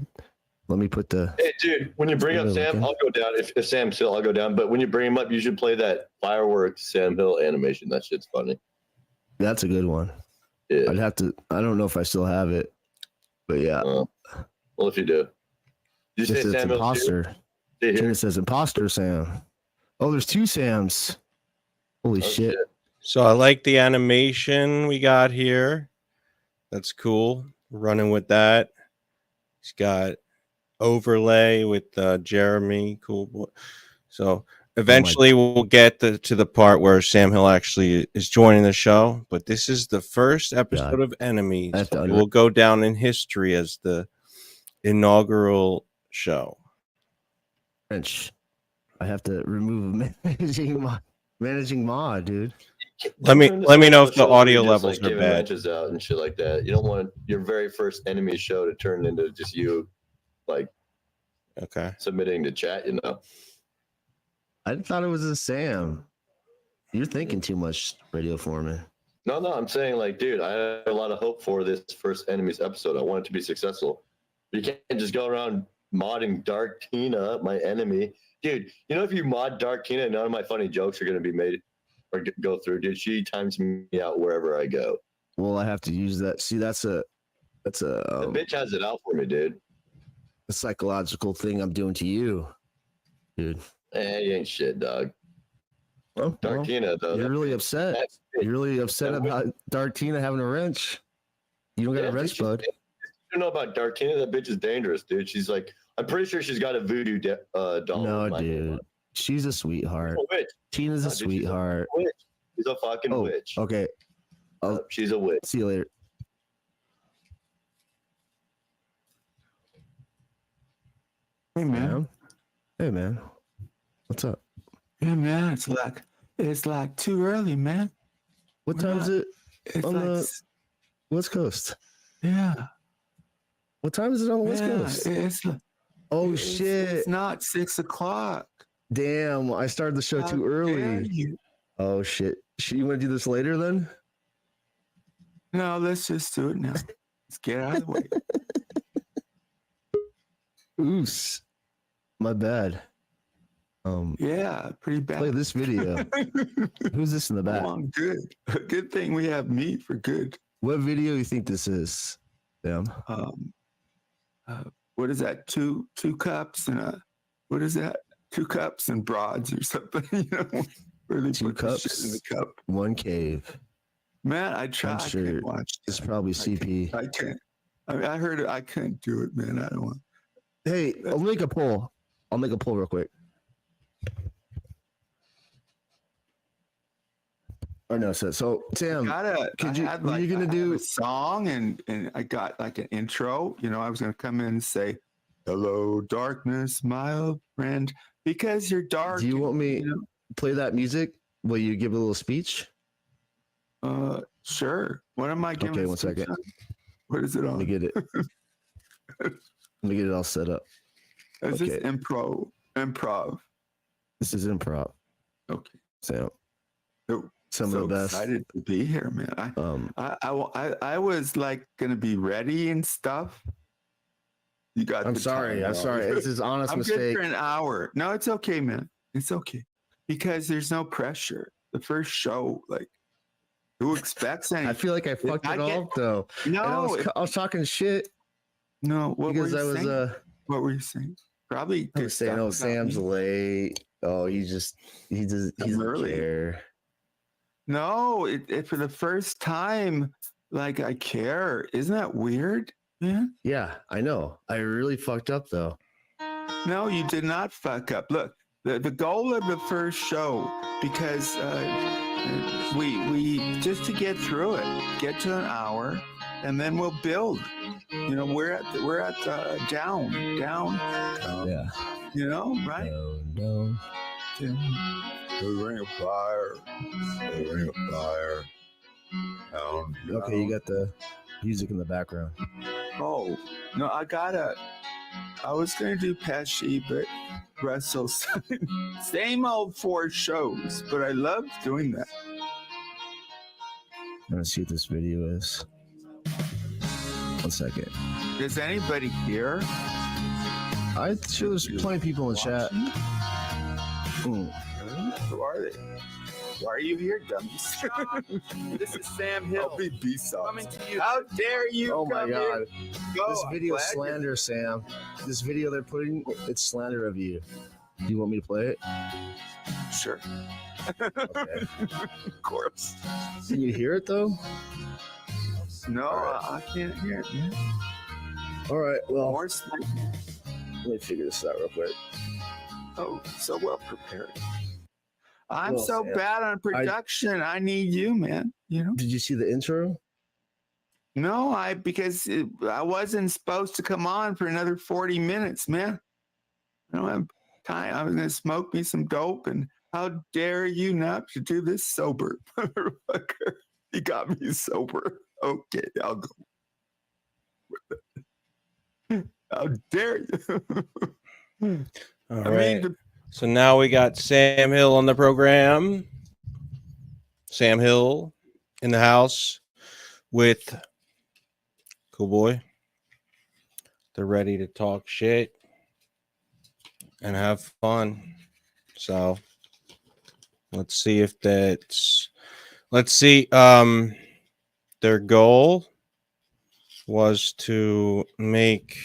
[SPEAKER 3] let me put the.
[SPEAKER 6] Hey, dude, when you bring up
[SPEAKER 3] Yeah,
[SPEAKER 6] Sam,
[SPEAKER 3] okay.
[SPEAKER 6] I'll go down. If Sam's still, I'll go down. But when you bring him up, you should play that fireworks Sam Hill animation. That shit's funny.
[SPEAKER 3] That's a good one.
[SPEAKER 6] Yeah.
[SPEAKER 3] I'd have to. I don't know if I still have it, but yeah.
[SPEAKER 6] Well, if you do. Did you
[SPEAKER 3] It
[SPEAKER 6] say
[SPEAKER 3] says
[SPEAKER 6] Sam Hill?
[SPEAKER 3] imposter. It says imposter Sam. Oh, there's 2 Sams. Holy shit.
[SPEAKER 1] So I like the animation we got here. That's cool. Running with that. He's got overlay with Jeremy. Cool boy. So eventually we'll get to the part where Sam Hill actually is joining the show. But this is the first episode of Enemies.
[SPEAKER 3] I have to
[SPEAKER 1] It will go down in history as the inaugural show.
[SPEAKER 3] French. I have to remove managing mod, dude.
[SPEAKER 1] Let me know if the audio
[SPEAKER 6] Just,
[SPEAKER 1] levels are
[SPEAKER 6] giving
[SPEAKER 1] bad.
[SPEAKER 6] wrenches out and shit like that. You don't want your very first enemy show to turn into just you, like
[SPEAKER 1] Okay.
[SPEAKER 6] submitting to chat. You know.
[SPEAKER 3] I thought it was a Sam. You're thinking too much, Radio Foreman.
[SPEAKER 6] No, I'm saying like, dude, I have a lot of hope for this first enemies episode. I want it to be successful. You can't just go around modding Dark Tina, my enemy. Dude, you know, if you mod Dark Tina, none of my funny jokes are going to be made or go through. Dude, she times me out wherever I go.
[SPEAKER 3] Well, I have to use that. See, that's a
[SPEAKER 6] The bitch has it out for me, dude.
[SPEAKER 3] psychological thing I'm doing to you, dude.
[SPEAKER 6] You ain't shit, dog.
[SPEAKER 3] Well,
[SPEAKER 6] Dark Tina, though.
[SPEAKER 3] you're really upset.
[SPEAKER 6] that's-
[SPEAKER 3] You're really upset
[SPEAKER 6] That
[SPEAKER 3] about Dark Tina having a wrench. You don't got
[SPEAKER 6] Yeah,
[SPEAKER 3] a wrench,
[SPEAKER 6] bitch,
[SPEAKER 3] bud.
[SPEAKER 6] You don't know about Dark Tina? That bitch is dangerous, dude. She's like I'm pretty sure she's got a voodoo doll.
[SPEAKER 3] No,
[SPEAKER 6] in my
[SPEAKER 3] dude.
[SPEAKER 6] name.
[SPEAKER 3] She's a
[SPEAKER 6] She's
[SPEAKER 3] sweetheart.
[SPEAKER 6] a witch.
[SPEAKER 3] Tina's
[SPEAKER 6] No,
[SPEAKER 3] a
[SPEAKER 6] dude, she's
[SPEAKER 3] sweetheart.
[SPEAKER 6] Witch. She's a fucking
[SPEAKER 3] Oh,
[SPEAKER 6] witch.
[SPEAKER 3] okay. I'll
[SPEAKER 6] She's a witch.
[SPEAKER 3] see you later.
[SPEAKER 4] Hey man.
[SPEAKER 3] Sam? Hey, man. What's up?
[SPEAKER 4] Yeah, man. It's like too early, man.
[SPEAKER 3] What
[SPEAKER 4] We're
[SPEAKER 3] time is
[SPEAKER 4] not-
[SPEAKER 3] it
[SPEAKER 4] It's
[SPEAKER 3] on
[SPEAKER 4] like
[SPEAKER 3] the West Coast?
[SPEAKER 4] yeah.
[SPEAKER 3] What time is it on the West
[SPEAKER 4] Yeah,
[SPEAKER 3] Coast?
[SPEAKER 4] Oh
[SPEAKER 3] Oh, shit.
[SPEAKER 4] It's not 6 o'clock.
[SPEAKER 3] Damn, I started the show
[SPEAKER 4] How
[SPEAKER 3] too
[SPEAKER 4] dare
[SPEAKER 3] early.
[SPEAKER 4] you?
[SPEAKER 3] Oh, shit. You want to do this later then?
[SPEAKER 4] No, let's just do it now. Let's get out of the way.
[SPEAKER 3] Oos. My bad.
[SPEAKER 4] Yeah, pretty bad.
[SPEAKER 3] Play this video. Who's this in the back?
[SPEAKER 4] Oh, good. Good thing we have meat for good.
[SPEAKER 3] What video you think this is? Damn.
[SPEAKER 4] What is that? Two cups and what is that? 2 cups and broads or something, you know? Where they
[SPEAKER 3] 2
[SPEAKER 4] put the shit in
[SPEAKER 3] cups,
[SPEAKER 4] the cup.
[SPEAKER 3] 1 cave.
[SPEAKER 4] Man, I tried.
[SPEAKER 3] I'm
[SPEAKER 4] I
[SPEAKER 3] sure
[SPEAKER 4] can't watch.
[SPEAKER 3] It's
[SPEAKER 4] that.
[SPEAKER 3] probably CP.
[SPEAKER 4] I can't. I mean, I heard it. I couldn't do it, man. I don't want.
[SPEAKER 3] Hey, I'll make a poll. I'll make a poll real quick. Or no, so Sam, could you- were you gonna do-
[SPEAKER 4] a song and I got like an intro? You know, I was gonna come in and say, "Hello, darkness, my old friend," because you're dark.
[SPEAKER 3] do you want me
[SPEAKER 4] you know?
[SPEAKER 3] play that music? Will you give a little speech?
[SPEAKER 4] Sure. What am I giving?
[SPEAKER 3] Okay,
[SPEAKER 4] a
[SPEAKER 3] 1
[SPEAKER 4] speech
[SPEAKER 3] second.
[SPEAKER 4] on? What is it
[SPEAKER 3] Let me
[SPEAKER 4] on?
[SPEAKER 3] get it. Let me get it all set up.
[SPEAKER 4] Is this
[SPEAKER 3] okay.
[SPEAKER 4] improv?
[SPEAKER 3] This is improv,
[SPEAKER 4] Okay.
[SPEAKER 3] Sam.
[SPEAKER 4] So,
[SPEAKER 3] Some
[SPEAKER 4] so
[SPEAKER 3] of the best.
[SPEAKER 4] excited to be here, man. I was like gonna be ready and stuff. You got.
[SPEAKER 3] I'm
[SPEAKER 4] the
[SPEAKER 3] sorry.
[SPEAKER 4] time
[SPEAKER 3] I'm
[SPEAKER 4] wrong.
[SPEAKER 3] sorry. It's his honest
[SPEAKER 4] I'm good
[SPEAKER 3] mistake.
[SPEAKER 4] for an hour. No, it's okay, man. It's okay because there's no pressure. The first show, like, who expects anything?
[SPEAKER 3] I feel like I fucked
[SPEAKER 4] I
[SPEAKER 3] it
[SPEAKER 4] get-
[SPEAKER 3] off though. And
[SPEAKER 4] no,
[SPEAKER 3] I was talking shit
[SPEAKER 4] no. What
[SPEAKER 3] because
[SPEAKER 4] were
[SPEAKER 3] I
[SPEAKER 4] you
[SPEAKER 3] was
[SPEAKER 4] saying? What were you saying? Probably.
[SPEAKER 3] I
[SPEAKER 4] good
[SPEAKER 3] was saying,
[SPEAKER 4] stuff
[SPEAKER 3] oh,
[SPEAKER 4] about
[SPEAKER 3] Sam's
[SPEAKER 4] me.
[SPEAKER 3] late. Oh, he doesn't
[SPEAKER 4] early.
[SPEAKER 3] care.
[SPEAKER 4] No, it for the first time, like I care. Isn't that weird, man?
[SPEAKER 3] Yeah, I know. I really fucked up though.
[SPEAKER 4] No, you did not fuck up. Look, the goal of the first show, because we just to get through it, get to an hour, and then we'll build. You know, we're at down.
[SPEAKER 3] Yeah.
[SPEAKER 4] You know, right?
[SPEAKER 3] No.
[SPEAKER 4] The ring of fire. The ring of fire. Down,
[SPEAKER 3] Okay, you got the music in the background.
[SPEAKER 4] Oh no, I was gonna do Pesci, but Russell same old 4 shows, but I love doing that.
[SPEAKER 3] I'm gonna see what this video is. 1 second.
[SPEAKER 4] Does anybody here?
[SPEAKER 3] I'm sure there's plenty of people in the chat.
[SPEAKER 4] watching? Who are they? Why are you here, dummies?
[SPEAKER 7] This is Sam Hill
[SPEAKER 4] I'll be B-Side.
[SPEAKER 7] coming to you.
[SPEAKER 4] How dare you
[SPEAKER 3] Oh my
[SPEAKER 4] come
[SPEAKER 3] god.
[SPEAKER 4] here? Go,
[SPEAKER 3] This
[SPEAKER 4] I'm
[SPEAKER 3] video is
[SPEAKER 4] glad you're-
[SPEAKER 3] slander, Sam. This video they're putting, it's slander of you. Do you want me to play it?
[SPEAKER 4] Sure.
[SPEAKER 3] Okay.
[SPEAKER 4] Of course.
[SPEAKER 3] Can you hear it though?
[SPEAKER 4] No, I can't hear it, man.
[SPEAKER 3] All right. Well,
[SPEAKER 4] More smoke.
[SPEAKER 3] let me figure this out real quick.
[SPEAKER 4] Oh, so well prepared. I'm
[SPEAKER 3] Well,
[SPEAKER 4] so
[SPEAKER 3] Sam,
[SPEAKER 4] bad on production. I need you, man. You know?
[SPEAKER 3] Did you see the intro?
[SPEAKER 4] No, because I wasn't supposed to come on for another 40 minutes, man. I don't have time. I was gonna smoke me some dope, and how dare you not to do this sober, motherfucker? You got me sober. Okay, I'll go with it. How dare you?
[SPEAKER 1] All
[SPEAKER 4] I
[SPEAKER 1] right.
[SPEAKER 4] mean,
[SPEAKER 1] So now we got Sam Hill on the program. Sam Hill in the house with Cool Boy. They're ready to talk shit and have fun. So let's see if that's their goal was to make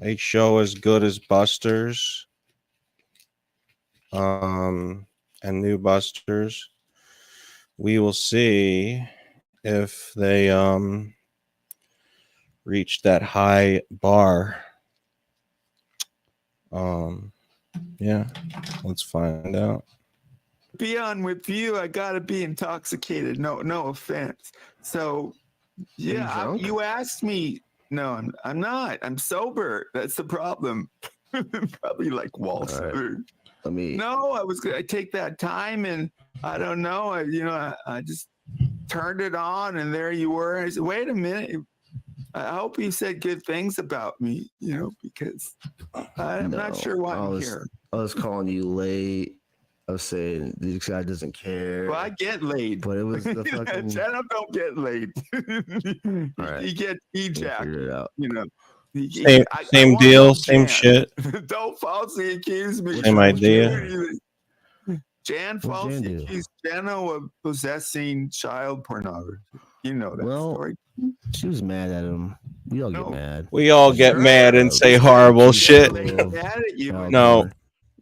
[SPEAKER 1] a show as good as Buster's and new Busters. We will see if they reach that high bar Yeah, let's find out.
[SPEAKER 4] Be on with you, I gotta be intoxicated. No offense. So yeah,
[SPEAKER 5] drunk?
[SPEAKER 4] you asked me. No, I'm not. I'm sober. That's the problem. Probably like Walsberg.
[SPEAKER 3] Let me.
[SPEAKER 4] No, I take that time, and I don't know. I just turned it on, and there you were. I said, wait a minute. I hope you said good things about me, because I'm not sure why I'm here.
[SPEAKER 3] I was calling you late. I was saying this guy doesn't care.
[SPEAKER 4] Well, I get laid.
[SPEAKER 3] But it was the fucking.
[SPEAKER 4] Channel don't get laid.
[SPEAKER 3] All right.
[SPEAKER 4] You get ejacked.
[SPEAKER 3] Figure it out.
[SPEAKER 1] Same deal, same shit.
[SPEAKER 4] Don't falsely accuse me.
[SPEAKER 1] Same idea.
[SPEAKER 4] Jan
[SPEAKER 3] What'd Jan
[SPEAKER 4] falsely
[SPEAKER 3] do?
[SPEAKER 4] accused Jano of possessing child pornography. You know that story.
[SPEAKER 3] She was mad at him. We all get mad.
[SPEAKER 1] We all get
[SPEAKER 4] Sure.
[SPEAKER 1] mad and say horrible shit.
[SPEAKER 4] They get mad at you.
[SPEAKER 1] No,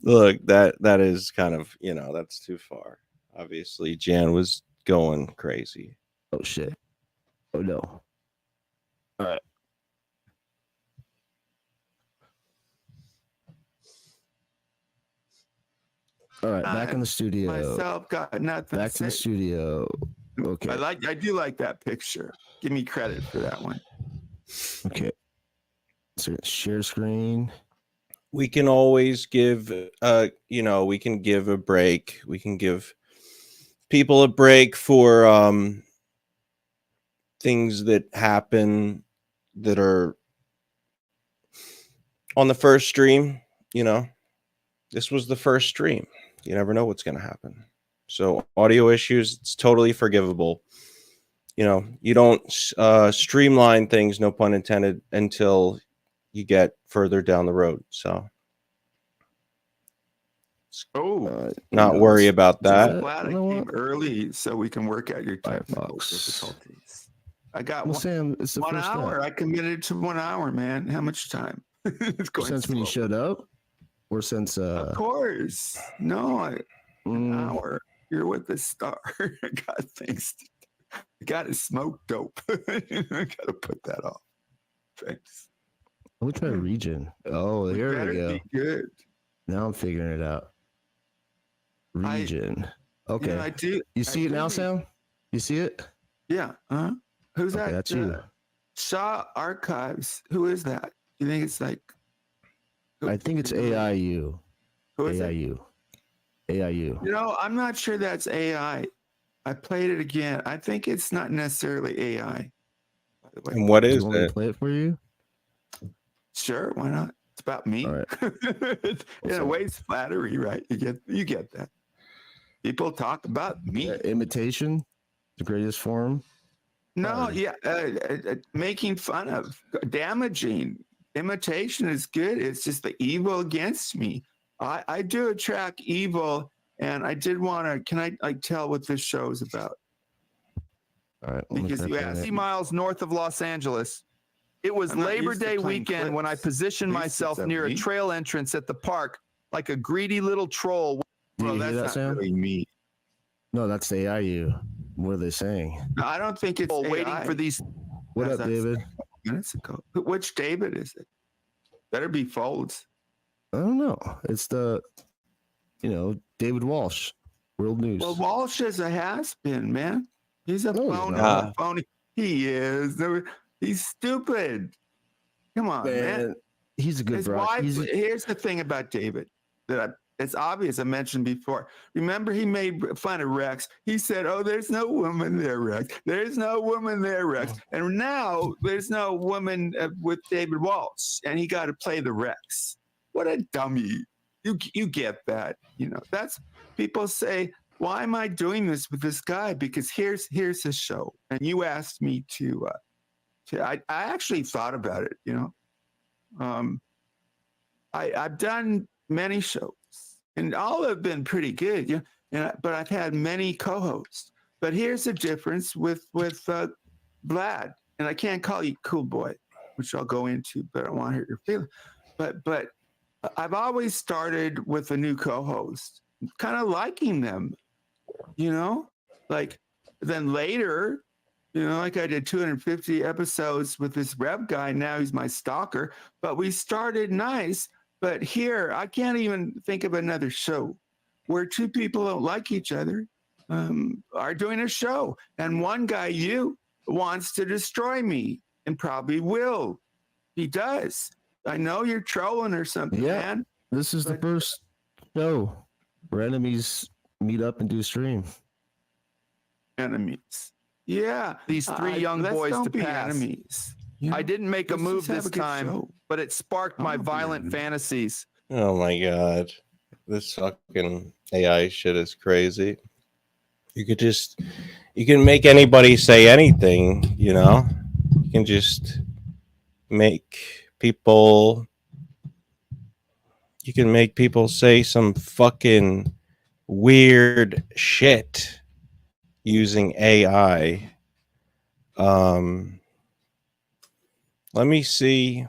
[SPEAKER 1] look, that is kind of, that's too far. Obviously, Jan was going crazy.
[SPEAKER 3] Oh shit. Oh no. All right. All right, back in the studio.
[SPEAKER 4] Myself got nothing.
[SPEAKER 3] Back to the studio. Okay.
[SPEAKER 4] I do like that picture. Give me credit for that one.
[SPEAKER 3] Okay. So share screen.
[SPEAKER 1] We can always give we can give a break. We can give people a break for things that happen that are on the first stream. This was the first stream. You never know what's going to happen. So audio issues, it's totally forgivable. You don't streamline things, no pun intended, until you get further down the road. So not worry about that.
[SPEAKER 4] Glad I came early so we can work out your technical difficulties. I got
[SPEAKER 3] Sam, it's the
[SPEAKER 4] 1
[SPEAKER 3] first
[SPEAKER 4] hour.
[SPEAKER 3] step.
[SPEAKER 4] I committed to 1 hour, man. How much time? It's going
[SPEAKER 3] Since when you
[SPEAKER 4] slow.
[SPEAKER 3] showed up? Or since
[SPEAKER 4] Of course. No, an
[SPEAKER 3] mm,
[SPEAKER 4] hour. You're with the star. I got things to do. I got to smoke dope. I got to put that off. Thanks.
[SPEAKER 3] let me try region. Oh, here
[SPEAKER 4] better
[SPEAKER 3] we go.
[SPEAKER 4] be good.
[SPEAKER 3] Now I'm figuring it out. Region. Okay.
[SPEAKER 4] I do.
[SPEAKER 3] You see it now, Sam? You see it?
[SPEAKER 4] Yeah. Who's
[SPEAKER 3] Okay,
[SPEAKER 4] that?
[SPEAKER 3] that's you.
[SPEAKER 4] Shaw Archives. Who is that? You think it's like?
[SPEAKER 3] I think it's AIU.
[SPEAKER 4] Who is it?
[SPEAKER 3] AIU. AIU.
[SPEAKER 4] I'm not sure that's AI. I played it again. I think it's not necessarily AI. By the way.
[SPEAKER 1] And what
[SPEAKER 3] Do
[SPEAKER 1] is
[SPEAKER 3] you want me to
[SPEAKER 1] it?
[SPEAKER 3] play it for you?
[SPEAKER 4] Sure, why not? It's about me.
[SPEAKER 3] All right.
[SPEAKER 4] In a way, it's flattery, right? You get that. People talk about me.
[SPEAKER 3] Imitation, the greatest form.
[SPEAKER 4] No, yeah, making fun of, damaging. Imitation is good. It's just the evil against me. I do attract evil, and I did want to. Can I tell what this show is about?
[SPEAKER 3] All right.
[SPEAKER 4] Because you asked
[SPEAKER 7] 50 miles north of Los Angeles. It was
[SPEAKER 4] I'm not
[SPEAKER 7] Labor
[SPEAKER 4] used to
[SPEAKER 7] Day
[SPEAKER 4] playing
[SPEAKER 7] weekend when I
[SPEAKER 4] clips.
[SPEAKER 7] positioned
[SPEAKER 4] These
[SPEAKER 7] myself
[SPEAKER 4] are
[SPEAKER 7] near a
[SPEAKER 4] me.
[SPEAKER 7] trail entrance at the park like a greedy little troll.
[SPEAKER 3] Do you
[SPEAKER 4] Well,
[SPEAKER 3] hear
[SPEAKER 4] that's
[SPEAKER 3] that,
[SPEAKER 4] not
[SPEAKER 3] Sam?
[SPEAKER 4] really me.
[SPEAKER 3] No, that's the AIU. What are they saying?
[SPEAKER 4] No, I don't think it's
[SPEAKER 7] Waiting
[SPEAKER 4] AI.
[SPEAKER 7] for these.
[SPEAKER 3] What
[SPEAKER 4] That's-
[SPEAKER 3] up, David?
[SPEAKER 4] Minutes ago. Which David is it? Better be Folds.
[SPEAKER 3] I don't know. It's the, David Walsh, World News.
[SPEAKER 4] Well, Walsh is a has-been, man. He's a
[SPEAKER 3] No, he's
[SPEAKER 4] phony.
[SPEAKER 1] not.
[SPEAKER 4] Phony. He is. He's stupid. Come on, man.
[SPEAKER 3] He's a good
[SPEAKER 4] His
[SPEAKER 3] bro.
[SPEAKER 4] wife.
[SPEAKER 3] He's
[SPEAKER 4] Here's the thing about David it's obvious. I mentioned before. Remember, he made fun of Rex. He said, "Oh, there's no woman there, Rex. There's no woman there, Rex." And now there's no woman with David Walsh, and he got to play the Rex. What a dummy! You get that? That's people say. Why am I doing this with this guy? Because here's his show, and you asked me to. I actually thought about it. I've done many shows, and all have been pretty good. But I've had many co-hosts. But here's the difference with Vlad, and I can't call you Cool Boy, which I'll go into, but I want to hear your feeling. But I've always started with a new co-host, kind of liking them, like then later. Like I did 250 episodes with this Rev guy. Now he's my stalker. But we started nice.
[SPEAKER 7] But here, I can't even think of another show where two people don't like each other are doing a show. And one guy, you, wants to destroy me and probably will. He does. I know you're trolling or something,
[SPEAKER 3] Yeah.
[SPEAKER 7] man.
[SPEAKER 3] This is the
[SPEAKER 7] But-
[SPEAKER 3] first show where enemies meet up and do stream.
[SPEAKER 7] Enemies. Yeah.
[SPEAKER 8] These three young
[SPEAKER 7] let's
[SPEAKER 8] boys
[SPEAKER 7] don't
[SPEAKER 8] to
[SPEAKER 7] be
[SPEAKER 8] pass.
[SPEAKER 7] enemies. You
[SPEAKER 8] I
[SPEAKER 7] know?
[SPEAKER 8] didn't make a
[SPEAKER 7] Let's
[SPEAKER 8] move
[SPEAKER 7] just have
[SPEAKER 8] this
[SPEAKER 7] a good
[SPEAKER 8] time,
[SPEAKER 7] show.
[SPEAKER 8] but it sparked
[SPEAKER 7] I
[SPEAKER 8] my
[SPEAKER 7] wanna be
[SPEAKER 8] violent
[SPEAKER 7] enemy.
[SPEAKER 8] fantasies.
[SPEAKER 1] Oh my god. This fucking AI shit is crazy. You can make anybody say anything, you know? You can just make people say some fucking weird shit using AI. Let me see.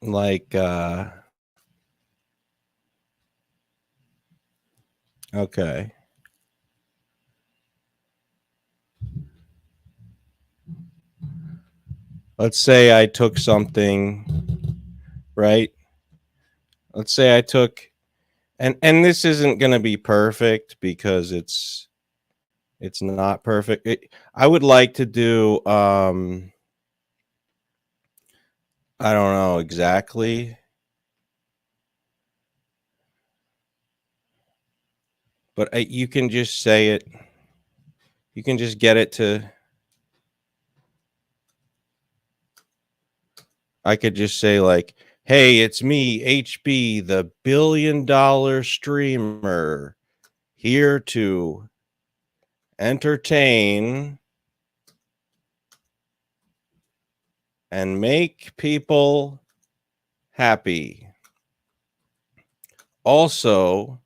[SPEAKER 1] Like okay. Let's say I took something, right? Let's say I took and this isn't going to be perfect because it's not perfect. I would like to do I don't know exactly. But you can just say it. You can just get it to. I could just say, like, hey, it's me, HB, the $1 billion streamer, here to entertain and make people happy. Also,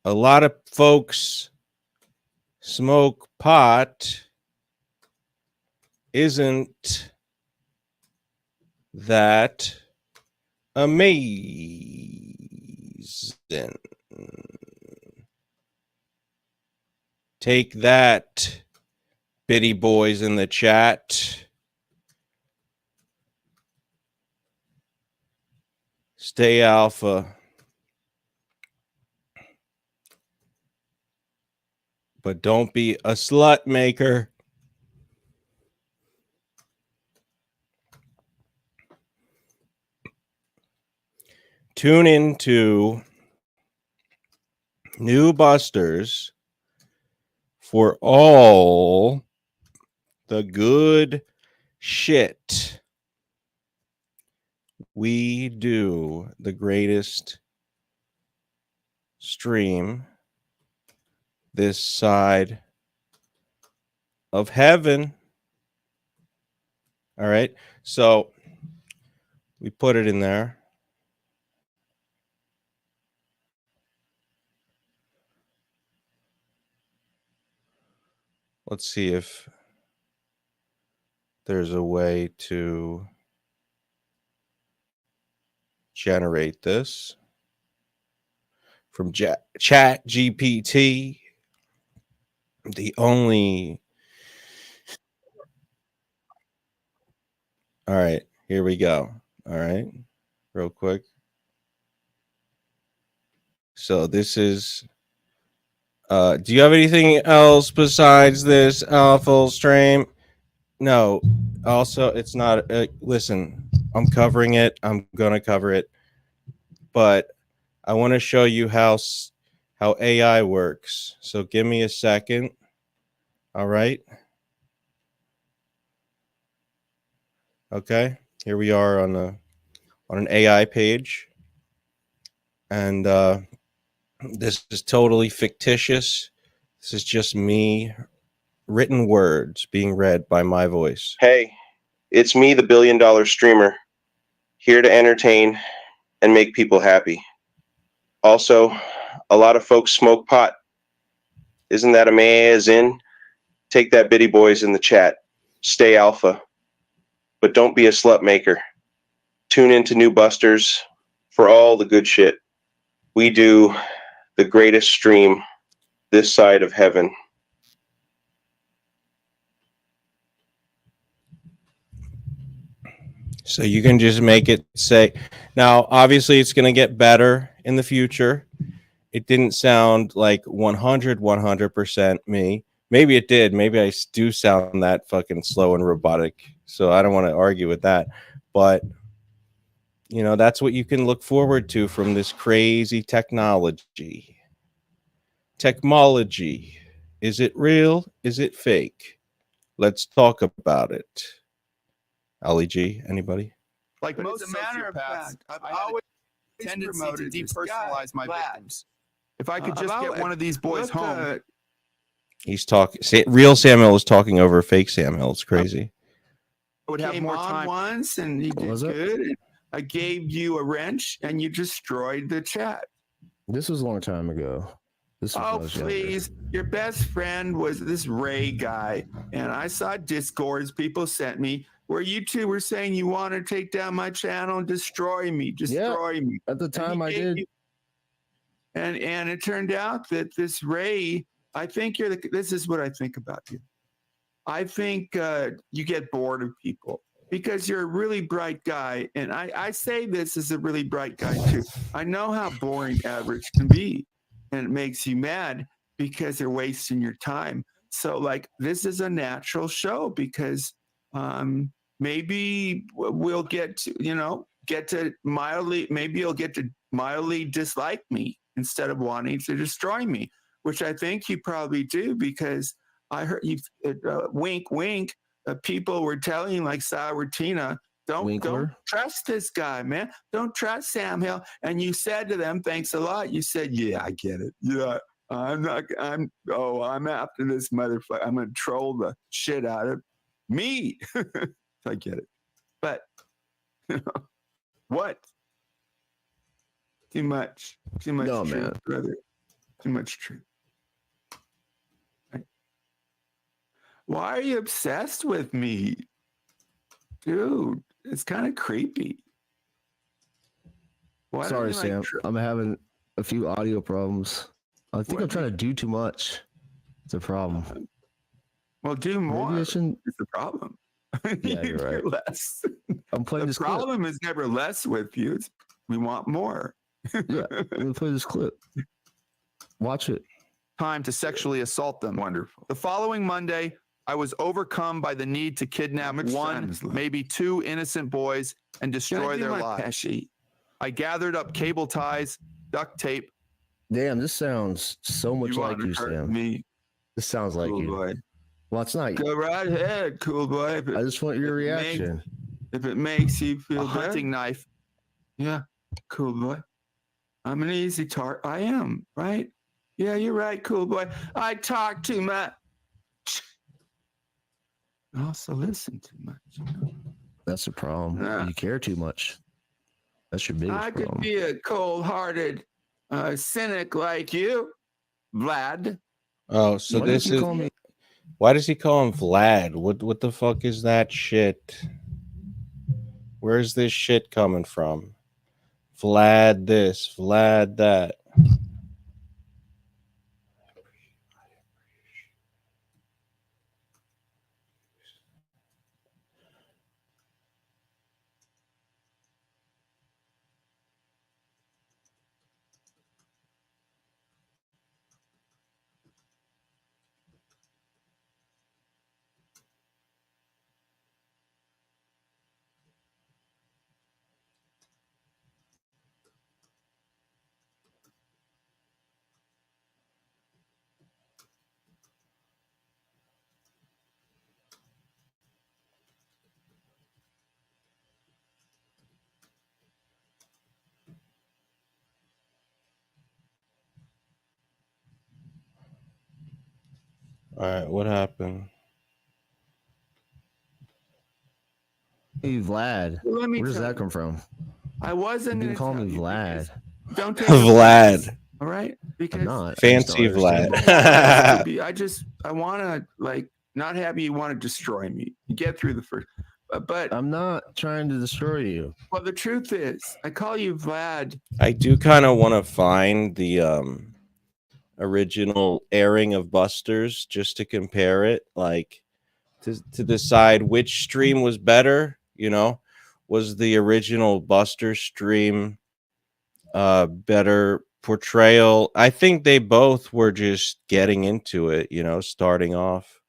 [SPEAKER 1] a lot of folks smoke pot. Isn't that amazing? Take that, bitty boys in the chat. Stay alpha. But don't be a slut maker. Tune into New Busters for all the good shit we do. The greatest stream this side of heaven. All right. So we put it in there. Let's see if there's a way to generate this from Chat GPT. The only. All right, here we go. All right, real quick. So this is. Do you have anything else besides this awful stream? No. Also, it's not. Listen, I'm covering it. I'm gonna cover it, but I want to show you how AI works. So give me a second. All right. Okay. Here we are on an AI page, and this is totally fictitious. This is just me, written words being read by my voice. Hey, it's me, the $1 billion streamer, here to entertain and make people happy. Also, a lot of folks smoke pot. Isn't that amazing? Take that, bitty boys in the chat. Stay alpha, but don't be a slut maker. Tune into New Busters for all the good shit. We do the greatest stream this side of heaven. So you can just make it say, now, obviously it's going to get better in the future. It didn't sound like 100% me. Maybe it did. Maybe I do sound that fucking slow and robotic. So I don't want to argue with that. But, you know, that's what you can look forward to from this crazy technology. Technology. Is it real? Is it fake? Let's talk about it. Ali G, anybody?
[SPEAKER 8] Like
[SPEAKER 7] But
[SPEAKER 8] most
[SPEAKER 7] as a matter of
[SPEAKER 8] sociopaths,
[SPEAKER 7] fact, I've
[SPEAKER 8] I have
[SPEAKER 7] always
[SPEAKER 8] a tendency to
[SPEAKER 7] promoted this guy,
[SPEAKER 8] depersonalize my
[SPEAKER 7] Vlad.
[SPEAKER 8] victims. If I could
[SPEAKER 7] I've
[SPEAKER 8] just get
[SPEAKER 7] always-
[SPEAKER 8] one of these boys
[SPEAKER 7] look,
[SPEAKER 8] home,
[SPEAKER 1] He's talking. Real Samuel is talking over fake Samuel. It's crazy.
[SPEAKER 8] I would have
[SPEAKER 7] came
[SPEAKER 8] more
[SPEAKER 7] on
[SPEAKER 8] time.
[SPEAKER 7] once and he did
[SPEAKER 3] Was it?
[SPEAKER 7] good. And I gave you a wrench and you destroyed the chat.
[SPEAKER 3] This was a long time ago. This was when I
[SPEAKER 7] Oh,
[SPEAKER 3] was younger.
[SPEAKER 7] please. Your best friend was this Ray guy. And I saw Discords people sent me where you two were saying you want to take down my channel and destroy me. Destroy me.
[SPEAKER 3] At the
[SPEAKER 7] And
[SPEAKER 3] time,
[SPEAKER 7] he
[SPEAKER 3] I
[SPEAKER 7] gave
[SPEAKER 3] did.
[SPEAKER 7] you- and it turned out that this Ray, I think this is what I think about you. I think you get bored of people because you're a really bright guy. And I say this as a really bright guy too. I know how boring average can be. And it makes you mad because they're wasting your time. So like this is a natural show because maybe we'll get to mildly, maybe you'll get to mildly dislike me instead of wanting to destroy me, which I think you probably do because I heard you wink, wink. People were telling you like Sourtina, don't
[SPEAKER 3] Winkler?
[SPEAKER 7] trust this guy, man. Don't trust Sam Hill. And you said to them, thanks a lot. You said, yeah, I get it. Yeah, I'm after this motherfucker. I'm going to troll the shit out of me. I get it. But, what? Too much. Too much
[SPEAKER 3] No,
[SPEAKER 7] truth,
[SPEAKER 3] man.
[SPEAKER 7] brother. Too much truth. Right. Why are you obsessed with me? Dude, it's kind of creepy. Why don't
[SPEAKER 3] Sorry,
[SPEAKER 7] you, like,
[SPEAKER 3] Sam. I'm having a few audio problems. I think I'm
[SPEAKER 7] What?
[SPEAKER 3] trying to do too much. It's a problem.
[SPEAKER 7] well, do more.
[SPEAKER 3] Maybe I shouldn't.
[SPEAKER 7] It's the problem.
[SPEAKER 3] Yeah, you're
[SPEAKER 7] Do
[SPEAKER 3] right.
[SPEAKER 7] less.
[SPEAKER 3] I'm playing
[SPEAKER 7] The
[SPEAKER 3] this clip.
[SPEAKER 7] problem is never less with you. It's we want more.
[SPEAKER 3] Yeah, let me play this clip. Watch it.
[SPEAKER 8] time to sexually assault them.
[SPEAKER 7] Wonderful.
[SPEAKER 8] The following Monday, I was overcome by the need to kidnap
[SPEAKER 7] much time
[SPEAKER 8] one,
[SPEAKER 7] is left?
[SPEAKER 8] maybe two innocent boys and
[SPEAKER 7] Can I
[SPEAKER 8] destroy
[SPEAKER 7] do
[SPEAKER 8] their
[SPEAKER 7] my
[SPEAKER 8] lives.
[SPEAKER 7] Pesci?
[SPEAKER 8] I gathered up cable ties, duct tape.
[SPEAKER 3] Damn, this sounds so much
[SPEAKER 7] You
[SPEAKER 3] like
[SPEAKER 7] want
[SPEAKER 3] you,
[SPEAKER 7] to hurt
[SPEAKER 3] Sam.
[SPEAKER 7] me,
[SPEAKER 3] This sounds like
[SPEAKER 7] cool
[SPEAKER 3] you.
[SPEAKER 7] boy.
[SPEAKER 3] Well, it's not.
[SPEAKER 7] Go right ahead, cool boy. If it,
[SPEAKER 3] I just want your
[SPEAKER 7] if it makes-
[SPEAKER 3] reaction.
[SPEAKER 7] if it makes you
[SPEAKER 8] A
[SPEAKER 7] feel better,
[SPEAKER 8] hunting knife.
[SPEAKER 7] yeah, cool boy. I'm an easy target. I am, right? Yeah, you're right, cool boy. I talk too much. I also listen too much. You know?
[SPEAKER 3] That's the problem.
[SPEAKER 7] Yeah.
[SPEAKER 3] You care too much. That's your biggest
[SPEAKER 7] I could
[SPEAKER 3] problem.
[SPEAKER 7] be a cold-hearted cynic like you, Vlad.
[SPEAKER 1] Oh, so
[SPEAKER 3] Why
[SPEAKER 1] this
[SPEAKER 3] don't you
[SPEAKER 1] is
[SPEAKER 3] call me?
[SPEAKER 1] why does he call him Vlad? What the fuck is that shit? Where's this shit coming from? Vlad this, Vlad that. All right, what happened?
[SPEAKER 3] Hey, Vlad.
[SPEAKER 7] Let me
[SPEAKER 3] Where does
[SPEAKER 7] tell
[SPEAKER 3] that
[SPEAKER 7] you,
[SPEAKER 3] come from?
[SPEAKER 7] I
[SPEAKER 3] You
[SPEAKER 7] wasn't
[SPEAKER 3] can
[SPEAKER 7] gonna
[SPEAKER 3] call
[SPEAKER 7] tell
[SPEAKER 3] me
[SPEAKER 7] you
[SPEAKER 3] Vlad.
[SPEAKER 7] because- Don't take
[SPEAKER 1] Vlad.
[SPEAKER 7] offense, all right? Because
[SPEAKER 3] I'm not. I just
[SPEAKER 1] Fancy
[SPEAKER 3] don't understand.
[SPEAKER 1] Vlad.
[SPEAKER 7] I want to like not have you want to destroy me. Get through the first, but
[SPEAKER 3] I'm not trying to destroy you.
[SPEAKER 7] well, the truth is, I call you Vlad.
[SPEAKER 1] I do kind of want to find the original airing of Busters just to compare it, like to decide which stream was better, you know, was the original Buster stream better portrayal? I think they both were just getting into it, you know, starting off.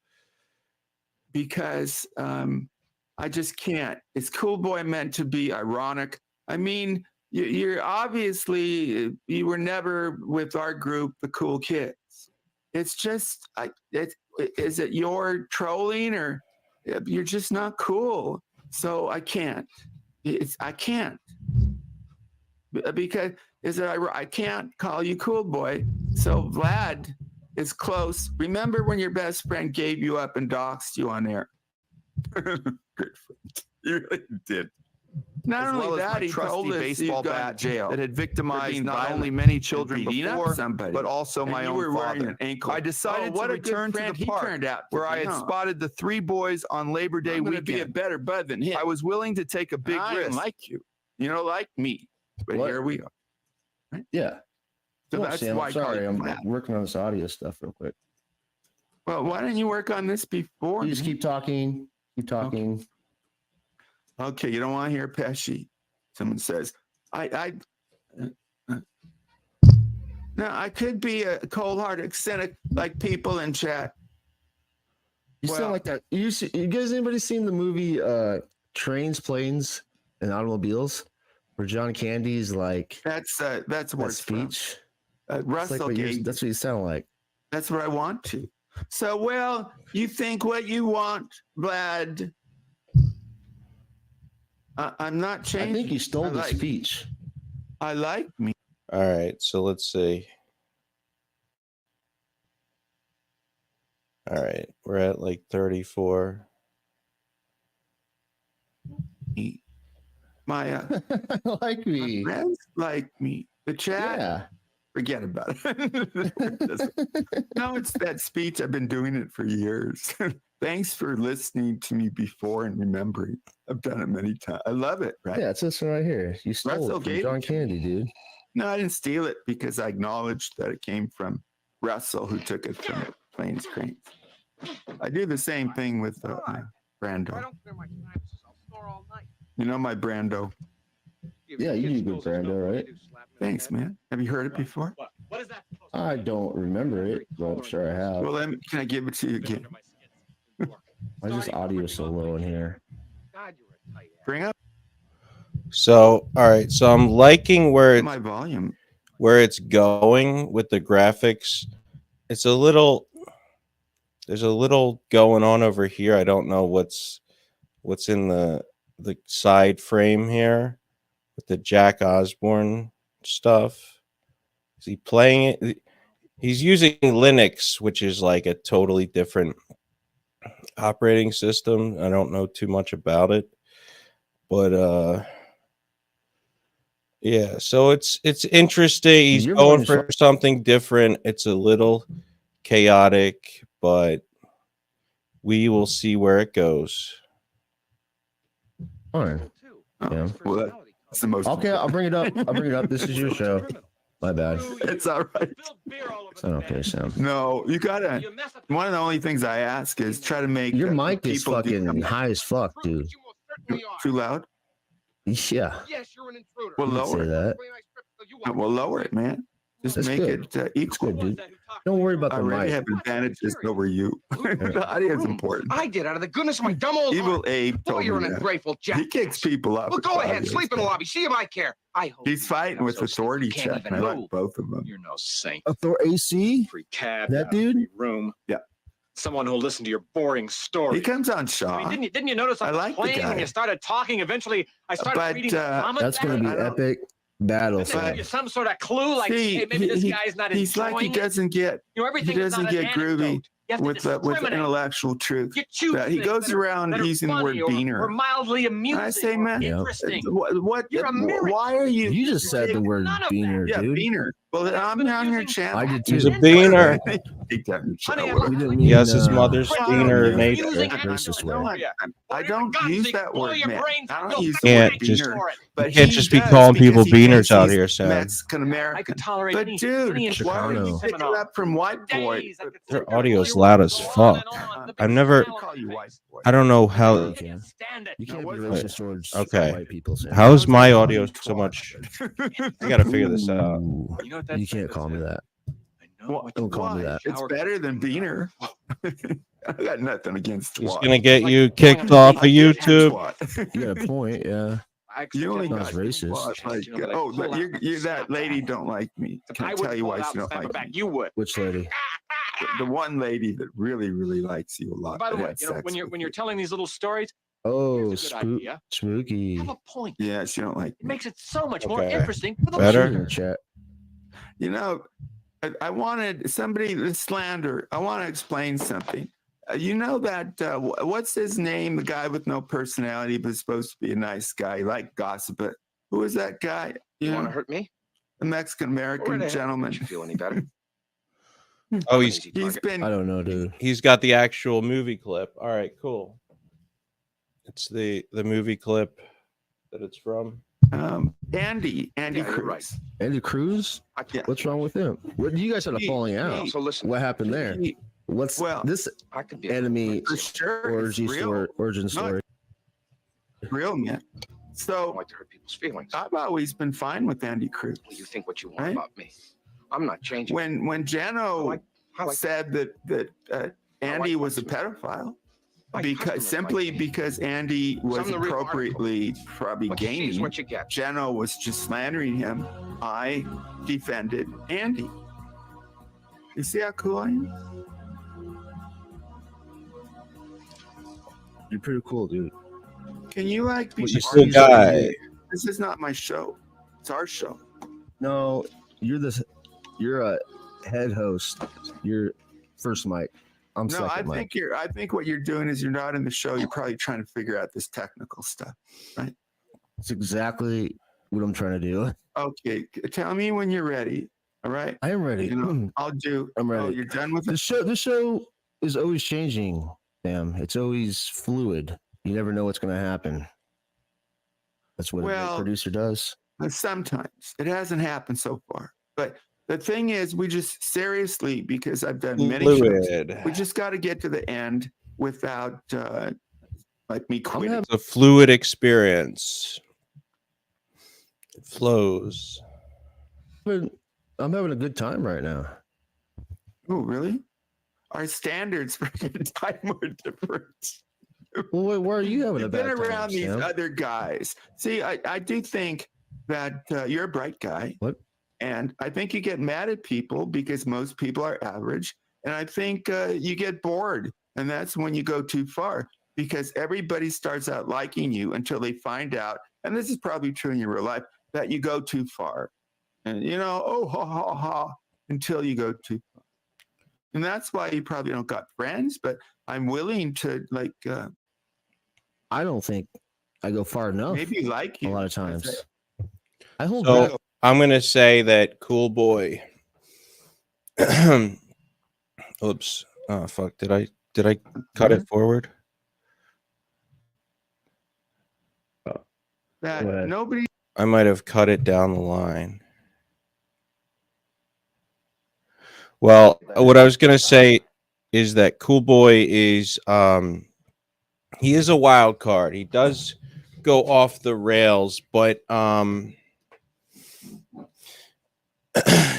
[SPEAKER 7] Because I just can't. Is Cool Boy meant to be ironic? I mean, you're obviously, you were never with our group, the Cool Kids. It's just, is it your trolling, or you're just not cool? So I can't. I can't. Because I can't call you Cool Boy. So Vlad is close. Remember when your best friend gave you up and doxed you on air?
[SPEAKER 4] Good friend. You really did.
[SPEAKER 7] Not
[SPEAKER 8] As
[SPEAKER 7] only
[SPEAKER 8] well as
[SPEAKER 7] that,
[SPEAKER 8] my
[SPEAKER 7] he
[SPEAKER 8] trusty
[SPEAKER 7] told us
[SPEAKER 8] baseball
[SPEAKER 7] you've gone
[SPEAKER 8] bat
[SPEAKER 7] to jail
[SPEAKER 8] that had
[SPEAKER 7] for
[SPEAKER 8] victimized
[SPEAKER 7] being
[SPEAKER 8] not
[SPEAKER 7] violent
[SPEAKER 8] only many
[SPEAKER 7] and
[SPEAKER 8] children
[SPEAKER 7] beating up
[SPEAKER 8] before,
[SPEAKER 7] somebody.
[SPEAKER 8] but also
[SPEAKER 7] And
[SPEAKER 8] my
[SPEAKER 7] you
[SPEAKER 8] own
[SPEAKER 7] were wearing
[SPEAKER 8] father.
[SPEAKER 7] an ankle.
[SPEAKER 8] I decided
[SPEAKER 7] what
[SPEAKER 8] to
[SPEAKER 7] a good
[SPEAKER 8] return to
[SPEAKER 7] friend
[SPEAKER 8] the
[SPEAKER 7] he
[SPEAKER 8] park
[SPEAKER 7] turned out to
[SPEAKER 8] where I
[SPEAKER 7] be,
[SPEAKER 8] had
[SPEAKER 7] huh?
[SPEAKER 8] spotted the 3 boys on Labor Day
[SPEAKER 7] I'm gonna
[SPEAKER 8] weekend.
[SPEAKER 7] be a better bud than him.
[SPEAKER 8] I was willing to take a big
[SPEAKER 7] I
[SPEAKER 8] risk.
[SPEAKER 7] don't like you. You don't like me. But
[SPEAKER 3] What?
[SPEAKER 7] here we are.
[SPEAKER 3] Yeah.
[SPEAKER 7] So
[SPEAKER 3] No,
[SPEAKER 7] that's
[SPEAKER 3] Sam,
[SPEAKER 7] why
[SPEAKER 3] I'm
[SPEAKER 7] I call
[SPEAKER 3] sorry.
[SPEAKER 7] you
[SPEAKER 3] I'm
[SPEAKER 7] Vlad.
[SPEAKER 3] working on this audio stuff real quick.
[SPEAKER 7] Well, why didn't you work on this before?
[SPEAKER 3] You just
[SPEAKER 7] man?
[SPEAKER 3] keep talking. Keep talking.
[SPEAKER 7] Okay, you don't want to hear Pesci. Someone says, no, I could be a cold-hearted cynic like people in chat.
[SPEAKER 3] You
[SPEAKER 7] Well-
[SPEAKER 3] sound like that. You guys, anybody seen the movie Trains, Planes, and Automobiles, where John Candy's like
[SPEAKER 7] That's
[SPEAKER 3] that
[SPEAKER 7] where it's from.
[SPEAKER 3] speech? It's
[SPEAKER 7] Russell
[SPEAKER 3] like
[SPEAKER 7] gave.
[SPEAKER 3] that's what you sound like.
[SPEAKER 7] That's what I want to. So, well, you think what you want, Vlad. I'm not
[SPEAKER 3] I
[SPEAKER 7] changing.
[SPEAKER 3] think you stole the
[SPEAKER 7] like-
[SPEAKER 3] speech.
[SPEAKER 7] I like me.
[SPEAKER 1] All right, so let's see. All right, we're at like 34.
[SPEAKER 7] My
[SPEAKER 3] Like me.
[SPEAKER 7] friends like me. The chat,
[SPEAKER 3] Yeah.
[SPEAKER 7] forget about it. No, it's that speech. I've been doing it for years. Thanks for listening to me before and remembering. I've done it many times. I love it, right?
[SPEAKER 3] Yeah, it's this one right here. You stole
[SPEAKER 7] Russell
[SPEAKER 3] it from
[SPEAKER 7] gave it
[SPEAKER 3] John
[SPEAKER 7] to me.
[SPEAKER 3] Candy, dude.
[SPEAKER 7] No, I didn't steal it because I acknowledged that it came from Russell, who took it from the Plains Cranes. I do the same thing with Brando. You know my Brando.
[SPEAKER 3] Yeah, you do good, Brando, right?
[SPEAKER 7] Thanks, man. Have you heard it before?
[SPEAKER 3] I don't remember it, but I'm sure I have.
[SPEAKER 7] Well, can I give it to you again?
[SPEAKER 3] Why is this audio so low in here?
[SPEAKER 7] Bring up
[SPEAKER 1] So, all right, so I'm liking where
[SPEAKER 7] my volume.
[SPEAKER 1] it's going with the graphics. It's a little, there's a little going on over here. I don't know what's in the side frame here with the Jack Osborne stuff. Is he playing it? He's using Linux, which is like a totally different operating system. I don't know too much about it, but yeah, so it's interesting. He's
[SPEAKER 3] Your
[SPEAKER 1] going
[SPEAKER 3] volume's
[SPEAKER 1] for something different. It's a little chaotic, but we will see where it goes.
[SPEAKER 3] Fine. Yeah.
[SPEAKER 7] Well, that's the most.
[SPEAKER 3] Okay, I'll bring it up. I'll bring it up. This is your show. My bad.
[SPEAKER 7] It's all right.
[SPEAKER 3] It's not okay, Sam.
[SPEAKER 7] No, you gotta. One of the only things I ask is try to make
[SPEAKER 3] Your mic is
[SPEAKER 7] people do-
[SPEAKER 3] fucking high as fuck, dude.
[SPEAKER 7] too loud.
[SPEAKER 3] Yeah.
[SPEAKER 7] We'll
[SPEAKER 3] You can say
[SPEAKER 7] lower it.
[SPEAKER 3] that.
[SPEAKER 7] We'll lower it, man. Just
[SPEAKER 3] That's
[SPEAKER 7] make
[SPEAKER 3] good.
[SPEAKER 7] it equal.
[SPEAKER 3] Good, dude. Don't worry about
[SPEAKER 7] I
[SPEAKER 3] the
[SPEAKER 7] already
[SPEAKER 3] mic.
[SPEAKER 7] have advantages over you. The audio is important.
[SPEAKER 9] I did out of the goodness of my dumb old
[SPEAKER 7] Evil
[SPEAKER 9] heart.
[SPEAKER 7] Abe
[SPEAKER 9] Boy,
[SPEAKER 7] told
[SPEAKER 9] you're
[SPEAKER 7] me
[SPEAKER 9] an
[SPEAKER 7] that.
[SPEAKER 9] ungrateful
[SPEAKER 7] He
[SPEAKER 9] jack.
[SPEAKER 7] kicks people up.
[SPEAKER 9] Well,
[SPEAKER 7] with
[SPEAKER 9] go
[SPEAKER 7] the
[SPEAKER 9] ahead,
[SPEAKER 7] audio
[SPEAKER 9] sleep in the
[SPEAKER 7] stuff.
[SPEAKER 9] lobby. See if I care. I hope
[SPEAKER 7] He's fighting with authority
[SPEAKER 9] Can't
[SPEAKER 7] check,
[SPEAKER 9] even
[SPEAKER 7] and I like
[SPEAKER 9] move.
[SPEAKER 7] both of them.
[SPEAKER 10] You're no saint.
[SPEAKER 3] AC?
[SPEAKER 10] Free cab.
[SPEAKER 3] That dude?
[SPEAKER 10] Free room.
[SPEAKER 7] Yeah.
[SPEAKER 10] Someone who'll listen to your boring story.
[SPEAKER 7] He comes on
[SPEAKER 10] I
[SPEAKER 7] Shaw.
[SPEAKER 10] mean, didn't you notice
[SPEAKER 7] I
[SPEAKER 10] I was
[SPEAKER 7] like the
[SPEAKER 10] playing when
[SPEAKER 7] guy.
[SPEAKER 10] you started talking? Eventually, I started
[SPEAKER 7] But,
[SPEAKER 10] reading the comments.
[SPEAKER 3] That's gonna be
[SPEAKER 7] I don't-
[SPEAKER 3] epic battle.
[SPEAKER 10] Did they
[SPEAKER 3] Sam.
[SPEAKER 10] give you some sort of clue, like
[SPEAKER 7] See,
[SPEAKER 10] hey, maybe this
[SPEAKER 7] he-
[SPEAKER 10] guy's not
[SPEAKER 7] He's like he
[SPEAKER 10] enjoying it?
[SPEAKER 7] doesn't get
[SPEAKER 10] You know, everything is
[SPEAKER 7] doesn't
[SPEAKER 10] not an
[SPEAKER 7] get groovy
[SPEAKER 10] anecdote. You have to
[SPEAKER 7] with
[SPEAKER 10] discriminate.
[SPEAKER 7] intellectual truth.
[SPEAKER 10] You choose
[SPEAKER 7] He
[SPEAKER 10] things
[SPEAKER 7] goes
[SPEAKER 10] that are-
[SPEAKER 7] around
[SPEAKER 10] that are
[SPEAKER 7] using the word
[SPEAKER 10] funny
[SPEAKER 7] beaner.
[SPEAKER 10] or mildly amusing.
[SPEAKER 7] I say,
[SPEAKER 10] or
[SPEAKER 7] man,
[SPEAKER 3] Yeah.
[SPEAKER 10] interesting.
[SPEAKER 7] What?
[SPEAKER 10] You're a mirror.
[SPEAKER 7] Why are you?
[SPEAKER 3] You just said the word
[SPEAKER 10] None of that.
[SPEAKER 3] beaner,
[SPEAKER 7] Yeah,
[SPEAKER 3] dude.
[SPEAKER 7] beaner. Well,
[SPEAKER 10] But
[SPEAKER 7] I'm
[SPEAKER 10] I've been
[SPEAKER 7] on your
[SPEAKER 10] using-
[SPEAKER 7] channel.
[SPEAKER 3] I did
[SPEAKER 1] He's
[SPEAKER 3] too.
[SPEAKER 1] a beaner.
[SPEAKER 7] Take that in your
[SPEAKER 10] Honey,
[SPEAKER 7] shower.
[SPEAKER 3] We didn't mean,
[SPEAKER 1] Yes, his mother's
[SPEAKER 7] Well,
[SPEAKER 1] beaner
[SPEAKER 7] you're
[SPEAKER 1] nature.
[SPEAKER 10] using
[SPEAKER 3] Racist
[SPEAKER 7] No,
[SPEAKER 3] way.
[SPEAKER 7] I don't use that word, man. I don't use the
[SPEAKER 1] Can't
[SPEAKER 7] word
[SPEAKER 1] just-
[SPEAKER 7] beaner. But
[SPEAKER 1] Can't
[SPEAKER 7] he
[SPEAKER 1] just be
[SPEAKER 7] does
[SPEAKER 1] calling people
[SPEAKER 7] because he thinks
[SPEAKER 1] beaners out
[SPEAKER 7] he's
[SPEAKER 1] here, Sam.
[SPEAKER 7] Mexican
[SPEAKER 10] I
[SPEAKER 7] American.
[SPEAKER 10] could tolerate
[SPEAKER 7] But
[SPEAKER 10] any
[SPEAKER 7] dude,
[SPEAKER 10] any
[SPEAKER 3] Chicano.
[SPEAKER 7] why are you picking up from white boy?
[SPEAKER 10] days I could
[SPEAKER 1] Their
[SPEAKER 10] sit there
[SPEAKER 1] audio's
[SPEAKER 10] for
[SPEAKER 1] loud as
[SPEAKER 10] on
[SPEAKER 1] fuck.
[SPEAKER 10] and on.
[SPEAKER 1] I've never.
[SPEAKER 7] Call you white boy.
[SPEAKER 1] I don't know how.
[SPEAKER 3] You can't.
[SPEAKER 10] Stand it.
[SPEAKER 3] You can't
[SPEAKER 7] what-
[SPEAKER 3] be racist towards
[SPEAKER 1] Okay.
[SPEAKER 3] white people. Sam.
[SPEAKER 1] How's my
[SPEAKER 7] Call
[SPEAKER 1] audio
[SPEAKER 7] you
[SPEAKER 1] so
[SPEAKER 7] twat.
[SPEAKER 1] much? I gotta figure this out.
[SPEAKER 3] Ooh,
[SPEAKER 10] You know what that
[SPEAKER 3] you can't
[SPEAKER 10] says?
[SPEAKER 3] call me that.
[SPEAKER 10] I know
[SPEAKER 7] What-
[SPEAKER 10] what you
[SPEAKER 3] Don't call me
[SPEAKER 7] Why?
[SPEAKER 3] that.
[SPEAKER 7] It's better than Beaner. I got nothing against
[SPEAKER 1] He's
[SPEAKER 7] twat.
[SPEAKER 1] gonna get
[SPEAKER 10] Like
[SPEAKER 1] you
[SPEAKER 10] going
[SPEAKER 1] kicked
[SPEAKER 10] on
[SPEAKER 1] off of
[SPEAKER 10] a date and
[SPEAKER 1] YouTube.
[SPEAKER 7] Twat.
[SPEAKER 3] You got a point, yeah.
[SPEAKER 10] I
[SPEAKER 7] You only
[SPEAKER 10] accidentally
[SPEAKER 3] That's
[SPEAKER 7] got
[SPEAKER 3] racist.
[SPEAKER 7] twat, like,
[SPEAKER 10] You know, but I
[SPEAKER 7] oh,
[SPEAKER 10] pull
[SPEAKER 7] but
[SPEAKER 10] out
[SPEAKER 7] you
[SPEAKER 10] and
[SPEAKER 7] that
[SPEAKER 10] snap
[SPEAKER 7] lady
[SPEAKER 10] back.
[SPEAKER 7] don't like me. Can I
[SPEAKER 10] I
[SPEAKER 7] tell
[SPEAKER 10] would
[SPEAKER 7] you
[SPEAKER 10] pull
[SPEAKER 7] why
[SPEAKER 10] it out
[SPEAKER 7] she
[SPEAKER 10] and
[SPEAKER 7] don't
[SPEAKER 10] snap
[SPEAKER 7] like
[SPEAKER 10] it back.
[SPEAKER 7] me?
[SPEAKER 10] You would.
[SPEAKER 3] Which lady?
[SPEAKER 7] The one lady that really, really likes you a lot.
[SPEAKER 10] By the
[SPEAKER 7] that
[SPEAKER 10] way,
[SPEAKER 7] had
[SPEAKER 10] you know,
[SPEAKER 7] sex
[SPEAKER 10] when you're
[SPEAKER 7] with
[SPEAKER 10] when you're
[SPEAKER 7] you.
[SPEAKER 10] telling these little stories,
[SPEAKER 3] Oh,
[SPEAKER 10] here's a good idea.
[SPEAKER 3] spooky.
[SPEAKER 10] Have a point.
[SPEAKER 7] Yeah, she don't like
[SPEAKER 10] It
[SPEAKER 7] me.
[SPEAKER 10] makes it so much more
[SPEAKER 1] Okay.
[SPEAKER 10] interesting for the
[SPEAKER 1] Better?
[SPEAKER 3] In the
[SPEAKER 10] listener.
[SPEAKER 3] chat.
[SPEAKER 7] You know, I wanted somebody to slander. I want to explain something. You know that what's his name? The guy with no personality, but supposed to be a nice guy. You like gossip, but who is that guy?
[SPEAKER 9] You want
[SPEAKER 7] know,
[SPEAKER 9] to hurt me?
[SPEAKER 7] the Mexican American gentleman.
[SPEAKER 9] Makes you feel any better?
[SPEAKER 1] Oh,
[SPEAKER 9] I'm an
[SPEAKER 1] he's
[SPEAKER 9] easy
[SPEAKER 7] He's
[SPEAKER 9] target.
[SPEAKER 7] been
[SPEAKER 3] I don't know, dude.
[SPEAKER 1] he's got the actual movie clip. All right, cool. It's the movie clip that it's from.
[SPEAKER 7] Andy
[SPEAKER 9] Yeah, you're
[SPEAKER 7] Cruz.
[SPEAKER 9] right.
[SPEAKER 3] Andy Cruz?
[SPEAKER 9] I can't.
[SPEAKER 3] What's wrong with him? What you guys had a
[SPEAKER 7] He-
[SPEAKER 3] falling
[SPEAKER 7] he-
[SPEAKER 3] out?
[SPEAKER 9] So listen,
[SPEAKER 3] What happened there?
[SPEAKER 7] He-
[SPEAKER 3] What's
[SPEAKER 7] well,
[SPEAKER 3] this
[SPEAKER 9] I could be a
[SPEAKER 3] enemy
[SPEAKER 7] For sure, it's
[SPEAKER 3] origin
[SPEAKER 7] real,
[SPEAKER 3] story?
[SPEAKER 7] real man.
[SPEAKER 9] I don't
[SPEAKER 7] So
[SPEAKER 9] like to hurt people's feelings.
[SPEAKER 7] I've always been fine with Andy Cruz.
[SPEAKER 9] Well, you think what you want
[SPEAKER 7] Right?
[SPEAKER 9] about me. I'm not changing.
[SPEAKER 7] When Jano
[SPEAKER 9] I like
[SPEAKER 7] said that Andy was a pedophile,
[SPEAKER 9] my
[SPEAKER 7] because
[SPEAKER 9] customers
[SPEAKER 7] simply
[SPEAKER 9] like me.
[SPEAKER 7] because Andy was
[SPEAKER 9] Some of the real
[SPEAKER 7] appropriately probably
[SPEAKER 9] What you see is
[SPEAKER 7] gaming,
[SPEAKER 9] what you get.
[SPEAKER 7] Jeno was just slandering him. I defended Andy. You see how cool I am?
[SPEAKER 3] You're pretty cool, dude.
[SPEAKER 7] Can you like be
[SPEAKER 1] He's
[SPEAKER 7] part
[SPEAKER 1] the
[SPEAKER 7] of
[SPEAKER 1] guy.
[SPEAKER 7] it? This is not my show. It's our show.
[SPEAKER 3] No, you're a head host. You're first mic. I'm
[SPEAKER 7] No, I
[SPEAKER 3] second mic.
[SPEAKER 7] think I think what you're doing is you're not in the show. You're probably trying to figure out this technical stuff.
[SPEAKER 3] It's exactly what I'm trying to do.
[SPEAKER 7] Okay, tell me when you're ready. All right.
[SPEAKER 3] I am ready.
[SPEAKER 7] You know, I'll do.
[SPEAKER 3] I'm
[SPEAKER 7] Oh,
[SPEAKER 3] ready.
[SPEAKER 7] you're done with
[SPEAKER 3] The
[SPEAKER 7] it.
[SPEAKER 3] show is always changing. Damn, it's always fluid. You never know what's going to happen. That's what a
[SPEAKER 7] Well,
[SPEAKER 3] great producer does.
[SPEAKER 7] Sometimes it hasn't happened so far, but the thing is, we just seriously, because I've done many shows,
[SPEAKER 1] Fluid.
[SPEAKER 7] we just got to get to the end without like me quitting.
[SPEAKER 1] It's a fluid experience. It flows.
[SPEAKER 3] I'm having a good time right now.
[SPEAKER 7] Oh, really? Our standards for good time were different.
[SPEAKER 3] Well, wait, why are you having a
[SPEAKER 7] You've
[SPEAKER 3] bad
[SPEAKER 7] been
[SPEAKER 3] time,
[SPEAKER 7] around these
[SPEAKER 3] Sam?
[SPEAKER 7] other guys. See, I do think that you're a bright guy.
[SPEAKER 3] What?
[SPEAKER 7] And I think you get mad at people because most people are average. And I think you get bored. And that's when you go too far because everybody starts out liking you until they find out, and this is probably true in your real life, that you go too far. And, oh, ha, ha, ha, until you go too far. And that's why you probably don't got friends, but I'm willing to, like,
[SPEAKER 3] I don't think I go far enough.
[SPEAKER 7] maybe like
[SPEAKER 3] a
[SPEAKER 7] you.
[SPEAKER 3] lot of
[SPEAKER 7] That's
[SPEAKER 3] times.
[SPEAKER 7] it.
[SPEAKER 3] I hold
[SPEAKER 1] So
[SPEAKER 3] back.
[SPEAKER 1] I'm gonna say that Cool Boy. Oops. Oh fuck. Did I cut it forward?
[SPEAKER 7] That
[SPEAKER 3] Go ahead.
[SPEAKER 7] nobody
[SPEAKER 1] I might have cut it down the line. Well, what I was gonna say is that Cool Boy is he is a wild card. He does go off the rails, but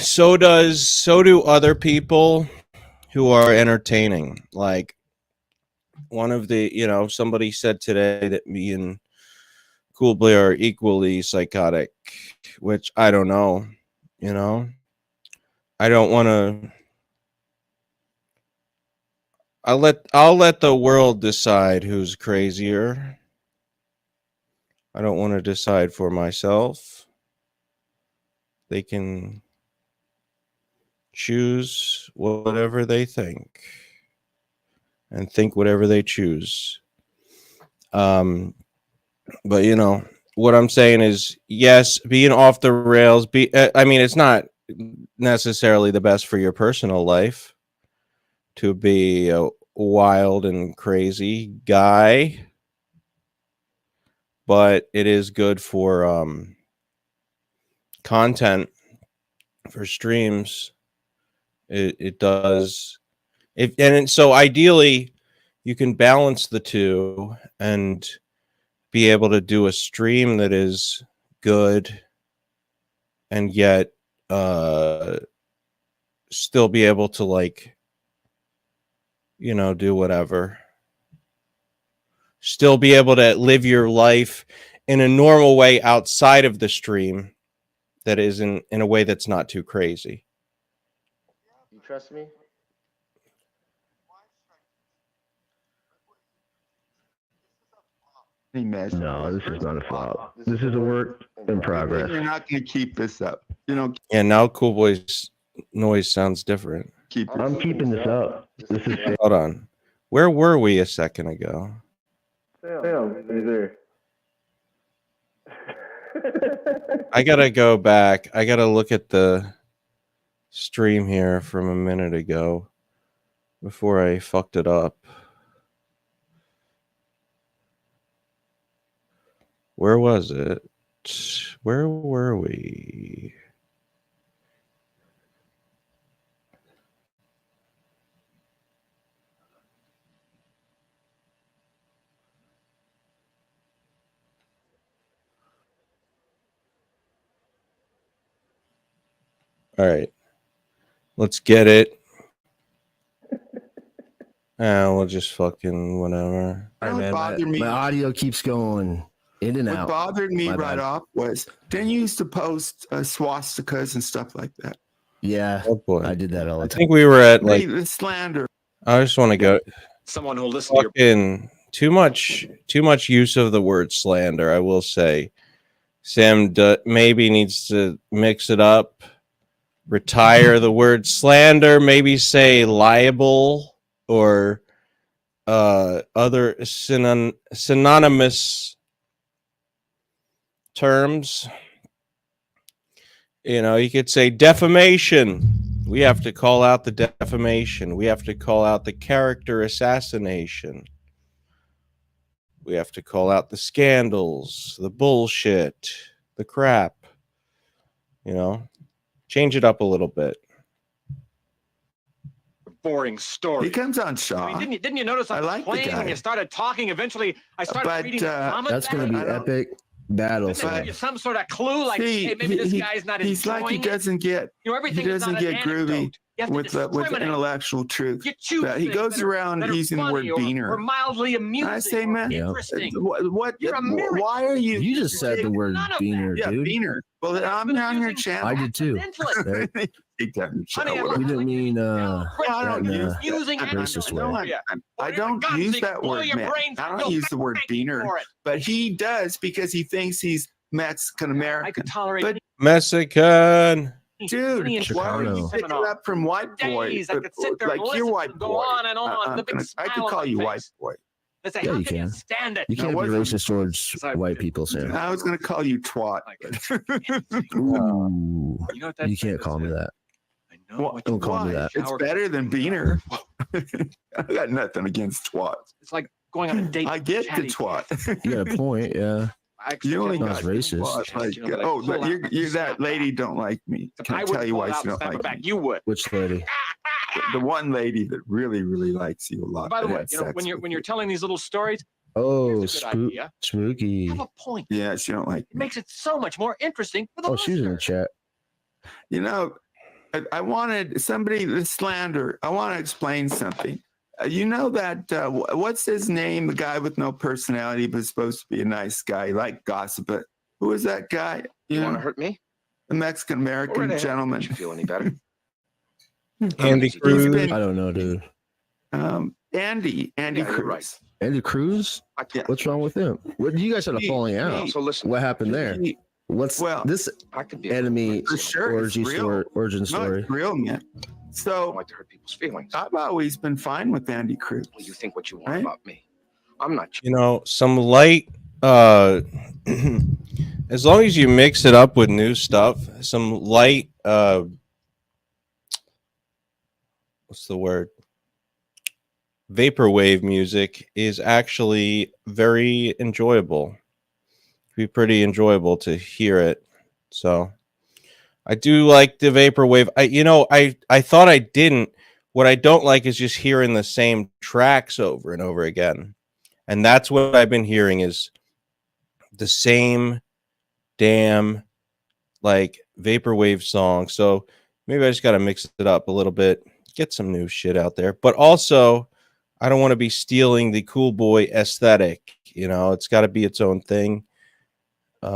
[SPEAKER 1] so do other people who are entertaining. Like one of the, somebody said today that me and Cool Boy are equally psychotic, which I don't know, I don't want to. I'll let the world decide who's crazier. I don't want to decide for myself. They can choose whatever they think and think whatever they choose. But what I'm saying is, yes, being off the rails. It's not necessarily the best for your personal life to be a wild and crazy guy, but it is good for content, for streams. It does. So ideally, you can balance the two and be able to do a stream that is good and yet still be able to, like, you know, do whatever. Still be able to live your life in a normal way outside of the stream that is in a way that's not too crazy.
[SPEAKER 5] You trust me?
[SPEAKER 4] Any measure.
[SPEAKER 3] No, this is not a flop. This is a work in progress.
[SPEAKER 4] You're not going to keep this up. You know,
[SPEAKER 1] Yeah, now Cool Boy's noise sounds different.
[SPEAKER 4] keep it.
[SPEAKER 3] I'm keeping this up. This is
[SPEAKER 1] Hold on. Where were we a second ago?
[SPEAKER 3] Sam, he's there.
[SPEAKER 1] I gotta go back. I gotta look at the stream here from a minute ago before I fucked it up. Where was it? Where were we? All right. Let's get it. We'll just fucking whatever.
[SPEAKER 7] You know what
[SPEAKER 3] My
[SPEAKER 7] bothered me?
[SPEAKER 3] audio keeps going in and
[SPEAKER 7] What
[SPEAKER 3] out.
[SPEAKER 7] bothered me
[SPEAKER 3] My
[SPEAKER 7] right
[SPEAKER 3] bad.
[SPEAKER 7] off was didn't you used to post swastikas and stuff like that?
[SPEAKER 3] Yeah,
[SPEAKER 1] Oh boy.
[SPEAKER 3] I did that all
[SPEAKER 1] I
[SPEAKER 3] the time.
[SPEAKER 1] think we were at like,
[SPEAKER 7] The slander.
[SPEAKER 1] I just want to go
[SPEAKER 10] Someone who'll listen to your
[SPEAKER 1] fucking too much use of the word slander, I will say. Sam maybe needs to mix it up, retire the word slander, maybe say liable or other synonymous terms. You know, you could say defamation. We have to call out the defamation. We have to call out the character assassination. We have to call out the scandals, the bullshit, the crap. You know, change it up a little bit.
[SPEAKER 10] boring story.
[SPEAKER 7] He comes on
[SPEAKER 10] I
[SPEAKER 7] Shaw.
[SPEAKER 10] mean, didn't you notice
[SPEAKER 7] I
[SPEAKER 10] I was
[SPEAKER 7] like the
[SPEAKER 10] playing
[SPEAKER 7] guy.
[SPEAKER 10] when you started talking? Eventually, I started
[SPEAKER 7] But,
[SPEAKER 10] reading the comments.
[SPEAKER 3] That's going to be
[SPEAKER 7] I don't-
[SPEAKER 3] epic battle.
[SPEAKER 10] Didn't it give you some sort of clue, like,
[SPEAKER 7] See,
[SPEAKER 10] hey, maybe this
[SPEAKER 7] he-
[SPEAKER 10] guy's not
[SPEAKER 7] he's like he
[SPEAKER 10] enjoying it.
[SPEAKER 7] doesn't get
[SPEAKER 10] You know, everything
[SPEAKER 7] he
[SPEAKER 10] is
[SPEAKER 7] doesn't
[SPEAKER 10] not an
[SPEAKER 7] get groovy
[SPEAKER 10] anecdote. You have to
[SPEAKER 7] with
[SPEAKER 10] discriminate.
[SPEAKER 7] intellectual truth.
[SPEAKER 10] You choose
[SPEAKER 7] But he
[SPEAKER 10] things
[SPEAKER 7] goes
[SPEAKER 10] that are-
[SPEAKER 7] around
[SPEAKER 10] that are
[SPEAKER 7] using the word
[SPEAKER 10] funny or
[SPEAKER 7] beaner.
[SPEAKER 10] mildly amusing.
[SPEAKER 7] I say,
[SPEAKER 10] or
[SPEAKER 7] man,
[SPEAKER 3] Yeah.
[SPEAKER 10] interesting.
[SPEAKER 7] What?
[SPEAKER 10] You're a mirror.
[SPEAKER 7] Why are you?
[SPEAKER 3] You just said the word
[SPEAKER 10] None of
[SPEAKER 3] beaner,
[SPEAKER 7] yeah,
[SPEAKER 3] dude.
[SPEAKER 7] beaner. Well,
[SPEAKER 10] But
[SPEAKER 7] I'm
[SPEAKER 10] it's
[SPEAKER 7] on your
[SPEAKER 10] using
[SPEAKER 7] channel.
[SPEAKER 3] I did too.
[SPEAKER 10] accidentally.
[SPEAKER 3] Right?
[SPEAKER 7] Take that in the
[SPEAKER 10] Honey,
[SPEAKER 7] channel,
[SPEAKER 10] I'm
[SPEAKER 3] We
[SPEAKER 7] whatever.
[SPEAKER 3] didn't mean
[SPEAKER 7] I don't
[SPEAKER 3] that,
[SPEAKER 7] use
[SPEAKER 10] using
[SPEAKER 7] that.
[SPEAKER 3] racist
[SPEAKER 10] accidentally.
[SPEAKER 3] word.
[SPEAKER 10] Yeah.
[SPEAKER 7] I
[SPEAKER 10] For
[SPEAKER 7] don't
[SPEAKER 10] God's
[SPEAKER 7] use
[SPEAKER 10] sake,
[SPEAKER 7] that
[SPEAKER 10] blow
[SPEAKER 7] word,
[SPEAKER 10] your
[SPEAKER 7] man.
[SPEAKER 10] brains
[SPEAKER 7] I
[SPEAKER 10] out.
[SPEAKER 7] don't
[SPEAKER 10] Go
[SPEAKER 7] use the word
[SPEAKER 10] thank you
[SPEAKER 7] beaner,
[SPEAKER 10] for it.
[SPEAKER 7] but he does because he thinks he's Mexican
[SPEAKER 10] I
[SPEAKER 7] American.
[SPEAKER 10] could tolerate
[SPEAKER 7] But-
[SPEAKER 1] Mexican.
[SPEAKER 7] Dude,
[SPEAKER 10] any
[SPEAKER 7] why are you
[SPEAKER 3] Chicano.
[SPEAKER 7] picking up from white boy?
[SPEAKER 10] days. I could sit there
[SPEAKER 7] Like
[SPEAKER 10] and
[SPEAKER 7] you're
[SPEAKER 10] listen
[SPEAKER 7] white
[SPEAKER 10] and go
[SPEAKER 7] boy.
[SPEAKER 10] on and on. The big
[SPEAKER 7] I could
[SPEAKER 10] smile
[SPEAKER 7] call
[SPEAKER 10] on
[SPEAKER 7] you
[SPEAKER 10] my
[SPEAKER 7] white
[SPEAKER 10] face.
[SPEAKER 7] boy.
[SPEAKER 10] They say,
[SPEAKER 3] Yeah,
[SPEAKER 10] how
[SPEAKER 3] you
[SPEAKER 10] can you
[SPEAKER 3] can.
[SPEAKER 10] stand it?
[SPEAKER 3] You can't be
[SPEAKER 7] what's-
[SPEAKER 3] racist towards white people, Sam.
[SPEAKER 7] I was going to call you twat.
[SPEAKER 3] Ooh,
[SPEAKER 10] You know what that
[SPEAKER 3] you can't
[SPEAKER 10] says?
[SPEAKER 3] call me that.
[SPEAKER 10] I know
[SPEAKER 7] Well,
[SPEAKER 10] what
[SPEAKER 3] don't
[SPEAKER 10] you
[SPEAKER 3] call me
[SPEAKER 10] want.
[SPEAKER 3] that.
[SPEAKER 7] It's
[SPEAKER 10] Shower-
[SPEAKER 7] better than beaner. I got nothing against twats.
[SPEAKER 10] It's like going on a date.
[SPEAKER 7] I get the
[SPEAKER 10] chatty
[SPEAKER 7] twat.
[SPEAKER 3] You got a point, yeah.
[SPEAKER 10] I
[SPEAKER 7] You only
[SPEAKER 3] Not
[SPEAKER 7] got
[SPEAKER 3] as racist.
[SPEAKER 7] twats. Like,
[SPEAKER 10] You know, but I
[SPEAKER 7] oh,
[SPEAKER 10] pull
[SPEAKER 7] but
[SPEAKER 10] out
[SPEAKER 7] you're
[SPEAKER 10] and
[SPEAKER 7] that
[SPEAKER 10] snap
[SPEAKER 7] lady
[SPEAKER 10] back.
[SPEAKER 7] don't like me. Can I
[SPEAKER 10] wouldn't
[SPEAKER 7] tell you
[SPEAKER 10] pull
[SPEAKER 7] why
[SPEAKER 10] it out
[SPEAKER 7] she
[SPEAKER 10] and
[SPEAKER 7] don't
[SPEAKER 10] snap it
[SPEAKER 7] like
[SPEAKER 10] back.
[SPEAKER 7] me?
[SPEAKER 10] You would.
[SPEAKER 3] Which lady?
[SPEAKER 7] The one lady that really, really likes you a lot.
[SPEAKER 10] By the
[SPEAKER 7] that
[SPEAKER 10] way,
[SPEAKER 7] had
[SPEAKER 10] you know,
[SPEAKER 7] sex
[SPEAKER 10] when you're
[SPEAKER 7] with
[SPEAKER 10] when
[SPEAKER 7] you.
[SPEAKER 10] you're telling these little stories,
[SPEAKER 3] Oh,
[SPEAKER 10] here's a good idea.
[SPEAKER 3] spooky.
[SPEAKER 10] Have a point.
[SPEAKER 7] Yeah, she don't like
[SPEAKER 10] It
[SPEAKER 7] me.
[SPEAKER 10] makes it so much more interesting for the
[SPEAKER 3] Oh, she was in the
[SPEAKER 10] listener.
[SPEAKER 3] chat.
[SPEAKER 7] You know, I wanted somebody to slander. I want to explain something. You know that what's his name? The guy with no personality, but supposed to be a nice guy, like gossip. But who is that guy?
[SPEAKER 9] You
[SPEAKER 7] You
[SPEAKER 9] want to
[SPEAKER 7] know,
[SPEAKER 9] hurt me?
[SPEAKER 7] the Mexican
[SPEAKER 9] Go right
[SPEAKER 7] American
[SPEAKER 9] ahead.
[SPEAKER 7] gentleman.
[SPEAKER 9] Don't you feel any better?
[SPEAKER 1] Andy
[SPEAKER 9] He's
[SPEAKER 1] Cruz.
[SPEAKER 7] been-
[SPEAKER 3] I don't know, dude.
[SPEAKER 7] Andy
[SPEAKER 9] Yeah, you're
[SPEAKER 7] Cruz.
[SPEAKER 9] right.
[SPEAKER 3] Andy Cruz?
[SPEAKER 9] I told
[SPEAKER 3] What's wrong with him? What you guys had a
[SPEAKER 7] He-
[SPEAKER 3] falling
[SPEAKER 9] you.
[SPEAKER 3] out?
[SPEAKER 9] Also, listen.
[SPEAKER 3] What happened there?
[SPEAKER 7] He-
[SPEAKER 3] What's
[SPEAKER 7] Well,
[SPEAKER 3] this
[SPEAKER 9] I could be a
[SPEAKER 3] enemy
[SPEAKER 7] For sure, it's real.
[SPEAKER 3] origin
[SPEAKER 7] No,
[SPEAKER 3] story?
[SPEAKER 7] it's real, man.
[SPEAKER 9] I don't
[SPEAKER 7] So
[SPEAKER 9] like to hurt people's feelings.
[SPEAKER 7] I've always been fine with Andy Cruz.
[SPEAKER 9] Well, you think what you want
[SPEAKER 7] Right?
[SPEAKER 9] about me. I'm not.
[SPEAKER 1] You know, some light as long as you mix it up with new stuff, some light what's the word? Vaporwave music is actually very enjoyable. Be pretty enjoyable to hear it. So I do like the vaporwave. I thought I didn't What I don't like is just hearing the same tracks over and over again. And that's what I've been hearing is the same damn like vaporwave song. So maybe I just got to mix it up a little bit, get some new shit out there. But also, I don't want to be stealing the cool boy aesthetic. You know, it's got to be its own thing. But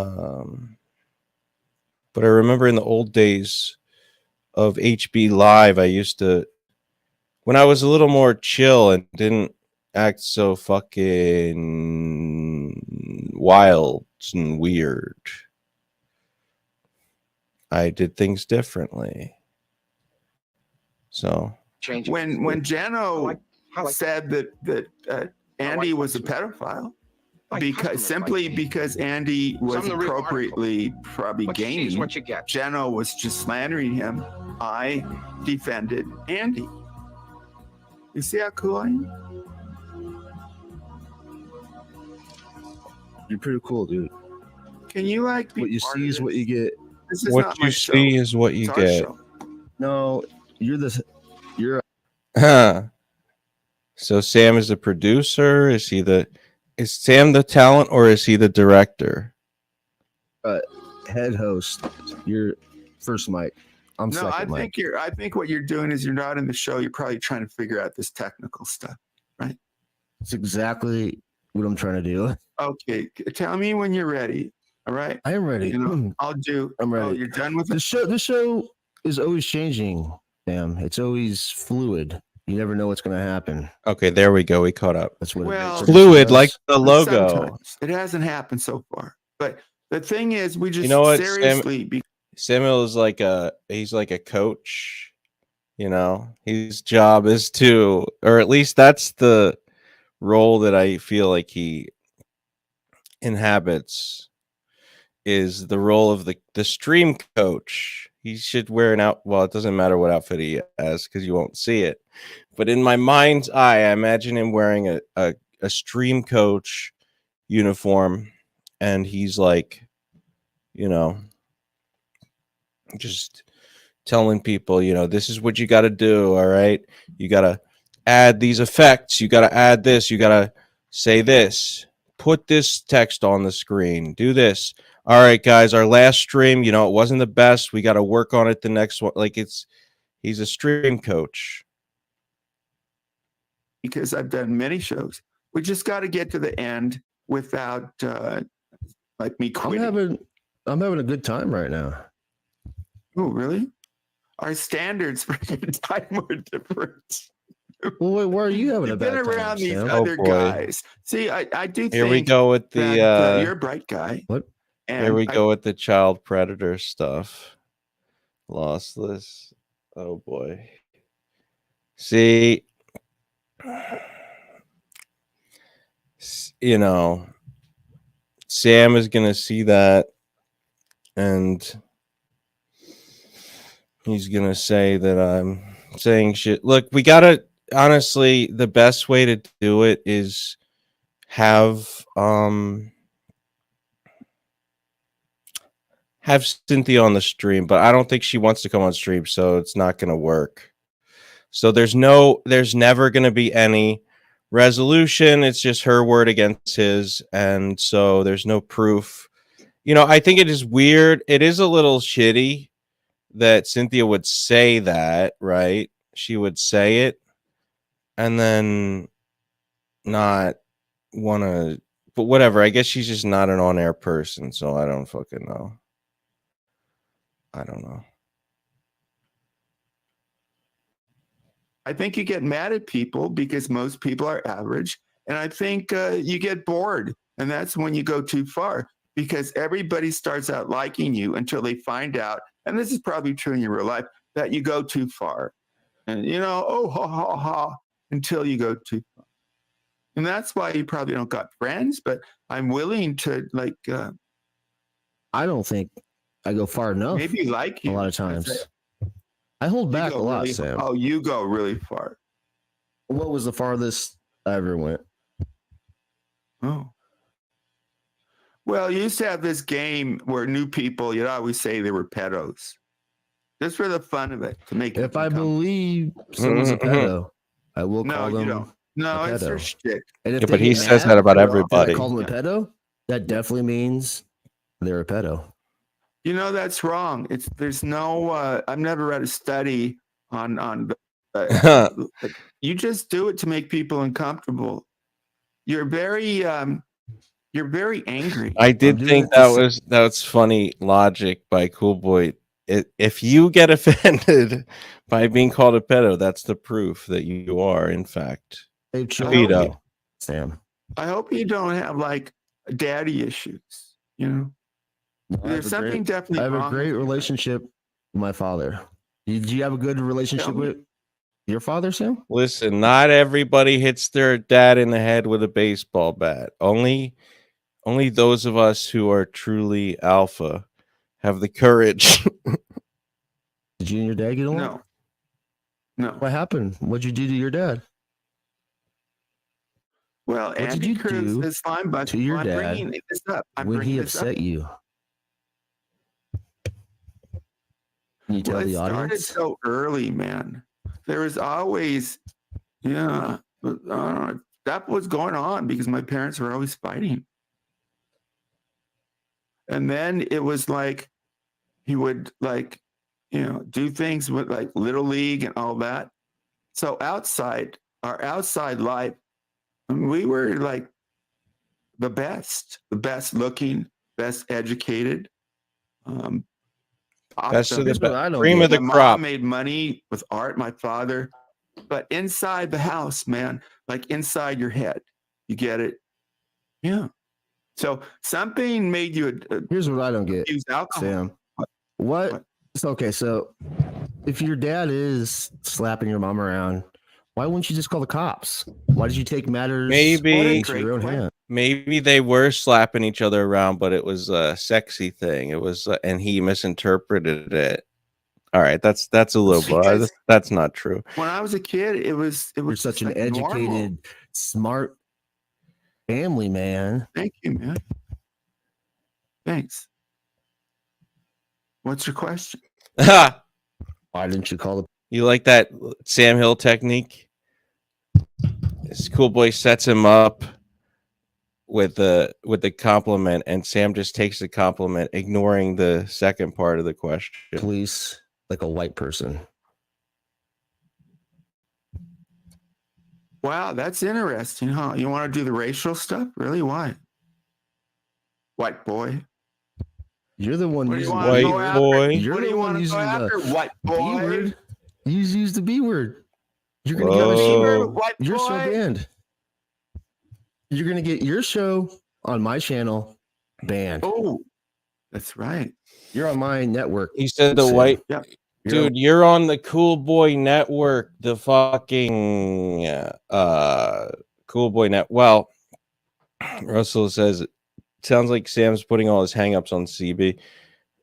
[SPEAKER 1] I remember in the old days of HB Live, I used to, when I was a little more chill and didn't act so fucking wild and weird, I did things differently. So
[SPEAKER 9] Change.
[SPEAKER 7] When Jano
[SPEAKER 9] I like
[SPEAKER 7] said that Andy was a pedophile, because Andy was
[SPEAKER 9] Some of the real
[SPEAKER 7] appropriately probably
[SPEAKER 9] what you see is
[SPEAKER 7] gaming,
[SPEAKER 9] what you get.
[SPEAKER 7] Jeno was just slandering him. I defended Andy. You see how cool I am?
[SPEAKER 3] You're pretty cool, dude.
[SPEAKER 7] Can you like be
[SPEAKER 3] What you
[SPEAKER 7] part
[SPEAKER 3] see
[SPEAKER 7] of
[SPEAKER 3] is what
[SPEAKER 7] this?
[SPEAKER 3] you get.
[SPEAKER 7] This is
[SPEAKER 1] what
[SPEAKER 7] not my
[SPEAKER 1] you
[SPEAKER 7] show.
[SPEAKER 1] see is what you
[SPEAKER 7] It's our
[SPEAKER 1] get.
[SPEAKER 7] show.
[SPEAKER 3] No, you're
[SPEAKER 1] Huh. So Sam is the producer. Is Sam the talent or is he the director?
[SPEAKER 3] head host. You're first mic. I'm
[SPEAKER 7] No,
[SPEAKER 3] second
[SPEAKER 7] I
[SPEAKER 3] mic.
[SPEAKER 7] think I think what you're doing is you're not in the show. You're probably trying to figure out this technical stuff.
[SPEAKER 3] It's exactly what I'm trying to do.
[SPEAKER 7] Okay, tell me when you're ready. All right.
[SPEAKER 3] I am ready.
[SPEAKER 7] You know, I'll do.
[SPEAKER 3] I'm
[SPEAKER 7] Oh,
[SPEAKER 3] ready.
[SPEAKER 7] you're done with
[SPEAKER 3] The
[SPEAKER 7] it.
[SPEAKER 3] show is always changing. Damn, it's always fluid. You never know what's going to happen.
[SPEAKER 1] Okay, there we go. We caught up.
[SPEAKER 3] That's what
[SPEAKER 7] Well,
[SPEAKER 3] it makes.
[SPEAKER 1] Fluid, like the logo.
[SPEAKER 7] Sometimes. It hasn't happened so far, but the thing is, we just
[SPEAKER 1] know what, Sam?
[SPEAKER 7] seriously.
[SPEAKER 1] Samuel is he's like a coach. You know, his job is to, or at least that's the role that I feel like he inhabits, is the role of the stream coach. He should wear an well, it doesn't matter what outfit he has because you won't see it. But in my mind's eye, I imagine him wearing a stream coach uniform, and he's like, you know, just telling people, you know, this is what you got to do. All right, you got to add these effects. You got to add this. You got to say this. Put this text on the screen. Do this. All right, guys, our last stream, you know, it wasn't the best. We got to work on it the next one. Like he's a stream coach.
[SPEAKER 7] Because I've done many shows. We just got to get to the end without like me quitting.
[SPEAKER 3] I'm having a good time right now.
[SPEAKER 7] Oh, really? Our standards for good time are different.
[SPEAKER 3] Well, wait, where are you having a
[SPEAKER 7] You've been
[SPEAKER 3] bad time,
[SPEAKER 7] around these
[SPEAKER 3] Sam?
[SPEAKER 7] other
[SPEAKER 1] Oh, boy.
[SPEAKER 7] guys. See, I do think
[SPEAKER 1] Here we go with the
[SPEAKER 7] that, you're a bright guy.
[SPEAKER 3] What?
[SPEAKER 7] And
[SPEAKER 1] here we
[SPEAKER 7] I-
[SPEAKER 1] go with the child predator stuff. Lossless. Oh boy. See, you know, Sam is gonna see that, and he's gonna say that I'm saying shit. Look, we gotta, honestly, the best way to do it is have Cynthia on the stream, but I don't think she wants to come on stream, so it's not going to work. So there's never going to be any resolution. It's just her word against his, and so there's no proof. You know, I think it is weird. It is a little shitty that Cynthia would say that, right? She would say it and then not want to, but whatever. I guess she's just not an on-air person, so I don't fucking know. I don't know.
[SPEAKER 7] I think you get mad at people because most people are average. And I think you get bored. And that's when you go too far because everybody starts out liking you until they find out, and this is probably true in your real life, that you go too far. And, you know, oh, ha, ha, ha, until you go too far. And that's why you probably don't got friends, but I'm willing to, like,
[SPEAKER 3] I don't think I go far enough.
[SPEAKER 7] maybe like
[SPEAKER 3] a
[SPEAKER 7] you.
[SPEAKER 3] lot of times. I hold
[SPEAKER 7] You
[SPEAKER 3] back a
[SPEAKER 7] go
[SPEAKER 3] lot,
[SPEAKER 7] really-
[SPEAKER 3] Sam.
[SPEAKER 7] Oh, you go really far.
[SPEAKER 3] What was the farthest I ever went?
[SPEAKER 7] Oh. Well, you used to have this game where new people, you'd always say they were pedos. just for the fun of it, to make.
[SPEAKER 3] If
[SPEAKER 7] them
[SPEAKER 3] I
[SPEAKER 7] come.
[SPEAKER 3] believe someone's a
[SPEAKER 1] Mhm.
[SPEAKER 3] pedo, I will
[SPEAKER 7] No,
[SPEAKER 3] call
[SPEAKER 7] you
[SPEAKER 3] them.
[SPEAKER 7] don't. No,
[SPEAKER 3] a
[SPEAKER 7] it's their
[SPEAKER 3] pedo.
[SPEAKER 7] shit.
[SPEAKER 3] And if
[SPEAKER 1] Yeah,
[SPEAKER 3] they
[SPEAKER 1] but he
[SPEAKER 3] get
[SPEAKER 1] says
[SPEAKER 3] mad
[SPEAKER 1] that about
[SPEAKER 3] that I
[SPEAKER 1] everybody.
[SPEAKER 3] call them a
[SPEAKER 7] Yeah.
[SPEAKER 3] pedo, that definitely means they're a pedo.
[SPEAKER 7] You know that's wrong. There's no. I've never read a study on like, you just do it to make people uncomfortable. You're very angry.
[SPEAKER 1] I
[SPEAKER 3] I'm
[SPEAKER 1] did
[SPEAKER 3] doing
[SPEAKER 1] think
[SPEAKER 3] it to
[SPEAKER 1] that's funny logic by Cool Boy. If you get offended by being called a pedo, that's the proof that you are, in fact,
[SPEAKER 3] Hey,
[SPEAKER 1] a
[SPEAKER 3] chill,
[SPEAKER 1] pedo.
[SPEAKER 3] Sam.
[SPEAKER 7] I hope you don't have like daddy issues. You know,
[SPEAKER 3] I
[SPEAKER 7] there's
[SPEAKER 3] have a
[SPEAKER 7] something
[SPEAKER 3] great,
[SPEAKER 7] definitely
[SPEAKER 3] I have
[SPEAKER 7] wrong.
[SPEAKER 3] a great
[SPEAKER 7] with you.
[SPEAKER 3] relationship with my father. Do you have a good relationship
[SPEAKER 7] Tell me.
[SPEAKER 3] with your father, Sam?
[SPEAKER 1] Listen, not everybody hits their dad in the head with a baseball bat. Only those of us who are truly alpha have the courage.
[SPEAKER 3] Did you and your dad get along?
[SPEAKER 7] No, no.
[SPEAKER 3] What happened? What'd you do to your dad?
[SPEAKER 7] Well,
[SPEAKER 3] did
[SPEAKER 7] Andy
[SPEAKER 3] you
[SPEAKER 7] Cruz
[SPEAKER 3] do
[SPEAKER 7] is fine, but
[SPEAKER 3] to your
[SPEAKER 7] I'm
[SPEAKER 3] dad
[SPEAKER 7] bringing this up. I'm
[SPEAKER 3] when he
[SPEAKER 7] bringing this up.
[SPEAKER 3] upset you? Can you tell
[SPEAKER 7] Well, it
[SPEAKER 3] the
[SPEAKER 7] started
[SPEAKER 3] audience?
[SPEAKER 7] so early, man. There was always, yeah, but, that was going on because my parents were always fighting. And then it was like he would like, do things with like Little League and all that. So our outside life, I mean, we were like the best looking, best educated.
[SPEAKER 1] Best of the
[SPEAKER 3] Here's what
[SPEAKER 1] best.
[SPEAKER 3] I don't
[SPEAKER 1] Cream
[SPEAKER 3] get.
[SPEAKER 1] of the
[SPEAKER 7] My
[SPEAKER 1] crop.
[SPEAKER 7] mom made money with art, my father, but inside the house, man, like inside your head, you get it? Yeah. So something made you
[SPEAKER 3] Here's what I don't get,
[SPEAKER 7] use alcohol.
[SPEAKER 3] Sam.
[SPEAKER 7] What?
[SPEAKER 3] What? So, okay, so if your dad is slapping your mom around, why wouldn't you just call the cops? Why did you take matters
[SPEAKER 1] Maybe-
[SPEAKER 3] into your own
[SPEAKER 7] Great
[SPEAKER 3] hand?
[SPEAKER 1] Maybe they were slapping each other around, but it was a sexy thing. It was, and he misinterpreted it. All right, that's a little
[SPEAKER 7] Because-
[SPEAKER 1] that's not true.
[SPEAKER 7] When I was a kid, it was
[SPEAKER 3] You're such an
[SPEAKER 7] like
[SPEAKER 3] educated,
[SPEAKER 7] normal.
[SPEAKER 3] smart family man.
[SPEAKER 7] Thank you, man. Thanks. What's your question?
[SPEAKER 3] Why didn't you call the
[SPEAKER 1] You like that Sam Hill technique? This Cool Boy sets him up with the compliment, and Sam just takes the compliment, ignoring the second part of the question.
[SPEAKER 3] police like a white person?
[SPEAKER 7] Wow, that's interesting, huh? You want to do the racial stuff? Really? Why? White boy.
[SPEAKER 3] You're the one
[SPEAKER 7] What do you
[SPEAKER 3] using
[SPEAKER 7] want
[SPEAKER 1] White
[SPEAKER 7] to
[SPEAKER 3] the
[SPEAKER 7] go
[SPEAKER 3] B
[SPEAKER 7] after?
[SPEAKER 1] boy.
[SPEAKER 3] You're
[SPEAKER 7] What do
[SPEAKER 3] the
[SPEAKER 7] you
[SPEAKER 3] one
[SPEAKER 7] want to go
[SPEAKER 3] using the
[SPEAKER 7] after? White boy.
[SPEAKER 3] word. You use the B word. You're gonna
[SPEAKER 1] Whoa.
[SPEAKER 3] get
[SPEAKER 7] B
[SPEAKER 3] your
[SPEAKER 7] word, white
[SPEAKER 3] your show
[SPEAKER 7] boy.
[SPEAKER 3] banned. You're gonna get your show on my channel banned.
[SPEAKER 7] Oh, that's right.
[SPEAKER 3] You're on my network.
[SPEAKER 1] He said the
[SPEAKER 3] Sam.
[SPEAKER 1] white
[SPEAKER 7] Yep.
[SPEAKER 3] You're
[SPEAKER 1] dude. You're on the Cool Boy Network, the fucking Cool Boy Net. Well, Russell says it sounds like Sam's putting all his hangups on CB.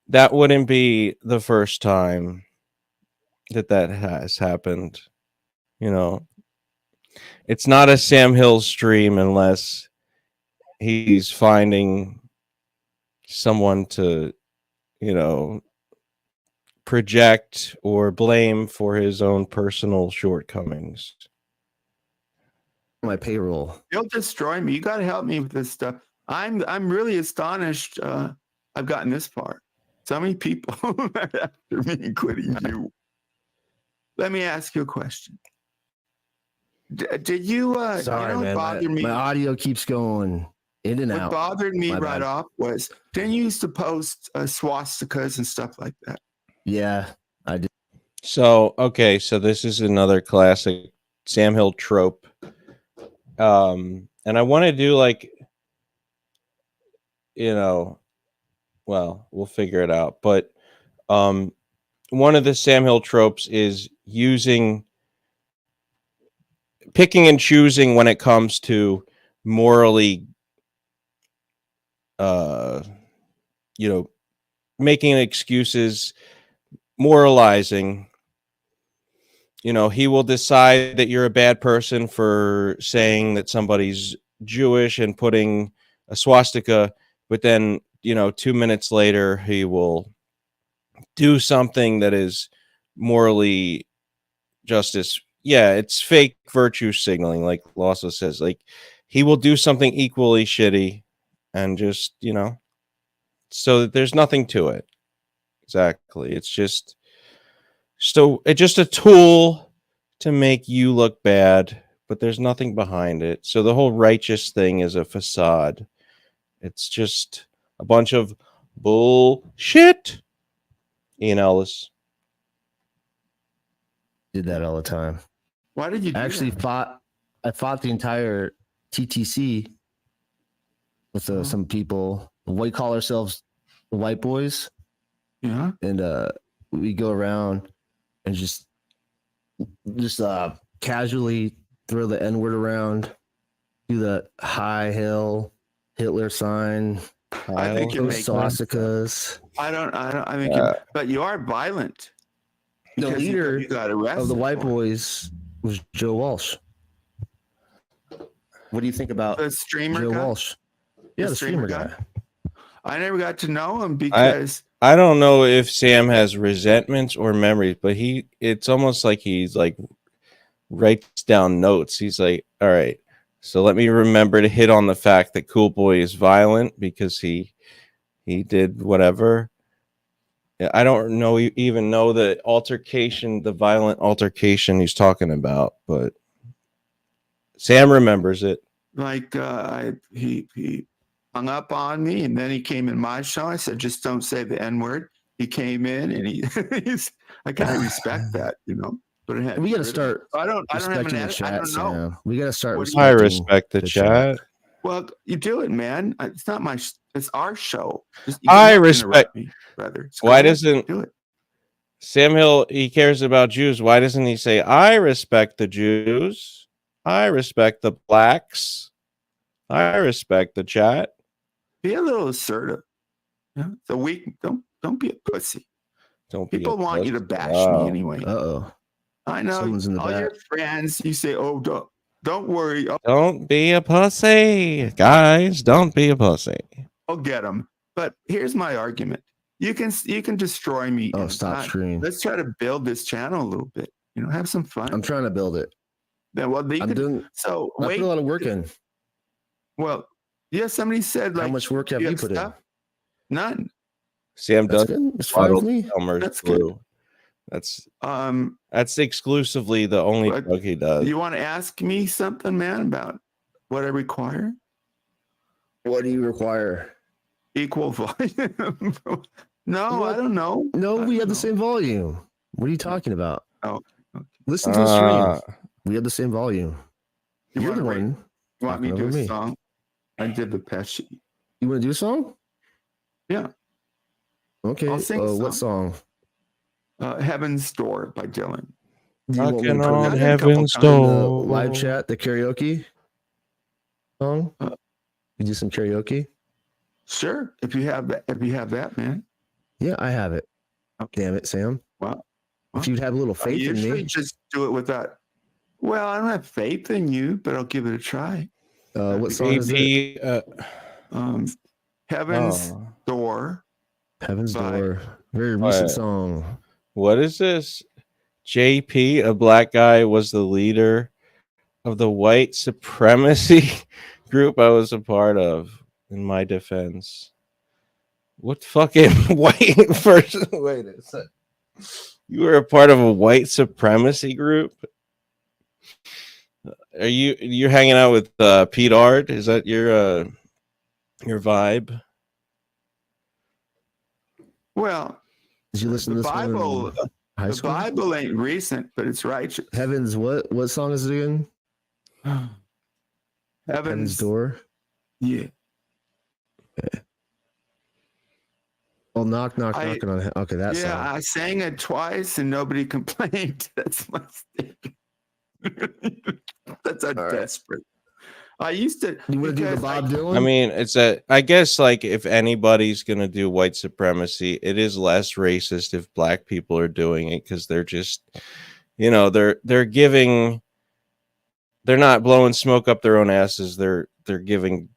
[SPEAKER 1] That wouldn't be the first time that has happened. You know, it's not a Sam Hill stream unless he's finding someone to, project or blame for his own personal shortcomings.
[SPEAKER 3] my payroll.
[SPEAKER 7] You'll destroy me. You got to help me with this stuff. I'm really astonished. I've gotten this far. So many people are after me, including you. Let me ask you a question. Did you?
[SPEAKER 3] Sorry,
[SPEAKER 7] what
[SPEAKER 3] man.
[SPEAKER 7] bothered me?
[SPEAKER 3] My audio keeps going in and
[SPEAKER 7] What
[SPEAKER 3] out.
[SPEAKER 7] bothered me
[SPEAKER 3] My
[SPEAKER 7] right
[SPEAKER 3] bad.
[SPEAKER 7] off was didn't you used to post swastikas and stuff like that?
[SPEAKER 3] Yeah, I did.
[SPEAKER 1] So, okay, so this is another classic Sam Hill trope. And I want to do like, well, we'll figure it out. But one of the Sam Hill tropes is picking and choosing when it comes to morally, making excuses, moralizing. He will decide that you're a bad person for saying that somebody's Jewish and putting a swastika, but then, 2 minutes later, he will do something that is morally justice. Yeah, it's fake virtue signaling, like Lawson says. Like he will do something equally shitty and just, so that there's nothing to it. Exactly. It's just a tool to make you look bad, but there's nothing behind it. So the whole righteous thing is a facade. It's just a bunch of bullshit. Ian Ellis.
[SPEAKER 3] Did that all the time.
[SPEAKER 7] Why did you do
[SPEAKER 3] I actually
[SPEAKER 7] that?
[SPEAKER 3] I fought the entire TTC with some people. We call ourselves the White Boys.
[SPEAKER 7] Yeah.
[SPEAKER 3] And we go around and just casually throw the N-word around, do the Hi Hail Hitler sign,
[SPEAKER 7] I think you make
[SPEAKER 3] swastikas.
[SPEAKER 7] I mean, but you are violent.
[SPEAKER 3] The
[SPEAKER 7] because
[SPEAKER 3] leader
[SPEAKER 7] you got arrested
[SPEAKER 3] of the White
[SPEAKER 7] for it.
[SPEAKER 3] Boys was Joe Walsh. What do you think about
[SPEAKER 7] The streamer
[SPEAKER 3] Joe
[SPEAKER 7] guy?
[SPEAKER 3] Walsh? Yeah, the streamer guy.
[SPEAKER 7] I never got to know him because
[SPEAKER 1] I don't know if Sam has resentments or memories, but it's almost like he's like writes down notes. He's like, all right, so let me remember to hit on the fact that Cool Boy is violent because he did whatever. I don't know even know the violent altercation he's talking about, but Sam remembers it.
[SPEAKER 7] like he hung up on me, and then he came in my show. I said, just don't say the N-word. He came in, and I kind of respect that, But it had
[SPEAKER 3] We got to start.
[SPEAKER 7] I don't have
[SPEAKER 3] respecting
[SPEAKER 7] an
[SPEAKER 3] the chat,
[SPEAKER 7] I don't know.
[SPEAKER 3] Sam. We got to start.
[SPEAKER 1] I
[SPEAKER 3] respecting
[SPEAKER 1] respect the chat.
[SPEAKER 7] Well, you do it, man. It's not my. It's our show. You
[SPEAKER 1] I
[SPEAKER 7] don't
[SPEAKER 1] respect.
[SPEAKER 7] interrupt me, brother. So
[SPEAKER 1] Why
[SPEAKER 7] go ahead,
[SPEAKER 1] doesn't
[SPEAKER 7] do it?
[SPEAKER 1] Sam Hill? He cares about Jews. Why doesn't he say, "I respect the Jews. I respect the blacks. I respect the chat"?
[SPEAKER 7] Be a little assertive. Yeah. So don't be a pussy.
[SPEAKER 1] Don't be
[SPEAKER 7] People
[SPEAKER 1] a
[SPEAKER 7] want you to
[SPEAKER 1] pussy.
[SPEAKER 7] bash
[SPEAKER 1] Wow.
[SPEAKER 7] me anyway.
[SPEAKER 3] Uh-oh.
[SPEAKER 7] I know.
[SPEAKER 3] Someone's in the
[SPEAKER 7] all
[SPEAKER 3] back.
[SPEAKER 7] your friends, you say, "Oh, don't worry,
[SPEAKER 1] Don't be a pussy, guys. Don't be a pussy.
[SPEAKER 7] I'll get them." But here's my argument: you can destroy me.
[SPEAKER 3] Oh, stop
[SPEAKER 7] anytime.
[SPEAKER 3] stream.
[SPEAKER 7] Let's try to build this channel a little bit. Have some fun.
[SPEAKER 3] I'm trying to build it.
[SPEAKER 7] Then, well, you
[SPEAKER 3] I'm
[SPEAKER 7] could,
[SPEAKER 3] doing.
[SPEAKER 7] so
[SPEAKER 3] I
[SPEAKER 7] wait.
[SPEAKER 3] put a lot of work in.
[SPEAKER 7] Well, yeah. Somebody said, like,
[SPEAKER 3] How much work have you put
[SPEAKER 7] stuff? None.
[SPEAKER 1] Sam
[SPEAKER 3] That's
[SPEAKER 1] does.
[SPEAKER 3] good. It's fine with me.
[SPEAKER 1] Elmer's
[SPEAKER 7] That's
[SPEAKER 1] Glue. That's exclusively the only
[SPEAKER 7] But
[SPEAKER 1] drug he does.
[SPEAKER 7] You want to ask me something, man, about what I require?
[SPEAKER 3] What do you require?
[SPEAKER 7] Equal volume. No,
[SPEAKER 3] What?
[SPEAKER 7] I don't know.
[SPEAKER 3] No,
[SPEAKER 7] I
[SPEAKER 3] we
[SPEAKER 7] don't
[SPEAKER 3] have the
[SPEAKER 7] know.
[SPEAKER 3] same volume. What are you talking about?
[SPEAKER 7] Oh, okay.
[SPEAKER 3] Listen to the stream. We have the same volume.
[SPEAKER 7] You
[SPEAKER 3] You're the
[SPEAKER 7] wanna
[SPEAKER 3] one.
[SPEAKER 7] You want me to
[SPEAKER 3] talking
[SPEAKER 7] do
[SPEAKER 3] over
[SPEAKER 7] a
[SPEAKER 3] me.
[SPEAKER 7] song? I did the Pesci.
[SPEAKER 3] You want to do a song?
[SPEAKER 7] Yeah.
[SPEAKER 3] Okay.
[SPEAKER 7] I'll sing a
[SPEAKER 3] What song?
[SPEAKER 7] Heaven's Door by Dylan.
[SPEAKER 3] Do you want me to
[SPEAKER 1] Knocking
[SPEAKER 3] put
[SPEAKER 1] on
[SPEAKER 3] it
[SPEAKER 1] heaven's
[SPEAKER 3] in the
[SPEAKER 1] door.
[SPEAKER 3] live chat, the karaoke song?
[SPEAKER 7] Uh,
[SPEAKER 3] You do some karaoke?
[SPEAKER 7] Sure. If you have that, man.
[SPEAKER 3] Yeah, I have it.
[SPEAKER 7] Okay.
[SPEAKER 3] Damn it, Sam.
[SPEAKER 7] Well,
[SPEAKER 3] If you'd have a little
[SPEAKER 7] I
[SPEAKER 3] faith in
[SPEAKER 7] usually
[SPEAKER 3] me.
[SPEAKER 7] just do it without. Well, I don't have faith in you, but I'll give it a try.
[SPEAKER 3] What song is it?
[SPEAKER 1] Maybe,
[SPEAKER 7] Heaven's
[SPEAKER 1] oh,
[SPEAKER 7] Door.
[SPEAKER 3] Heaven's
[SPEAKER 7] by-
[SPEAKER 3] Door. Very recent
[SPEAKER 1] What?
[SPEAKER 3] song.
[SPEAKER 1] what is this? JP, a black guy, was the leader of the white supremacy group I was a part of. In my defense, what fucking white person? Wait a second. You were a part of a white supremacy group? Are you're hanging out with Pete Ard? Is that your vibe?
[SPEAKER 7] Well,
[SPEAKER 3] Did you listen to
[SPEAKER 7] the
[SPEAKER 3] this one in
[SPEAKER 7] Bible.
[SPEAKER 3] high
[SPEAKER 7] The
[SPEAKER 3] school?
[SPEAKER 7] Bible ain't recent, but it's righteous.
[SPEAKER 3] Heaven's what? What song is it again? Heaven's
[SPEAKER 7] Heaven's
[SPEAKER 3] Door.
[SPEAKER 7] Yeah.
[SPEAKER 3] Oh, knock,
[SPEAKER 7] I-
[SPEAKER 3] knocking on. Okay, that
[SPEAKER 7] Yeah,
[SPEAKER 3] song.
[SPEAKER 7] I sang it twice and nobody complained. That's my mistake. That's a
[SPEAKER 3] All right.
[SPEAKER 7] desperate. I used to.
[SPEAKER 3] You want to do the
[SPEAKER 7] because
[SPEAKER 3] Bob Dylan?
[SPEAKER 1] I mean, I guess like if anybody's gonna do white supremacy, it is less racist if black people are doing it because they're just, they're giving, they're not blowing smoke up their own asses. They're giving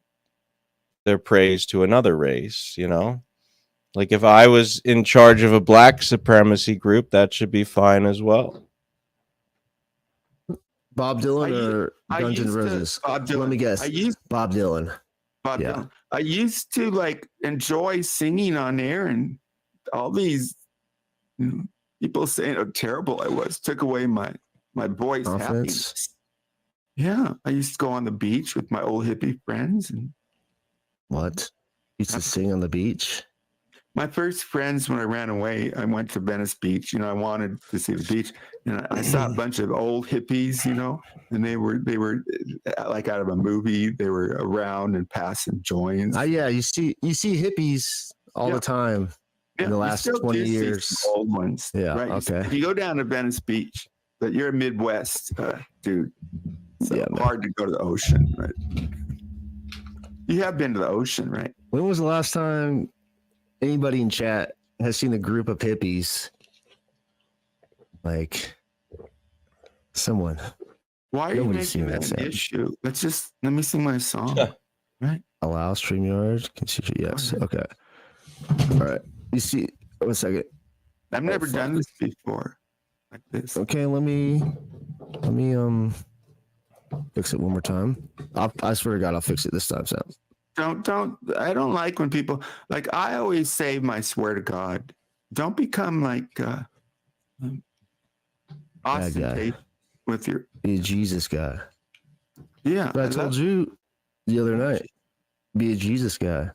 [SPEAKER 1] their praise to another race, Like if I was in charge of a black supremacy group, that should be fine as well.
[SPEAKER 3] Bob Dylan or
[SPEAKER 7] I
[SPEAKER 3] Guns N'
[SPEAKER 7] used to-
[SPEAKER 3] Roses?
[SPEAKER 7] Bob
[SPEAKER 3] Let
[SPEAKER 7] Dylan.
[SPEAKER 3] me guess.
[SPEAKER 7] I used
[SPEAKER 3] Bob Dylan.
[SPEAKER 7] Bob
[SPEAKER 3] Yeah.
[SPEAKER 7] Dylan. I used to like enjoy singing on air, and all these people saying how terrible I was took away my voice
[SPEAKER 3] Confidence.
[SPEAKER 7] happiness. Yeah, I used to go on the beach with my old hippie friends, and
[SPEAKER 3] What? Used to sing on the beach?
[SPEAKER 7] my first friends when I ran away, I went to Venice Beach. I wanted to see the beach, and I saw a bunch of old hippies, and they were like out of a movie. They were around and passing joints.
[SPEAKER 3] Yeah, you see hippies all
[SPEAKER 7] Yeah.
[SPEAKER 3] the time in the
[SPEAKER 7] you
[SPEAKER 3] last
[SPEAKER 7] still
[SPEAKER 3] 20
[SPEAKER 7] do see
[SPEAKER 3] years.
[SPEAKER 7] some old ones.
[SPEAKER 3] Yeah,
[SPEAKER 7] right.
[SPEAKER 3] okay.
[SPEAKER 7] If you go down to Venice Beach, but you're a Midwest dude, so
[SPEAKER 3] Yeah, man.
[SPEAKER 7] hard to go to the ocean, right? You have been to the ocean, right?
[SPEAKER 3] When was the last time anybody in chat has seen a group of hippies? Like someone.
[SPEAKER 7] Why are you
[SPEAKER 3] Nobody's seen
[SPEAKER 7] making
[SPEAKER 3] that,
[SPEAKER 7] that an
[SPEAKER 3] Sam.
[SPEAKER 7] issue? Let me sing my song. Right?
[SPEAKER 3] Allow StreamYard. Consider yes. Okay. All right. You see, 1 second.
[SPEAKER 7] I've never
[SPEAKER 3] fuck.
[SPEAKER 7] done this before, like this.
[SPEAKER 3] Okay, let me fix it one more time. I swear to God, I'll fix it this time, Sam.
[SPEAKER 7] I don't like when people like. I always say my swear to God. Don't become like ostentatious with your
[SPEAKER 3] Be a Jesus guy.
[SPEAKER 7] yeah.
[SPEAKER 3] But I told you the other night. Be a Jesus guy.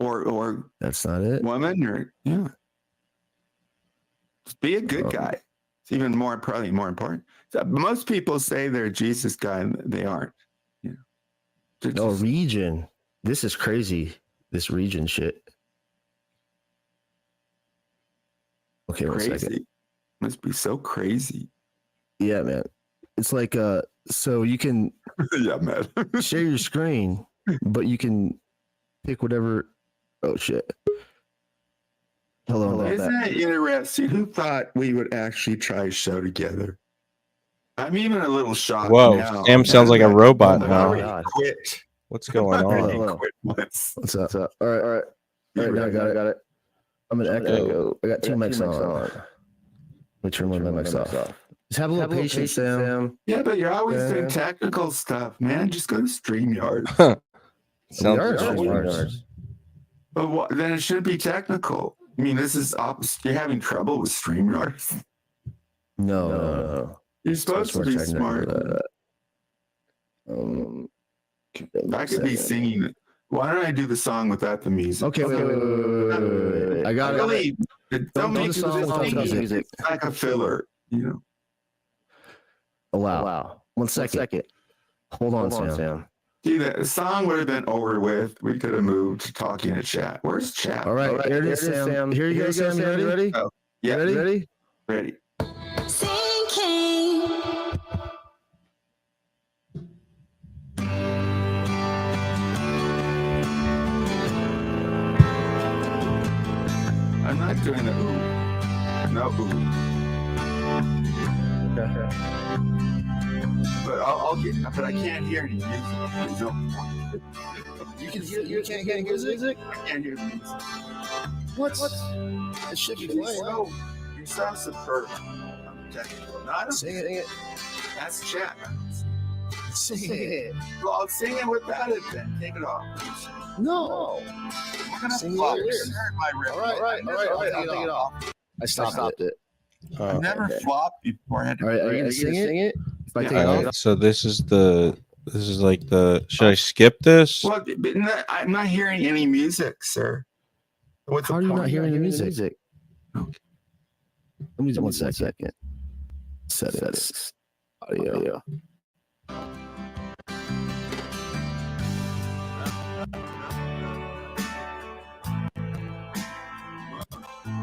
[SPEAKER 7] or
[SPEAKER 3] That's not it.
[SPEAKER 7] woman or yeah. Just be a good
[SPEAKER 3] Oh.
[SPEAKER 7] guy. It's even probably more important. So most people say they're a Jesus guy and they aren't. They're
[SPEAKER 3] Oh,
[SPEAKER 7] just-
[SPEAKER 3] region. This is crazy. This region shit. Okay, 1 second.
[SPEAKER 7] crazy. Must be so crazy.
[SPEAKER 3] Yeah, man. It's like so you can
[SPEAKER 7] yeah, man.
[SPEAKER 3] share your screen, but you can pick whatever. Oh shit. Hold on. about
[SPEAKER 7] Isn't
[SPEAKER 3] that.
[SPEAKER 7] it interesting? Who thought we would actually try a show together? I'm even a little shocked.
[SPEAKER 1] Whoa,
[SPEAKER 7] now.
[SPEAKER 1] Sam sounds like a robot
[SPEAKER 7] I
[SPEAKER 1] now.
[SPEAKER 7] already
[SPEAKER 3] God.
[SPEAKER 7] quit.
[SPEAKER 1] What's going
[SPEAKER 7] I already
[SPEAKER 1] on?
[SPEAKER 3] Hold on.
[SPEAKER 7] quit once.
[SPEAKER 3] What's up? All right. Now I got it. I'm an echo. I got two mics on. Let me turn my mics off. Just have a little patience, Sam.
[SPEAKER 7] Yeah, but you're always
[SPEAKER 3] Yeah.
[SPEAKER 7] doing technical stuff, man. Just go to StreamYard.
[SPEAKER 1] Sounds
[SPEAKER 3] are
[SPEAKER 1] like
[SPEAKER 3] streaming
[SPEAKER 1] ours.
[SPEAKER 3] ours.
[SPEAKER 7] But then it should be technical. I mean, this is opposite. You're having trouble with StreamYard.
[SPEAKER 3] No.
[SPEAKER 7] You're supposed to be
[SPEAKER 3] Much more
[SPEAKER 7] smart.
[SPEAKER 3] technical.
[SPEAKER 7] I could be singing. Why don't I do the song without the music?
[SPEAKER 3] Okay, wait. I got it.
[SPEAKER 7] Really,
[SPEAKER 3] Don't
[SPEAKER 7] don't
[SPEAKER 3] do
[SPEAKER 7] make
[SPEAKER 3] the song
[SPEAKER 7] this
[SPEAKER 3] without the
[SPEAKER 7] thing
[SPEAKER 3] music.
[SPEAKER 7] like a filler.
[SPEAKER 3] Wow. 1 second. Hold on, Sam.
[SPEAKER 7] See, the song would have been over with. We could have moved to talking to chat. Where's chat?
[SPEAKER 3] All right, here it is, Sam. Here you go, Sam. You ready?
[SPEAKER 7] Oh, yeah,
[SPEAKER 3] Ready?
[SPEAKER 7] ready. I'm not doing the ooh. No ooh. But I'll get. But I can't hear any music. There's no point.
[SPEAKER 3] You can't hear music?
[SPEAKER 7] I can't hear the music.
[SPEAKER 3] What? It should be playing.
[SPEAKER 7] You're so superb. I'm technical. No, I don't
[SPEAKER 3] Sing it.
[SPEAKER 7] That's chat.
[SPEAKER 3] Sing it.
[SPEAKER 7] Well, I'll sing it without it then. Take it off.
[SPEAKER 3] No.
[SPEAKER 7] We're gonna
[SPEAKER 3] Sing
[SPEAKER 7] flop.
[SPEAKER 3] the lyrics.
[SPEAKER 7] You heard my riff.
[SPEAKER 3] All right. I'll take it off. I stopped it.
[SPEAKER 7] I've never flopped before. I had to
[SPEAKER 3] All right, are you gonna sing it? If I take it off.
[SPEAKER 1] So this is like the. Should I skip this?
[SPEAKER 7] Well, but I'm not hearing any music, sir. What's
[SPEAKER 3] How are
[SPEAKER 7] the
[SPEAKER 3] you
[SPEAKER 7] point?
[SPEAKER 3] not hearing the music?
[SPEAKER 7] Okay.
[SPEAKER 3] Let me do 1 second. Settings. Audio.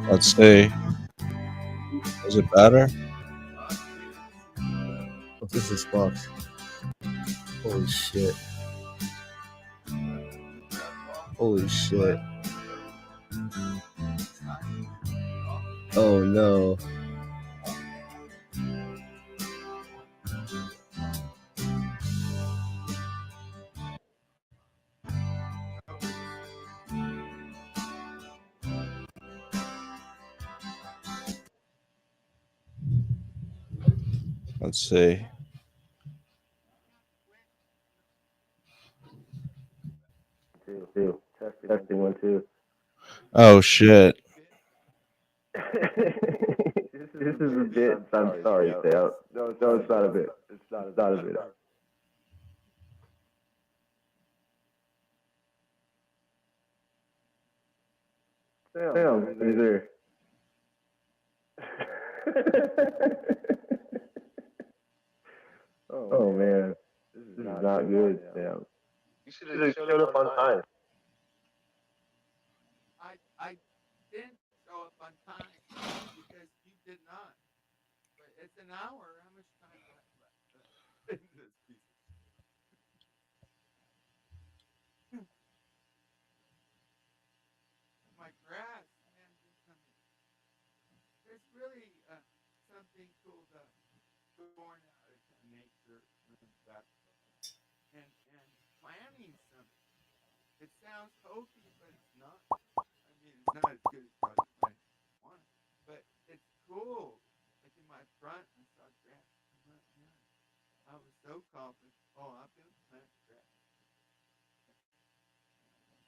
[SPEAKER 1] Let's see. Is it better?
[SPEAKER 3] This is fucked. Holy shit. Oh no.
[SPEAKER 1] Let's see.
[SPEAKER 5] Two. Testing 1, 2.
[SPEAKER 1] Oh shit.
[SPEAKER 5] This is a bit. I'm sorry, Sam. No, it's not a bit. It's not a bit. Sam, he's there. Oh man, this is not good, Sam. You should have showed up on time.
[SPEAKER 7] I didn't show up on time because you did not. But it's an hour. How much time left in this piece? My grass, man, there's really something cool to born out of nature and planning something. It sounds hokey, but it's not. I mean, it's not as good as probably planting one, but it's cool. Like in my front, I saw grass come up. Yeah. I was so confident. Oh, I'm gonna plant grass,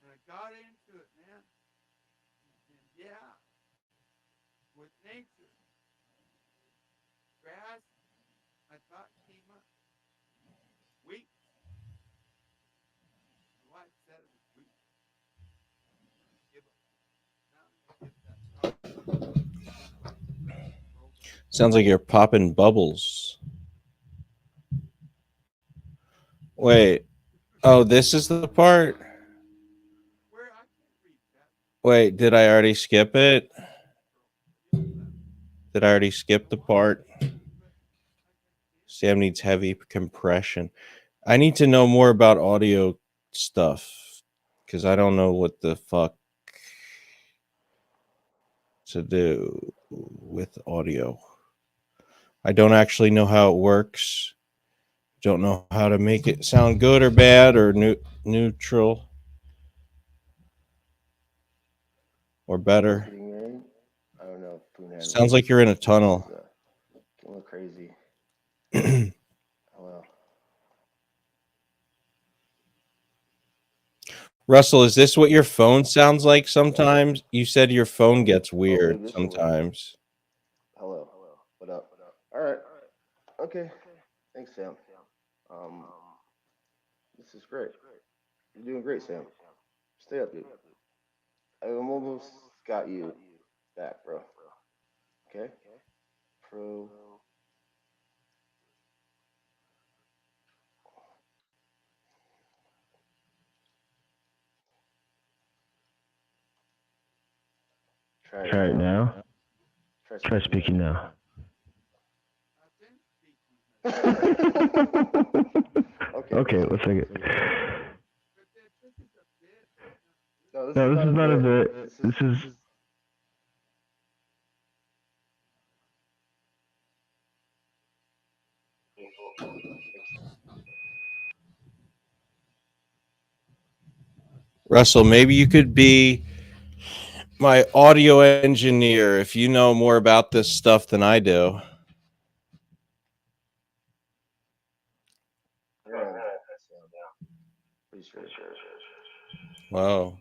[SPEAKER 7] and I got into it, man. And yeah, with nature, grass, I thought came up weeks. My wife said it was weeks.
[SPEAKER 1] Sounds like you're popping bubbles. Wait. Oh, this is the part? Wait, did I already skip it? Did I already skip the part? Sam needs heavy compression. I need to know more about audio stuff because I don't know what the fuck to do with audio. I don't actually know how it works. Don't know how to make it sound good or bad or neutral or better.
[SPEAKER 5] I don't know.
[SPEAKER 1] Sounds like you're in a tunnel.
[SPEAKER 5] A little crazy. Hello.
[SPEAKER 1] Russell, is this what your phone sounds like sometimes? You said your phone gets weird sometimes.
[SPEAKER 5] Hello. What up? All right. Okay. Thanks, Sam. This is great. You're doing great, Sam. Stay up, dude. I've almost got you back, bro. Okay? Pro. Try it now. Try speaking now. Okay, let's take it. No, this is not a bit. This is.
[SPEAKER 1] Russell, maybe you could be my audio engineer if you know more about this stuff than I do. Wow.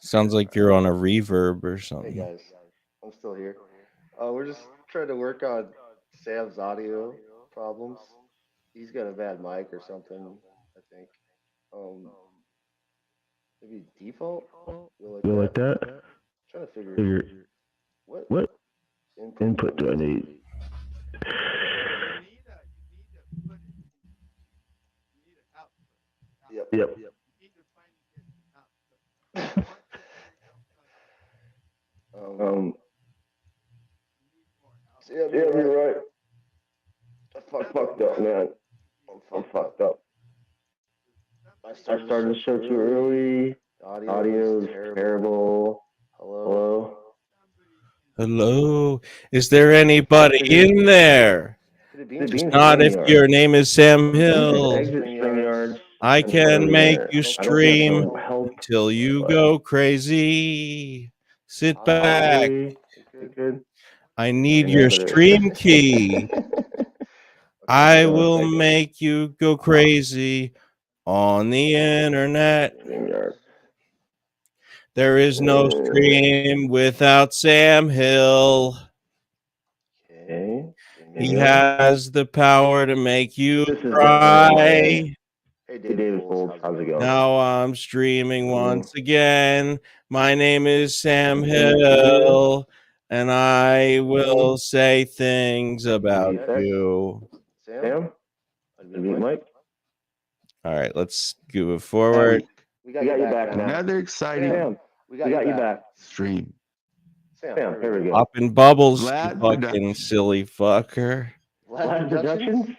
[SPEAKER 1] Sounds like you're on a reverb or something.
[SPEAKER 5] Hey guys, I'm still here. We're just trying to work on Sam's audio problems. He's got a bad mic or something, I think. Maybe default? You like that? Trying to figure what input do I need? Yep. Yeah, you're right. I fucked up, man. I'm fucked up. I started the show too early. The audio is terrible. Hello?
[SPEAKER 1] Hello? Is there anybody in there? It's not if your name is Sam Hill. I can make you stream until you go crazy. Sit back. I need your stream key. I will make you go crazy on the internet. There is no stream without Sam Hill.
[SPEAKER 3] Okay.
[SPEAKER 1] He has the power to make you cry.
[SPEAKER 3] Hey, David Folds, how's it going?
[SPEAKER 1] Now I'm streaming once again. My name is Sam Hill, and I will say things about you.
[SPEAKER 3] Sam? Unmute Mike.
[SPEAKER 1] All right, let's move forward.
[SPEAKER 3] We got you back now.
[SPEAKER 7] Another exciting
[SPEAKER 3] Sam, we got you back.
[SPEAKER 7] stream.
[SPEAKER 3] Sam, here we go.
[SPEAKER 1] Popping bubbles, you
[SPEAKER 7] Vlad
[SPEAKER 1] fucking
[SPEAKER 7] Productions.
[SPEAKER 1] silly fucker.
[SPEAKER 3] Vlad Productions?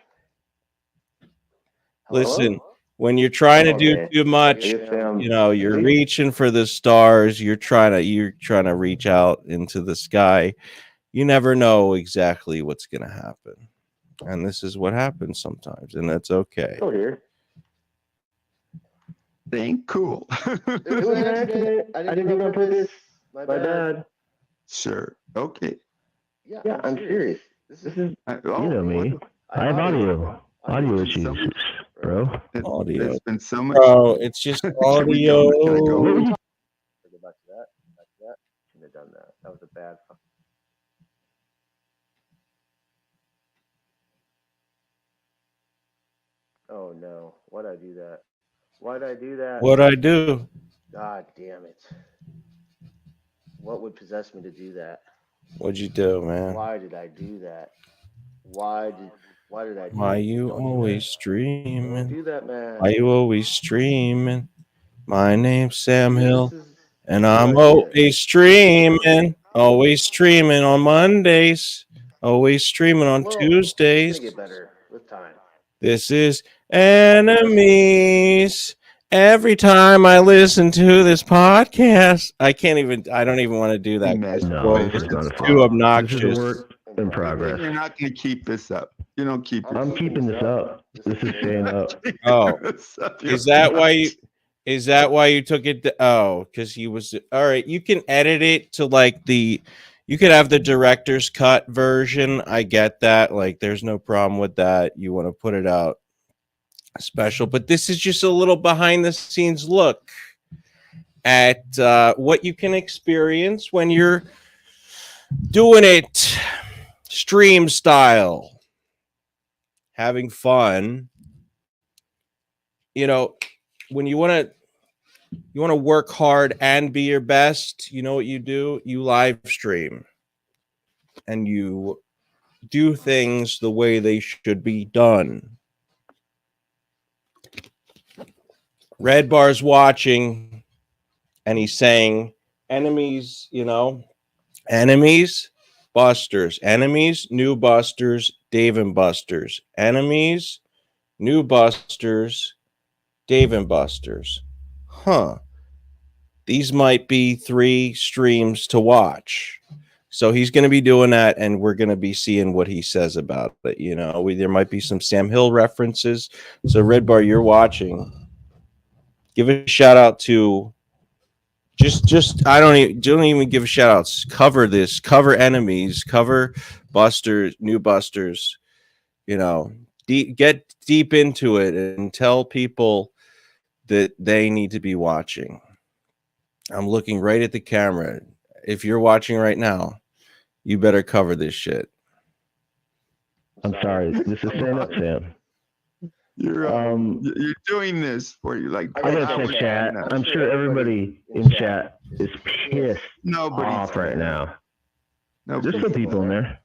[SPEAKER 1] Listen, when you're trying to do
[SPEAKER 3] Okay.
[SPEAKER 1] too much, you know, you're reaching for the stars, you're trying to reach out into the sky. You never know exactly what's going to happen. And this is what happens sometimes, and that's okay.
[SPEAKER 3] Still here.
[SPEAKER 7] Ain't cool.
[SPEAKER 3] It was an accident. I didn't do it on purpose. My bad.
[SPEAKER 7] Sure. Okay.
[SPEAKER 3] Yeah, I'm serious. This is
[SPEAKER 7] You know
[SPEAKER 3] me.
[SPEAKER 5] I have audio issues, bro.
[SPEAKER 1] Audio.
[SPEAKER 7] There's been so much.
[SPEAKER 1] Bro, it's just audio.
[SPEAKER 7] Can I go?
[SPEAKER 3] Go back to that. Back to that. Shouldn't have done that. That was a bad. Oh no! Why'd I do that? Why'd I do that?
[SPEAKER 1] What'd I do?
[SPEAKER 3] God damn it! What would possess me to do that?
[SPEAKER 1] What'd you do, man?
[SPEAKER 3] Why did I do that? Why did I do
[SPEAKER 1] Why
[SPEAKER 3] that?
[SPEAKER 1] you
[SPEAKER 3] Don't do
[SPEAKER 1] always
[SPEAKER 3] that.
[SPEAKER 1] streaming?
[SPEAKER 3] Don't do that, man.
[SPEAKER 1] Why you always streaming? My name's Sam Hill,
[SPEAKER 3] This is
[SPEAKER 1] and I'm always streaming. Always streaming on Mondays. Always streaming on
[SPEAKER 3] Well,
[SPEAKER 1] Tuesdays.
[SPEAKER 3] It's gonna get better with time.
[SPEAKER 1] This is Enemies. Every time I listen to this podcast, I don't even want to do that.
[SPEAKER 7] Imagine.
[SPEAKER 5] No,
[SPEAKER 1] It's
[SPEAKER 5] it's not a
[SPEAKER 1] too obnoxious.
[SPEAKER 5] This is a work in progress.
[SPEAKER 7] You're not going to keep this up. You don't keep.
[SPEAKER 5] I'm keeping this up. This is staying up.
[SPEAKER 1] Oh,
[SPEAKER 7] this up.
[SPEAKER 1] is that why you took it? Because he was all right. You can edit it to like you could have the director's cut version. I get that. Like, there's no problem with that. You want to put it out special, but this is just a little behind the scenes look at what you can experience when you're doing it stream style, having fun. You know, when you want to work hard and be your best, you know what you do? You live stream and you do things the way they should be done. Red Bar's watching and he's saying, enemies, enemies, busters, enemies, new busters, Dave and Busters, enemies, new busters, Dave and Busters. Huh. These might be 3 streams to watch. So he's going to be doing that, and we're going to be seeing what he says about it. There might be some Sam Hill references. So Red Bar, you're watching. Give a shout out to don't even give shout outs. Cover this, cover enemies, cover busters, new busters, get deep into it and tell people that they need to be watching. I'm looking right at the camera. If you're watching right now, you better cover this shit.
[SPEAKER 5] I'm sorry. This is Stand Up Sam.
[SPEAKER 7] You're doing this for you, like.
[SPEAKER 5] I gotta check chat. I'm sure everybody in chat is pissed off right now. There's some people in there.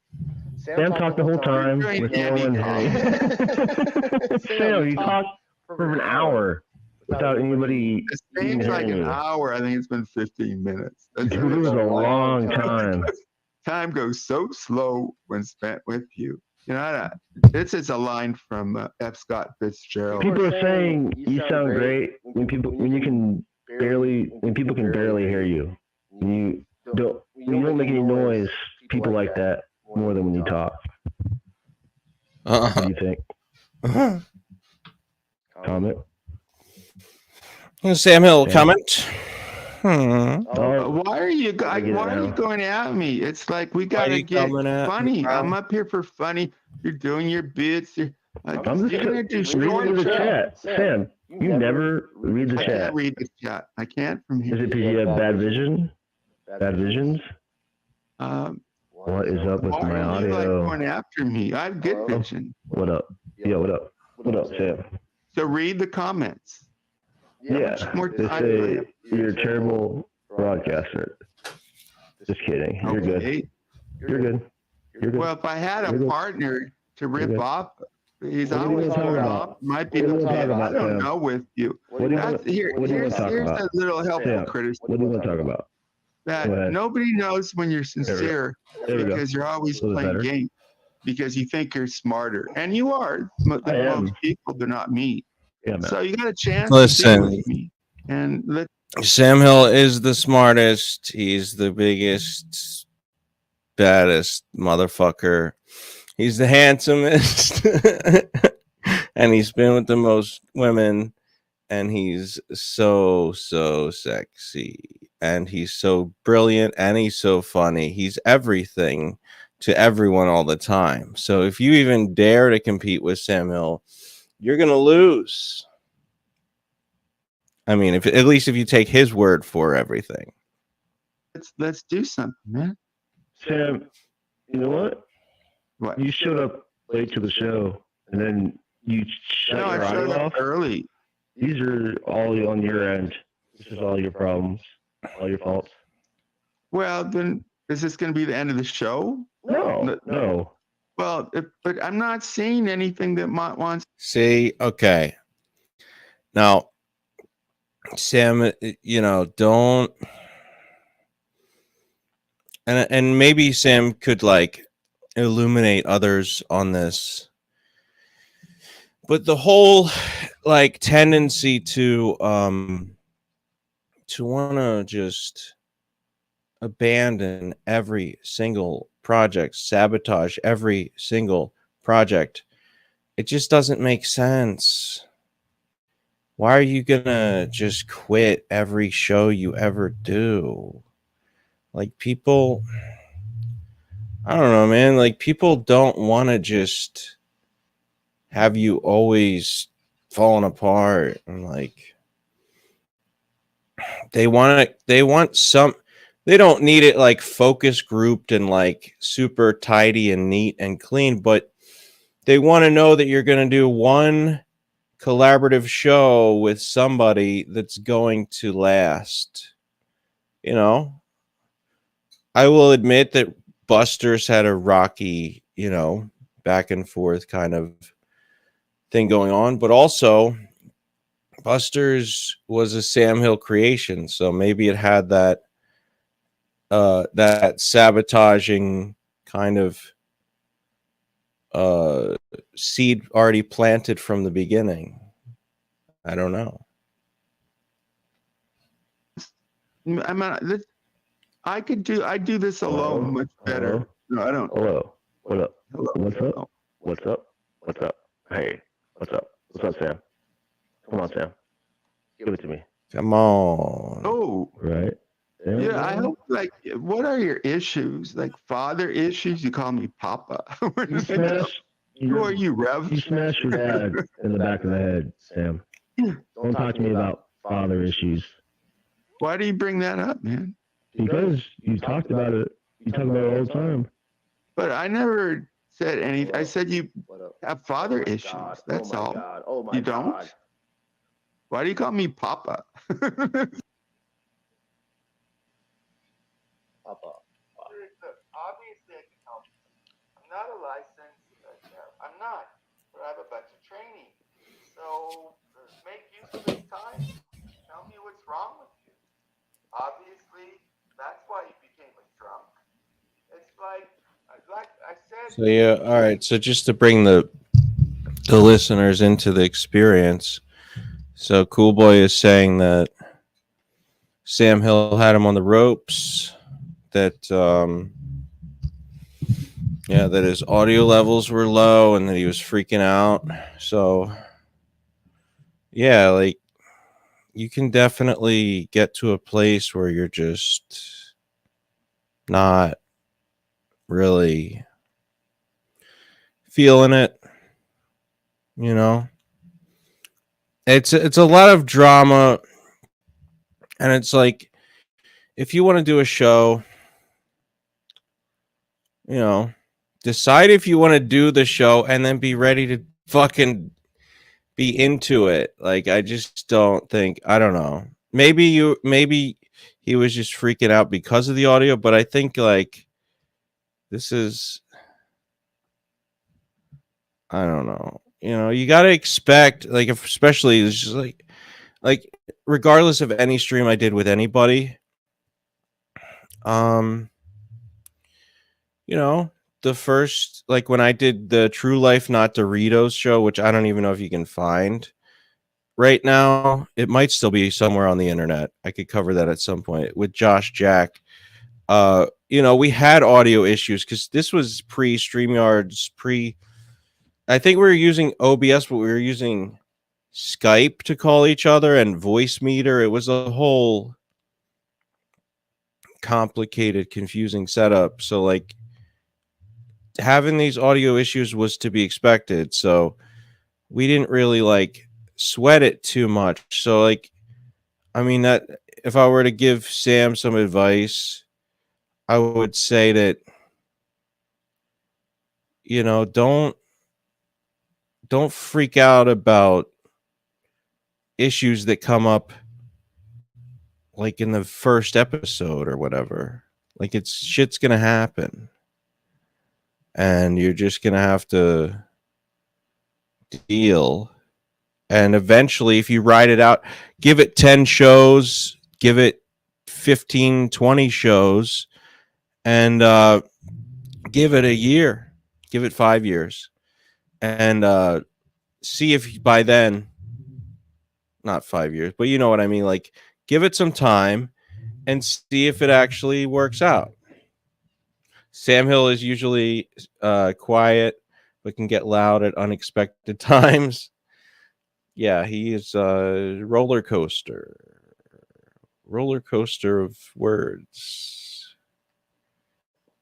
[SPEAKER 5] Sam talked the whole time with no one. Sam, you talked for an hour without anybody.
[SPEAKER 7] It seems like an hour. I think it's been 15 minutes.
[SPEAKER 5] It was a long time.
[SPEAKER 7] Time goes so slow when spent with you. This is a line from F. Scott Fitzgerald.
[SPEAKER 5] People are saying you sound great when people can barely hear you. When you don't make any noise. People like that more than when you talk. What do you think? Comment.
[SPEAKER 1] Sam Hill, comment.
[SPEAKER 7] Why are you guys?
[SPEAKER 3] get it
[SPEAKER 7] Why are you
[SPEAKER 3] now.
[SPEAKER 7] going at me? It's like we
[SPEAKER 1] Why
[SPEAKER 7] gotta
[SPEAKER 1] you
[SPEAKER 7] get
[SPEAKER 1] coming at me,
[SPEAKER 7] funny.
[SPEAKER 1] bro?
[SPEAKER 7] I'm up here for funny. You're doing your bits. You're
[SPEAKER 3] I'm
[SPEAKER 7] you're gonna
[SPEAKER 3] just
[SPEAKER 7] destroy
[SPEAKER 3] reading the chat. Sam, you never read the
[SPEAKER 7] I
[SPEAKER 3] chat.
[SPEAKER 7] can't read the chat. I can't from
[SPEAKER 3] Is
[SPEAKER 7] here.
[SPEAKER 3] it because you have bad vision? Bad visions?
[SPEAKER 7] Um,
[SPEAKER 3] What is up with
[SPEAKER 7] why
[SPEAKER 3] my
[SPEAKER 7] are you like
[SPEAKER 3] audio?
[SPEAKER 7] going after me? I have good vision.
[SPEAKER 3] What up? Yo, what up? What up, Sam?
[SPEAKER 7] So read the comments.
[SPEAKER 3] Yeah,
[SPEAKER 7] much more
[SPEAKER 3] they
[SPEAKER 7] time do I
[SPEAKER 3] say
[SPEAKER 7] have?
[SPEAKER 3] you're a terrible broadcaster. Just kidding. You're good.
[SPEAKER 7] Okay.
[SPEAKER 3] You're good. You're good.
[SPEAKER 7] Well, if I had
[SPEAKER 3] You're
[SPEAKER 7] a
[SPEAKER 3] good.
[SPEAKER 7] partner to
[SPEAKER 3] You're
[SPEAKER 7] rip
[SPEAKER 3] good.
[SPEAKER 7] off, he's
[SPEAKER 3] What do you
[SPEAKER 7] always
[SPEAKER 3] wanna talk
[SPEAKER 7] going
[SPEAKER 3] about?
[SPEAKER 7] off. Might be
[SPEAKER 3] What do
[SPEAKER 7] the
[SPEAKER 3] you wanna talk
[SPEAKER 7] best.
[SPEAKER 3] about,
[SPEAKER 7] I don't
[SPEAKER 3] Sam?
[SPEAKER 7] know with you.
[SPEAKER 3] What do you want?
[SPEAKER 7] That's, here,
[SPEAKER 3] What do you want
[SPEAKER 7] here's
[SPEAKER 3] to talk
[SPEAKER 7] here's
[SPEAKER 3] about?
[SPEAKER 7] a little helpful
[SPEAKER 3] Sam,
[SPEAKER 7] criticism.
[SPEAKER 3] what do you want to talk about? Go
[SPEAKER 7] That
[SPEAKER 3] ahead.
[SPEAKER 7] nobody knows when you're sincere
[SPEAKER 3] There we go.
[SPEAKER 7] because you're always
[SPEAKER 3] A little
[SPEAKER 7] playing
[SPEAKER 3] better.
[SPEAKER 7] games because you think you're smarter, and you are.
[SPEAKER 3] I am.
[SPEAKER 7] Most people do not me.
[SPEAKER 3] Yeah, man.
[SPEAKER 7] So you got a chance
[SPEAKER 1] Listen.
[SPEAKER 7] to deal with me, and let
[SPEAKER 1] Sam Hill is the smartest. He's the biggest, baddest motherfucker. He's the handsomest. And he's been with the most women. And he's so sexy. And he's so brilliant. And he's so funny. He's everything to everyone all the time. So if you even dare to compete with Sam Hill, you're going to lose. I mean, at least if you take his word for everything.
[SPEAKER 7] let's do something, man.
[SPEAKER 3] Sam, you know what?
[SPEAKER 7] What?
[SPEAKER 3] You showed up late to the show, and then you shut
[SPEAKER 7] No,
[SPEAKER 3] your
[SPEAKER 7] I showed
[SPEAKER 3] audio
[SPEAKER 7] up
[SPEAKER 3] off.
[SPEAKER 7] early.
[SPEAKER 3] These are all on your end. This is all your problems, all your faults.
[SPEAKER 7] Well, then is this going to be the end of the show?
[SPEAKER 3] No.
[SPEAKER 7] Well, but I'm not seeing anything that Mott wants.
[SPEAKER 1] See, okay. Now, Sam, don't, and maybe Sam could like illuminate others on this, but the whole like tendency to want to just abandon every single project, sabotage every single project, it just doesn't make sense. Why are you gonna just quit every show you ever do? Like, people, I don't know, man. Like, people don't want to just have you always falling apart, and like they don't need it like focus grouped and like super tidy and neat and clean, but they want to know that you're going to do one collaborative show with somebody that's going to last. I will admit that Buster's had a rocky, back and forth kind of thing going on, but also Buster's was a Sam Hill creation, so maybe it had that sabotaging kind of seed already planted from the beginning. I don't know.
[SPEAKER 7] I do this alone much better.
[SPEAKER 3] Hello?
[SPEAKER 7] No, I don't.
[SPEAKER 3] Hello. What up?
[SPEAKER 7] Hello.
[SPEAKER 3] What's up? What's up? What's up? Hey, what's up? What's up, Sam? Come on, Sam. Give it to me.
[SPEAKER 1] Come on.
[SPEAKER 7] Oh,
[SPEAKER 3] Right? Sam?
[SPEAKER 7] yeah. I hope. Like, what are your issues? Like father issues? You call me Papa.
[SPEAKER 3] You smash,
[SPEAKER 7] Who are you, Rev?
[SPEAKER 3] you smash your dad in the back of the head, Sam. Don't talk to me about father issues.
[SPEAKER 7] Why do you bring that up, man?
[SPEAKER 3] Because you talked about it. You talk about it all the time.
[SPEAKER 7] But I never said anything. I said you have father issues. That's all.
[SPEAKER 3] Oh
[SPEAKER 7] You don't? Why do you call me Papa? Obviously, I can help. I'm not a licensed. I'm not. But I have a bunch of training. So make use of this time. Tell me what's wrong with you. Obviously, that's why you became a drunk. It's like I said.
[SPEAKER 1] So yeah, all right. So just to bring the listeners into the experience, so Cool Boy is saying that Sam Hill had him on the ropes, that that his audio levels were low and that he was freaking out. So yeah, like you can definitely get to a place where you're just not really feeling it, you know. It's a lot of drama, and it's like if you want to do a show, you know, decide if you want to do the show and then be ready to fucking be into it. Like I just don't think, I don't know. Maybe he was just freaking out because of the audio, but I think like this is, I don't know. You know, you got to expect, like, if, especially it's just like regardless of any stream I did with anybody, you know, the first, like when I did the True Life Not Doritos show, which I don't even know if you can find right now. It might still be somewhere on the internet. I could cover that at some point with Josh Jack. You know, we had audio issues because this was pre StreamYard's I think we were using OBS, but we were using Skype to call each other and Voicemeeter. It was a whole complicated, confusing setup. So like having these audio issues was to be expected. So we didn't really like sweat it too much. So like, I mean, that if I were to give Sam some advice, I would say that, you know, don't freak out about issues that come up like in the first episode or whatever. Like it's shit's gonna happen, and you're just gonna have to deal. And eventually, if you ride it out, give it 10 shows, give it 15, 20 shows, and give it a year, give it 5 years, and see if by then, not 5 years, but you know what I mean, like give it some time and see if it actually works out. Sam Hill is usually quiet but can get loud at unexpected times. Yeah, he is a roller coaster of words.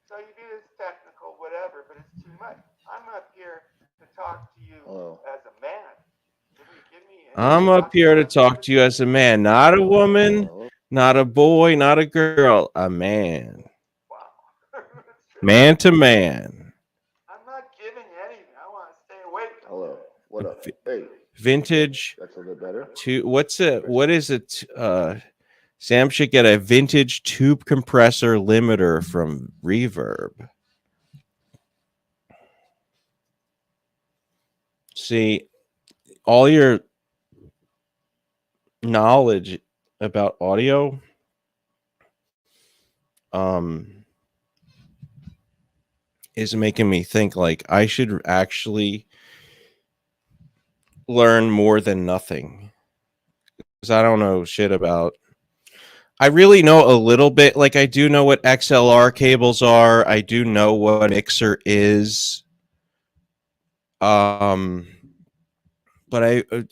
[SPEAKER 4] So you do this technical whatever, but it's too much. I'm up here to talk to you as a man.
[SPEAKER 1] I'm up here to talk to you as a man, not a woman, not a boy, not a girl, a man.
[SPEAKER 4] Wow.
[SPEAKER 1] Man to man.
[SPEAKER 4] I'm not giving anything. I want to stay awake.
[SPEAKER 5] Hello. What up? Hey.
[SPEAKER 1] Vintage.
[SPEAKER 5] That's a little bit better.
[SPEAKER 1] What is it? Sam should get a vintage tube compressor limiter from Reverb. See, all your knowledge about audio is making me think like I should actually learn more than nothing, because I don't know shit about. I really know a little bit. Like I do know what XLR cables are. I do know what a mixer is. But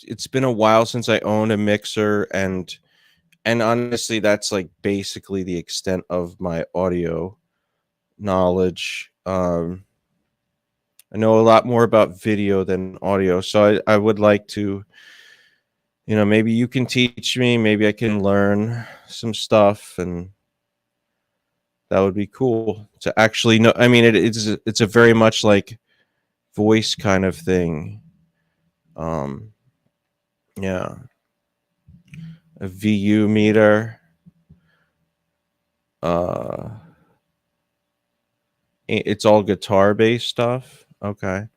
[SPEAKER 1] it's been a while since I owned a mixer, and honestly, that's like basically the extent of my audio knowledge. I know a lot more about video than audio, so I would like to, you know, maybe you can teach me, maybe I can learn some stuff, and that would be cool to actually know. I mean, it's a very much like voice kind of thing. Yeah, a VU meter. It's all guitar based stuff. Okay.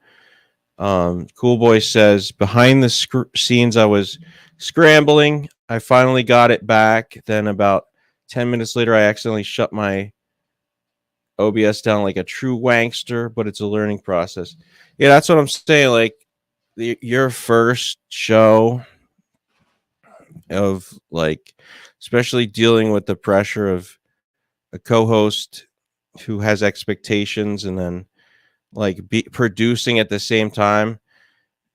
[SPEAKER 1] Cool Boy says, behind the scenes, I was scrambling. I finally got it back. Then about 10 minutes later, I accidentally shut my OBS down like a true wankster, but it's a learning process. Yeah, that's what I'm saying. Like your first show of like, especially dealing with the pressure of a co-host who has expectations and then like producing at the same time,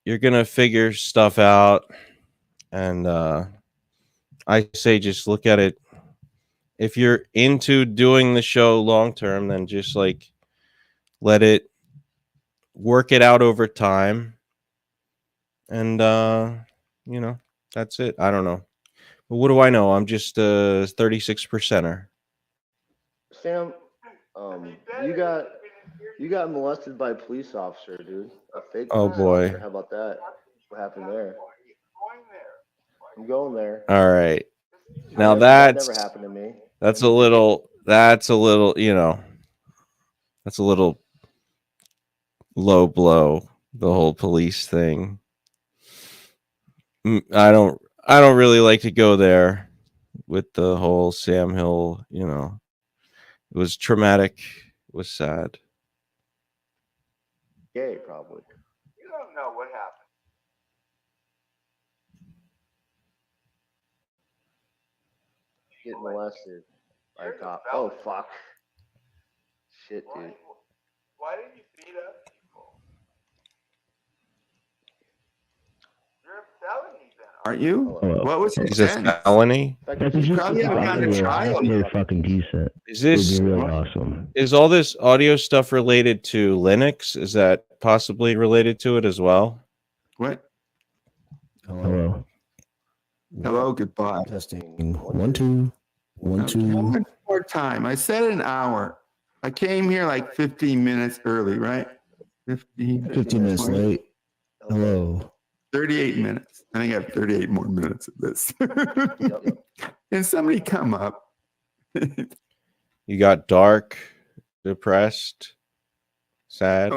[SPEAKER 1] you're gonna figure stuff out, and I say just look at it. If you're into doing the show long term, then just like let it work it out over time. And you know, that's it. I don't know. But what do I know? I'm just a 36%er.
[SPEAKER 5] Sam, you got molested by a police officer, dude. A fake
[SPEAKER 1] Oh,
[SPEAKER 5] police
[SPEAKER 1] boy.
[SPEAKER 5] officer. How about that? What happened there? I'm going there.
[SPEAKER 1] All right. Now
[SPEAKER 5] That
[SPEAKER 1] that's
[SPEAKER 5] never happened to me.
[SPEAKER 1] that's a little that's a little low blow, the whole police thing. I don't really like to go there with the whole Sam Hill, it was traumatic, it was sad.
[SPEAKER 5] Gay, probably.
[SPEAKER 4] You don't know what happened.
[SPEAKER 5] Getting molested by a cop. Oh, fuck. Shit, dude.
[SPEAKER 4] Why did you beat up people? You're a felony then,
[SPEAKER 7] Aren't you?
[SPEAKER 3] Hello.
[SPEAKER 7] What was your
[SPEAKER 1] Is this
[SPEAKER 7] sentence?
[SPEAKER 1] felony?
[SPEAKER 7] You probably haven't gone to trial.
[SPEAKER 3] fucking decent.
[SPEAKER 1] Is this
[SPEAKER 3] awesome.
[SPEAKER 1] is all this audio stuff related to Linux? Is that possibly related to it as well?
[SPEAKER 7] What?
[SPEAKER 3] Hello.
[SPEAKER 7] Hello, goodbye.
[SPEAKER 3] Testing. 1 2 1 2.
[SPEAKER 7] One more time. I said an hour. I came here like 15 minutes early, right? 15
[SPEAKER 3] minutes late. Hello.
[SPEAKER 7] 38 minutes. I think I have 38 more minutes of this. And somebody come up.
[SPEAKER 1] You got dark, depressed, sad.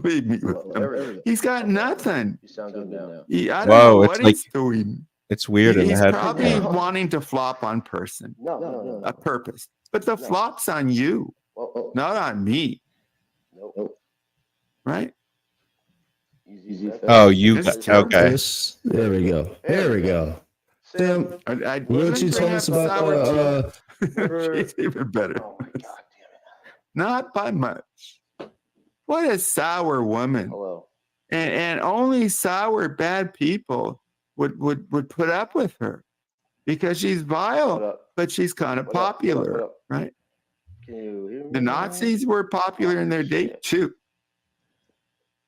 [SPEAKER 7] Leave me with him. He's got nothing.
[SPEAKER 5] You sound good now.
[SPEAKER 7] I don't
[SPEAKER 1] Whoa,
[SPEAKER 7] know
[SPEAKER 1] it's
[SPEAKER 7] what
[SPEAKER 1] like-
[SPEAKER 7] he's doing.
[SPEAKER 1] It's weird in the
[SPEAKER 7] He's
[SPEAKER 1] head.
[SPEAKER 7] probably wanting to flop on person,
[SPEAKER 5] No.
[SPEAKER 7] a purpose. But the flop's on you, not on me,
[SPEAKER 5] Nope.
[SPEAKER 7] right?
[SPEAKER 5] Easy.
[SPEAKER 1] Oh, you
[SPEAKER 7] This is
[SPEAKER 1] okay?
[SPEAKER 3] There we go. There we go. Sam,
[SPEAKER 7] I
[SPEAKER 3] what don't you
[SPEAKER 7] didn't
[SPEAKER 3] tell
[SPEAKER 7] bring
[SPEAKER 3] us
[SPEAKER 7] up
[SPEAKER 3] about
[SPEAKER 7] sour tea. She's even better.
[SPEAKER 5] Oh my god, damn it.
[SPEAKER 7] Not by much. What a sour woman.
[SPEAKER 5] Hello.
[SPEAKER 7] And only sour bad people would put up with her because she's
[SPEAKER 5] What
[SPEAKER 7] vile,
[SPEAKER 5] up?
[SPEAKER 7] but she's kind of
[SPEAKER 5] What up? What up?
[SPEAKER 7] popular,
[SPEAKER 5] What up?
[SPEAKER 7] right?
[SPEAKER 5] Can you hear me?
[SPEAKER 7] The Nazis were popular in their day too.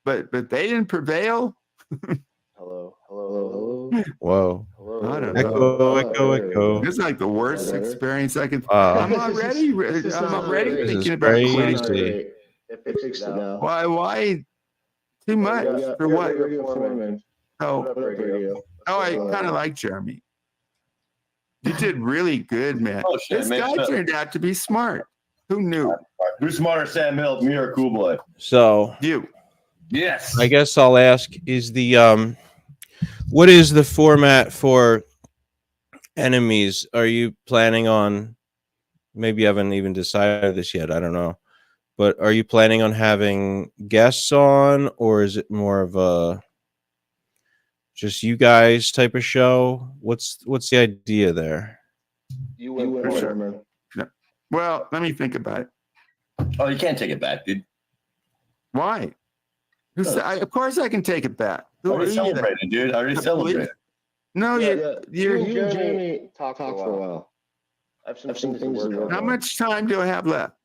[SPEAKER 7] But they didn't prevail.
[SPEAKER 5] Hello.
[SPEAKER 1] Whoa.
[SPEAKER 7] I don't
[SPEAKER 1] know. Echo.
[SPEAKER 7] It's like the worst experience I could.
[SPEAKER 1] Wow.
[SPEAKER 7] I'm already
[SPEAKER 1] This is
[SPEAKER 7] thinking about
[SPEAKER 1] crazy.
[SPEAKER 7] quitting.
[SPEAKER 5] It fixed it now.
[SPEAKER 7] Why? Too much for what? Oh, I kind of like Jeremy. You did really good, man.
[SPEAKER 6] Oh, shit,
[SPEAKER 7] This
[SPEAKER 6] makes
[SPEAKER 7] guy
[SPEAKER 6] sense.
[SPEAKER 7] turned out to be smart. Who knew?
[SPEAKER 6] Who's smarter, Sam Hill, me or Cool Boy?
[SPEAKER 1] So
[SPEAKER 7] You.
[SPEAKER 6] Yes.
[SPEAKER 1] I guess I'll ask: is the what is the format for enemies? Are you planning on? Maybe you haven't even decided this yet. I don't know, but are you planning on having guests on, or is it more of a just you guys type of show? What's the idea there?
[SPEAKER 5] You
[SPEAKER 7] For
[SPEAKER 5] went
[SPEAKER 7] sure.
[SPEAKER 5] man.
[SPEAKER 7] Well, let me think about it.
[SPEAKER 6] Oh, you can't take it back, dude.
[SPEAKER 7] Why? Of course I can take it back. Who are
[SPEAKER 6] Already
[SPEAKER 7] you?
[SPEAKER 6] celebrated, dude. Already celebrated.
[SPEAKER 7] No,
[SPEAKER 5] Yeah,
[SPEAKER 7] you're.
[SPEAKER 5] You and Jamie talked for a while. I have some things to work on.
[SPEAKER 7] How much time do I have left?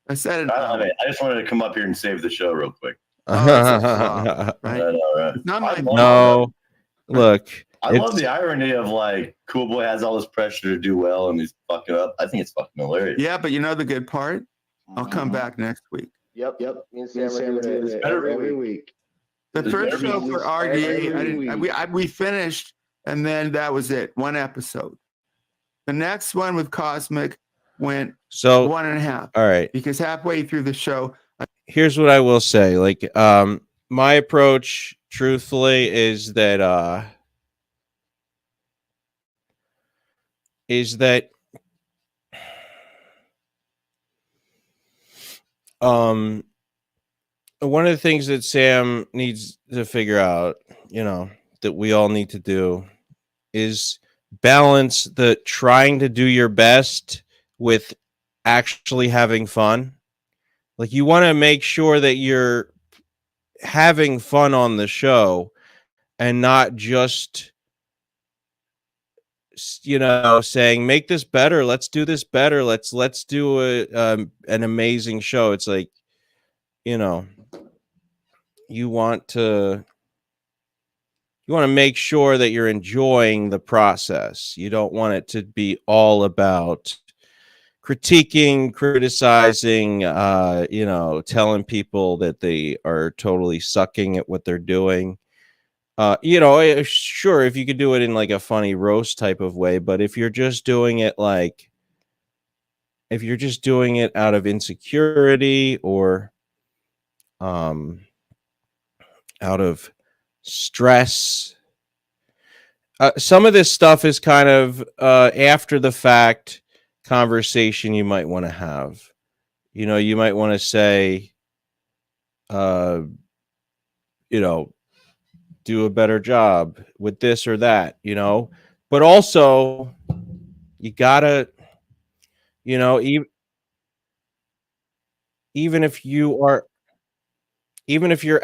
[SPEAKER 7] I said an hour.
[SPEAKER 6] I just wanted to come up here and save the show real quick.
[SPEAKER 7] Oh, that's a flop, right?
[SPEAKER 6] All right.
[SPEAKER 7] Not my
[SPEAKER 1] No, look,
[SPEAKER 6] I love the irony of like Cool Boy has all this pressure to do well and he's fucking up. I think it's fucking hilarious.
[SPEAKER 7] Yeah, but you know the good part? I'll come back next week.
[SPEAKER 5] Yep. Me and Sam are doing it every week.
[SPEAKER 7] The first
[SPEAKER 6] every
[SPEAKER 7] show
[SPEAKER 6] week.
[SPEAKER 7] for RDA,
[SPEAKER 5] Every
[SPEAKER 7] we finished, and then that was it. One episode. The next one with Cosmic went
[SPEAKER 1] so
[SPEAKER 7] 1.5
[SPEAKER 1] all right.
[SPEAKER 7] because halfway through the show,
[SPEAKER 1] Here's what I will say. Like, my approach, truthfully, is that one of the things that Sam needs to figure out, that we all need to do is balance the trying to do your best with actually having fun. Like, you want to make sure that you're having fun on the show and not just saying, make this better, let's do this better, let's do an amazing show. It's like, you want to make sure that you're enjoying the process. You don't want it to be all about critiquing, criticizing, telling people that they are totally sucking at what they're doing. Sure, if you could do it in like a funny roast type of way, but if you're just doing it out of insecurity or out of stress, some of this stuff is kind of after the fact conversation you might want to have. You might want to say, do a better job with this or that, but also you gotta, even if you're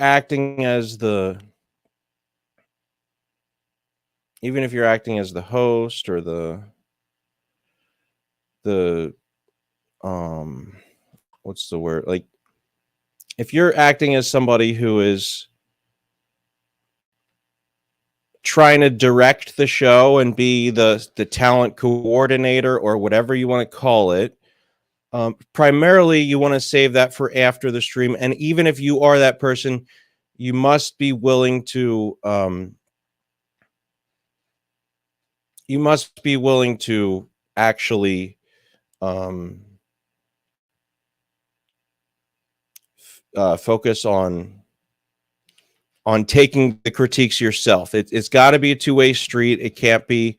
[SPEAKER 1] acting as the host or the what's the word, like if you're acting as somebody who is trying to direct the show and be the talent coordinator or whatever you want to call it, primarily you want to save that for after the stream. And even if you are that person, you must be willing to actually focus on taking the critiques yourself. It's got to be a two-way street. It can't be,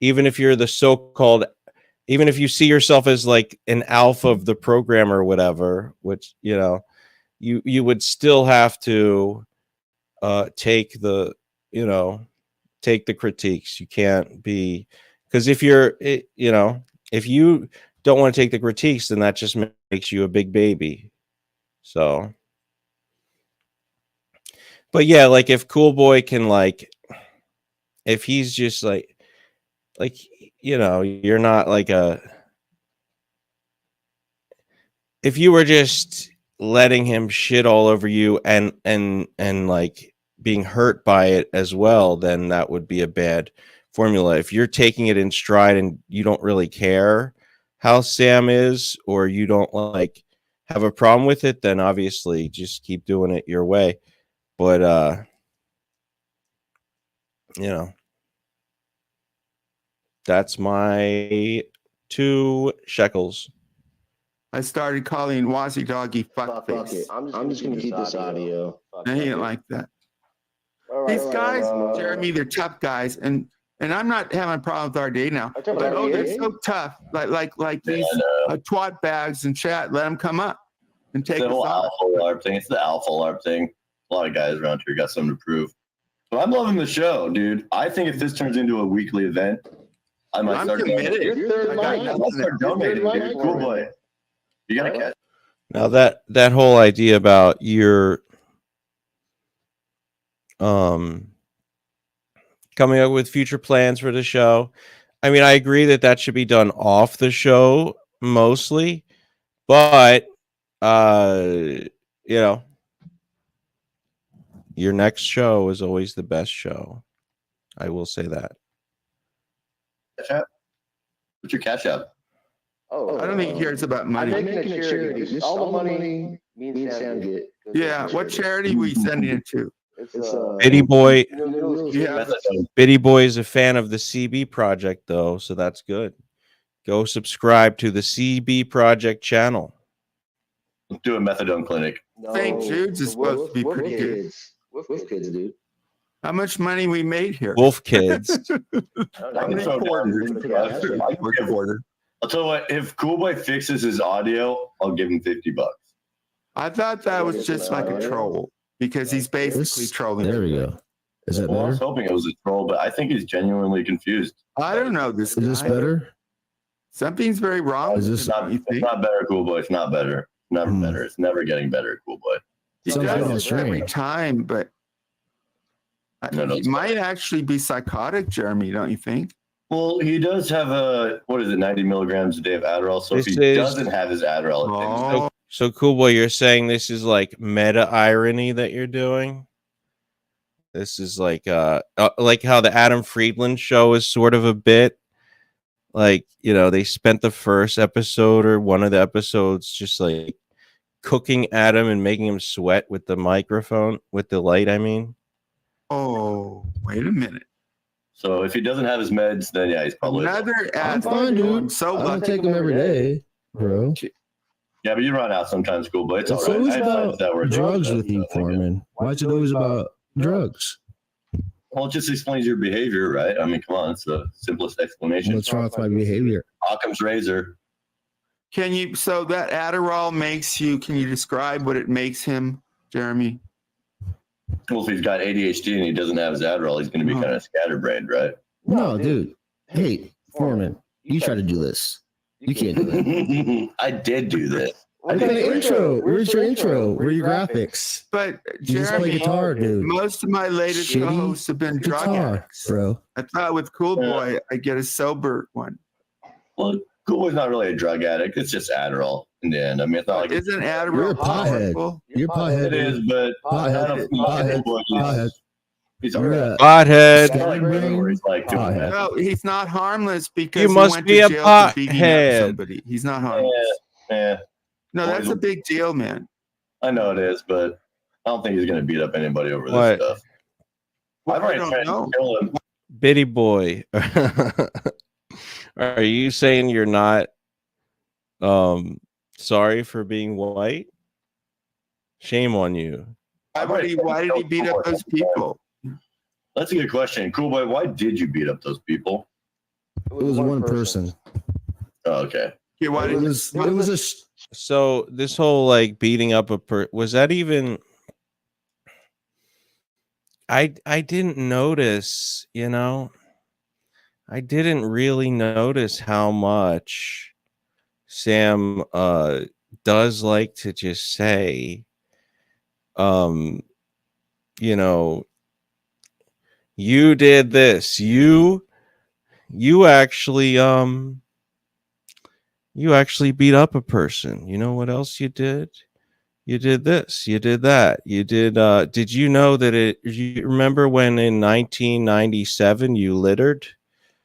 [SPEAKER 1] even if you're even if you see yourself as like an alpha of the program or whatever, which, you would still have to take the critiques. You can't be, because if if you don't want to take the critiques, then that just makes you a big baby. So, but yeah, like if Cool Boy can, if he's just you're not like if you were just letting him shit all over you and like being hurt by it as well, then that would be a bad formula. If you're taking it in stride and you don't really care how Sam is, or you don't have a problem with it, then obviously just keep doing it your way. But that's my 2 shekels.
[SPEAKER 7] I started calling Wazzy Doggy
[SPEAKER 3] Fuck
[SPEAKER 7] fuckface.
[SPEAKER 3] it. I'm just gonna keep this audio.
[SPEAKER 7] I ain't like that. These guys, Jeremy, they're tough guys, and I'm not having a problem with RDA now. But, they're so tough. Like these twat bags and chat. Let them come up and take
[SPEAKER 6] the
[SPEAKER 7] us
[SPEAKER 6] whole
[SPEAKER 7] off.
[SPEAKER 6] alpha LARP thing. It's the alpha LARP thing. A lot of guys around here got something to prove. But I'm loving the show, dude. I think if this turns into a weekly event, I might start
[SPEAKER 7] committed.
[SPEAKER 6] donating, dude. Cool Boy. You gotta catch.
[SPEAKER 1] Now that whole idea about your coming up with future plans for the show, I mean, I agree that should be done off the show mostly, but your next show is always the best show. I will say that.
[SPEAKER 6] Cash App? What's your Cash App?
[SPEAKER 7] Oh, I don't think he cares about money.
[SPEAKER 3] I'm making a charity. Just all the money me and Sam get.
[SPEAKER 7] Yeah, what charity we sending it to?
[SPEAKER 3] It's
[SPEAKER 1] Biddy Boy.
[SPEAKER 7] Yeah.
[SPEAKER 1] Biddy Boy is a fan of the CB Project, though, so that's good. Go subscribe to the CB Project channel.
[SPEAKER 6] Do a methadone clinic.
[SPEAKER 7] St. Jude's is supposed to be pretty good.
[SPEAKER 3] Wolf kids, dude.
[SPEAKER 7] How much money we made here?
[SPEAKER 1] Wolf Kids.
[SPEAKER 7] How many quarters?
[SPEAKER 6] I'll tell you what, if Cool Boy fixes his audio, I'll give him $50.
[SPEAKER 7] I thought that was just like a troll because he's basically trolling.
[SPEAKER 3] There we go. Is that
[SPEAKER 6] Well, I was
[SPEAKER 3] better?
[SPEAKER 6] hoping it was a troll, but I think he's genuinely confused.
[SPEAKER 7] I don't know this guy.
[SPEAKER 3] Is this better?
[SPEAKER 7] Something's very wrong.
[SPEAKER 3] Is
[SPEAKER 7] with
[SPEAKER 3] this-
[SPEAKER 7] it, don't you
[SPEAKER 6] It's
[SPEAKER 7] think?
[SPEAKER 6] not better, Cool Boy. It's not better. Never better. It's never getting better, Cool Boy.
[SPEAKER 7] He
[SPEAKER 3] Sounds like
[SPEAKER 7] does
[SPEAKER 3] it's
[SPEAKER 7] it every
[SPEAKER 3] strange.
[SPEAKER 7] time, but
[SPEAKER 6] No,
[SPEAKER 7] he
[SPEAKER 6] it's
[SPEAKER 7] might actually be psychotic, Jeremy, don't you think?
[SPEAKER 6] Well, he does have 90 milligrams a day of Adderall. So if
[SPEAKER 1] This
[SPEAKER 6] he
[SPEAKER 1] is-
[SPEAKER 6] doesn't have his Adderall, it
[SPEAKER 4] Oh,
[SPEAKER 1] So Cool Boy, you're saying this is like meta irony that you're doing? This is like how the Adam Friedland show is sort of a bit. Like, you know, they spent the first episode or one of the episodes just like cooking Adam and making him sweat with the microphone, with the light, I mean.
[SPEAKER 7] Oh, wait a minute.
[SPEAKER 6] So if he doesn't have his meds, then yeah, he's probably
[SPEAKER 7] Another
[SPEAKER 3] I'm
[SPEAKER 7] ad.
[SPEAKER 3] fine, dude.
[SPEAKER 7] I'm so
[SPEAKER 3] I don't
[SPEAKER 7] lucky.
[SPEAKER 3] take them every day, bro.
[SPEAKER 6] Yeah, but you run out sometimes, Cool Boy. It's
[SPEAKER 3] It's
[SPEAKER 6] all right.
[SPEAKER 3] always
[SPEAKER 6] I have friends
[SPEAKER 3] about
[SPEAKER 6] that were
[SPEAKER 3] drugs
[SPEAKER 6] that,
[SPEAKER 3] with you,
[SPEAKER 6] so, like,
[SPEAKER 3] Foreman. Why is it always about drugs?
[SPEAKER 6] Well, it just explains your behavior, right? I mean, come on, it's the simplest explanation.
[SPEAKER 3] What's wrong with my behavior?
[SPEAKER 6] Occam's razor.
[SPEAKER 7] Can you? So that Adderall makes you? Can you describe what it makes him, Jeremy?
[SPEAKER 6] Well, if he's got ADHD and he doesn't have his Adderall, he's going to be kind of scatterbrained, right?
[SPEAKER 3] No, dude. Hey, Foreman, you try to do this. You can't do that.
[SPEAKER 6] I did do this.
[SPEAKER 3] What kind of intro? Where's your intro? Where are your graphics?
[SPEAKER 7] But
[SPEAKER 3] You just play
[SPEAKER 7] Jeremy,
[SPEAKER 3] guitar, dude.
[SPEAKER 7] most of my latest
[SPEAKER 3] Shitty
[SPEAKER 7] co-hosts have been drug
[SPEAKER 3] Guitar,
[SPEAKER 7] addicts.
[SPEAKER 3] bro.
[SPEAKER 7] I thought with Cool Boy, I get a sober one.
[SPEAKER 6] Well, Cool Boy's not really a drug addict. It's just Adderall in the end. I mean, it's not like
[SPEAKER 7] Isn't
[SPEAKER 3] You're a
[SPEAKER 7] Adderall
[SPEAKER 3] pothead.
[SPEAKER 7] powerful?
[SPEAKER 3] You're pothead.
[SPEAKER 6] it is, but
[SPEAKER 3] Pothead.
[SPEAKER 6] I don't
[SPEAKER 3] Pothead.
[SPEAKER 6] Cool Boy,
[SPEAKER 3] Pothead.
[SPEAKER 6] he's all
[SPEAKER 3] You're
[SPEAKER 6] right.
[SPEAKER 3] a
[SPEAKER 1] Pothead.
[SPEAKER 6] I like
[SPEAKER 3] Scatterbrain.
[SPEAKER 6] where he's like doing
[SPEAKER 3] Pothead.
[SPEAKER 6] that.
[SPEAKER 7] No, he's not harmless because
[SPEAKER 1] You
[SPEAKER 7] he
[SPEAKER 1] must
[SPEAKER 7] went
[SPEAKER 1] be
[SPEAKER 7] to
[SPEAKER 1] a
[SPEAKER 7] jail for beating up
[SPEAKER 1] pothead.
[SPEAKER 7] somebody. He's not harmless.
[SPEAKER 6] Yeah,
[SPEAKER 7] No, that's a big deal, man.
[SPEAKER 6] I know it is, but I don't think he's going to beat up anybody over this
[SPEAKER 1] What?
[SPEAKER 6] stuff.
[SPEAKER 7] Well,
[SPEAKER 6] I've
[SPEAKER 7] I
[SPEAKER 6] already
[SPEAKER 7] don't
[SPEAKER 6] tried
[SPEAKER 7] know.
[SPEAKER 6] to kill him.
[SPEAKER 1] Bitty boy. Are you saying you're not sorry for being white? Shame on you.
[SPEAKER 7] Why did he beat up those people?
[SPEAKER 6] That's a good question. Cool Boy, why did you beat up those people?
[SPEAKER 3] It was one person.
[SPEAKER 6] Oh, okay.
[SPEAKER 7] Yeah, why
[SPEAKER 3] It
[SPEAKER 7] did
[SPEAKER 3] was a
[SPEAKER 1] So this whole like beating up was that even I didn't notice, you know. I didn't really notice how much Sam does like to just say you know, you did this. You actually beat up a person. You know what else you did? You did this, you did that, you did you know that you remember when in 1997 you littered?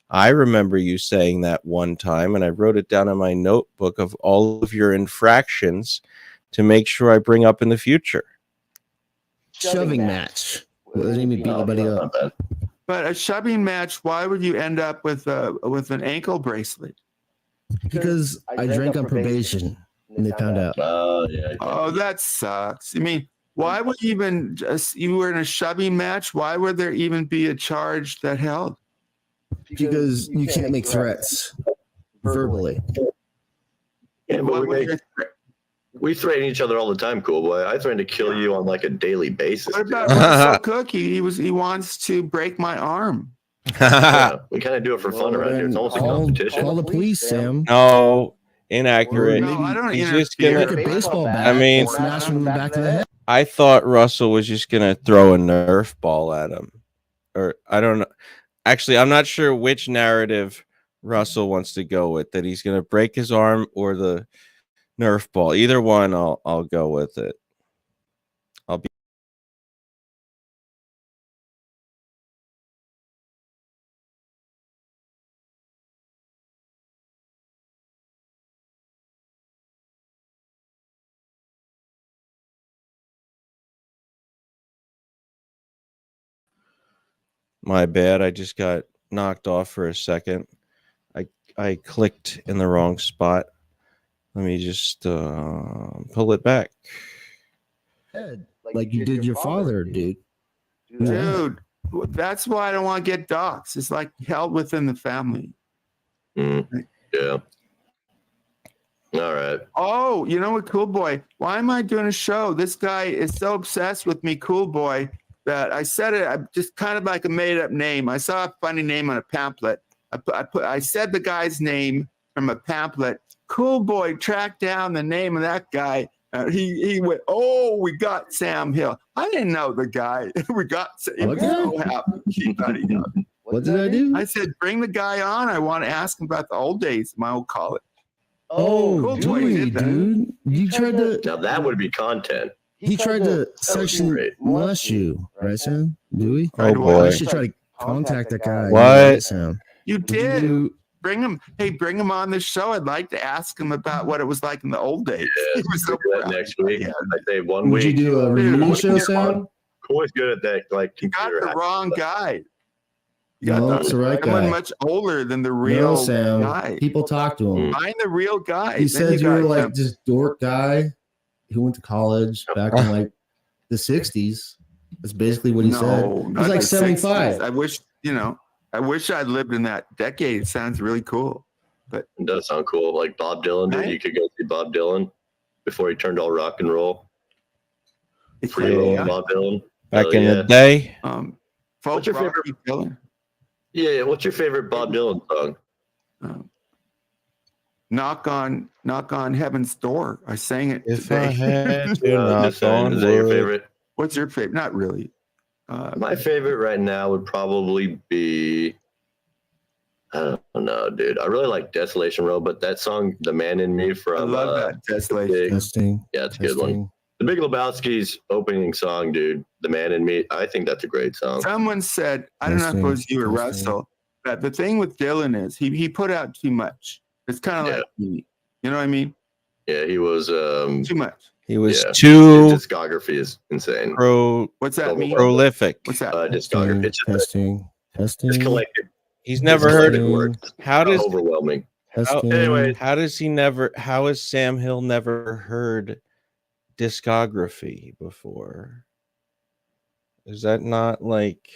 [SPEAKER 1] I remember you saying that one time, and I wrote it down in my notebook of all of your infractions to make sure I bring up in the future.
[SPEAKER 3] shoving match. Well, they didn't even beat anybody
[SPEAKER 6] Not
[SPEAKER 3] up.
[SPEAKER 6] bad.
[SPEAKER 7] But a shoving match, why would you end up with an ankle bracelet?
[SPEAKER 3] Because I drank on probation and they found out.
[SPEAKER 6] Yeah.
[SPEAKER 7] Oh, that sucks. I mean, why would you you were in a shoving match? Why would there even be a charge that held?
[SPEAKER 3] Because you can't make threats verbally.
[SPEAKER 6] Yeah, but
[SPEAKER 7] What
[SPEAKER 6] we,
[SPEAKER 7] was
[SPEAKER 6] make,
[SPEAKER 7] your threat?
[SPEAKER 6] we threaten each other all the time, Cool Boy. I threaten to kill you on like a daily basis.
[SPEAKER 7] What
[SPEAKER 6] dude.
[SPEAKER 7] about Russell Cook? He wants to break my arm.
[SPEAKER 6] Yeah, we kind of do it for fun
[SPEAKER 3] Well,
[SPEAKER 6] around here. It's
[SPEAKER 3] then
[SPEAKER 6] almost a
[SPEAKER 3] call
[SPEAKER 6] competition.
[SPEAKER 3] the police, Sam.
[SPEAKER 1] No, inaccurate.
[SPEAKER 7] No, I don't
[SPEAKER 1] He's just
[SPEAKER 7] interfere.
[SPEAKER 3] Take a baseball bat.
[SPEAKER 1] I mean-
[SPEAKER 3] and smash him in the back of the head.
[SPEAKER 1] I thought Russell was just gonna throw a Nerf ball at him, or I don't know. Actually, I'm not sure which narrative Russell wants to go with. That he's gonna break his arm or the Nerf ball. Either one, I'll go with it. I'll be. My bad. I just got knocked off for a second. I clicked in the wrong spot. Let me just pull it back.
[SPEAKER 3] Like you did your father, dude.
[SPEAKER 7] Dude, that's why I don't want to get doxxed. It's like held within the family.
[SPEAKER 6] Yeah. All right.
[SPEAKER 7] Oh, you know what, Cool Boy? Why am I doing a show? This guy is so obsessed with me, Cool Boy, that I said it. I just kind of like a made up name. I saw a funny name on a pamphlet. I said the guy's name from a pamphlet. Cool Boy tracked down the name of that guy. He went, oh, we got Sam Hill. I didn't know the guy. We got Sam. He was so happy. He thought he got it.
[SPEAKER 3] What did I do?
[SPEAKER 7] I said, bring the guy on. I want to ask him about the old days, my old college.
[SPEAKER 3] Oh,
[SPEAKER 7] cool.
[SPEAKER 3] Dewey, dude. You tried to.
[SPEAKER 6] Now that would be content.
[SPEAKER 3] He tried to section
[SPEAKER 6] great.
[SPEAKER 3] molest you, right, Sam? Dewey?
[SPEAKER 1] Oh
[SPEAKER 7] Right away.
[SPEAKER 1] boy.
[SPEAKER 3] I should try to contact that guy.
[SPEAKER 1] What?
[SPEAKER 3] Right, Sam?
[SPEAKER 7] You
[SPEAKER 3] What'd you
[SPEAKER 7] did.
[SPEAKER 3] do?
[SPEAKER 7] Bring him. Hey, bring him on the show. I'd like to ask him about what it was like in the old days.
[SPEAKER 6] Yeah,
[SPEAKER 7] He was so
[SPEAKER 6] do that
[SPEAKER 7] proud.
[SPEAKER 6] next week.
[SPEAKER 7] Yeah.
[SPEAKER 6] I say 1
[SPEAKER 3] Would you
[SPEAKER 6] week.
[SPEAKER 3] do a reunion show, Sam?
[SPEAKER 6] Coy's good at that. Like
[SPEAKER 7] You got
[SPEAKER 6] computer
[SPEAKER 7] the
[SPEAKER 6] hack
[SPEAKER 7] wrong
[SPEAKER 6] stuff.
[SPEAKER 7] guy. You
[SPEAKER 3] No,
[SPEAKER 7] got
[SPEAKER 3] it's the right
[SPEAKER 7] someone
[SPEAKER 3] guy.
[SPEAKER 7] much older than the
[SPEAKER 3] No,
[SPEAKER 7] real
[SPEAKER 3] Sam.
[SPEAKER 7] guy.
[SPEAKER 3] People talk to him.
[SPEAKER 7] Find the real guy.
[SPEAKER 3] He
[SPEAKER 7] Then
[SPEAKER 3] said you were
[SPEAKER 7] got
[SPEAKER 3] like
[SPEAKER 7] them.
[SPEAKER 3] this dork guy who went to college back in like the 60s. That's basically what he said.
[SPEAKER 7] No,
[SPEAKER 3] He's
[SPEAKER 7] not
[SPEAKER 3] like
[SPEAKER 7] the
[SPEAKER 3] 75.
[SPEAKER 7] 60s. I wish I'd lived in that decade. It sounds really cool.
[SPEAKER 6] It does sound cool. Like Bob Dylan did.
[SPEAKER 7] Right?
[SPEAKER 6] You could go see Bob Dylan before he turned all rock and roll. Free
[SPEAKER 1] Yeah.
[SPEAKER 6] roll Bob Dylan.
[SPEAKER 1] Back
[SPEAKER 6] Hell
[SPEAKER 1] in
[SPEAKER 6] yeah.
[SPEAKER 1] the day.
[SPEAKER 7] Folk
[SPEAKER 6] What's your
[SPEAKER 7] rock,
[SPEAKER 6] favorite-
[SPEAKER 7] keep going.
[SPEAKER 6] Yeah, what's your favorite Bob Dylan song?
[SPEAKER 7] Knock on heaven's door. I sang it
[SPEAKER 1] If I
[SPEAKER 7] today.
[SPEAKER 1] had to knock
[SPEAKER 6] Just saying,
[SPEAKER 1] on
[SPEAKER 6] is that your
[SPEAKER 1] wood.
[SPEAKER 6] favorite?
[SPEAKER 7] What's your favorite? Not really.
[SPEAKER 6] My favorite right now would probably be, I don't know, dude. I really like Desolation Row, but that song, "The Man in Me"
[SPEAKER 7] I
[SPEAKER 6] from
[SPEAKER 7] love that Desolation.
[SPEAKER 6] Big-
[SPEAKER 3] Testing.
[SPEAKER 6] yeah, it's a good one.
[SPEAKER 3] Testing.
[SPEAKER 6] The Big Lebowski's opening song, dude, "The Man in Me." I think that's a great song.
[SPEAKER 7] Someone said, I don't know if it was you or
[SPEAKER 3] Testing.
[SPEAKER 7] Russell, that the thing with Dylan is he put out too much. It's kind of
[SPEAKER 6] Yeah.
[SPEAKER 7] like me. You know what I mean?
[SPEAKER 6] Yeah, he was.
[SPEAKER 7] Too much.
[SPEAKER 1] He was
[SPEAKER 6] Yeah.
[SPEAKER 1] too
[SPEAKER 6] His discography is insane.
[SPEAKER 7] What's that mean?
[SPEAKER 1] prolific.
[SPEAKER 7] What's that?
[SPEAKER 6] Discography. It's
[SPEAKER 3] Testing. Testing.
[SPEAKER 6] just collected.
[SPEAKER 1] He's never heard
[SPEAKER 6] it.
[SPEAKER 1] it.
[SPEAKER 6] Works.
[SPEAKER 1] How does
[SPEAKER 6] Overwhelming.
[SPEAKER 3] Testing.
[SPEAKER 6] Anyway,
[SPEAKER 1] how does he never how has Sam Hill never heard discography before? Is that not like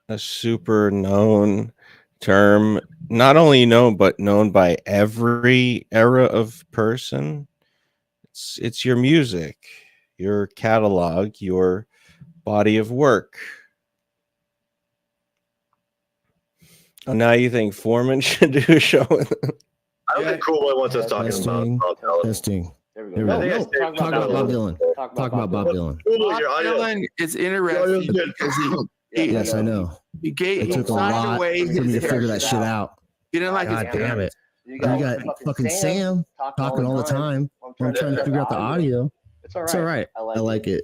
[SPEAKER 1] a super known term? Not only known, but known by every era of person. It's your music, your catalog, your body of work. Oh, now you think Foreman should do a show with him?
[SPEAKER 6] I don't think Cool Boy wants us talking
[SPEAKER 3] Testing.
[SPEAKER 6] about Bob Dylan.
[SPEAKER 3] Testing.
[SPEAKER 9] There we
[SPEAKER 3] Here
[SPEAKER 9] go.
[SPEAKER 3] we
[SPEAKER 6] I
[SPEAKER 3] go.
[SPEAKER 6] think I said
[SPEAKER 3] Talk about Bob Dylan. Talk about Bob Dylan.
[SPEAKER 6] Cool Boy,
[SPEAKER 7] Bob
[SPEAKER 6] your audio.
[SPEAKER 7] Dylan is
[SPEAKER 6] Your
[SPEAKER 7] interesting
[SPEAKER 6] audio's good.
[SPEAKER 7] because he
[SPEAKER 3] Yes, I know.
[SPEAKER 7] he gave
[SPEAKER 3] It
[SPEAKER 7] he
[SPEAKER 3] took a
[SPEAKER 7] signed
[SPEAKER 3] lot
[SPEAKER 7] away
[SPEAKER 3] for me to
[SPEAKER 7] his
[SPEAKER 3] figure that shit out.
[SPEAKER 7] He didn't like
[SPEAKER 3] God
[SPEAKER 7] his
[SPEAKER 3] damn it.
[SPEAKER 9] You
[SPEAKER 3] You got fucking Sam talking all the time. I'm trying to figure out the audio.
[SPEAKER 9] It's all right.
[SPEAKER 3] It's all right. I like it.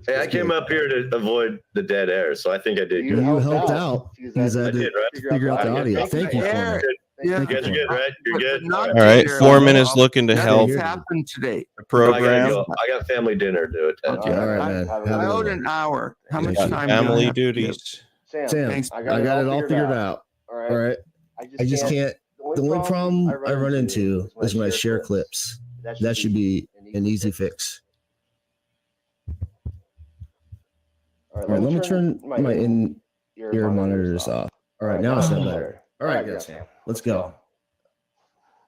[SPEAKER 6] Hey, I came up here to avoid the dead air, so I think I did
[SPEAKER 3] You
[SPEAKER 6] good.
[SPEAKER 3] helped out because I
[SPEAKER 6] I
[SPEAKER 3] had
[SPEAKER 6] did,
[SPEAKER 3] to
[SPEAKER 6] right?
[SPEAKER 3] figure out the audio. Thank you,
[SPEAKER 7] Yeah.
[SPEAKER 3] Foreman.
[SPEAKER 7] Yeah.
[SPEAKER 6] You guys are good, right? You're good.
[SPEAKER 7] Not
[SPEAKER 1] All right,
[SPEAKER 7] there.
[SPEAKER 1] Foreman is looking to help
[SPEAKER 7] Nothing's happened today.
[SPEAKER 1] the
[SPEAKER 6] I gotta
[SPEAKER 1] program.
[SPEAKER 6] go. I got family dinner to attend
[SPEAKER 7] Okay.
[SPEAKER 6] to.
[SPEAKER 3] All right, man. Have a
[SPEAKER 7] I
[SPEAKER 3] good
[SPEAKER 7] owed
[SPEAKER 3] one.
[SPEAKER 7] an hour. How
[SPEAKER 3] Yeah,
[SPEAKER 7] much
[SPEAKER 3] got
[SPEAKER 7] time? do I
[SPEAKER 1] Family
[SPEAKER 7] have to give?
[SPEAKER 1] duties.
[SPEAKER 3] Sam,
[SPEAKER 7] Thanks.
[SPEAKER 3] I got it all figured out. All right. I just can't. The only problem I run into is when I share clips. That should be an easy fix. All right, let me turn my in-ear monitors off. All right, now it's not better. All right, good, Sam. Let's go.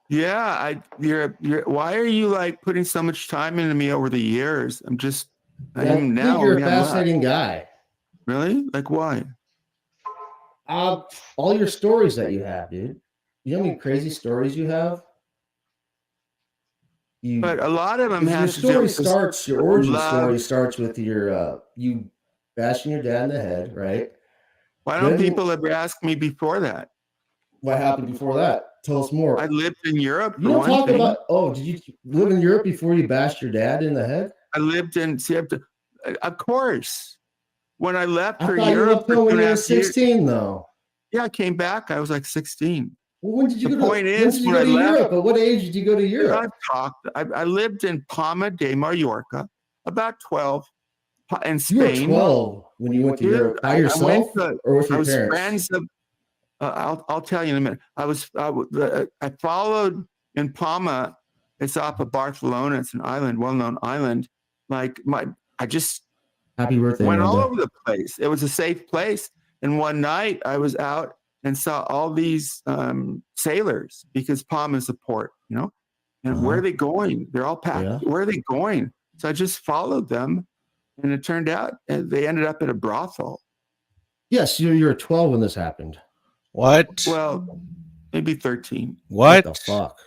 [SPEAKER 7] Yeah, you're. Why are you like putting so much time into me over the years? I
[SPEAKER 3] I
[SPEAKER 7] am
[SPEAKER 3] think
[SPEAKER 7] now.
[SPEAKER 3] you're a
[SPEAKER 7] yeah, what?
[SPEAKER 3] fascinating guy.
[SPEAKER 7] Really? Like why?
[SPEAKER 3] All your stories that you have, dude. You know how many crazy stories you have? You,
[SPEAKER 7] But a lot of them
[SPEAKER 3] your
[SPEAKER 7] has to do
[SPEAKER 3] story
[SPEAKER 7] with
[SPEAKER 3] starts. Your origin
[SPEAKER 7] love.
[SPEAKER 3] story starts with your you bashing your dad in the head, right?
[SPEAKER 7] Why don't
[SPEAKER 3] then-
[SPEAKER 7] people ever ask me before that?
[SPEAKER 3] What happened before that? Tell us more.
[SPEAKER 7] I lived in Europe.
[SPEAKER 3] You
[SPEAKER 7] for
[SPEAKER 3] don't
[SPEAKER 7] one
[SPEAKER 3] talk
[SPEAKER 7] thing.
[SPEAKER 3] about. Oh, did you live in Europe before you bashed your dad in the head?
[SPEAKER 7] I lived in. See, of course. When I left
[SPEAKER 3] I
[SPEAKER 7] for
[SPEAKER 3] thought you
[SPEAKER 7] Europe,
[SPEAKER 3] left home when you were
[SPEAKER 7] 2.5 years-
[SPEAKER 3] 16, though.
[SPEAKER 7] Yeah, I came back. I was like 16.
[SPEAKER 3] Well, when did you
[SPEAKER 7] The
[SPEAKER 3] go to?
[SPEAKER 7] point
[SPEAKER 3] When
[SPEAKER 7] is,
[SPEAKER 3] did you
[SPEAKER 7] when
[SPEAKER 3] go
[SPEAKER 7] I
[SPEAKER 3] to
[SPEAKER 7] left-
[SPEAKER 3] Europe? At what age did you go to Europe?
[SPEAKER 7] I've talked. I lived in Palma de Mallorca, about 12, in
[SPEAKER 3] You were
[SPEAKER 7] Spain.
[SPEAKER 3] 12 when you went to
[SPEAKER 7] Dude,
[SPEAKER 3] Europe by
[SPEAKER 7] I went
[SPEAKER 3] yourself
[SPEAKER 7] to-
[SPEAKER 3] or with
[SPEAKER 7] I
[SPEAKER 3] your
[SPEAKER 7] was
[SPEAKER 3] parents?
[SPEAKER 7] friends of. I'll tell you in a minute. I followed in Palma. It's off of Barcelona. It's an island, well-known island. I just
[SPEAKER 3] Happy birthday,
[SPEAKER 7] went all
[SPEAKER 3] Amanda.
[SPEAKER 7] over the place. It was a safe place. And one night I was out and saw all these sailors because Palma is a port, you know. And where are they going? They're all packed.
[SPEAKER 3] Yeah.
[SPEAKER 7] Where are they going? So I just followed them, and it turned out they ended up at a brothel.
[SPEAKER 3] Yes, you were 12 when this happened.
[SPEAKER 1] What?
[SPEAKER 7] Well, maybe 13.
[SPEAKER 1] What?
[SPEAKER 3] the fuck?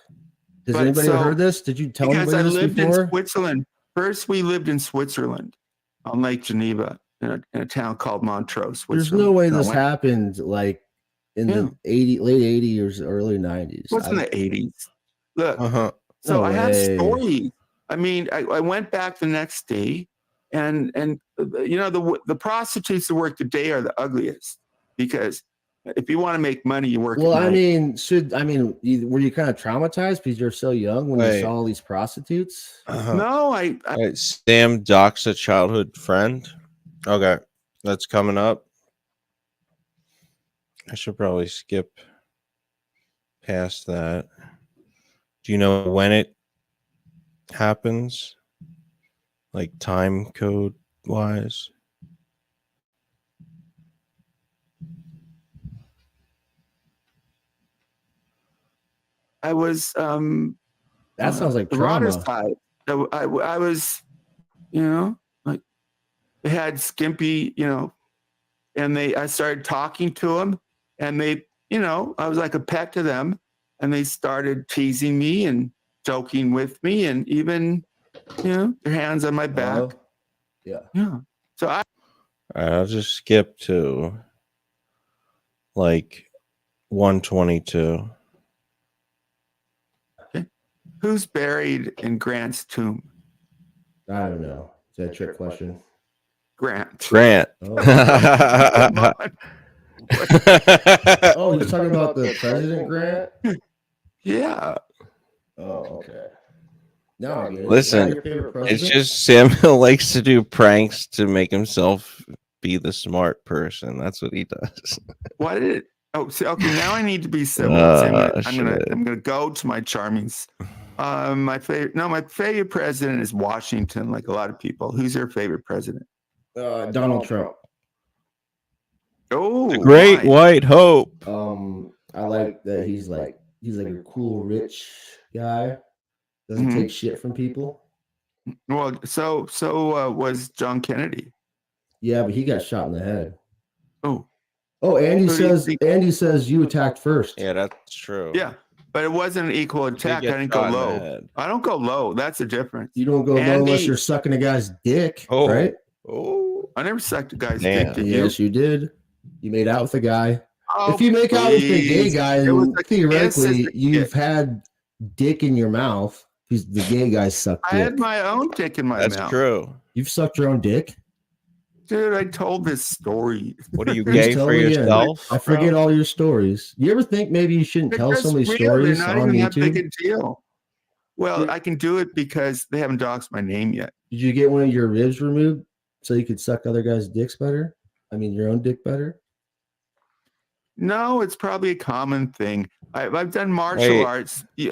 [SPEAKER 3] Has
[SPEAKER 7] But
[SPEAKER 3] anybody
[SPEAKER 7] so-
[SPEAKER 3] heard this? Did you tell
[SPEAKER 7] Because I
[SPEAKER 3] anybody this
[SPEAKER 7] lived in
[SPEAKER 3] before?
[SPEAKER 7] Switzerland. First, we lived in Switzerland on Lake Geneva. in a town called Montrose.
[SPEAKER 5] There's
[SPEAKER 7] Switzerland.
[SPEAKER 5] no way
[SPEAKER 7] And I
[SPEAKER 5] this
[SPEAKER 7] went-
[SPEAKER 5] happened like in the late 80s or early 90s.
[SPEAKER 7] It was in the 80s. Look,
[SPEAKER 1] Uh-huh.
[SPEAKER 7] so
[SPEAKER 5] No
[SPEAKER 7] I have
[SPEAKER 5] way.
[SPEAKER 7] stories. I mean, I went back the next day, and you know, the prostitutes that work the day are the ugliest, because if you want to make money, you work.
[SPEAKER 5] Well,
[SPEAKER 7] at
[SPEAKER 5] I
[SPEAKER 7] night.
[SPEAKER 5] mean, were you kind of traumatized because you're so young when you
[SPEAKER 1] Wait.
[SPEAKER 5] saw all these prostitutes?
[SPEAKER 1] Uh-huh.
[SPEAKER 7] No, I
[SPEAKER 1] Right, Sam docks a childhood friend. Okay, that's coming up. I should probably skip past that. Do you know when it happens? Like time code wise?
[SPEAKER 7] was
[SPEAKER 5] That sounds like trauma.
[SPEAKER 7] eroticized. I was, you know, like they had skimpy, you know, and I started talking to them, and they, you know, I was like a pet to them, and they started teasing me and joking with me, and even, you know, their hands on my back.
[SPEAKER 5] Oh, yeah.
[SPEAKER 7] Yeah. So
[SPEAKER 1] All right, I'll just skip to like 122.
[SPEAKER 7] who's buried in Grant's tomb?
[SPEAKER 5] I don't know. Is that a trick question?
[SPEAKER 7] Grant.
[SPEAKER 1] Grant.
[SPEAKER 5] Oh,
[SPEAKER 7] Come on.
[SPEAKER 5] oh you're talking about the President Grant?
[SPEAKER 7] Yeah.
[SPEAKER 5] Oh, okay. No, I get it.
[SPEAKER 1] Listen,
[SPEAKER 5] Is that your favorite
[SPEAKER 1] It's
[SPEAKER 5] president?
[SPEAKER 1] just Samuel likes to do pranks to make himself be the smart person. That's what he does.
[SPEAKER 7] Why did it? Oh, see, okay. Now I need to be civil.
[SPEAKER 1] Shit.
[SPEAKER 7] I'm gonna go to my charmings. My favorite president is Washington. Like a lot of people. Who's your favorite president?
[SPEAKER 5] Donald Trump.
[SPEAKER 7] Oh,
[SPEAKER 1] The Great
[SPEAKER 7] why?
[SPEAKER 1] White Hope.
[SPEAKER 5] I like that he's like a cool rich guy. Doesn't
[SPEAKER 7] Mhm.
[SPEAKER 5] take shit from people.
[SPEAKER 7] Well, so was John Kennedy.
[SPEAKER 5] Yeah, but he got shot in the head.
[SPEAKER 7] Oh,
[SPEAKER 5] Oh, Andy
[SPEAKER 7] So do you
[SPEAKER 5] says
[SPEAKER 7] think-
[SPEAKER 5] you attacked first.
[SPEAKER 1] Yeah, that's true.
[SPEAKER 7] yeah, but it wasn't an equal
[SPEAKER 1] He did
[SPEAKER 7] attack. I
[SPEAKER 1] get
[SPEAKER 7] didn't
[SPEAKER 1] shot
[SPEAKER 7] go
[SPEAKER 1] in the
[SPEAKER 7] low.
[SPEAKER 1] head.
[SPEAKER 7] I don't go low. That's the difference.
[SPEAKER 5] You don't go low unless
[SPEAKER 7] Andy-
[SPEAKER 5] you're sucking a guy's dick,
[SPEAKER 1] Oh.
[SPEAKER 5] right?
[SPEAKER 1] Oh,
[SPEAKER 7] I never sucked a guy's
[SPEAKER 1] Damn.
[SPEAKER 7] dick. Did you?
[SPEAKER 5] Yes, you did. You made out with a guy.
[SPEAKER 7] Oh,
[SPEAKER 5] if you make out with a gay
[SPEAKER 7] please.
[SPEAKER 5] guy,
[SPEAKER 7] It was
[SPEAKER 5] then
[SPEAKER 7] a
[SPEAKER 5] theoretically
[SPEAKER 7] kiss.
[SPEAKER 5] you've had dick in your mouth. Because the gay guys suck
[SPEAKER 7] I
[SPEAKER 5] dick.
[SPEAKER 7] had my own dick in my
[SPEAKER 1] that's
[SPEAKER 7] mouth.
[SPEAKER 1] true.
[SPEAKER 5] You've sucked your own dick.
[SPEAKER 7] Dude, I told this story.
[SPEAKER 1] What are you
[SPEAKER 5] Please
[SPEAKER 1] gay
[SPEAKER 5] tell
[SPEAKER 1] for
[SPEAKER 5] me again.
[SPEAKER 1] yourself?
[SPEAKER 5] I forget
[SPEAKER 1] bro?
[SPEAKER 5] all your stories. You ever think maybe you shouldn't tell
[SPEAKER 7] They're
[SPEAKER 5] so many
[SPEAKER 7] just real. They're
[SPEAKER 5] stories
[SPEAKER 7] not
[SPEAKER 5] on
[SPEAKER 7] even that big
[SPEAKER 5] YouTube?
[SPEAKER 7] a deal. Well, I can do it because they haven't doxed my name yet.
[SPEAKER 5] Did you get one of your ribs removed so you could suck other guys' dicks better? I mean, your own dick better?
[SPEAKER 7] No, it's probably a common thing. I've done martial
[SPEAKER 1] Wait.
[SPEAKER 7] arts. You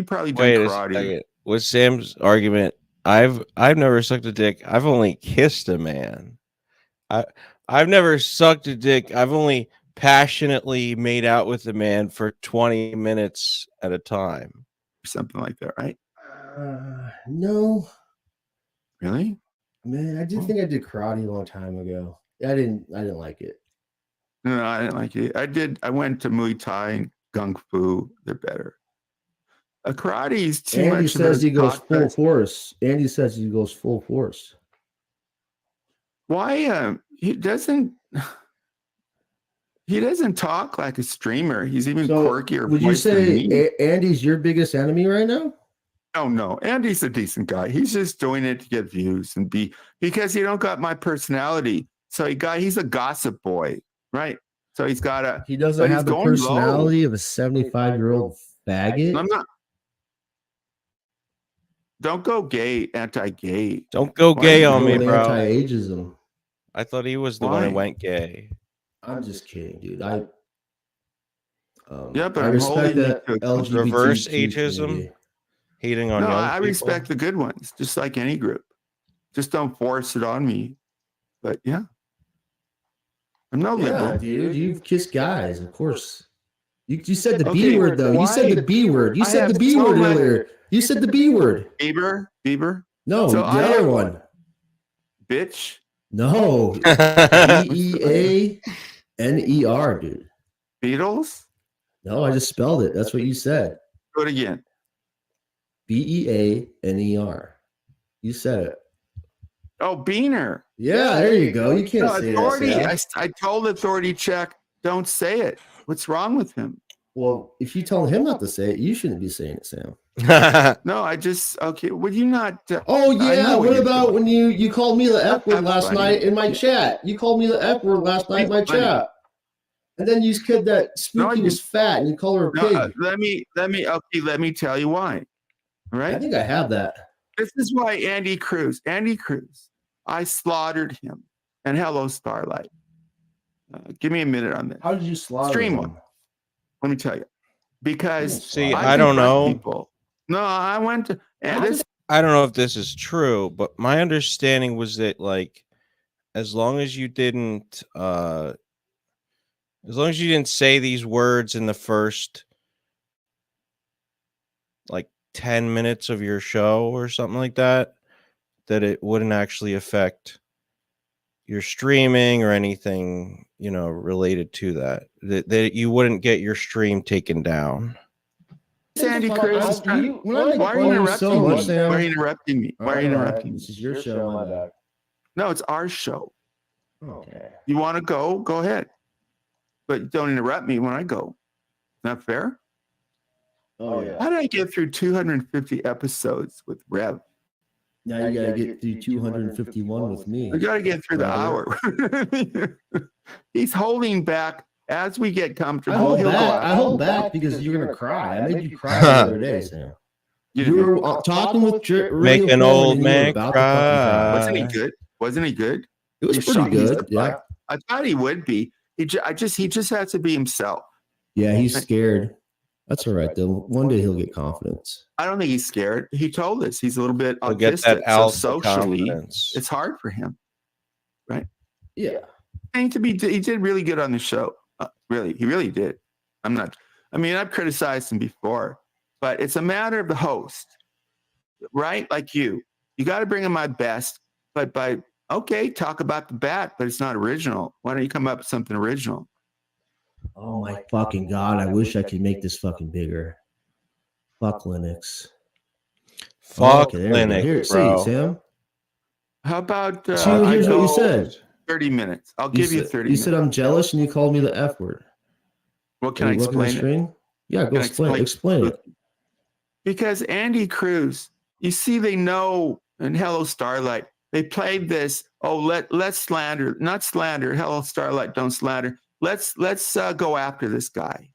[SPEAKER 7] probably done
[SPEAKER 1] Wait a
[SPEAKER 7] karate.
[SPEAKER 1] second. With Sam's argument, I've never sucked a dick. I've only kissed a man. I've never sucked a dick. I've only passionately made out with a man for 20 minutes at a time.
[SPEAKER 7] Something like that, right?
[SPEAKER 5] No,
[SPEAKER 7] Really?
[SPEAKER 5] man. I did think I did karate a long time ago. I didn't like it.
[SPEAKER 7] No, I didn't like it. I went to Muay Thai and Kung Fu. They're better. Karate is too
[SPEAKER 5] Andy
[SPEAKER 7] much.
[SPEAKER 5] says he goes full
[SPEAKER 7] force.
[SPEAKER 5] force. Andy says he goes full force.
[SPEAKER 7] Why? He doesn't. He doesn't talk like a streamer. He's even
[SPEAKER 5] So,
[SPEAKER 7] quirkier.
[SPEAKER 5] would you
[SPEAKER 7] voice than
[SPEAKER 5] say
[SPEAKER 7] me.
[SPEAKER 5] Andy's your biggest enemy right now?
[SPEAKER 7] Oh no, Andy's a decent guy. He's just doing it to get views and because he don't got my personality. So he's a gossip boy, right? So he's got a.
[SPEAKER 5] He
[SPEAKER 7] But
[SPEAKER 5] doesn't
[SPEAKER 7] he's
[SPEAKER 5] have the
[SPEAKER 7] going low.
[SPEAKER 5] personality of a 75-year-old faggot.
[SPEAKER 7] I'm not. Don't go gay, anti-gay.
[SPEAKER 1] Don't go
[SPEAKER 7] Why
[SPEAKER 1] gay
[SPEAKER 7] you
[SPEAKER 1] on me,
[SPEAKER 5] Doing
[SPEAKER 1] bro.
[SPEAKER 5] Anti-ageism.
[SPEAKER 1] I thought he was the one
[SPEAKER 7] Why?
[SPEAKER 1] who went gay.
[SPEAKER 5] I'm just kidding, dude.
[SPEAKER 7] Yeah, but
[SPEAKER 5] I
[SPEAKER 7] I'm
[SPEAKER 5] respect
[SPEAKER 7] holding
[SPEAKER 5] that
[SPEAKER 7] you to
[SPEAKER 5] LGBTQ
[SPEAKER 1] Reverse
[SPEAKER 5] community.
[SPEAKER 1] ageism? Hating on
[SPEAKER 7] No,
[SPEAKER 1] young
[SPEAKER 7] I
[SPEAKER 1] people?
[SPEAKER 7] respect the good ones, just like any group. Just don't force it on me. But yeah, I'm no
[SPEAKER 5] Yeah,
[SPEAKER 7] liberal.
[SPEAKER 5] dude. You've kissed guys, of course. You said the
[SPEAKER 7] Okay,
[SPEAKER 5] B word though. You said
[SPEAKER 7] why-
[SPEAKER 5] the B word. You
[SPEAKER 7] I
[SPEAKER 5] said
[SPEAKER 7] have
[SPEAKER 5] the B
[SPEAKER 7] so
[SPEAKER 5] word
[SPEAKER 7] much-
[SPEAKER 5] earlier. You said the B word.
[SPEAKER 7] Bieber,
[SPEAKER 5] No,
[SPEAKER 7] So
[SPEAKER 5] the
[SPEAKER 7] I
[SPEAKER 5] other
[SPEAKER 7] have-
[SPEAKER 5] one.
[SPEAKER 7] bitch,
[SPEAKER 5] No. BEANER, dude.
[SPEAKER 7] Beatles.
[SPEAKER 5] No, I just spelled it. That's what you said.
[SPEAKER 7] Do it again.
[SPEAKER 5] BEANER. You said it.
[SPEAKER 7] Oh, Beaner.
[SPEAKER 3] Yeah, there you go. You can't
[SPEAKER 7] No,
[SPEAKER 3] say
[SPEAKER 7] authority.
[SPEAKER 3] that. Sam.
[SPEAKER 7] I told authority check, don't say it. What's wrong with him?
[SPEAKER 3] Well, if you tell him not to say it, you shouldn't be saying it, Sam.
[SPEAKER 7] No, I just okay. Would you not?
[SPEAKER 3] Oh
[SPEAKER 7] I
[SPEAKER 3] yeah.
[SPEAKER 7] know
[SPEAKER 3] What
[SPEAKER 7] you're
[SPEAKER 3] about
[SPEAKER 7] doing.
[SPEAKER 3] when you called me the F word
[SPEAKER 7] That's
[SPEAKER 3] last
[SPEAKER 7] funny.
[SPEAKER 3] night in my chat? You called me the F word last night in my
[SPEAKER 7] Funny.
[SPEAKER 3] chat. And then you said that
[SPEAKER 7] No, I
[SPEAKER 3] Spooky was
[SPEAKER 7] didn't.
[SPEAKER 3] fat and you call her a
[SPEAKER 7] No,
[SPEAKER 3] pig.
[SPEAKER 7] let me tell you why. All right.
[SPEAKER 3] I think I have that.
[SPEAKER 7] This is why Andy Cruz, I slaughtered him. And hello, Starlight. Give me a minute on this.
[SPEAKER 3] How did you slaughter
[SPEAKER 7] Stream
[SPEAKER 3] him?
[SPEAKER 7] one. Let me tell you. Because
[SPEAKER 1] See,
[SPEAKER 3] I
[SPEAKER 1] I don't
[SPEAKER 7] confront
[SPEAKER 1] know.
[SPEAKER 7] people. No, I went to and this.
[SPEAKER 1] I don't know if this is true, but my understanding was that like as long as you didn't say these words in the first like 10 minutes of your show or something like that, that it wouldn't actually affect your streaming or anything, you know, related to that. That you wouldn't get your stream taken down.
[SPEAKER 7] Andy Cruz. Why are you interrupting
[SPEAKER 3] so much,
[SPEAKER 7] me?
[SPEAKER 3] Sam.
[SPEAKER 7] Why are you interrupting me? Why are you interrupting me?
[SPEAKER 3] This is your show, my bad.
[SPEAKER 7] No, it's our show.
[SPEAKER 3] Okay.
[SPEAKER 7] You want to go? Go ahead. But don't interrupt me when I go. Not fair?
[SPEAKER 3] Oh yeah.
[SPEAKER 7] How did I get through 250 episodes with Rev?
[SPEAKER 3] Now you gotta get through 251 with me.
[SPEAKER 7] I got to get through the hour. He's holding back as we get comfortable. He'll go out.
[SPEAKER 3] I hold back because you're gonna cry. I made you cry the other day, Sam. You were talking with
[SPEAKER 1] Make an old man
[SPEAKER 7] Wasn't
[SPEAKER 1] cry.
[SPEAKER 7] he good? Wasn't he good?
[SPEAKER 3] It was
[SPEAKER 7] He's
[SPEAKER 3] pretty
[SPEAKER 7] shot- he's
[SPEAKER 3] good.
[SPEAKER 7] the
[SPEAKER 3] Yeah.
[SPEAKER 7] butt. I thought he would be. He just has to be himself.
[SPEAKER 3] Yeah, he's scared. That's all right though. One day he'll get confidence.
[SPEAKER 7] I don't think he's scared. He told us he's a little bit
[SPEAKER 1] He'll get
[SPEAKER 7] autistic.
[SPEAKER 1] that
[SPEAKER 7] So
[SPEAKER 1] alpha
[SPEAKER 7] socially,
[SPEAKER 1] confidence.
[SPEAKER 7] it's hard for him.
[SPEAKER 3] Yeah.
[SPEAKER 7] He did really good on the show. Really, he really did. I've criticized him before, but it's a matter of the host, right? Like you got to bring him my best, but talk about the bat, but it's not original. Why don't you come up with something original?
[SPEAKER 3] Oh my fucking god! I wish I could make this fucking bigger. Fuck Linux.
[SPEAKER 1] Fuck
[SPEAKER 3] Okay, there we go.
[SPEAKER 1] Linux,
[SPEAKER 3] Here, see,
[SPEAKER 1] bro.
[SPEAKER 3] Sam.
[SPEAKER 7] How about
[SPEAKER 3] See, here's what you said.
[SPEAKER 7] 30 minutes. I'll give you 30
[SPEAKER 3] You
[SPEAKER 7] minutes.
[SPEAKER 3] said I'm jealous, and you called me the F word.
[SPEAKER 7] Well, can I
[SPEAKER 3] Are you looking at the
[SPEAKER 7] explain it?
[SPEAKER 3] screen? Yeah, go
[SPEAKER 7] Can I
[SPEAKER 3] explain. Explain it.
[SPEAKER 7] Because Andy Cruz, you see, they know in Hello Starlight, they played this. Oh, let's slander, not slander. Hello Starlight, don't slander. Let's go after this guy.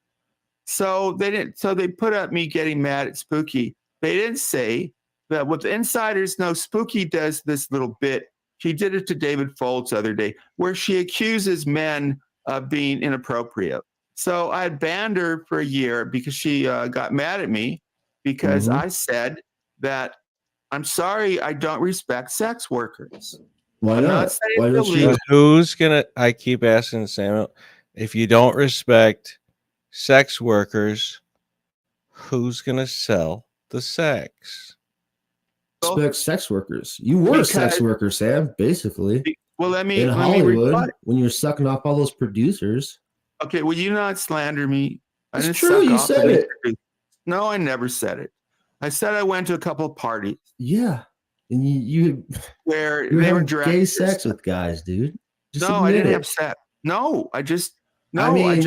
[SPEAKER 7] So they didn't. So they put up me getting mad at Spooky. They didn't say that what the insiders know. Spooky does this little bit. She did it to David Foltz the other day, where she accuses men of being inappropriate. So I had banned her for a year because she got mad at me because I said that I'm sorry, I don't respect sex workers.
[SPEAKER 3] Why
[SPEAKER 7] I'm
[SPEAKER 3] not?
[SPEAKER 7] not saying
[SPEAKER 3] Why
[SPEAKER 7] it's
[SPEAKER 3] don't you?
[SPEAKER 7] illegal.
[SPEAKER 1] Who's gonna? I keep asking Samuel, if you don't respect sex workers, who's gonna sell the sex?
[SPEAKER 3] Respect sex workers. You were a sex
[SPEAKER 7] Because-
[SPEAKER 3] worker, Sam. Basically,
[SPEAKER 7] Well, let me
[SPEAKER 3] in
[SPEAKER 7] let me
[SPEAKER 3] Hollywood,
[SPEAKER 7] reply.
[SPEAKER 3] when you're sucking off all those producers.
[SPEAKER 7] Okay, will you not slander me?
[SPEAKER 3] It's
[SPEAKER 7] didn't
[SPEAKER 3] true,
[SPEAKER 7] suck
[SPEAKER 3] you
[SPEAKER 7] off
[SPEAKER 3] said
[SPEAKER 7] any
[SPEAKER 3] it.
[SPEAKER 7] producers. No, I never said it. I said I went to a couple of parties
[SPEAKER 3] Yeah, and you
[SPEAKER 7] where
[SPEAKER 3] were
[SPEAKER 7] they were
[SPEAKER 3] having gay
[SPEAKER 7] directors.
[SPEAKER 3] sex with guys, dude. Just
[SPEAKER 7] No, I
[SPEAKER 3] admit
[SPEAKER 7] didn't
[SPEAKER 3] it.
[SPEAKER 7] have sex. No, I just
[SPEAKER 3] I mean-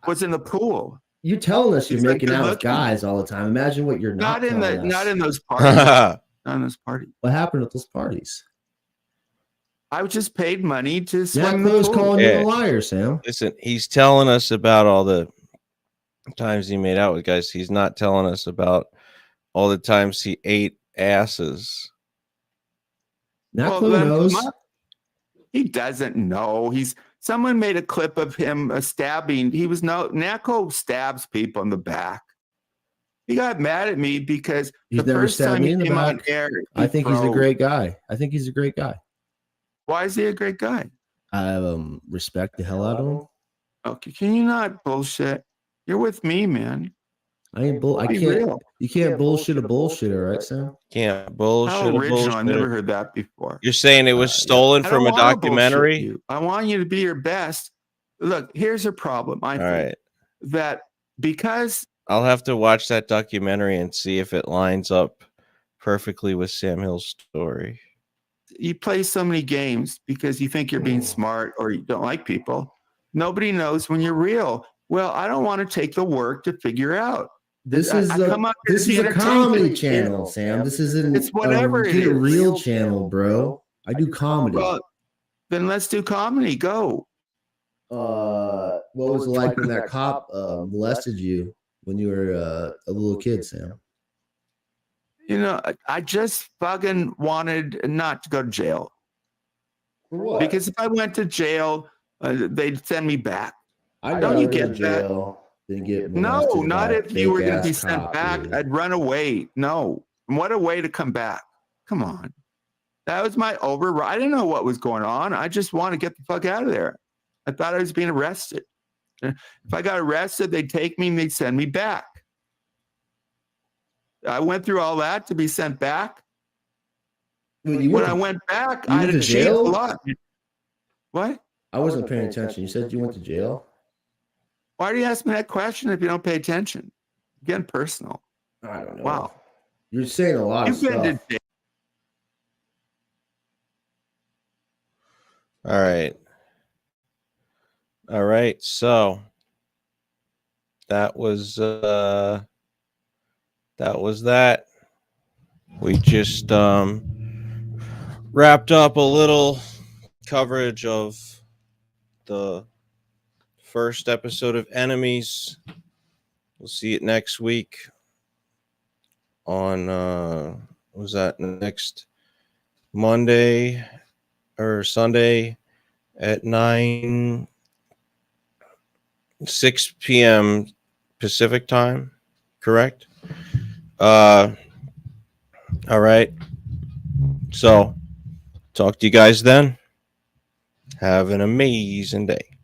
[SPEAKER 7] was in the pool.
[SPEAKER 3] You're telling us you're
[SPEAKER 7] He's like
[SPEAKER 3] making out with
[SPEAKER 7] good-looking.
[SPEAKER 3] guys all the time. Imagine what you're not
[SPEAKER 7] Not in
[SPEAKER 3] telling us.
[SPEAKER 7] not in those parties. Not in those parties.
[SPEAKER 3] What happened at those parties?
[SPEAKER 7] I was just paid money to
[SPEAKER 3] That
[SPEAKER 7] swim in the
[SPEAKER 3] was
[SPEAKER 7] pool.
[SPEAKER 3] calling you
[SPEAKER 1] Yeah.
[SPEAKER 3] a liar, Sam.
[SPEAKER 1] Listen, he's telling us about all the times he made out with guys. He's not telling us about all the times he ate asses.
[SPEAKER 3] Nako
[SPEAKER 7] then
[SPEAKER 3] knows.
[SPEAKER 7] come up. He doesn't know. Someone made a clip of him stabbing. Nako stabs people in the back. He got mad at me because
[SPEAKER 3] He's
[SPEAKER 7] the
[SPEAKER 3] never
[SPEAKER 7] first
[SPEAKER 3] stabbed
[SPEAKER 7] time
[SPEAKER 3] me
[SPEAKER 7] he
[SPEAKER 3] in the
[SPEAKER 7] came on
[SPEAKER 3] back.
[SPEAKER 7] air,
[SPEAKER 3] I think he's a
[SPEAKER 7] froze.
[SPEAKER 3] great guy. I think he's a great guy.
[SPEAKER 7] Why is he a great guy?
[SPEAKER 3] I respect the hell out of him.
[SPEAKER 7] Okay, can you not bullshit? You're with me, man.
[SPEAKER 3] I ain't bull. I
[SPEAKER 7] Be
[SPEAKER 3] can't.
[SPEAKER 7] real.
[SPEAKER 3] You can't bullshit a bullshitter, right, Sam?
[SPEAKER 1] Can't bullshit.
[SPEAKER 7] How
[SPEAKER 1] a
[SPEAKER 7] original! I never
[SPEAKER 1] bullshit.
[SPEAKER 7] heard that before.
[SPEAKER 1] You're saying it was stolen
[SPEAKER 7] I
[SPEAKER 1] from
[SPEAKER 7] don't
[SPEAKER 1] a
[SPEAKER 7] wanna bullshit
[SPEAKER 1] documentary?
[SPEAKER 7] you. I want you to be your best. Look, here's a problem. I
[SPEAKER 1] All
[SPEAKER 7] think
[SPEAKER 1] right.
[SPEAKER 7] that because
[SPEAKER 1] I'll have to watch that documentary and see if it lines up perfectly with Sam Hill's story.
[SPEAKER 7] you play so many games because you think you're being smart or you don't like people. Nobody knows when you're real. Well, I don't want to take the work to figure out.
[SPEAKER 3] This
[SPEAKER 7] I
[SPEAKER 3] is
[SPEAKER 7] come up here
[SPEAKER 3] this
[SPEAKER 7] to
[SPEAKER 3] is
[SPEAKER 7] be
[SPEAKER 3] a
[SPEAKER 7] entertained.
[SPEAKER 3] comedy channel, Sam. This isn't
[SPEAKER 7] It's whatever it
[SPEAKER 3] Get
[SPEAKER 7] is.
[SPEAKER 3] Real channel, bro. I do comedy.
[SPEAKER 7] Well, then let's do comedy. Go.
[SPEAKER 3] What was it like when that cop molested you when you were a little kid, Sam?
[SPEAKER 7] You know, I just fucking wanted not to go to jail.
[SPEAKER 3] For what?
[SPEAKER 7] Because if I went to jail, they'd send me back.
[SPEAKER 3] I
[SPEAKER 7] Don't you
[SPEAKER 3] go to
[SPEAKER 7] get that?
[SPEAKER 3] jail. Then get
[SPEAKER 7] No,
[SPEAKER 3] molested
[SPEAKER 7] not
[SPEAKER 3] by a
[SPEAKER 7] if you were going to be
[SPEAKER 3] fake-ass
[SPEAKER 7] sent
[SPEAKER 3] cop,
[SPEAKER 7] back.
[SPEAKER 3] dude.
[SPEAKER 7] I'd run away. No. What a way to come back. Come on. That was my override. I didn't know what was going on. I just want to get the fuck out of there. I thought I was being arrested. If I got arrested, they'd take me and they'd send me back. I went through all that to be sent back.
[SPEAKER 3] Wait,
[SPEAKER 7] When I went back,
[SPEAKER 3] you
[SPEAKER 7] I
[SPEAKER 3] went
[SPEAKER 7] had
[SPEAKER 3] to
[SPEAKER 7] achieved a
[SPEAKER 3] jail?
[SPEAKER 7] lot. What?
[SPEAKER 3] I wasn't paying attention. You said you went to jail?
[SPEAKER 7] Why do you ask me that question if you don't pay attention? Getting personal.
[SPEAKER 3] I don't know.
[SPEAKER 7] Wow.
[SPEAKER 3] You're saying a lot of
[SPEAKER 7] You've been to
[SPEAKER 3] stuff.
[SPEAKER 7] jail.
[SPEAKER 1] All right. All right. So that was that. We just wrapped up a little coverage of the first episode of Enemies. We'll see it next week on what was that, next Monday or Sunday at 6 p.m. Pacific time, correct? All right. So talk to you guys then. Have an amazing day.